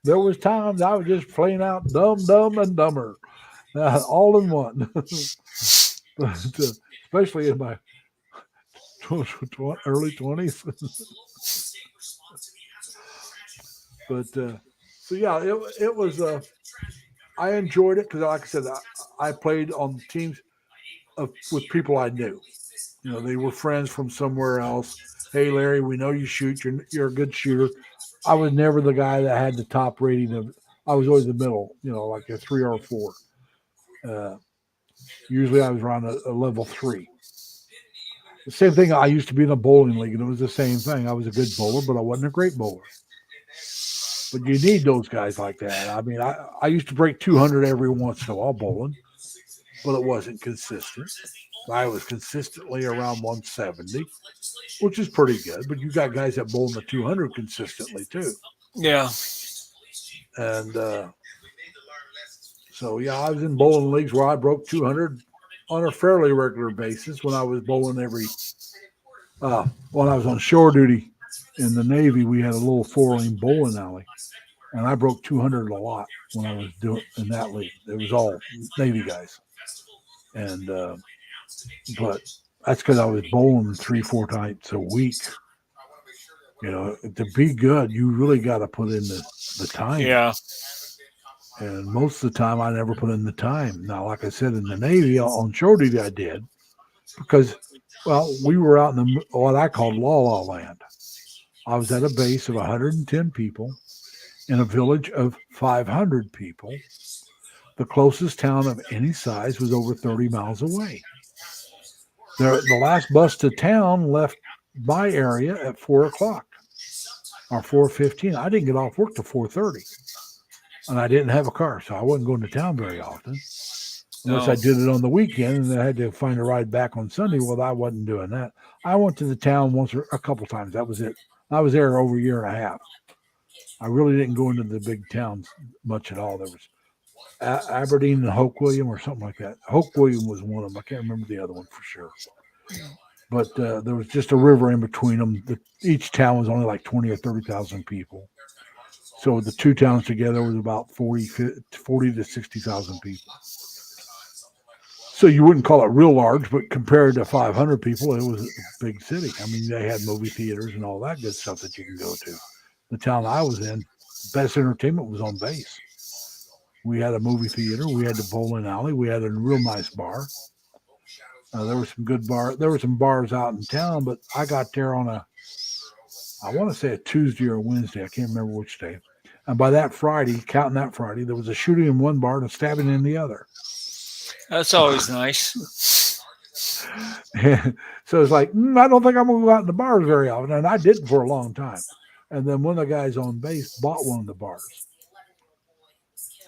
Speaker 1: There was times I was just plain out dumb, and dumber, all in one. But especially in my early 20s. But so yeah, it was. I enjoyed it because, like I said, I played on teams with people I knew. You know, they were friends from somewhere else. Hey, Larry, we know you shoot. You're a good shooter. I was never the guy that had the top rating of. I was always the middle. You know, like a 3 or a 4. Usually, I was around a level 3. The same thing. I used to be in a bowling league, and it was the same thing. I was a good bowler, but I wasn't a great bowler. But you need those guys like that. I mean, I used to break 200 every once in a while bowling, but it wasn't consistent. I was consistently around 170, which is pretty good. But you got guys that bowl in the 200 consistently too.
Speaker 7: Yeah.
Speaker 1: And so, yeah, I was in bowling leagues where I broke 200 on a fairly regular basis when I was bowling when I was on shore duty in the Navy. We had a little 4-lane bowling alley, and I broke 200 a lot when I was doing in that league. It was all Navy guys. And, but that's because I was bowling 3-4 nights a week. You know, to be good, you really got to put in the time.
Speaker 7: Yeah.
Speaker 1: And most of the time, I never put in the time. Now, like I said, in the Navy, on shore duty, I did. Because, well, we were out in what I called La Land. I was at a base of 110 people in a village of 500 people. The closest town of any size was over 30 miles away. The last bus to town left my area at 4 o'clock or 4:15. I didn't get off work till 4:30, and I didn't have a car, so I wasn't going to town very often unless I did it on the weekend, and I had to find a ride back on Sunday. Well, I wasn't doing that. I went to the town once or a couple times. That was it. I was there over a year and a half. I really didn't go into the big towns much at all. There was Aberdeen and Hoke William or something like that. Hoke William was one of them. I can't remember the other one for sure. But there was just a river in between them. Each town was only like 20 or 30,000 people. So the two towns together was about 40 to 60,000 people. So you wouldn't call it real large, but compared to 500 people, it was a big city. I mean, they had movie theaters and all that good stuff that you can go to. The town I was in, best entertainment was on base. We had a movie theater. We had the bowling alley. We had a real nice bar. There were some good bars. There were some bars out in town, but I got there on I want to say a Tuesday or a Wednesday. I can't remember which day. And by that Friday, counting that Friday, there was a shooting in one bar and a stabbing in the other.
Speaker 7: That's always nice.
Speaker 1: So it's like, I don't think I'm going to go out in the bars very often. And I didn't for a long time. And then one of the guys on base bought one of the bars.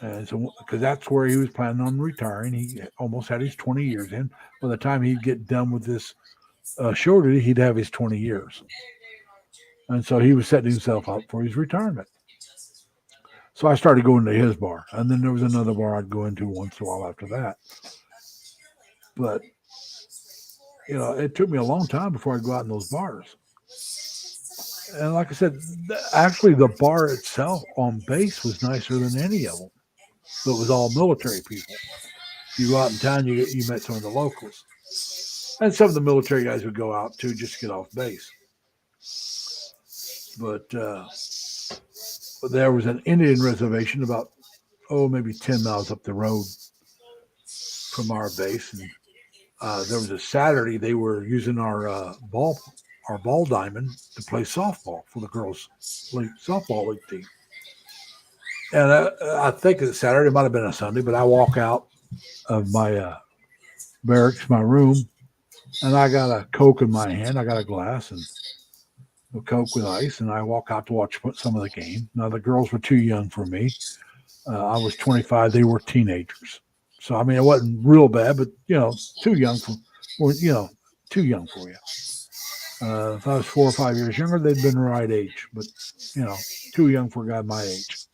Speaker 1: And so, because that's where he was planning on retiring. He almost had his 20 years in. By the time he'd get done with this shore duty, he'd have his 20 years. And so he was setting himself up for his retirement. So I started going to his bar, and then there was another bar I'd go into once in a while after that. But it took me a long time before I'd go out in those bars. And like I said, actually the bar itself on base was nicer than any of them. So it was all military people. You go out in town, you met some of the locals. And some of the military guys would go out too just to get off base. But there was an Indian reservation about, maybe 10 miles up the road from our base. And there was a Saturday they were using our ball diamond to play softball for the girls' softball league team. And I think it's Saturday, it might have been a Sunday, but I walk out of my barracks, my room, and I got a Coke in my hand. I got a glass and a Coke with ice, and I walk out to watch some of the game. Now, the girls were too young for me. I was 25. They were teenagers. So, I mean, it wasn't real bad, but, too young for you. If I was 4 or 5 years younger, they'd been the right age, but, too young for a guy my age.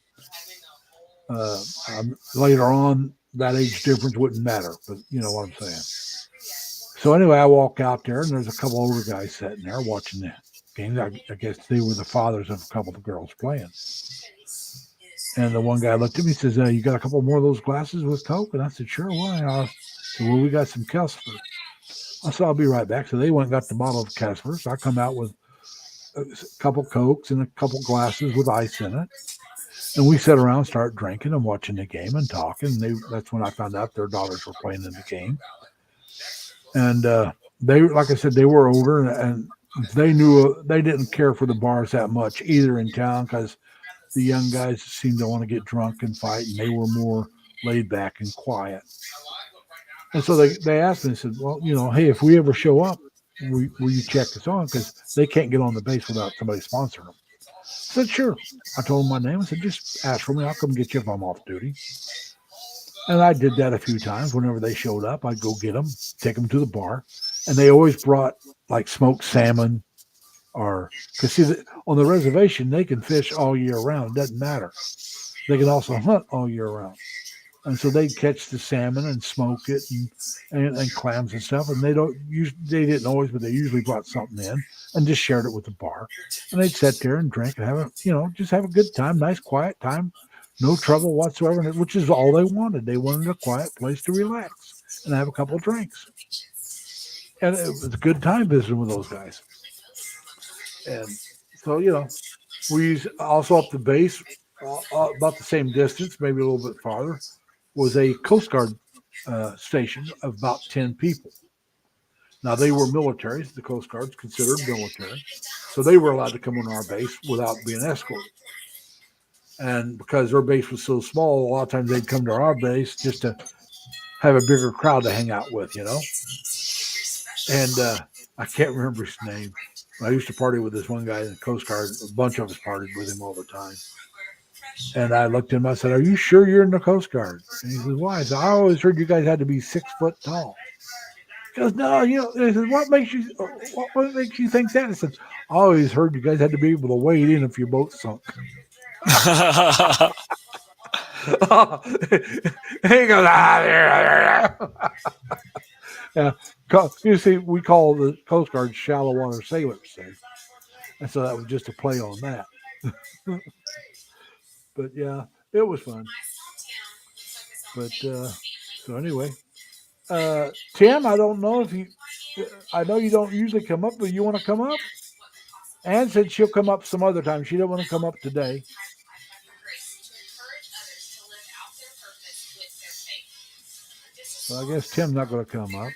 Speaker 1: Later on, that age difference wouldn't matter, but you know what I'm saying. So anyway, I walk out there, and there's a couple older guys sitting there watching the game. I guess they were the fathers of a couple of the girls playing. And the one guy looked at me and says, you got a couple more of those glasses with Coke? And I said, sure, why? I said, well, we got some Kessler. I said, I'll be right back. So they went and got the bottle of Kessler. So I come out with a couple Cokes and a couple glasses with ice in it. And we sat around, start drinking and watching the game and talking. That's when I found out their daughters were playing in the game. And they, like I said, they were older, and they knew they didn't care for the bars that much either in town, because the young guys seemed to want to get drunk and fight, and they were more laid back and quiet. And so they asked me, they said, well, hey, if we ever show up, will you check us on? Because they can't get on the base without somebody sponsoring them. I said, sure. I told them my name. I said, just ask for me. I'll come get you if I'm off duty. And I did that a few times. Whenever they showed up, I'd go get them, take them to the bar. And they always brought like smoked salmon, or because see, on the reservation, they can fish all year round. It doesn't matter. They can also hunt all year round. And so they'd catch the salmon and smoke it and clams and stuff. And they didn't always, but they usually brought something in and just shared it with the bar. And they'd sit there and drink and have just have a good time, nice quiet time, no trouble whatsoever, which is all they wanted. They wanted a quiet place to relax and have a couple of drinks. And it was a good time visiting with those guys. And so, we also up the base, about the same distance, maybe a little bit farther, was a Coast Guard station of about 10 people. Now, they were militaries. The Coast Guard's considered military. So they were allowed to come on our base without being escorted. And because our base was so small, a lot of times they'd come to our base just to have a bigger crowd to hang out with, And I can't remember his name. I used to party with this one guy in the Coast Guard. A bunch of us partied with him all the time. And I looked at him. I said, "Are you sure you're in the Coast Guard?" And he said, "Why?" I said, "I always heard you guys had to be 6 foot tall." He goes, "No, he said, what makes you think that?" I said, "I always heard you guys had to be able to wade in if your boat sunk." He goes, there. Yeah, you see, we call the Coast Guard shallow water sailors, and so that was just a play on that. But yeah, it was fun. But so anyway, Tim, I don't know I know you don't usually come up, but you want to come up? Ann said she'll come up some other time. She didn't want to come up today. So I guess Tim's not going to come up.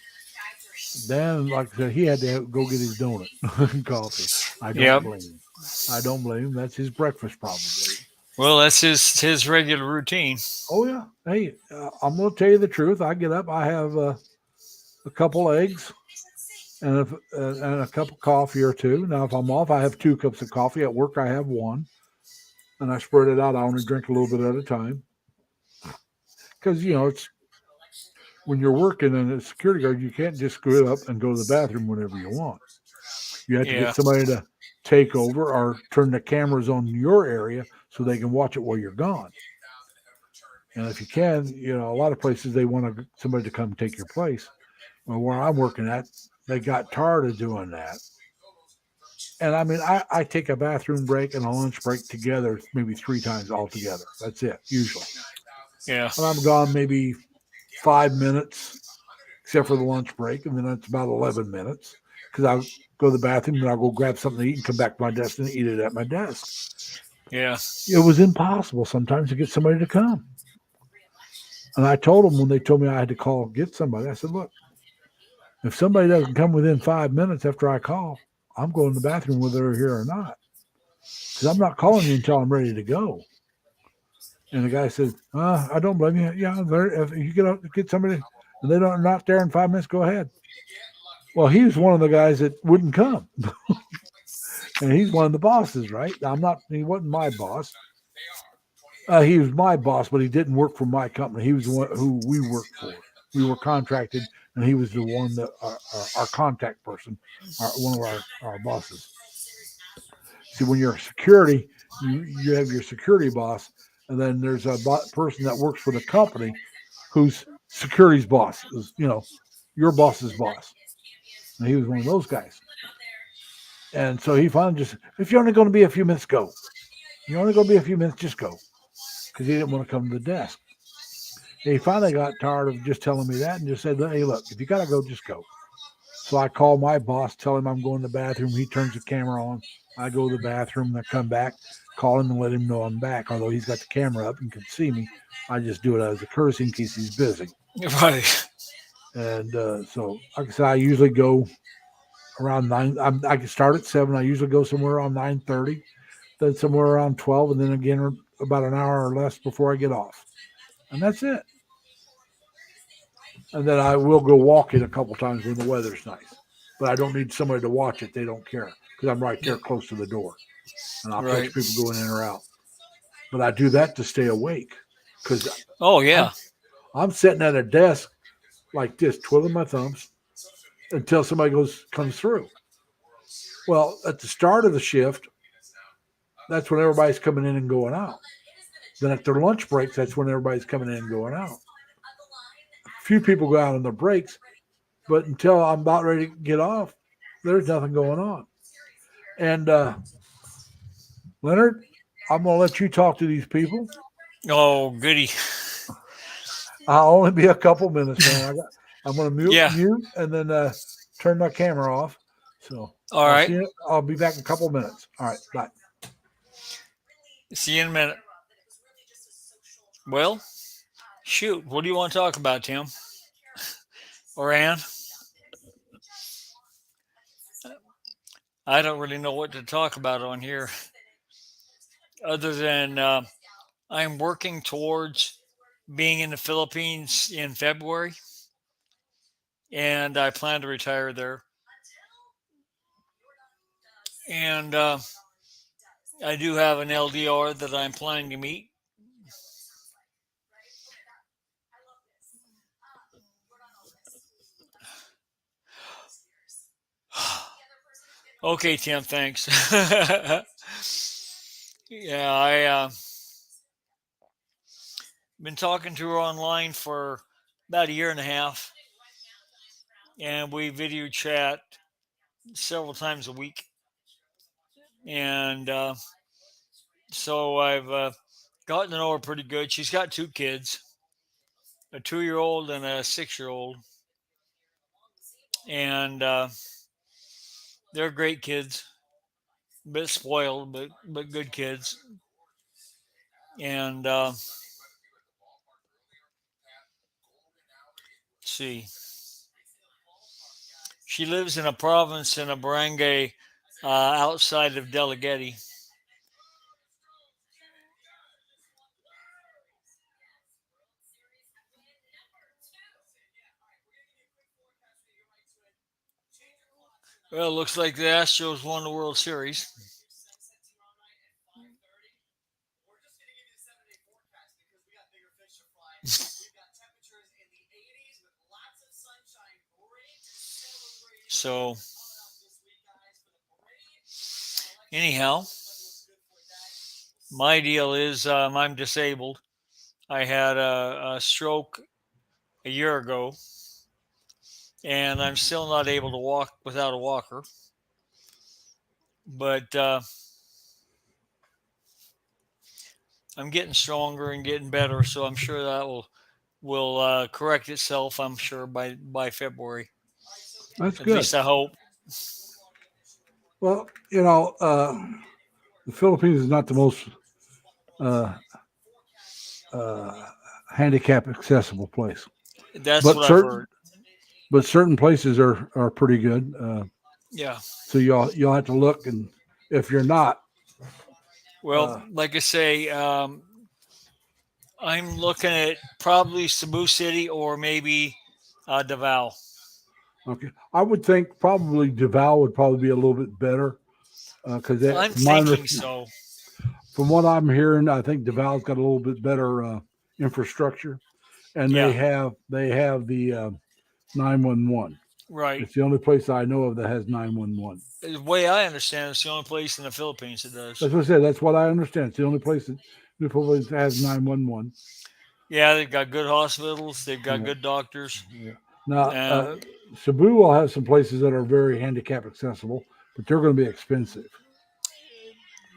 Speaker 1: Dan, like I said, he had to go get his donut and coffee. I don't blame him. I don't blame him. That's his breakfast probably.
Speaker 7: Well, that's his regular routine.
Speaker 1: Oh, yeah. Hey, I'm going to tell you the truth. I get up. I have a couple eggs and a cup of coffee or two. Now, if I'm off, I have 2 cups of coffee. At work, I have 1. And I spread it out. I only drink a little bit at a time. Because, it's when you're working in a security guard, you can't just get up and go to the bathroom whenever you want. You have to get somebody to take over or turn the cameras on your area so they can watch it while you're gone. And if you can, a lot of places they want somebody to come take your place. Well, where I'm working at, they got tired of doing that. And I mean, I take a bathroom break and a lunch break together, maybe 3 times altogether. That's it, usually.
Speaker 7: Yeah.
Speaker 1: And I'm gone maybe 5 minutes, except for the lunch break, and then it's about 11 minutes because I go to the bathroom and I'll go grab something to eat and come back to my desk and eat it at my desk.
Speaker 7: Yeah.
Speaker 1: It was impossible sometimes to get somebody to come. And I told them when they told me I had to get somebody, I said, look, if somebody doesn't come within 5 minutes after I call, I'm going to the bathroom whether they're here or not. Because I'm not calling you until I'm ready to go. And the guy said, I don't blame you. Yeah, if you get somebody and they're not there in 5 minutes, go ahead. Well, he was one of the guys that wouldn't come. And he's one of the bosses, right? He wasn't my boss. He was my boss, but he didn't work for my company. He was the one who we worked for. We were contracted, and he was the one that our contact person, one of our bosses. See, when you're security, you have your security boss, and then there's a person that works for the company who's security's boss, is, your boss's boss. And he was one of those guys. And so he finally just, if you're only going to be a few minutes, go. You're only going to be a few minutes, just go. Because he didn't want to come to the desk. And he finally got tired of just telling me that and just said, hey, look, if you got to go, just go. So I call my boss, tell him I'm going to the bathroom. He turns the camera on. I go to the bathroom and I come back, call him and let him know I'm back. Although he's got the camera up and can see me, I just do it as a courtesy in case he's busy.
Speaker 7: Right.
Speaker 1: And so, like I said, I usually go around 9. I can start at 7. I usually go somewhere around 9:30, then somewhere around 12, and then again about an hour or less before I get off. And that's it. And then I will go walking a couple times when the weather's nice. But I don't need somebody to watch it. They don't care because I'm right there close to the door. And I'll catch people going in or out. But I do that to stay awake. Because I'm sitting at a desk like this, twiddling my thumbs until somebody comes through. Well, at the start of the shift, that's when everybody's coming in and going out. Then at their lunch breaks, that's when everybody's coming in and going out. A few people go out on their breaks, but until I'm about ready to get off, there's nothing going on. And Leonard, I'm going to let you talk to these people.
Speaker 7: Oh, goody.
Speaker 1: I'll only be a couple minutes, man. I'm going to mute and then turn my camera off. So
Speaker 7: all right.
Speaker 1: I'll be back in a couple minutes. All right, bye.
Speaker 7: See you in a minute. Well, shoot. What do you want to talk about, Tim? Or Ann? I don't really know what to talk about on here other than I'm working towards being in the Philippines in February, and I plan to retire there. And I do have an LDR that I'm planning to meet. Okay, Tim, thanks. Yeah, I been talking to her online for about a year and a half, and we video chat several times a week. And so I've gotten to know her pretty good. She's got 2 kids, a 2-year-old and a 6-year-old. And they're great kids, a bit spoiled, but good kids. And let's see. She lives in a province in a barangay outside of Delegueti. Well, it looks like the Astros won the World Series. So anyhow, my deal is I'm disabled. I had a stroke a year ago, and I'm still not able to walk without a walker. But I'm getting stronger and getting better, so I'm sure that will correct itself. I'm sure by February.
Speaker 1: That's
Speaker 7: At
Speaker 1: good.
Speaker 7: least I hope.
Speaker 1: Well, the Philippines is not the most handicap accessible place,
Speaker 7: That's
Speaker 1: but
Speaker 7: what I've
Speaker 1: certain
Speaker 7: heard.
Speaker 1: but certain places are pretty good.
Speaker 7: Yeah.
Speaker 1: So you'll have to look, and if you're not,
Speaker 7: Well, like I say, I'm looking at probably Cebu City or maybe Davao.
Speaker 1: okay, I would think probably Davao would probably be a little bit better because
Speaker 7: I'm thinking so.
Speaker 1: from what I'm hearing, I think Davao got a little bit better infrastructure, and
Speaker 7: Yeah.
Speaker 1: they have the 911.
Speaker 7: Right.
Speaker 1: It's the only place I know of that has 911.
Speaker 7: The way I understand, it's the only place in the Philippines that does.
Speaker 1: That's what I said. That's what I understand. It's the only place that the Philippines has 911.
Speaker 7: Yeah, they've got good hospitals. They've got
Speaker 1: Yeah.
Speaker 7: good doctors.
Speaker 1: Yeah. Now,
Speaker 7: Uh,
Speaker 1: Cebu will have some places that are very handicap accessible, but they're going to be expensive.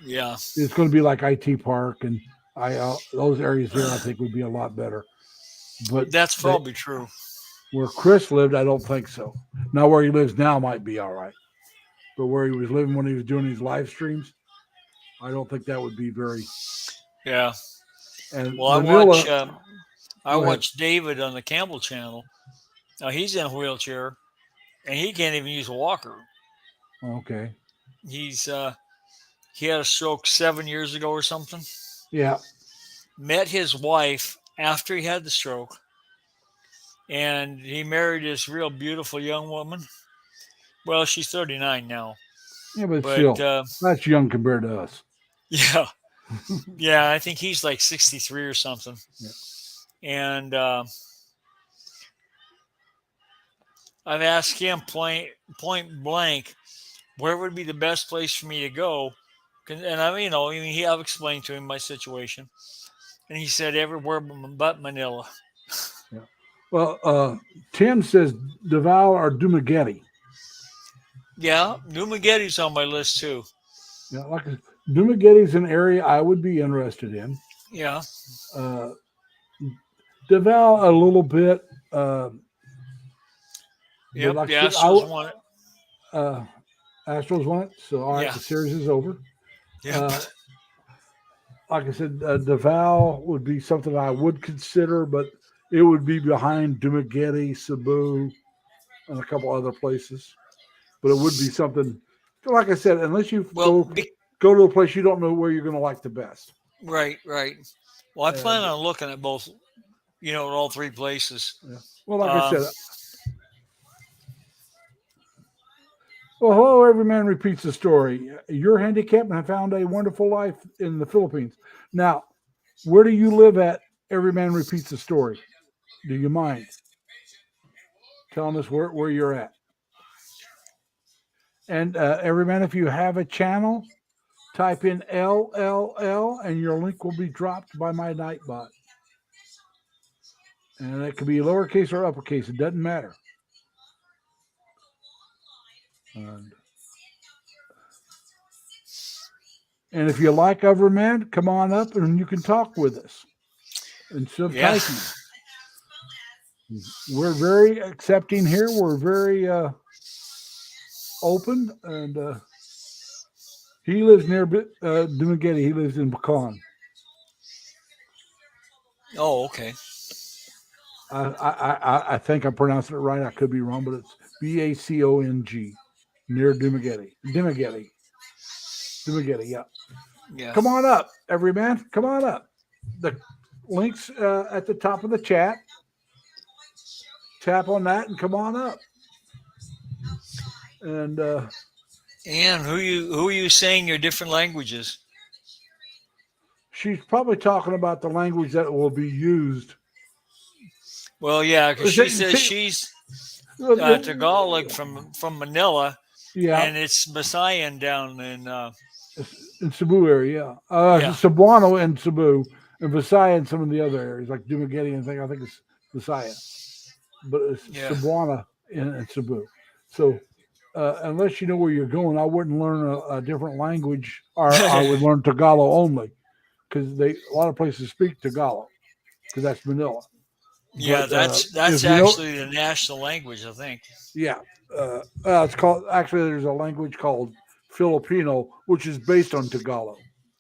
Speaker 7: Yeah.
Speaker 1: It's going to be like IT Park and those areas there. I think would be a lot better. But
Speaker 7: That's probably true.
Speaker 1: where Chris lived, I don't think so. Now where he lives now might be all right, but where he was living when he was doing these live streams, I don't think that would be very.
Speaker 7: Yeah.
Speaker 1: And
Speaker 7: Well,
Speaker 1: Manila,
Speaker 7: I
Speaker 1: Go ahead.
Speaker 7: watch David on the Campbell channel. Now he's in a wheelchair, and he can't even use a walker.
Speaker 1: Okay.
Speaker 7: He's he had a stroke 7 years ago or something.
Speaker 1: Yeah.
Speaker 7: Met his wife after he had the stroke, and he married this real beautiful young woman. Well, she's 39 now,
Speaker 1: Yeah, but
Speaker 7: but
Speaker 1: still, that's young compared to us.
Speaker 7: yeah, yeah, I think he's like 63 or something.
Speaker 1: Yeah.
Speaker 7: And I've asked him point blank, where would be the best place for me to go? And I've explained to him my situation, and he said everywhere but Manila.
Speaker 1: Yeah. Well, Tim says Davao or Dumaguete.
Speaker 7: Yeah, Dumaguete's on my list too.
Speaker 1: Yeah, like Dumaguete's an area I would be interested in.
Speaker 7: Yeah,
Speaker 1: Davao a little bit.
Speaker 7: yep.
Speaker 1: like
Speaker 7: The
Speaker 1: I said,
Speaker 7: Astros won it.
Speaker 1: Astros won it. So all right,
Speaker 7: Yeah.
Speaker 1: the series is over.
Speaker 7: Yeah,
Speaker 1: Like I said, Davao would be something I would consider, but it would be behind Dumaguete, Cebu, and a couple other places. But it would be something, like I said, unless you
Speaker 7: well,
Speaker 1: go to a place you don't know where you're going to like the best.
Speaker 7: right. Well, I plan on looking at both, at all three places.
Speaker 1: Yeah. Well, like I said, well, hello, every man repeats the story. You're handicapped and have found a wonderful life in the Philippines. Now, where do you live at? Every man repeats the story. Do you mind telling us where you're at? And every man, if you have a channel, type in LLL and your link will be dropped by my Nightbot. And it could be lowercase or uppercase. It doesn't matter. And if you like Everman, come on up and you can talk with us instead of typing. We're very accepting here. We're very open. And he lives near Dumaguete. He lives in Bacon.
Speaker 7: Oh, okay.
Speaker 1: I think I'm pronouncing it right. I could be wrong, but it's Bacong near Dumaguete. Dumaguete, yeah.
Speaker 7: Yeah.
Speaker 1: Come on up, every man. Come on up. The link's at the top of the chat. Tap on that and come on up. And
Speaker 7: who are you saying your different languages?
Speaker 1: she's probably talking about the language that will be used.
Speaker 7: Well, yeah, because she says she's Tagalog from Manila,
Speaker 1: Yeah,
Speaker 7: and it's Visayan down
Speaker 1: in Cebu area.
Speaker 7: Yeah.
Speaker 1: Cebuano and Cebu, and Visaya and some of the other areas like Dumaguete and thing. I think it's Visaya, but it's
Speaker 7: Yeah.
Speaker 1: Cebuana in Cebu. So unless you know where you're going, I wouldn't learn a different language, or I would learn Tagalog only, because a lot of places speak Tagalog, because that's Manila.
Speaker 7: Yeah,
Speaker 1: But,
Speaker 7: that's
Speaker 1: if you know-
Speaker 7: actually the national language, I think.
Speaker 1: Yeah, it's called. Actually, there's a language called Filipino, which is based on Tagalog.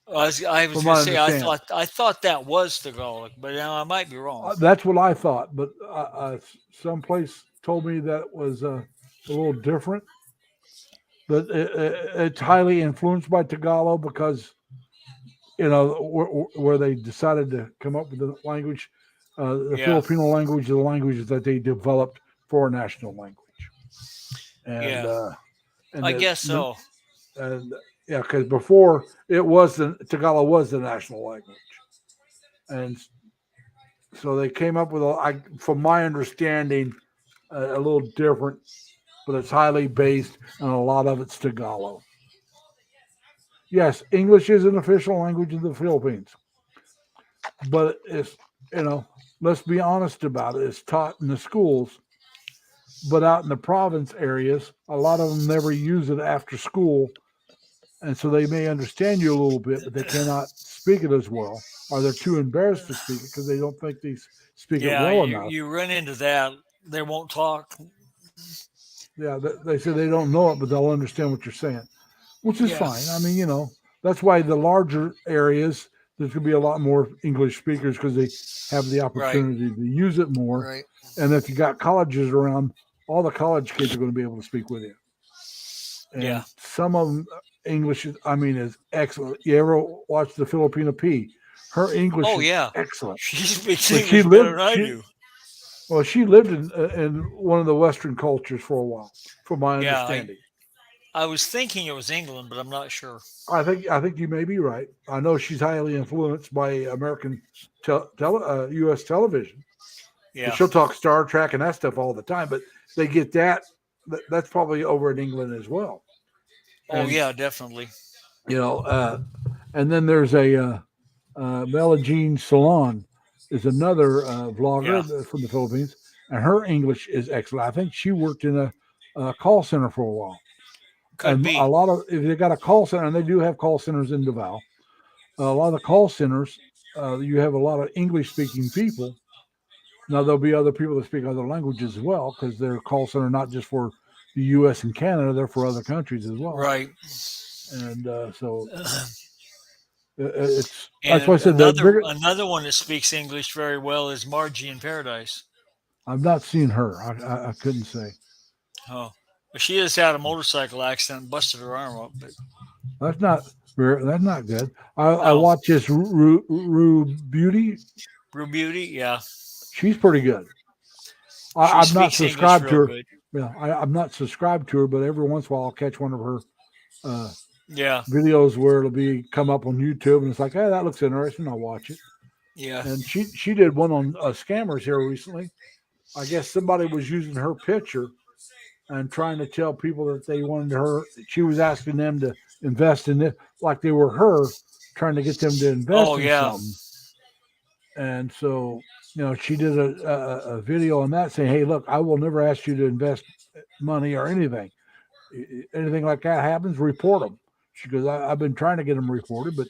Speaker 7: I was
Speaker 1: From
Speaker 7: going
Speaker 1: what
Speaker 7: to
Speaker 1: I
Speaker 7: say
Speaker 1: understand.
Speaker 7: I thought that was Tagalog, but now I might be wrong.
Speaker 1: That's what I thought, but someplace told me that was a little different. But it's highly influenced by Tagalog because where they decided to come up with the language. The
Speaker 7: Yeah.
Speaker 1: Filipino language is the language that they developed for a national language. And,
Speaker 7: Yeah.
Speaker 1: and
Speaker 7: I
Speaker 1: the-
Speaker 7: guess so.
Speaker 1: And yeah, because before it was Tagalog was the national language, and so they came up with from my understanding, a little different, but it's highly based, and a lot of it's Tagalog. Yes, English is an official language in the Philippines, but it's let's be honest about it. It's taught in the schools, but out in the province areas, a lot of them never use it after school. And so they may understand you a little bit, but they cannot speak it as well, or they're too embarrassed to speak it because they don't think they speak it
Speaker 7: Yeah,
Speaker 1: well enough.
Speaker 7: you run into that. They won't talk.
Speaker 1: Yeah, they say they don't know it, but they'll understand what you're saying, which is
Speaker 7: Yeah.
Speaker 1: fine. I mean, that's why the larger areas, there's going to be a lot more English speakers because they have the opportunity to use it more.
Speaker 7: Right.
Speaker 1: And if you got colleges around, all the college kids are going to be able to speak with you. And
Speaker 7: Yeah.
Speaker 1: some of them, English is excellent. You ever watch the Filipina P? Her English
Speaker 7: Oh,
Speaker 1: is
Speaker 7: yeah.
Speaker 1: excellent.
Speaker 7: She speaks
Speaker 1: But
Speaker 7: English better than I do.
Speaker 1: Well, she lived in one of the Western cultures for a while, from my
Speaker 7: Yeah,
Speaker 1: understanding.
Speaker 7: I was thinking it was England, but I'm not sure.
Speaker 1: I think you may be right. I know she's highly influenced by American U.S. television.
Speaker 7: Yeah.
Speaker 1: She'll talk Star Trek and that stuff all the time, but they get that. That's probably over in England as well.
Speaker 7: Oh,
Speaker 1: And,
Speaker 7: yeah, definitely.
Speaker 1: And then there's a Mela Jean Salon is another vlogger from the Philippines, and her English is excellent. I think she worked in a call center for a while.
Speaker 7: Could
Speaker 1: And
Speaker 7: be.
Speaker 1: a lot of, if they got a call center, and they do have call centers in Davao, a lot of the call centers, you have a lot of English speaking people. Now, there'll be other people that speak other languages as well, because they're a call center not just for the U.S. and Canada, they're for other countries as well.
Speaker 7: Right.
Speaker 1: And so it's,
Speaker 7: And
Speaker 1: that's why I said
Speaker 7: another one that speaks English very well is Margie in Paradise.
Speaker 1: I've not seen her. I couldn't say.
Speaker 7: Oh, but she just had a motorcycle accident, and busted her arm up. But
Speaker 1: That's not good. I watch this Rue Beauty.
Speaker 7: Rue Beauty, yeah.
Speaker 1: She's pretty good.
Speaker 7: She
Speaker 1: I'm not
Speaker 7: speaks
Speaker 1: subscribed
Speaker 7: English
Speaker 1: to her.
Speaker 7: real good.
Speaker 1: Yeah, I'm not subscribed to her, but every once in a while I'll catch one of her
Speaker 7: Yeah,
Speaker 1: videos where it'll come up on YouTube, and it's like, hey, that looks interesting. I'll watch it.
Speaker 7: yeah.
Speaker 1: And she did one on scammers here recently. I guess somebody was using her picture and trying to tell people that they wanted her. She was asking them to invest in it, like they were her, trying to get them to invest in something. And so, she did a video on that saying, hey, look, I will never ask you to invest money or anything. Anything like that happens, report them. She goes, I've been trying to get them reported, and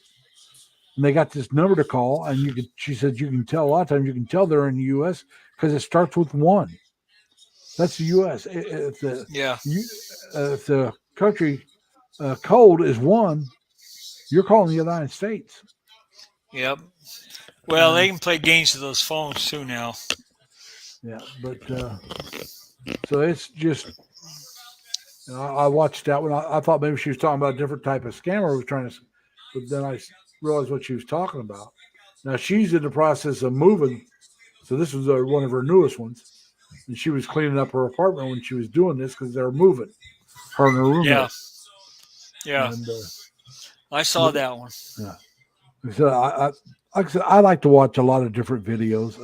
Speaker 1: they got this number to call, and she said, you can tell a lot of times, you can tell they're in the U.S. because it starts with 1. That's the U.S. If the country code is 1, you're calling the United States.
Speaker 7: Yep. Well, they can play games with those phones too now.
Speaker 1: Yeah, but so it's just. I watched that one. I thought maybe she was talking about a different type of scammer. Was trying to, but then I realized what she was talking about. Now she's in the process of moving, so this was one of her newest ones, and she was cleaning up her apartment when she was doing this because they were moving. Her and her roommate.
Speaker 7: Yeah.
Speaker 1: And,
Speaker 7: I saw that one.
Speaker 1: Yeah. So like I said, I like to watch a lot of different videos.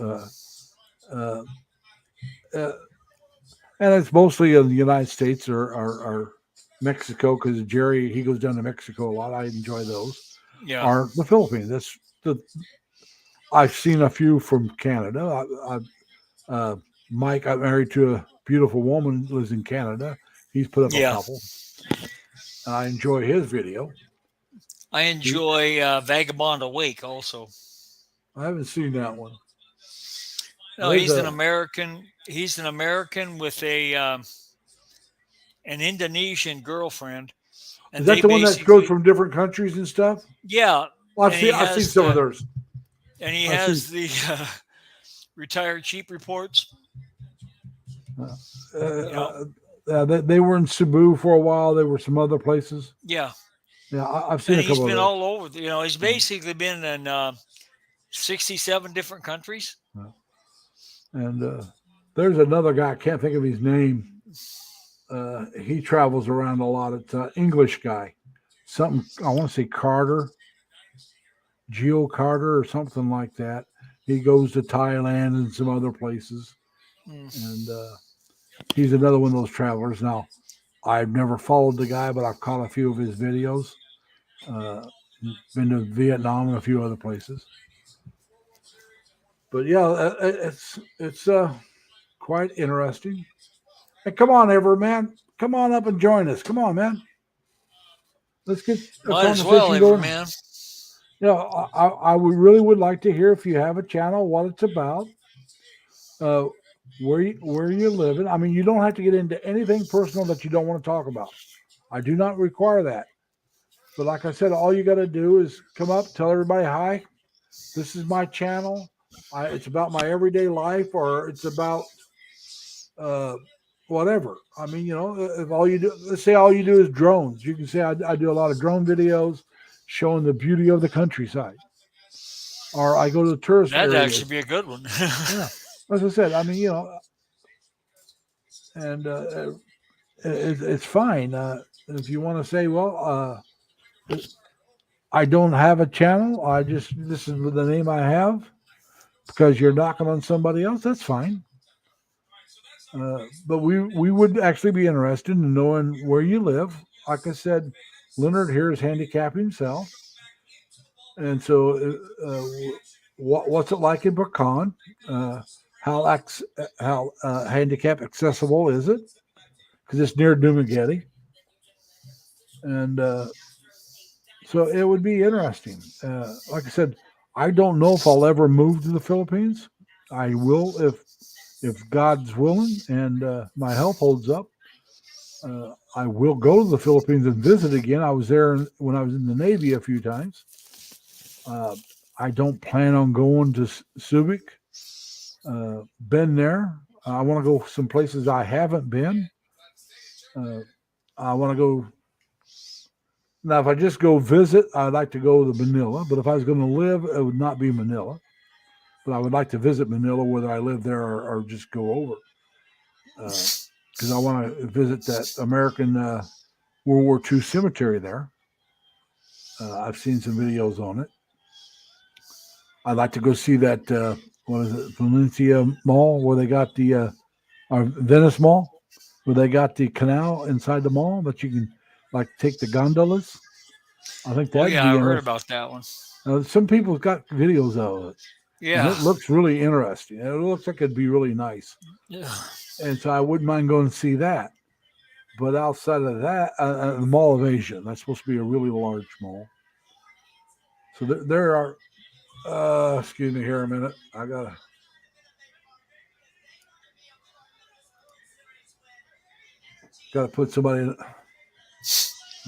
Speaker 1: And it's mostly in the United States or Mexico, because Jerry, he goes down to Mexico a lot. I enjoy those.
Speaker 7: Yeah.
Speaker 1: Are the Philippines. I've seen a few from Canada. Mike got married to a beautiful woman who lives in Canada. He's put up a
Speaker 7: Yeah.
Speaker 1: couple. And I enjoy his video.
Speaker 7: I enjoy Vagabond Awake also.
Speaker 1: I haven't seen that one.
Speaker 7: No,
Speaker 1: There's
Speaker 7: he's an
Speaker 1: a-
Speaker 7: American. He's an American with an Indonesian girlfriend. And
Speaker 1: Is that
Speaker 7: they
Speaker 1: the one that
Speaker 7: basically-
Speaker 1: goes from different countries and stuff?
Speaker 7: Yeah,
Speaker 1: Well,
Speaker 7: And he
Speaker 1: I've seen
Speaker 7: has
Speaker 1: some of
Speaker 7: the-
Speaker 1: theirs.
Speaker 7: and he
Speaker 1: I
Speaker 7: has the retired sheep reports.
Speaker 1: They were in Cebu for a while. They were some other places.
Speaker 7: Yeah,
Speaker 1: Yeah, I've seen
Speaker 7: and
Speaker 1: a
Speaker 7: he's
Speaker 1: couple of
Speaker 7: been
Speaker 1: those.
Speaker 7: all over. He's basically been in 67 different countries.
Speaker 1: And there's another guy. I can't think of his name. He travels around a lot. It's an English guy. Something, I want to say Carter. Geo Carter or something like that. He goes to Thailand and some other places.
Speaker 7: Mm.
Speaker 1: And he's another one of those travelers. Now, I've never followed the guy, but I've caught a few of his videos. Been to Vietnam and a few other places. But yeah, it's quite interesting. Hey, come on, Everett, man. Come on up and join us. Come on, man. Let's get a
Speaker 7: Might as
Speaker 1: conversation
Speaker 7: well, Everett,
Speaker 1: going.
Speaker 7: man.
Speaker 1: Yeah, I would like to hear if you have a channel, what it's about, where you're living. I mean, you don't have to get into anything personal that you don't want to talk about. I do not require that. But like I said, all you got to do is come up, tell everybody hi. This is my channel. It's about my everyday life, or it's about whatever. I mean, if all you do, let's say all you do is drones. You can say I do a lot of drone videos showing the beauty of the countryside, or I go to the tourist
Speaker 7: That'd
Speaker 1: areas.
Speaker 7: actually be a good one.
Speaker 1: Yeah, as I said, I mean, and it's fine. If you want to say, well, I don't have a channel. This is the name I have because you're knocking on somebody else. That's fine. But we would actually be interested in knowing where you live. Like I said, Leonard here is handicapped himself. And so what's it like in Pecan? How handicap accessible is it? Because it's near Dumaguete. And so it would be interesting. Like I said, I don't know if I'll ever move to the Philippines. I will if God's willing and my health holds up. I will go to the Philippines and visit again. I was there when I was in the Navy a few times. I don't plan on going to Subic. Been there. I want to go some places I haven't been. I want to go. Now, if I just go visit, I'd like to go to Manila. But if I was going to live, it would not be Manila. But I would like to visit Manila, whether I live there or just go over. Because I want to visit that American World War II cemetery there. I've seen some videos on it. I'd like to go see that, what is it, Valencia Mall, where they got the, or Venice Mall, where they got the canal inside the mall that you can, like, take the gondolas. I think
Speaker 7: Oh,
Speaker 1: that'd
Speaker 7: yeah,
Speaker 1: be
Speaker 7: I heard
Speaker 1: interesting.
Speaker 7: about that one.
Speaker 1: Some people's got videos of it.
Speaker 7: Yeah.
Speaker 1: And it looks really interesting. It looks like it'd be really nice.
Speaker 7: Yeah.
Speaker 1: And so I wouldn't mind going to see that. But outside of that, the Mall of Asia, that's supposed to be a really large mall. So there are, excuse me here a minute. I gotta put somebody in.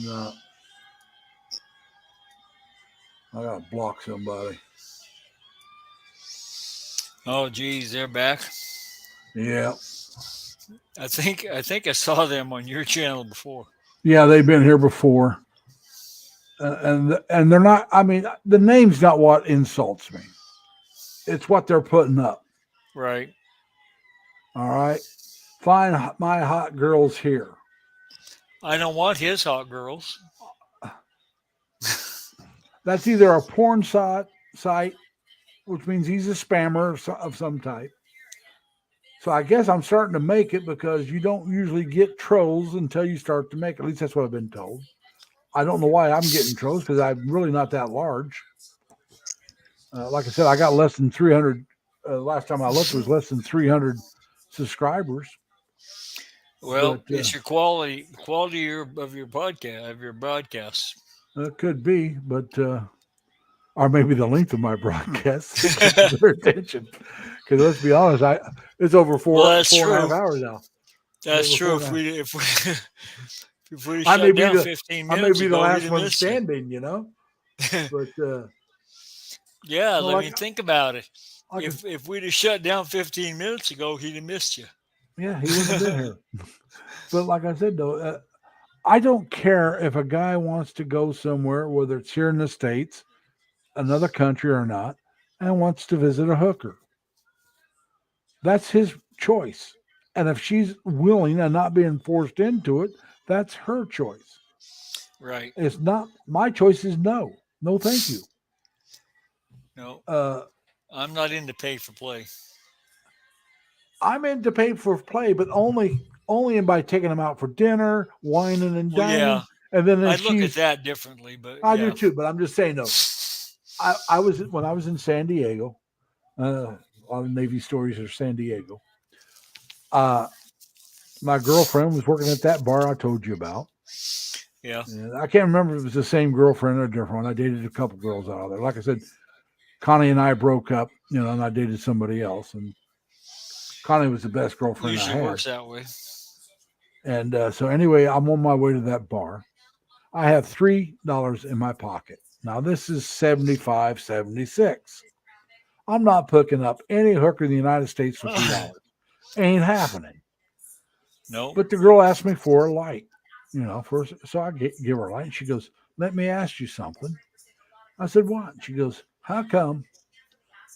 Speaker 1: No. I gotta block somebody.
Speaker 7: Oh, geez, they're back.
Speaker 1: Yeah.
Speaker 7: I think I saw them on your channel before.
Speaker 1: Yeah, they've been here before. And they're not, I mean, the name's not what insults me. It's what they're putting up.
Speaker 7: Right.
Speaker 1: All right. Find my hot girls here.
Speaker 7: I don't want his hot girls.
Speaker 1: That's either a porn site, which means he's a spammer of some type, So I guess I'm starting to make it because you don't usually get trolls until you start to make it. At least that's what I've been told. I don't know why I'm getting trolls because I'm really not that large. Like I said, I got less than 300. Last time I looked, it was less than 300 subscribers.
Speaker 7: Well,
Speaker 1: But,
Speaker 7: it's your quality of your podcast, of your broadcasts.
Speaker 1: It could be, but or maybe the length of my broadcast gets their attention. Because let's be honest, it's over four
Speaker 7: Well, that's
Speaker 1: and a half
Speaker 7: true.
Speaker 1: hours now.
Speaker 7: That's
Speaker 1: Over
Speaker 7: true.
Speaker 1: four and a
Speaker 7: If we if we
Speaker 1: I may
Speaker 7: shut
Speaker 1: be
Speaker 7: down
Speaker 1: the-
Speaker 7: 15
Speaker 1: I may
Speaker 7: minutes
Speaker 1: be the
Speaker 7: ago, we'd
Speaker 1: last
Speaker 7: have
Speaker 1: one
Speaker 7: missed you.
Speaker 1: standing, you know. But
Speaker 7: Yeah,
Speaker 1: Well,
Speaker 7: I mean, think about it.
Speaker 1: I can-
Speaker 7: If we'd have shut down 15 minutes ago, he'd have missed you.
Speaker 1: yeah, he wouldn't have been here. But like I said, though, I don't care if a guy wants to go somewhere, whether it's here in the States, another country or not, and wants to visit a hooker. That's his choice. And if she's willing and not being forced into it, that's her choice.
Speaker 7: Right.
Speaker 1: It's not my choice is no. No, thank you.
Speaker 7: No, I'm not into pay for play.
Speaker 1: I'm into pay for play, but only by taking them out for dinner, wining and
Speaker 7: Well,
Speaker 1: dining.
Speaker 7: yeah,
Speaker 1: And then
Speaker 7: I
Speaker 1: if
Speaker 7: look at
Speaker 1: she's,
Speaker 7: that differently, but
Speaker 1: I
Speaker 7: yeah.
Speaker 1: do too, but I'm just saying no. I was when I was in San Diego. A lot of Navy stories are San Diego. My girlfriend was working at that bar I told you about.
Speaker 7: Yeah.
Speaker 1: And I can't remember if it was the same girlfriend or a different one. I dated a couple girls out of there. Like I said, Connie and I broke up, you know, and I dated somebody else. And Connie was the best girlfriend I
Speaker 7: Usually
Speaker 1: had.
Speaker 7: works that way.
Speaker 1: And so anyway, I'm on my way to that bar. I have $3 in my pocket. Now this is 75, 76. I'm not picking up any hooker in the United States for $3. Ain't happening.
Speaker 7: No.
Speaker 1: But the girl asked me for a light, you know, first. So I give her a light. And she goes, "Let me ask you something." I said, "What?" She goes, "How come,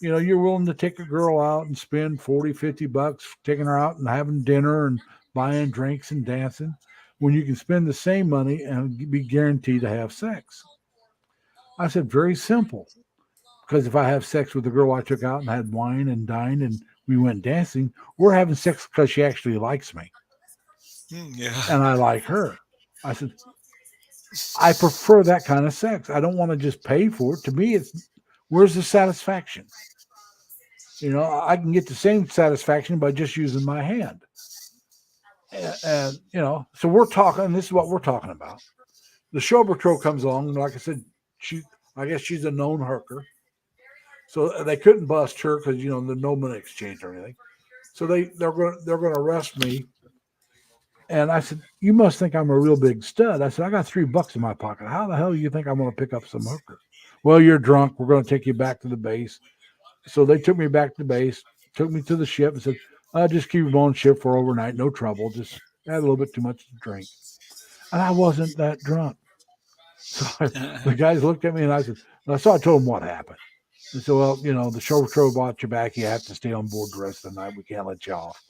Speaker 1: you know, you're willing to take a girl out and spend 40, 50 bucks taking her out and having dinner and buying drinks and dancing when you can spend the same money and be guaranteed to have sex?" I said, "Very simple. Because if I have sex with the girl I took out and had wine and dined and we went dancing, we're having sex because she actually likes me
Speaker 7: Yeah.
Speaker 1: and I like her." I said, "I prefer that kind of sex. I don't want to just pay for it. To me, it's where's the satisfaction? You know, I can get the same satisfaction by just using my hand." And you know, so we're talking. This is what we're talking about. The show patrol comes along, and like I said, I guess she's a known hooker. So they couldn't bust her because you know the no money exchange or anything. So they're going to arrest me. And I said, "You must think I'm a real big stud." I said, "I got $3 in my pocket. How the hell do you think I'm going to pick up some hooker?" "Well, you're drunk. We're going to take you back to the base." So they took me back to the base, took me to the ship, and said, "I'll just keep them on ship for overnight. No trouble. Just had a little bit too much to drink." And I wasn't that drunk. So the guys looked at me and I said, so I told them what happened. They said, "Well, you know, the show patrol brought you back. You have to stay on board the rest of the night. We can't let you off."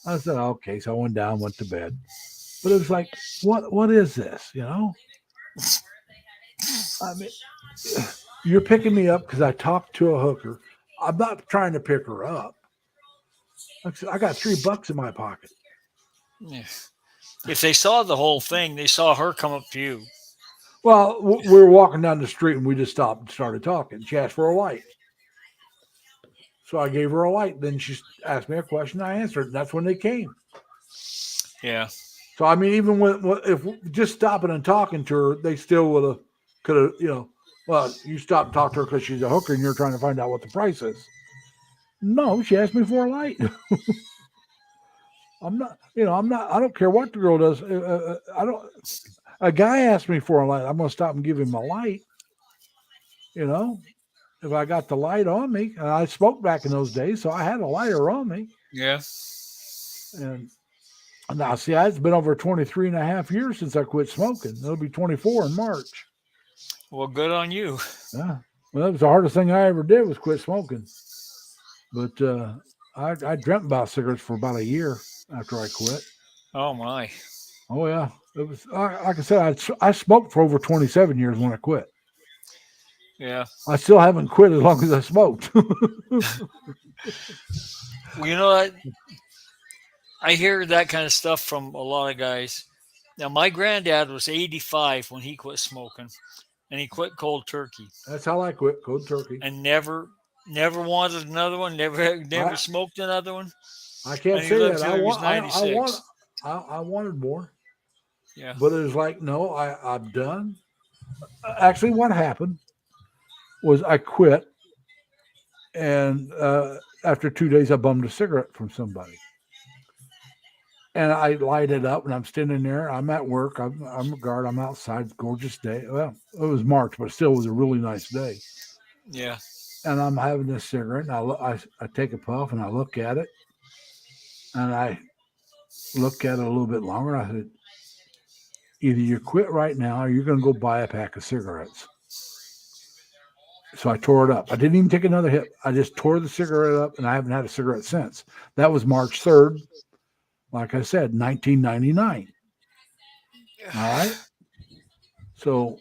Speaker 1: I said, "Okay." So I went down, went to bed. But it was like, what is this? You know? I mean, you're picking me up because I talked to a hooker. I'm not trying to pick her up. Like I said, I got $3 in my pocket.
Speaker 7: Yeah. If they saw the whole thing, they saw her come up to you.
Speaker 1: Well, we were walking down the street and we just stopped and started talking. She asked for a light. So I gave her a light. Then she asked me a question. I answered. And that's when they came.
Speaker 7: Yeah.
Speaker 1: So, I mean, even if just stopping and talking to her, they still could have, you know, well, you stop and talk to her because she's a hooker and you're trying to find out what the price is. No, she asked me for a light. I don't care what the girl does. A guy asked me for a light. I'm going to stop and give him a light. You know, if I got the light on me, and I smoked back in those days, so I had a lighter on me.
Speaker 7: Yeah.
Speaker 1: And now, see, it's been over 23 and a half years since I quit smoking. It'll be 24 in March.
Speaker 7: Well, good on you.
Speaker 1: Yeah. Well, that was the hardest thing I ever did was quit smoking. But I dreamt about cigarettes for about a year after I quit.
Speaker 7: Oh, my.
Speaker 1: Oh, yeah. It was, like I said, I smoked for over 27 years when I quit.
Speaker 7: Yeah.
Speaker 1: I still haven't quit as long as I smoked.
Speaker 7: Well, you know what? I hear that kind of stuff from a lot of guys. Now, my granddad was 85 when he quit smoking, and he quit cold turkey,
Speaker 1: That's how I quit cold turkey.
Speaker 7: and never wanted another one. Never smoked another one.
Speaker 1: I can't
Speaker 7: and he
Speaker 1: say
Speaker 7: lived
Speaker 1: that.
Speaker 7: till
Speaker 1: I
Speaker 7: he was
Speaker 1: want. I
Speaker 7: 96.
Speaker 1: I wanted more,
Speaker 7: Yeah.
Speaker 1: but it was like, no, I'm done. Actually, what happened was I quit, and after 2 days, I bummed a cigarette from somebody. And I light it up, and I'm standing there. I'm at work. I'm a guard. I'm outside. Gorgeous day. Well, it was March, but still, it was a really nice day.
Speaker 7: Yeah.
Speaker 1: And I'm having this cigarette, and I take a puff, and I look at it, and I look at it a little bit longer. And I said, either you quit right now, or you're going to go buy a pack of cigarettes. So I tore it up. I didn't even take another hit. I just tore the cigarette up, and I haven't had a cigarette since. That was March 3rd. Like I said, 1999. All right. So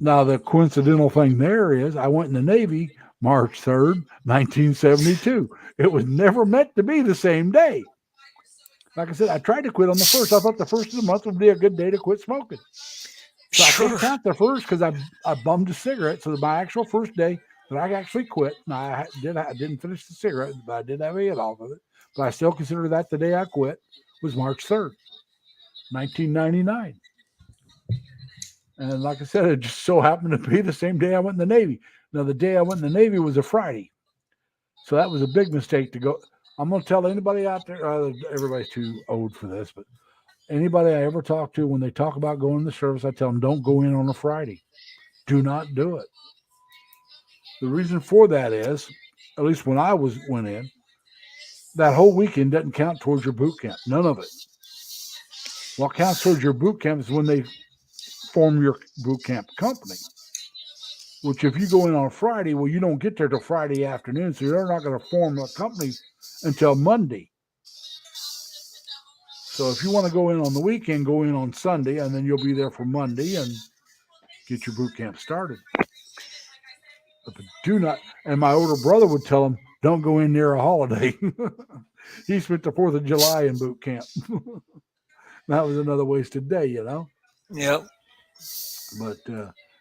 Speaker 1: now the coincidental thing there is I went in the Navy March 3rd, 1972. It was never meant to be the same day. Like I said, I tried to quit on the 1st. I thought the 1st of the month would be a good day to quit smoking. So I couldn't count the 1st because I bummed a cigarette. So my actual first day that I actually quit, now I didn't finish the cigarette, but I did have a hit off of it. But I still consider that the day I quit was March 3rd, 1999. And like I said, it just so happened to be the same day I went in the Navy. Now, the day I went in the Navy was a Friday. So that was a big mistake to go. I'm going to tell anybody out there, everybody's too old for this, but anybody I ever talk to, when they talk about going to service, I tell them, don't go in on a Friday. Do not do it. The reason for that is, at least when I went in, that whole weekend doesn't count towards your boot camp. None of it. What counts towards your boot camp is when they form your boot camp company. Which if you go in on Friday, well, you don't get there till Friday afternoon, so you're not going to form a company until Monday. So if you want to go in on the weekend, go in on Sunday, and then you'll be there for Monday and get your boot camp started. But do not, and my older brother would tell him, don't go in near a holiday. He spent the 4th of July in boot camp. That was another wasted day, you know?
Speaker 7: Yep.
Speaker 1: But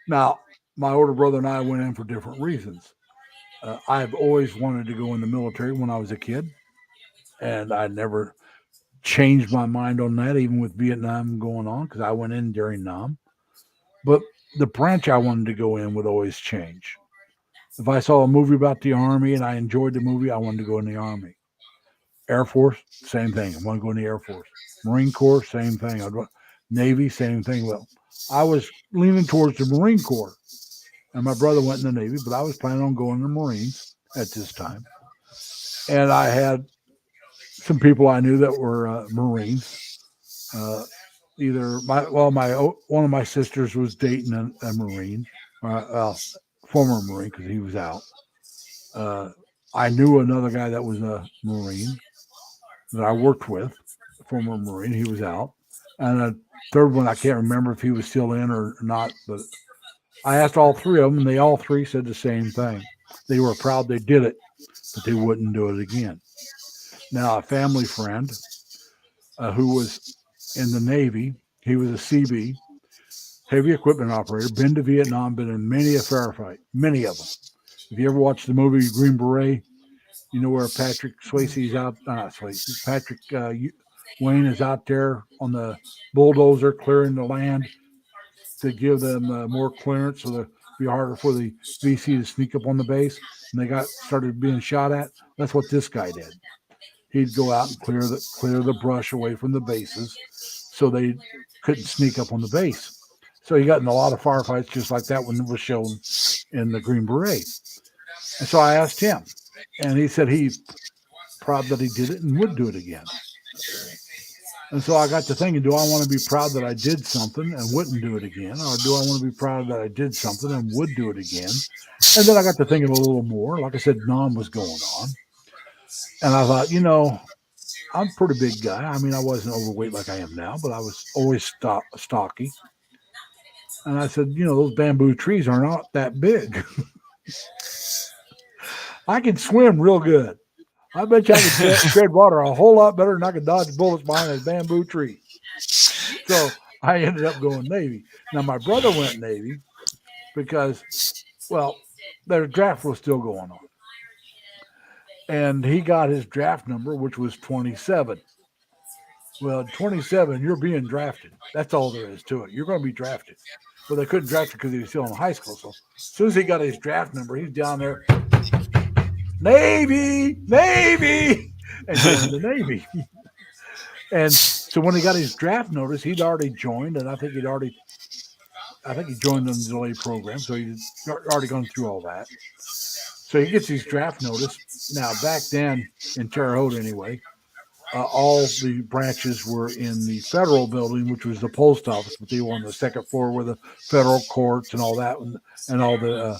Speaker 1: now, my older brother and I went in for different reasons. I've always wanted to go in the military when I was a kid, and I never changed my mind on that, even with Vietnam going on, because I went in during Nam. But the branch I wanted to go in would always change. If I saw a movie about the Army and I enjoyed the movie, I wanted to go in the Army. Air Force, same thing. I want to go in the Air Force. Marine Corps, same thing. Navy, same thing. Well, I was leaning towards the Marine Corps, and my brother went in the Navy, but I was planning on going to the Marines at this time. And I had some people I knew that were Marines. One of my sisters was dating a Marine, former Marine, because he was out. I knew another guy that was a Marine that I worked with, former Marine. He was out. And a third one, I can't remember if he was still in or not, but I asked all three of them, and they all three said the same thing. They were proud they did it, but they wouldn't do it again. Now, a family friend who was in the Navy, he was a CB, heavy equipment operator, been to Vietnam, been in many a firefight, many of them. If you ever watched the movie Green Beret, you know where Patrick Swayze's out, Patrick Wayne is out there on the bulldozer clearing the land to give them more clearance so that it'd be harder for the VC to sneak up on the base. And they started being shot at. That's what this guy did. He'd go out and clear the brush away from the bases so they couldn't sneak up on the base. So he got in a lot of firefights just like that one was shown in the Green Beret. And so I asked him, and he said he's proud that he did it and would do it again. And so I got to thinking, do I want to be proud that I did something and wouldn't do it again? Or do I want to be proud that I did something and would do it again? And then I got to thinking a little more. Like I said, Nam was going on. And I thought, I'm a pretty big guy. I mean, I wasn't overweight like I am now, but I was always stocky. And I said, those bamboo trees are not that big. I can swim real good. I bet you I could tread water a whole lot better than I could dodge bullets behind a bamboo tree. So I ended up going Navy. Now my brother went Navy because, well, their draft was still going on. And he got his draft number, which was 27. Well, 27, you're being drafted. That's all there is to it. You're going to be drafted. Well, they couldn't draft him because he was still in high school. So as soon as he got his draft number, he's down there, Navy, and joined the Navy. And so when he got his draft notice, he'd already joined, and I think he joined in the delay program, so he'd already gone through all that. So he gets his draft notice. Now, back then in Terre Haute, anyway, all the branches were in the federal building, which was the post office, but they were on the second floor where the federal courts and all that, and all the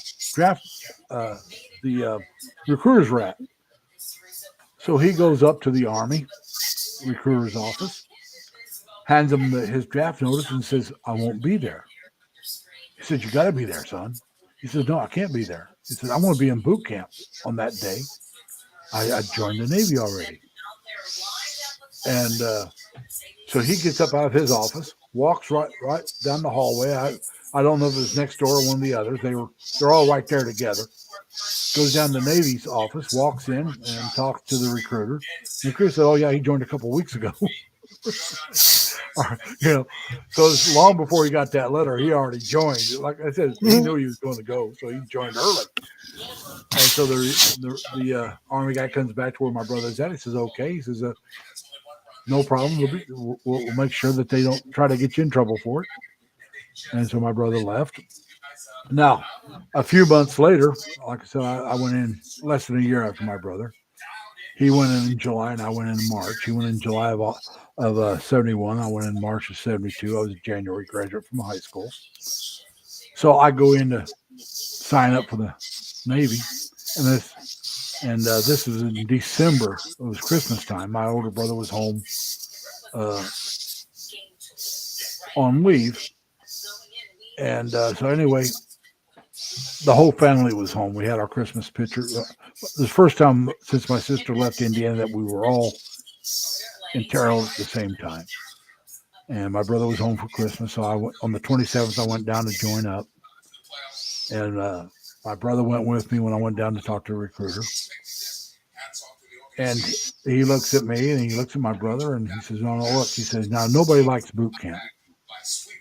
Speaker 1: recruiters were at. So he goes up to the Army recruiter's office, hands him his draft notice, and says, "I won't be there." He said, "You got to be there, son." He says, "No, I can't be there." He said, "I'm going to be in boot camp on that day. I joined the Navy already." And so he gets up out of his office, walks right down the hallway. I don't know if it was next door or one of the others. They're all right there together. Goes down to the Navy's office, walks in and talks to the recruiter. The recruiter said, "Oh yeah, he joined a couple of weeks ago." So it's long before he got that letter, he already joined. Like I said, he knew he was going to go, so he joined early. And so the Army guy comes back to where my brother's at. He says, "Okay." He says, "No problem. We'll make sure that they don't try to get you in trouble for it." And so my brother left. Now, a few months later, like I said, I went in less than a year after my brother. He went in July, and I went in March. He went in July of 71. I went in March of 72. I was a January graduate from high school. So I go in to sign up for the Navy, and this was in December. It was Christmas time. My older brother was home on leave. And so anyway, the whole family was home. We had our Christmas picture. It was the first time since my sister left Indiana that we were all in Terre Haute at the same time. And my brother was home for Christmas. So on the 27th, I went down to join up. And my brother went with me when I went down to talk to a recruiter. And he looks at me and he looks at my brother and he says, "No, look." He says, "Now, nobody likes boot camp."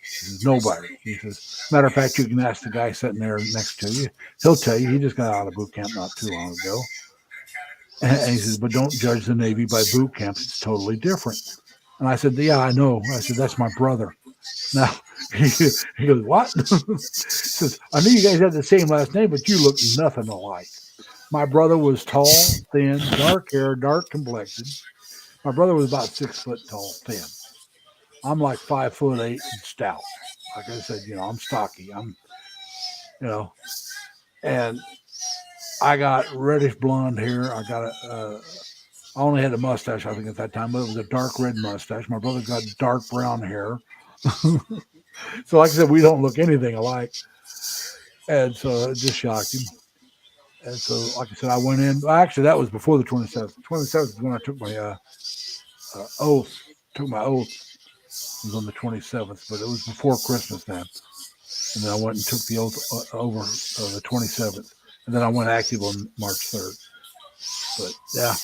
Speaker 1: He says, "Nobody." He says, "Matter of fact, you can ask the guy sitting there next to you. He'll tell you. He just got out of boot camp not too long ago." And he says, "But don't judge the Navy by boot camp. It's totally different." And I said, "Yeah, I know." I said, "That's my brother." Now, he goes, "What?" He says, "I knew you guys had the same last name, but you look nothing alike." My brother was tall, thin, dark hair, dark complexion. My brother was about 6 foot tall, thin. I'm like 5'8" and stout. Like I said, I'm stocky. And I got reddish blonde hair. I only had a mustache, I think, at that time, but it was a dark red mustache. My brother got dark brown hair. So, like I said, we don't look anything alike. And so it just shocked him. And so, like I said, I went in. Actually, that was before the 27th. 27th is when I took my oath. Took my oath. It was on the 27th, but it was before Christmas then. And then I went and took the oath over the 27th. And then I went active on March 3rd. But yeah,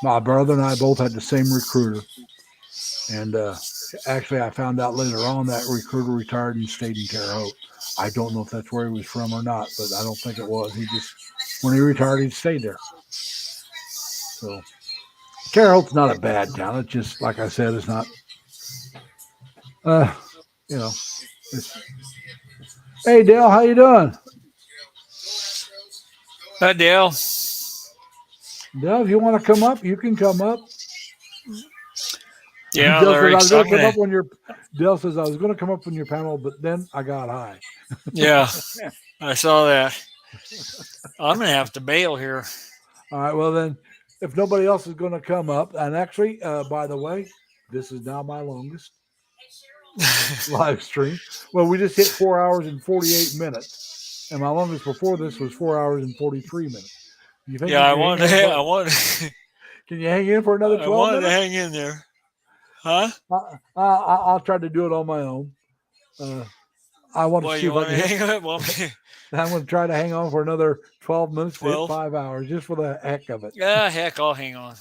Speaker 1: my brother and I both had the same recruiter. And actually, I found out later on that recruiter retired and stayed in Terre Haute. I don't know if that's where he was from or not, but I don't think it was. When he retired, he stayed there. So Terre Haute's not a bad town. It's just, like I said, it's not, Hey, Dale, how you doing?
Speaker 7: Hi, Dale.
Speaker 1: Dale, if you want to come up, you can come up.
Speaker 7: Yeah,
Speaker 1: Dale
Speaker 7: Larry.
Speaker 1: says, Dale says, "I was going to come up on your panel, but then I got high."
Speaker 7: Yeah, I saw that. I'm going to have to bail here.
Speaker 1: All right. Well, then, if nobody else is going to come up, and actually, by the way, this is now my longest live stream. Well, we just hit 4 hours and 48 minutes, and my longest before this was 4 hours and 43 minutes. You think?
Speaker 7: Yeah, I want
Speaker 1: Can you hang in for another
Speaker 7: I
Speaker 1: 12
Speaker 7: wanted to
Speaker 1: minutes?
Speaker 7: hang in there. Huh?
Speaker 1: I'll try to do it on my own. I want to
Speaker 7: Well,
Speaker 1: see
Speaker 7: you
Speaker 1: if I
Speaker 7: want
Speaker 1: can
Speaker 7: to
Speaker 1: hit.
Speaker 7: hang on? Well,
Speaker 1: I'm going to try to hang on for another 12 minutes to hit
Speaker 7: 12.
Speaker 1: 5 hours just for the heck of it.
Speaker 7: yeah, heck, I'll hang on.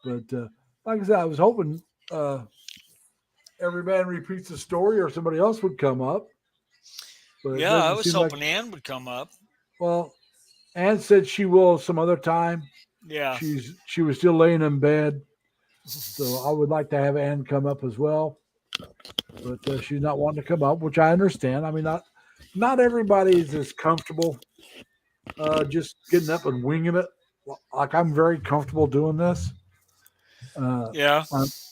Speaker 1: But like I said, I was hoping every man repeats the story or somebody else would come up. But it
Speaker 7: Yeah, I
Speaker 1: doesn't
Speaker 7: was
Speaker 1: seem
Speaker 7: hoping
Speaker 1: like,
Speaker 7: Ann would come up.
Speaker 1: well, Ann said she will some other time.
Speaker 7: Yeah.
Speaker 1: She was still laying in bed. So I would like to have Ann come up as well. But she's not wanting to come up, which I understand. I mean, not everybody is as comfortable just getting up and winging it. Like I'm very comfortable doing this.
Speaker 7: Yeah.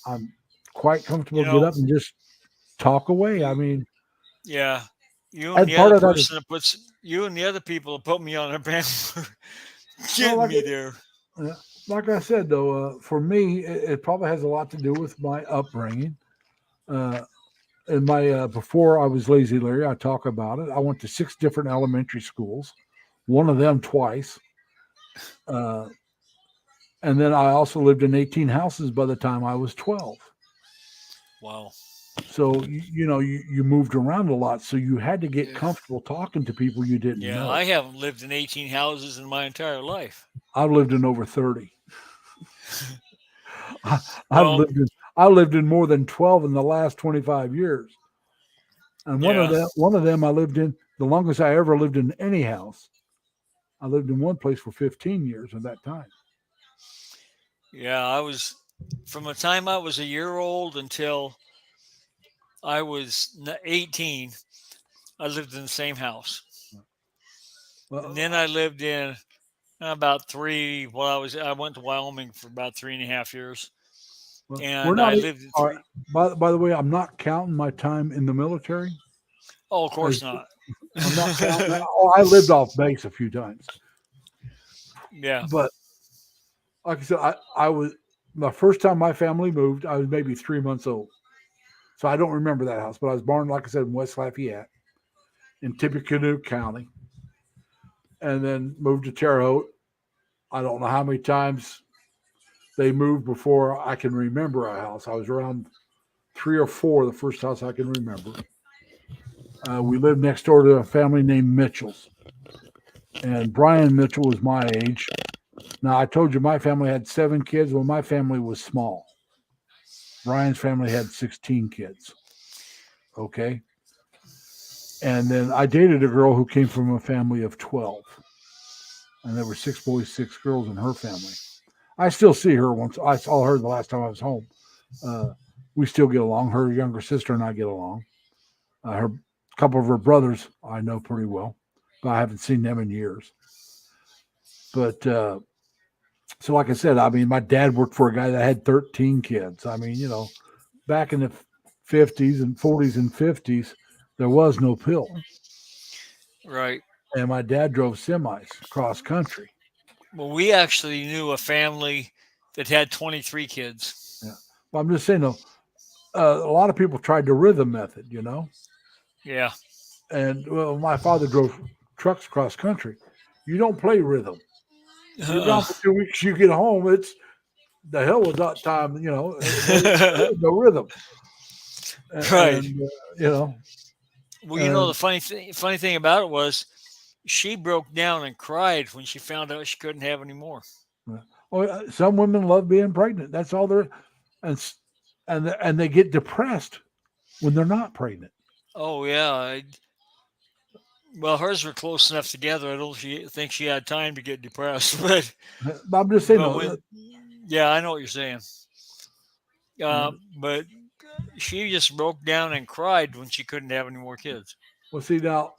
Speaker 1: I'm quite comfortable
Speaker 7: You
Speaker 1: to get
Speaker 7: know,
Speaker 1: up and just talk away. I mean,
Speaker 7: yeah. You
Speaker 1: and
Speaker 7: and the
Speaker 1: part
Speaker 7: other
Speaker 1: of that is,
Speaker 7: person that puts you and the other people that put me on a band were
Speaker 1: well,
Speaker 7: getting
Speaker 1: like,
Speaker 7: me there.
Speaker 1: like I said, though, for me, it probably has a lot to do with my upbringing. In my before I was Lazy Larry, I talk about it. I went to 6 different elementary schools, one of them twice. And then I also lived in 18 houses by the time I was 12.
Speaker 7: Wow.
Speaker 1: So you moved around a lot, so you had to get comfortable talking to people you didn't
Speaker 7: Yeah,
Speaker 1: know.
Speaker 7: I haven't lived in 18 houses in my entire life.
Speaker 1: I've lived in over 30.
Speaker 7: Well,
Speaker 1: I lived in more than 12 in the last 25 years. And one of them I lived in the longest I ever lived in any house. I lived in one place for 15 years at that time.
Speaker 7: yeah, I was from the time I was a year old until I was 18. I lived in the same house, and then I lived in about 3. Well, I went to Wyoming for about 3.5 years,
Speaker 1: We're
Speaker 7: and
Speaker 1: not.
Speaker 7: I lived in
Speaker 1: All
Speaker 7: 3.
Speaker 1: right. By the way, I'm not counting my time in the military.
Speaker 7: Oh, of course
Speaker 1: As-
Speaker 7: not.
Speaker 1: I'm not counting that. Oh, I lived off base a few times,
Speaker 7: Yeah.
Speaker 1: but like I said, I was the first time my family moved. I was maybe 3 months old, so I don't remember that house. But I was born, like I said, in West Lafayette, in Tippecanoe County, and then moved to Terre Haute. I don't know how many times they moved before I can remember a house. I was around 3 or 4 the first house I can remember. We lived next door to a family named Mitchells. And Brian Mitchell was my age. Now, I told you my family had 7 kids. Well, my family was small. Brian's family had 16 kids. Okay. And then I dated a girl who came from a family of 12. And there were 6 boys, 6 girls in her family. I still see her once. I saw her the last time I was home. We still get along. Her younger sister and I get along. A couple of her brothers I know pretty well, but I haven't seen them in years. But so, like I said, I mean, my dad worked for a guy that had 13 kids. I mean, back in the 50s and 40s and 50s, there was no pill.
Speaker 7: Right.
Speaker 1: And my dad drove semis cross country.
Speaker 7: Well, we actually knew a family that had 23 kids.
Speaker 1: Yeah. Well, I'm just saying, though, a lot of people tried the rhythm method,
Speaker 7: Yeah.
Speaker 1: And well, my father drove trucks cross country. You don't play rhythm. You're gone for 2 weeks. You get home. It's the hell with that time. The rhythm.
Speaker 7: Right.
Speaker 1: And,
Speaker 7: Well, the funny thing about it was, she broke down and cried when she found out she couldn't have any more.
Speaker 1: Some women love being pregnant. That's all they're, and they get depressed when they're not pregnant.
Speaker 7: Oh yeah. Well, hers were close enough together. I don't think she had time to get depressed, but
Speaker 1: I'm just saying.
Speaker 7: Yeah, I know what you're saying. But she just broke down and cried when she couldn't have any more kids.
Speaker 1: Well, see, now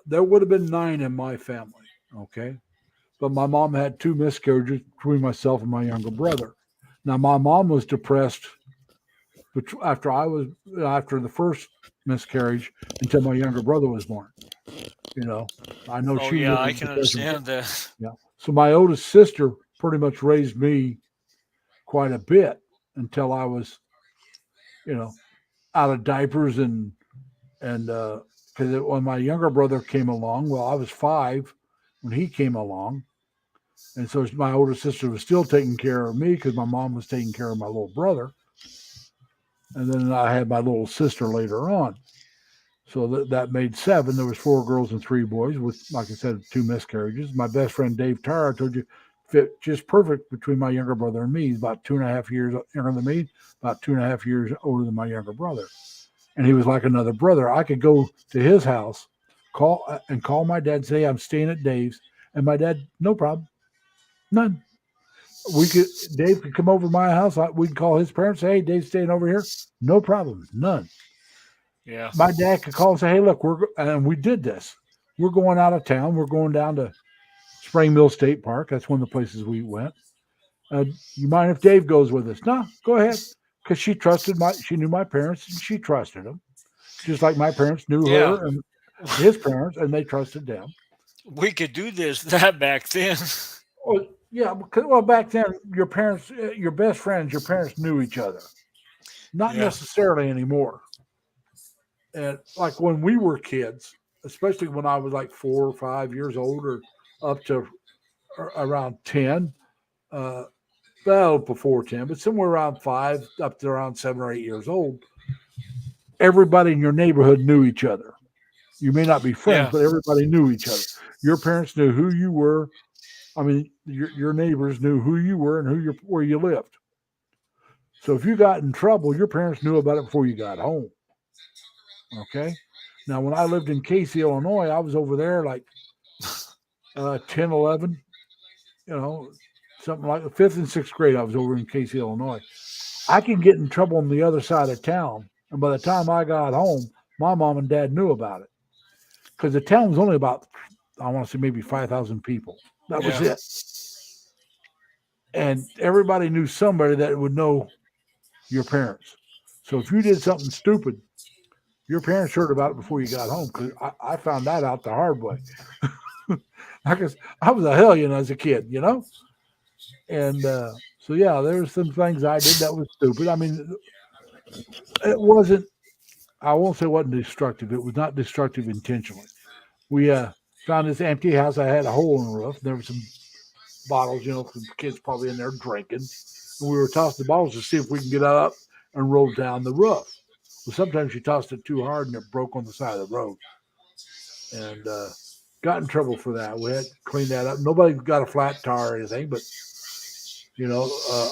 Speaker 1: there would have been 9 in my family, okay? But my mom had 2 miscarriages between myself and my younger brother. Now, my mom was depressed after the first miscarriage until my younger brother was born. I know
Speaker 7: Oh
Speaker 1: she.
Speaker 7: yeah, I can understand that.
Speaker 1: Yeah. So my oldest sister pretty much raised me quite a bit until I was, out of diapers and because when my younger brother came along, well, I was 5 when he came along, And so my older sister was still taking care of me because my mom was taking care of my little brother. And then I had my little sister later on. So that made 7. There was 4 girls and 3 boys with, like I said, 2 miscarriages. My best friend, Dave Tyre, I told you, fit just perfect between my younger brother and me. He's about 2.5 years younger than me, about 2.5 years older than my younger brother. And he was like another brother. I could go to his house, call my dad and say, I'm staying at Dave's. And my dad, no problem. None. Dave could come over to my house. We'd call his parents, say, hey, Dave's staying over here. No problem. None.
Speaker 7: Yeah.
Speaker 1: My dad could call and say, hey, look, and we did this. We're going out of town. We're going down to Spring Mill State Park. That's one of the places we went. You mind if Dave goes with us? No, go ahead. Because she knew my parents and she trusted them. Just like my parents knew her and his parents, and they trusted them.
Speaker 7: We could do that back then.
Speaker 1: Oh, yeah. Well, back then, your parents, your best friends, your parents knew each other. Not necessarily anymore. And like when we were kids, especially when I was like 4 or 5 years old or up to around 10, well, before 10, but somewhere around 5 up to around 7 or 8 years old, everybody in your neighborhood knew each other. You may not be friends, but everybody knew each other. Your parents knew who you were. I mean, your neighbors knew who you were and where you lived. So if you got in trouble, your parents knew about it before you got home. Okay. Now, when I lived in Casey, Illinois, I was over there like 10, 11, something like the 5th and 6th grade. I was over in Casey, Illinois. I can get in trouble on the other side of town. And by the time I got home, my mom and dad knew about it. Because the town was only about, I want to say maybe 5,000 people. That was it. And everybody knew somebody that would know your parents. So if you did something stupid, your parents heard about it before you got home. Because I found that out the hard way. I was a hellion as a kid, And so, yeah, there were some things I did that was stupid. I mean, it wasn't, I won't say it wasn't destructive. It was not destructive intentionally. We found this empty house. I had a hole in the roof. There were some bottles, some kids probably in there drinking. And we were tossing the bottles to see if we can get up and roll down the roof. Well, sometimes you tossed it too hard and it broke on the side of the road. And got in trouble for that. We had to clean that up. Nobody got a flat tire or anything, but,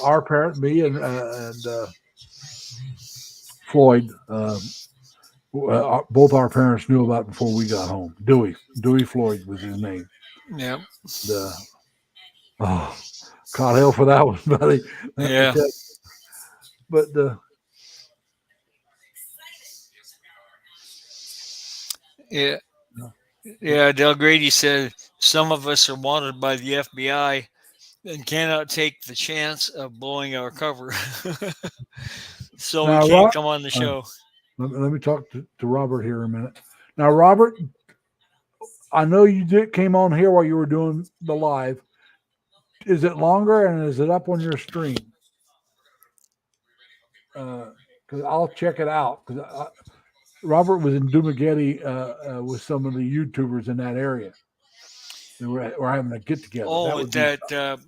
Speaker 1: our parent, me and Floyd, both our parents knew about it before we got home. Dewey Floyd was his name.
Speaker 7: Yeah.
Speaker 1: God hell for that one, buddy.
Speaker 7: Yeah.
Speaker 1: But
Speaker 7: yeah. Del Grady said some of us are wanted by the FBI and cannot take the chance of blowing our cover. So
Speaker 1: now,
Speaker 7: we can't come on the show.
Speaker 1: Let me talk to Robert here a minute. Now, Robert, I know you came on here while you were doing the live. Is it longer and is it up on your stream? Because I'll check it out. Because Robert was in Dumagetti with some of the YouTubers in that area. They were having a get together.
Speaker 7: Oh, that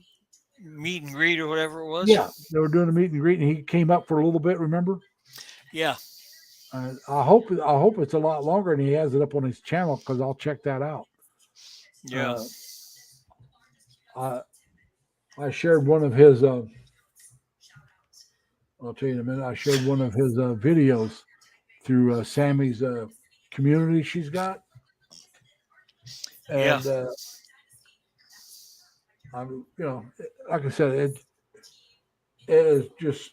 Speaker 7: meet and greet or whatever it was.
Speaker 1: Yeah, they were doing a meet and greet, and he came up for a little bit. Remember?
Speaker 7: Yeah.
Speaker 1: I hope it's a lot longer, and he has it up on his channel because I'll check that out.
Speaker 7: Yeah.
Speaker 1: I shared one of his. I'll tell you in a minute. I shared one of his videos through Sammy's community she's got, and I'm, like I said, it is just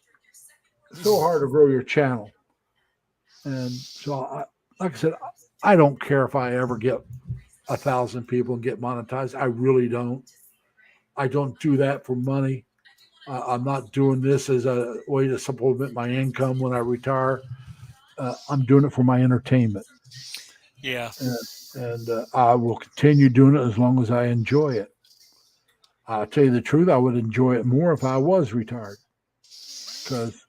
Speaker 1: so hard to grow your channel. And so, like I said, I don't care if I ever get 1,000 people and get monetized. I really don't. I don't do that for money. I'm not doing this as a way to supplement my income when I retire. I'm doing it for my entertainment.
Speaker 7: Yeah.
Speaker 1: And I will continue doing it as long as I enjoy it. I'll tell you the truth, I would enjoy it more if I was retired. Because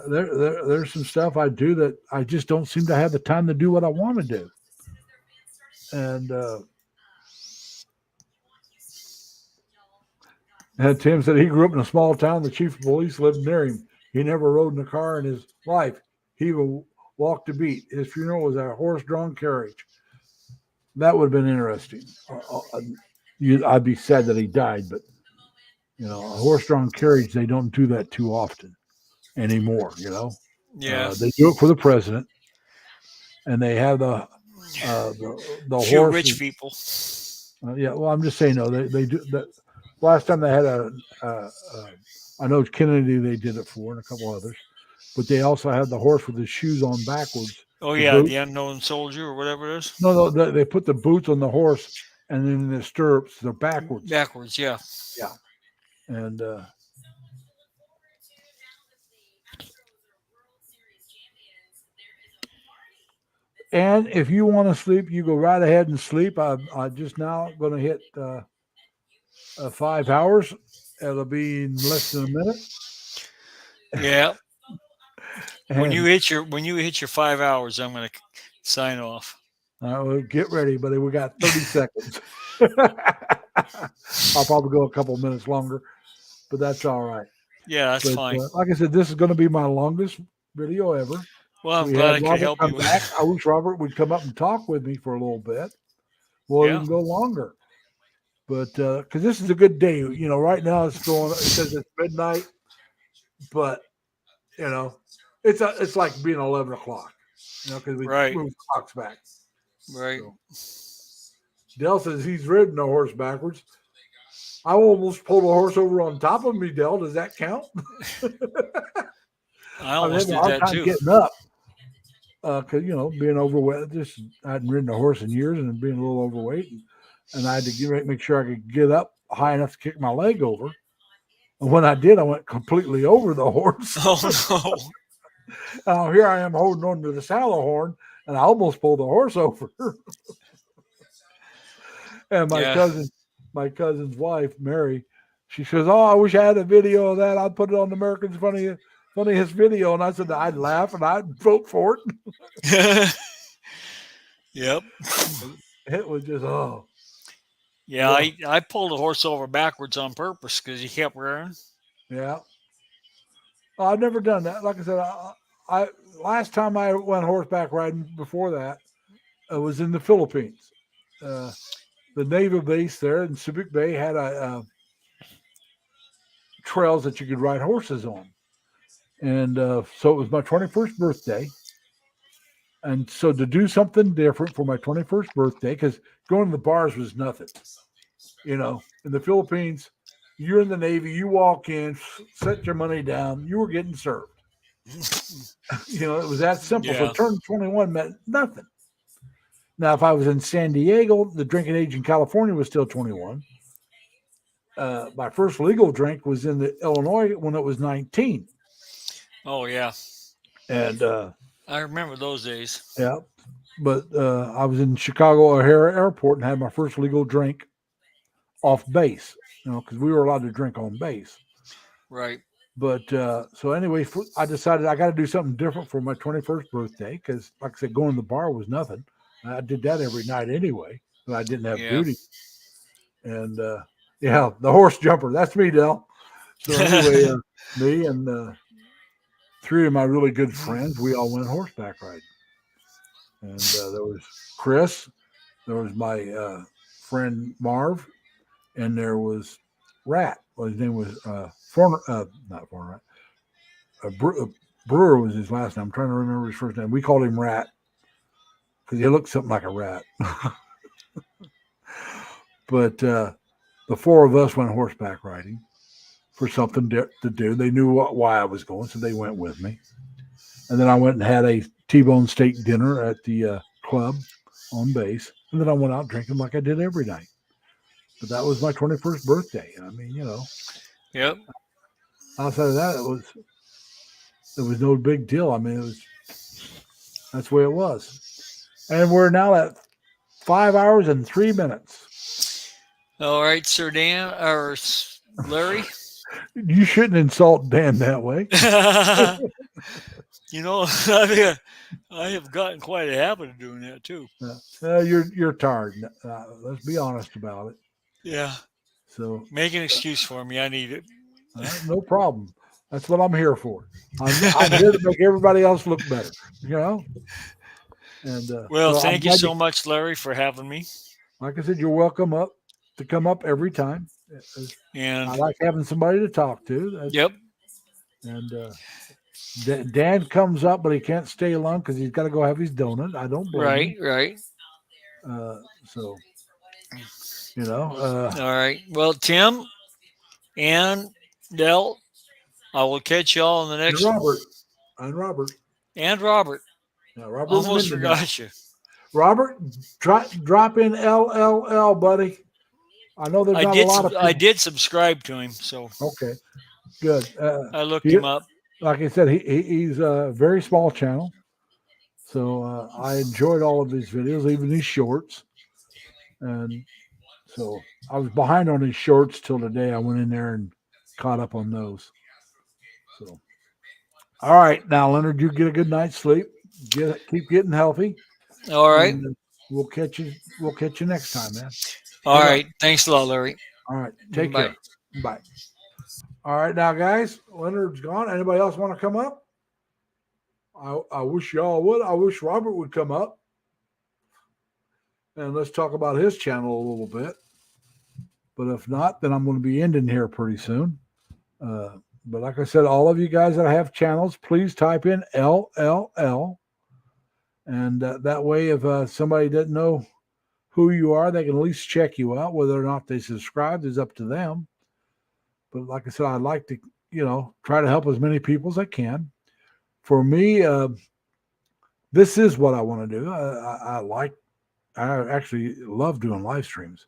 Speaker 1: there's some stuff I do that I just don't seem to have the time to do what I want to do. And And Tim said he grew up in a small town. The chief of police lived near him. He never rode in a car in his life. He would walk the beat. His funeral was a horse-drawn carriage. That would have been interesting. I'd be sad that he died, but a horse-drawn carriage, they don't do that too often anymore.
Speaker 7: Yeah.
Speaker 1: They do it for the president, and they have the
Speaker 7: Few
Speaker 1: horse.
Speaker 7: rich people.
Speaker 1: Yeah, well, I'm just saying, no, they do that. Last time they had I know Kennedy they did it for, and a couple others, but they also had the horse with his shoes on backwards.
Speaker 7: Oh
Speaker 1: The
Speaker 7: yeah,
Speaker 1: boot.
Speaker 7: the unknown soldier or whatever it is.
Speaker 1: No, they put the boots on the horse, and then the stirrups they're backwards.
Speaker 7: Backwards, yeah.
Speaker 1: Yeah, and if you want to sleep, you go right ahead and sleep. I just now going to hit 5 hours. It'll be in less than a minute.
Speaker 7: Yeah. When
Speaker 1: And
Speaker 7: you hit your 5 hours, I'm going to sign off.
Speaker 1: well, get ready, buddy. We got 30 seconds. I'll probably go a couple minutes longer, but that's all right.
Speaker 7: Yeah, that's fine.
Speaker 1: Like I said, this is going to be my longest video ever.
Speaker 7: Well, I'm
Speaker 1: We
Speaker 7: glad I
Speaker 1: had
Speaker 7: could
Speaker 1: Robert
Speaker 7: help
Speaker 1: come
Speaker 7: you.
Speaker 1: back. I wish Robert would come up and talk with me for a little bit. We'll
Speaker 7: Yeah.
Speaker 1: even go longer. But because this is a good day, right now it says it's midnight, but it's like being 11 o'clock, because we
Speaker 7: Right.
Speaker 1: moved clocks back.
Speaker 7: Right.
Speaker 1: So, Dell says he's ridden a horse backwards. I almost pulled a horse over on top of me, Dell. Does that count?
Speaker 7: I almost
Speaker 1: I'm
Speaker 7: did
Speaker 1: having a
Speaker 7: that
Speaker 1: hard time
Speaker 7: too.
Speaker 1: getting up. Because being overweight, I hadn't ridden a horse in years, and being a little overweight, and I had to make sure I could get up high enough to kick my leg over. And when I did, I went completely over the horse.
Speaker 7: Oh no.
Speaker 1: Here I am holding on to the saddle horn, and I almost pulled the horse over. And my cousin's wife, Mary, she says, "Oh, I wish I had a video of that. I'd put it on the Americans Funniest Video." And I said, "I'd laugh and I'd vote for it."
Speaker 7: Yep.
Speaker 1: It was just
Speaker 7: Yeah, I pulled a horse over backwards on purpose because he kept rearing.
Speaker 1: yeah. I've never done that. Like I said, I last time I went horseback riding before that, it was in the Philippines. The naval base there in Subic Bay had trails that you could ride horses on, and so it was my 21st birthday. And so to do something different for my 21st birthday, because going to the bars was nothing. In the Philippines, you're in the Navy, you walk in, set your money down, you were getting served. It was that simple.
Speaker 7: Yeah.
Speaker 1: So turning 21 meant nothing. Now, if I was in San Diego, the drinking age in California was still 21. My first legal drink was in Illinois when it was 19.
Speaker 7: Oh yeah.
Speaker 1: And
Speaker 7: I remember those days.
Speaker 1: yeah, but I was in Chicago O'Hare Airport and had my first legal drink off base, because we were allowed to drink on base.
Speaker 7: Right.
Speaker 1: But so anyway, I decided I got to do something different for my 21st birthday because, like I said, going to the bar was nothing. I did that every night anyway, but I didn't have duty. And yeah, the horse jumper, that's me, Del. So anyway, me and three of my really good friends, we all went horseback riding. And there was Chris, there was my friend Marv, and there was Rat. Well, his name was not Forner, Brewer was his last name. I'm trying to remember his first name. We called him Rat because he looked something like a rat. But the four of us went horseback riding for something to do. They knew why I was going, so they went with me. And then I went and had a T-bone steak dinner at the club on base. And then I went out drinking like I did every night. But that was my 21st birthday. I mean,
Speaker 7: Yep.
Speaker 1: outside of that, it was no big deal. I mean, that's the way it was. And we're now at 5 hours and 3 minutes.
Speaker 7: All right, Sir Dan or Larry.
Speaker 1: You shouldn't insult Dan that way.
Speaker 7: I have gotten quite a habit of doing that too.
Speaker 1: You're tired. Let's be honest about it.
Speaker 7: Yeah.
Speaker 1: So
Speaker 7: Make an excuse for me. I need it.
Speaker 1: no problem. That's what I'm here for. I'm here to make everybody else look better. You know. And
Speaker 7: Well,
Speaker 1: so I'm
Speaker 7: thank you
Speaker 1: glad
Speaker 7: so much, Larry, for having me.
Speaker 1: like I said, you're welcome up to come up every time.
Speaker 7: And
Speaker 1: I like having somebody to talk to.
Speaker 7: yep,
Speaker 1: And Dan comes up, but he can't stay long because he's got to go have his donut. I don't blame him.
Speaker 7: right.
Speaker 1: So, you know,
Speaker 7: All right. Well, Tim and Del, I will catch y'all in the
Speaker 1: and
Speaker 7: next
Speaker 1: Robert. And Robert.
Speaker 7: And Robert.
Speaker 1: Yeah, Robert
Speaker 7: Almost
Speaker 1: Minden.
Speaker 7: forgot you.
Speaker 1: Robert, drop in LLL, buddy. I know there's not a lot of people.
Speaker 7: I did subscribe to him, so
Speaker 1: Okay, good.
Speaker 7: I looked him up.
Speaker 1: Like I said, he's a very small channel. So I enjoyed all of his videos, even his shorts. And so I was behind on his shorts till today. I went in there and caught up on those. So, all right. Now, Leonard, you get a good night's sleep. Keep getting healthy.
Speaker 7: All right.
Speaker 1: And we'll catch you next time, man.
Speaker 7: All right. Thanks a lot, Larry.
Speaker 1: All right. Take
Speaker 7: Bye.
Speaker 1: care. Bye. All right. Now, guys, Leonard's gone. Anybody else want to come up? I wish y'all would. I wish Robert would come up. And let's talk about his channel a little bit. But if not, then I'm going to be ending here pretty soon. But like I said, all of you guys that have channels, please type in LLL. And that way, if somebody doesn't know who you are, they can at least check you out. Whether or not they subscribe is up to them. But like I said, I'd like to, try to help as many people as I can. For me, this is what I want to do. I actually love doing live streams,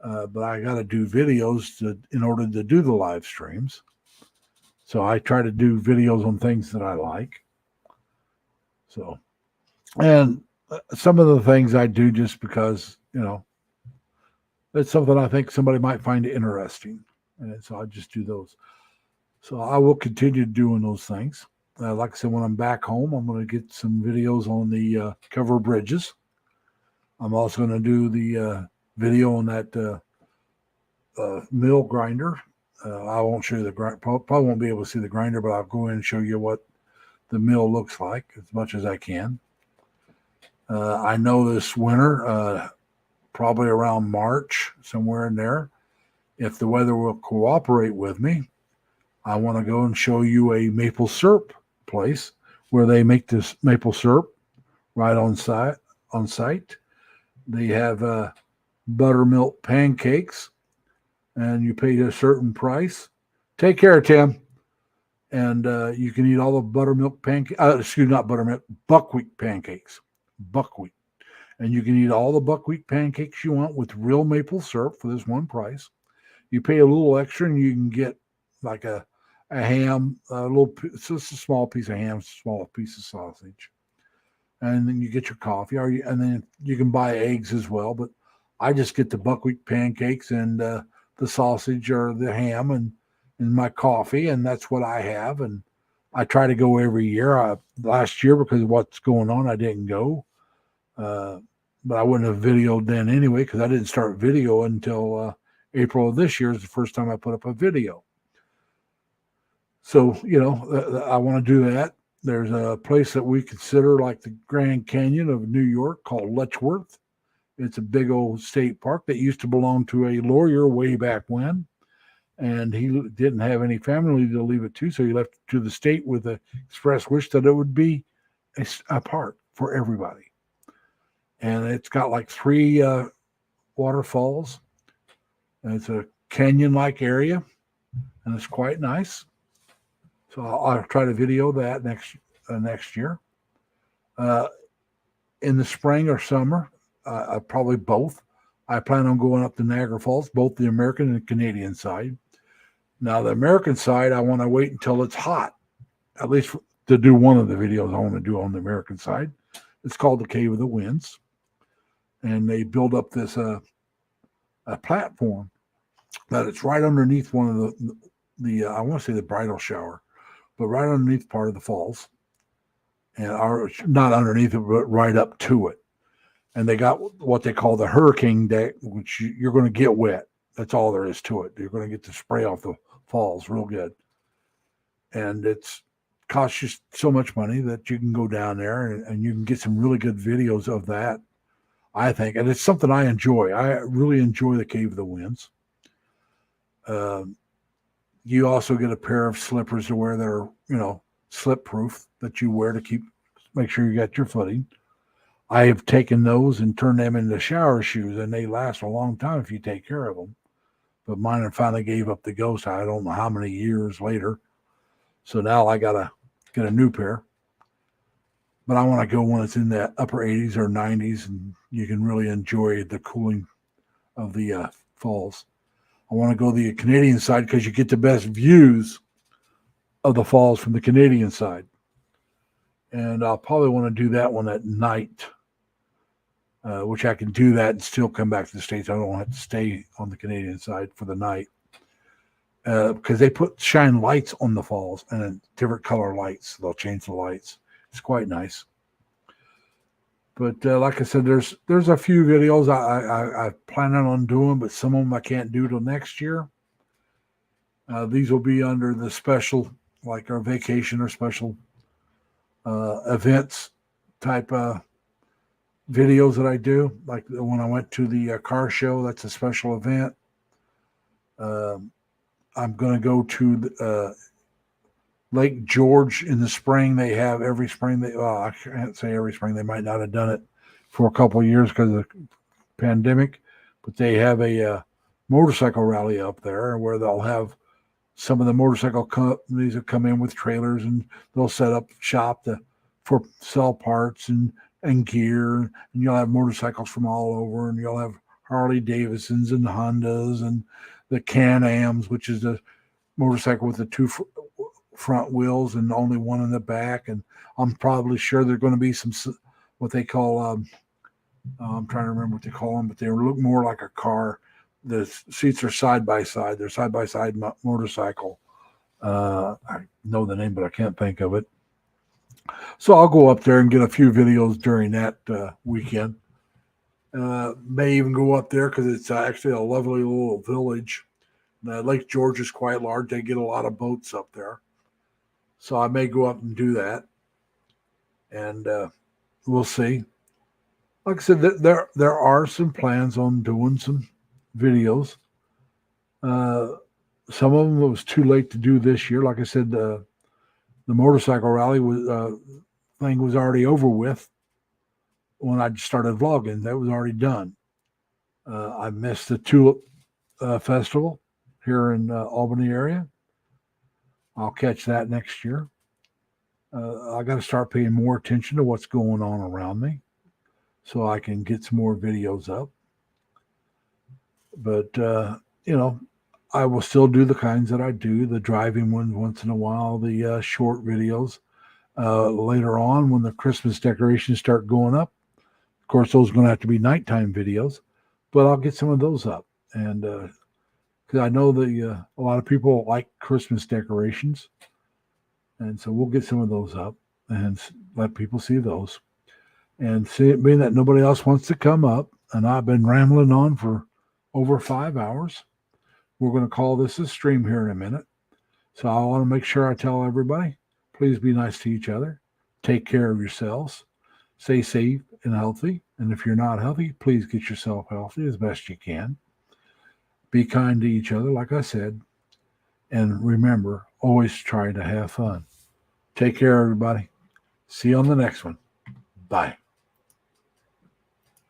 Speaker 1: but I got to do videos in order to do the live streams. So I try to do videos on things that I like. So, and some of the things I do just because, it's something I think somebody might find interesting. And so I just do those. So I will continue doing those things. Like I said, when I'm back home, I'm going to get some videos on the cover bridges. I'm also going to do the video on that mill grinder. I won't show you the grinder. Probably won't be able to see the grinder, but I'll go in and show you what the mill looks like as much as I can. I know this winter, probably around March, somewhere in there, if the weather will cooperate with me, I want to go and show you a maple syrup place where they make this maple syrup right on site. They have buttermilk pancakes, and you pay a certain price. Take care, Tim. And you can eat all the buttermilk pancakes. Not buttermilk, buckwheat pancakes. Buckwheat. And you can eat all the buckwheat pancakes you want with real maple syrup for this one price. You pay a little extra, and you can get like a ham, it's just a small piece of ham, small piece of sausage. And then you get your coffee, and then you can buy eggs as well. But I just get the buckwheat pancakes and the sausage or the ham and my coffee, and that's what I have. And I try to go every year. Last year, because of what's going on, I didn't go. But I wouldn't have videoed then anyway, because I didn't start video until April of this year is the first time I put up a video. So, I want to do that. There's a place that we consider like the Grand Canyon of New York called Letchworth. It's a big old state park that used to belong to a lawyer way back when. And he didn't have any family to leave it to, so he left it to the state with the express wish that it would be a park for everybody. And it's got like 3 waterfalls. And it's a canyon-like area, and it's quite nice. So I'll try to video that next year. In the spring or summer, probably both. I plan on going up to Niagara Falls, both the American and the Canadian side. Now, the American side, I want to wait until it's hot, at least to do one of the videos I want to do on the American side. It's called the Cave of the Winds. And they build up this a platform that it's right underneath one of the I want to say the bridal shower, but right underneath part of the falls, and not underneath it, but right up to it. And they got what they call the hurricane deck, which you're going to get wet. That's all there is to it. You're going to get the spray off the falls real good. And it's costs you so much money that you can go down there and you can get some really good videos of that, I think. And it's something I enjoy. I really enjoy the Cave of the Winds. You also get a pair of slippers to wear that are, you know, slip proof that you wear to make sure you got your footing. I have taken those and turned them into shower shoes, and they last a long time if you take care of them. But mine finally gave up the ghost. I don't know how many years later. So now I got to get a new pair. But I want to go when it's in the upper 80s or 90s, and you can really enjoy the cooling of the falls. I want to go the Canadian side because you get the best views of the falls from the Canadian side. And I'll probably want to do that one at night, which I can do that and still come back to the States. I don't have to stay on the Canadian side for the night because they shine lights on the falls and different color lights. They'll change the lights. It's quite nice. But like I said, there's a few videos I plan on doing, but some of them I can't do till next year. These will be under the special, like our vacation or special events type videos that I do. Like when I went to the car show, that's a special event. I'm going to go to Lake George in the spring. They have every spring. I can't say every spring. They might not have done it for a couple of years because of the pandemic, but they have a motorcycle rally up there where they'll have some of the motorcycle companies that come in with trailers, and they'll set up shop for sell parts and gear, and you'll have motorcycles from all over, and you'll have Harley Davidsons and Hondas and the Can-Ams, which is a motorcycle with the two front wheels and only one in the back. And I'm probably sure there's going to be some what they call I'm trying to remember what they call them, but they look more like a car. The seats are side by side. They're side by side motorcycle. I know the name, but I can't think of it. So I'll go up there and get a few videos during that weekend. May even go up there because it's actually a lovely little village. Lake George is quite large. They get a lot of boats up there. So I may go up and do that. And we'll see. Like I said, there are some plans on doing some videos. Some of them it was too late to do this year. Like I said, the motorcycle rally thing was already over with when I started vlogging. That was already done. I missed the Tulip Festival here in Albany area. I'll catch that next year. I got to start paying more attention to what's going on around me so I can get some more videos up. But, I will still do the kinds that I do, the driving ones once in a while, the short videos. Later on, when the Christmas decorations start going up, of course, those are going to have to be nighttime videos, but I'll get some of those up. And because I know a lot of people like Christmas decorations. And so we'll get some of those up and let people see those. And being that nobody else wants to come up, and I've been rambling on for over 5 hours, we're going to call this a stream here in a minute. So I want to make sure I tell everybody, please be nice to each other. Take care of yourselves. Stay safe and healthy. And if you're not healthy, please get yourself healthy as best you can. Be kind to each other, like I said. And remember, always try to have fun. Take care, everybody. See you on the next one. Bye.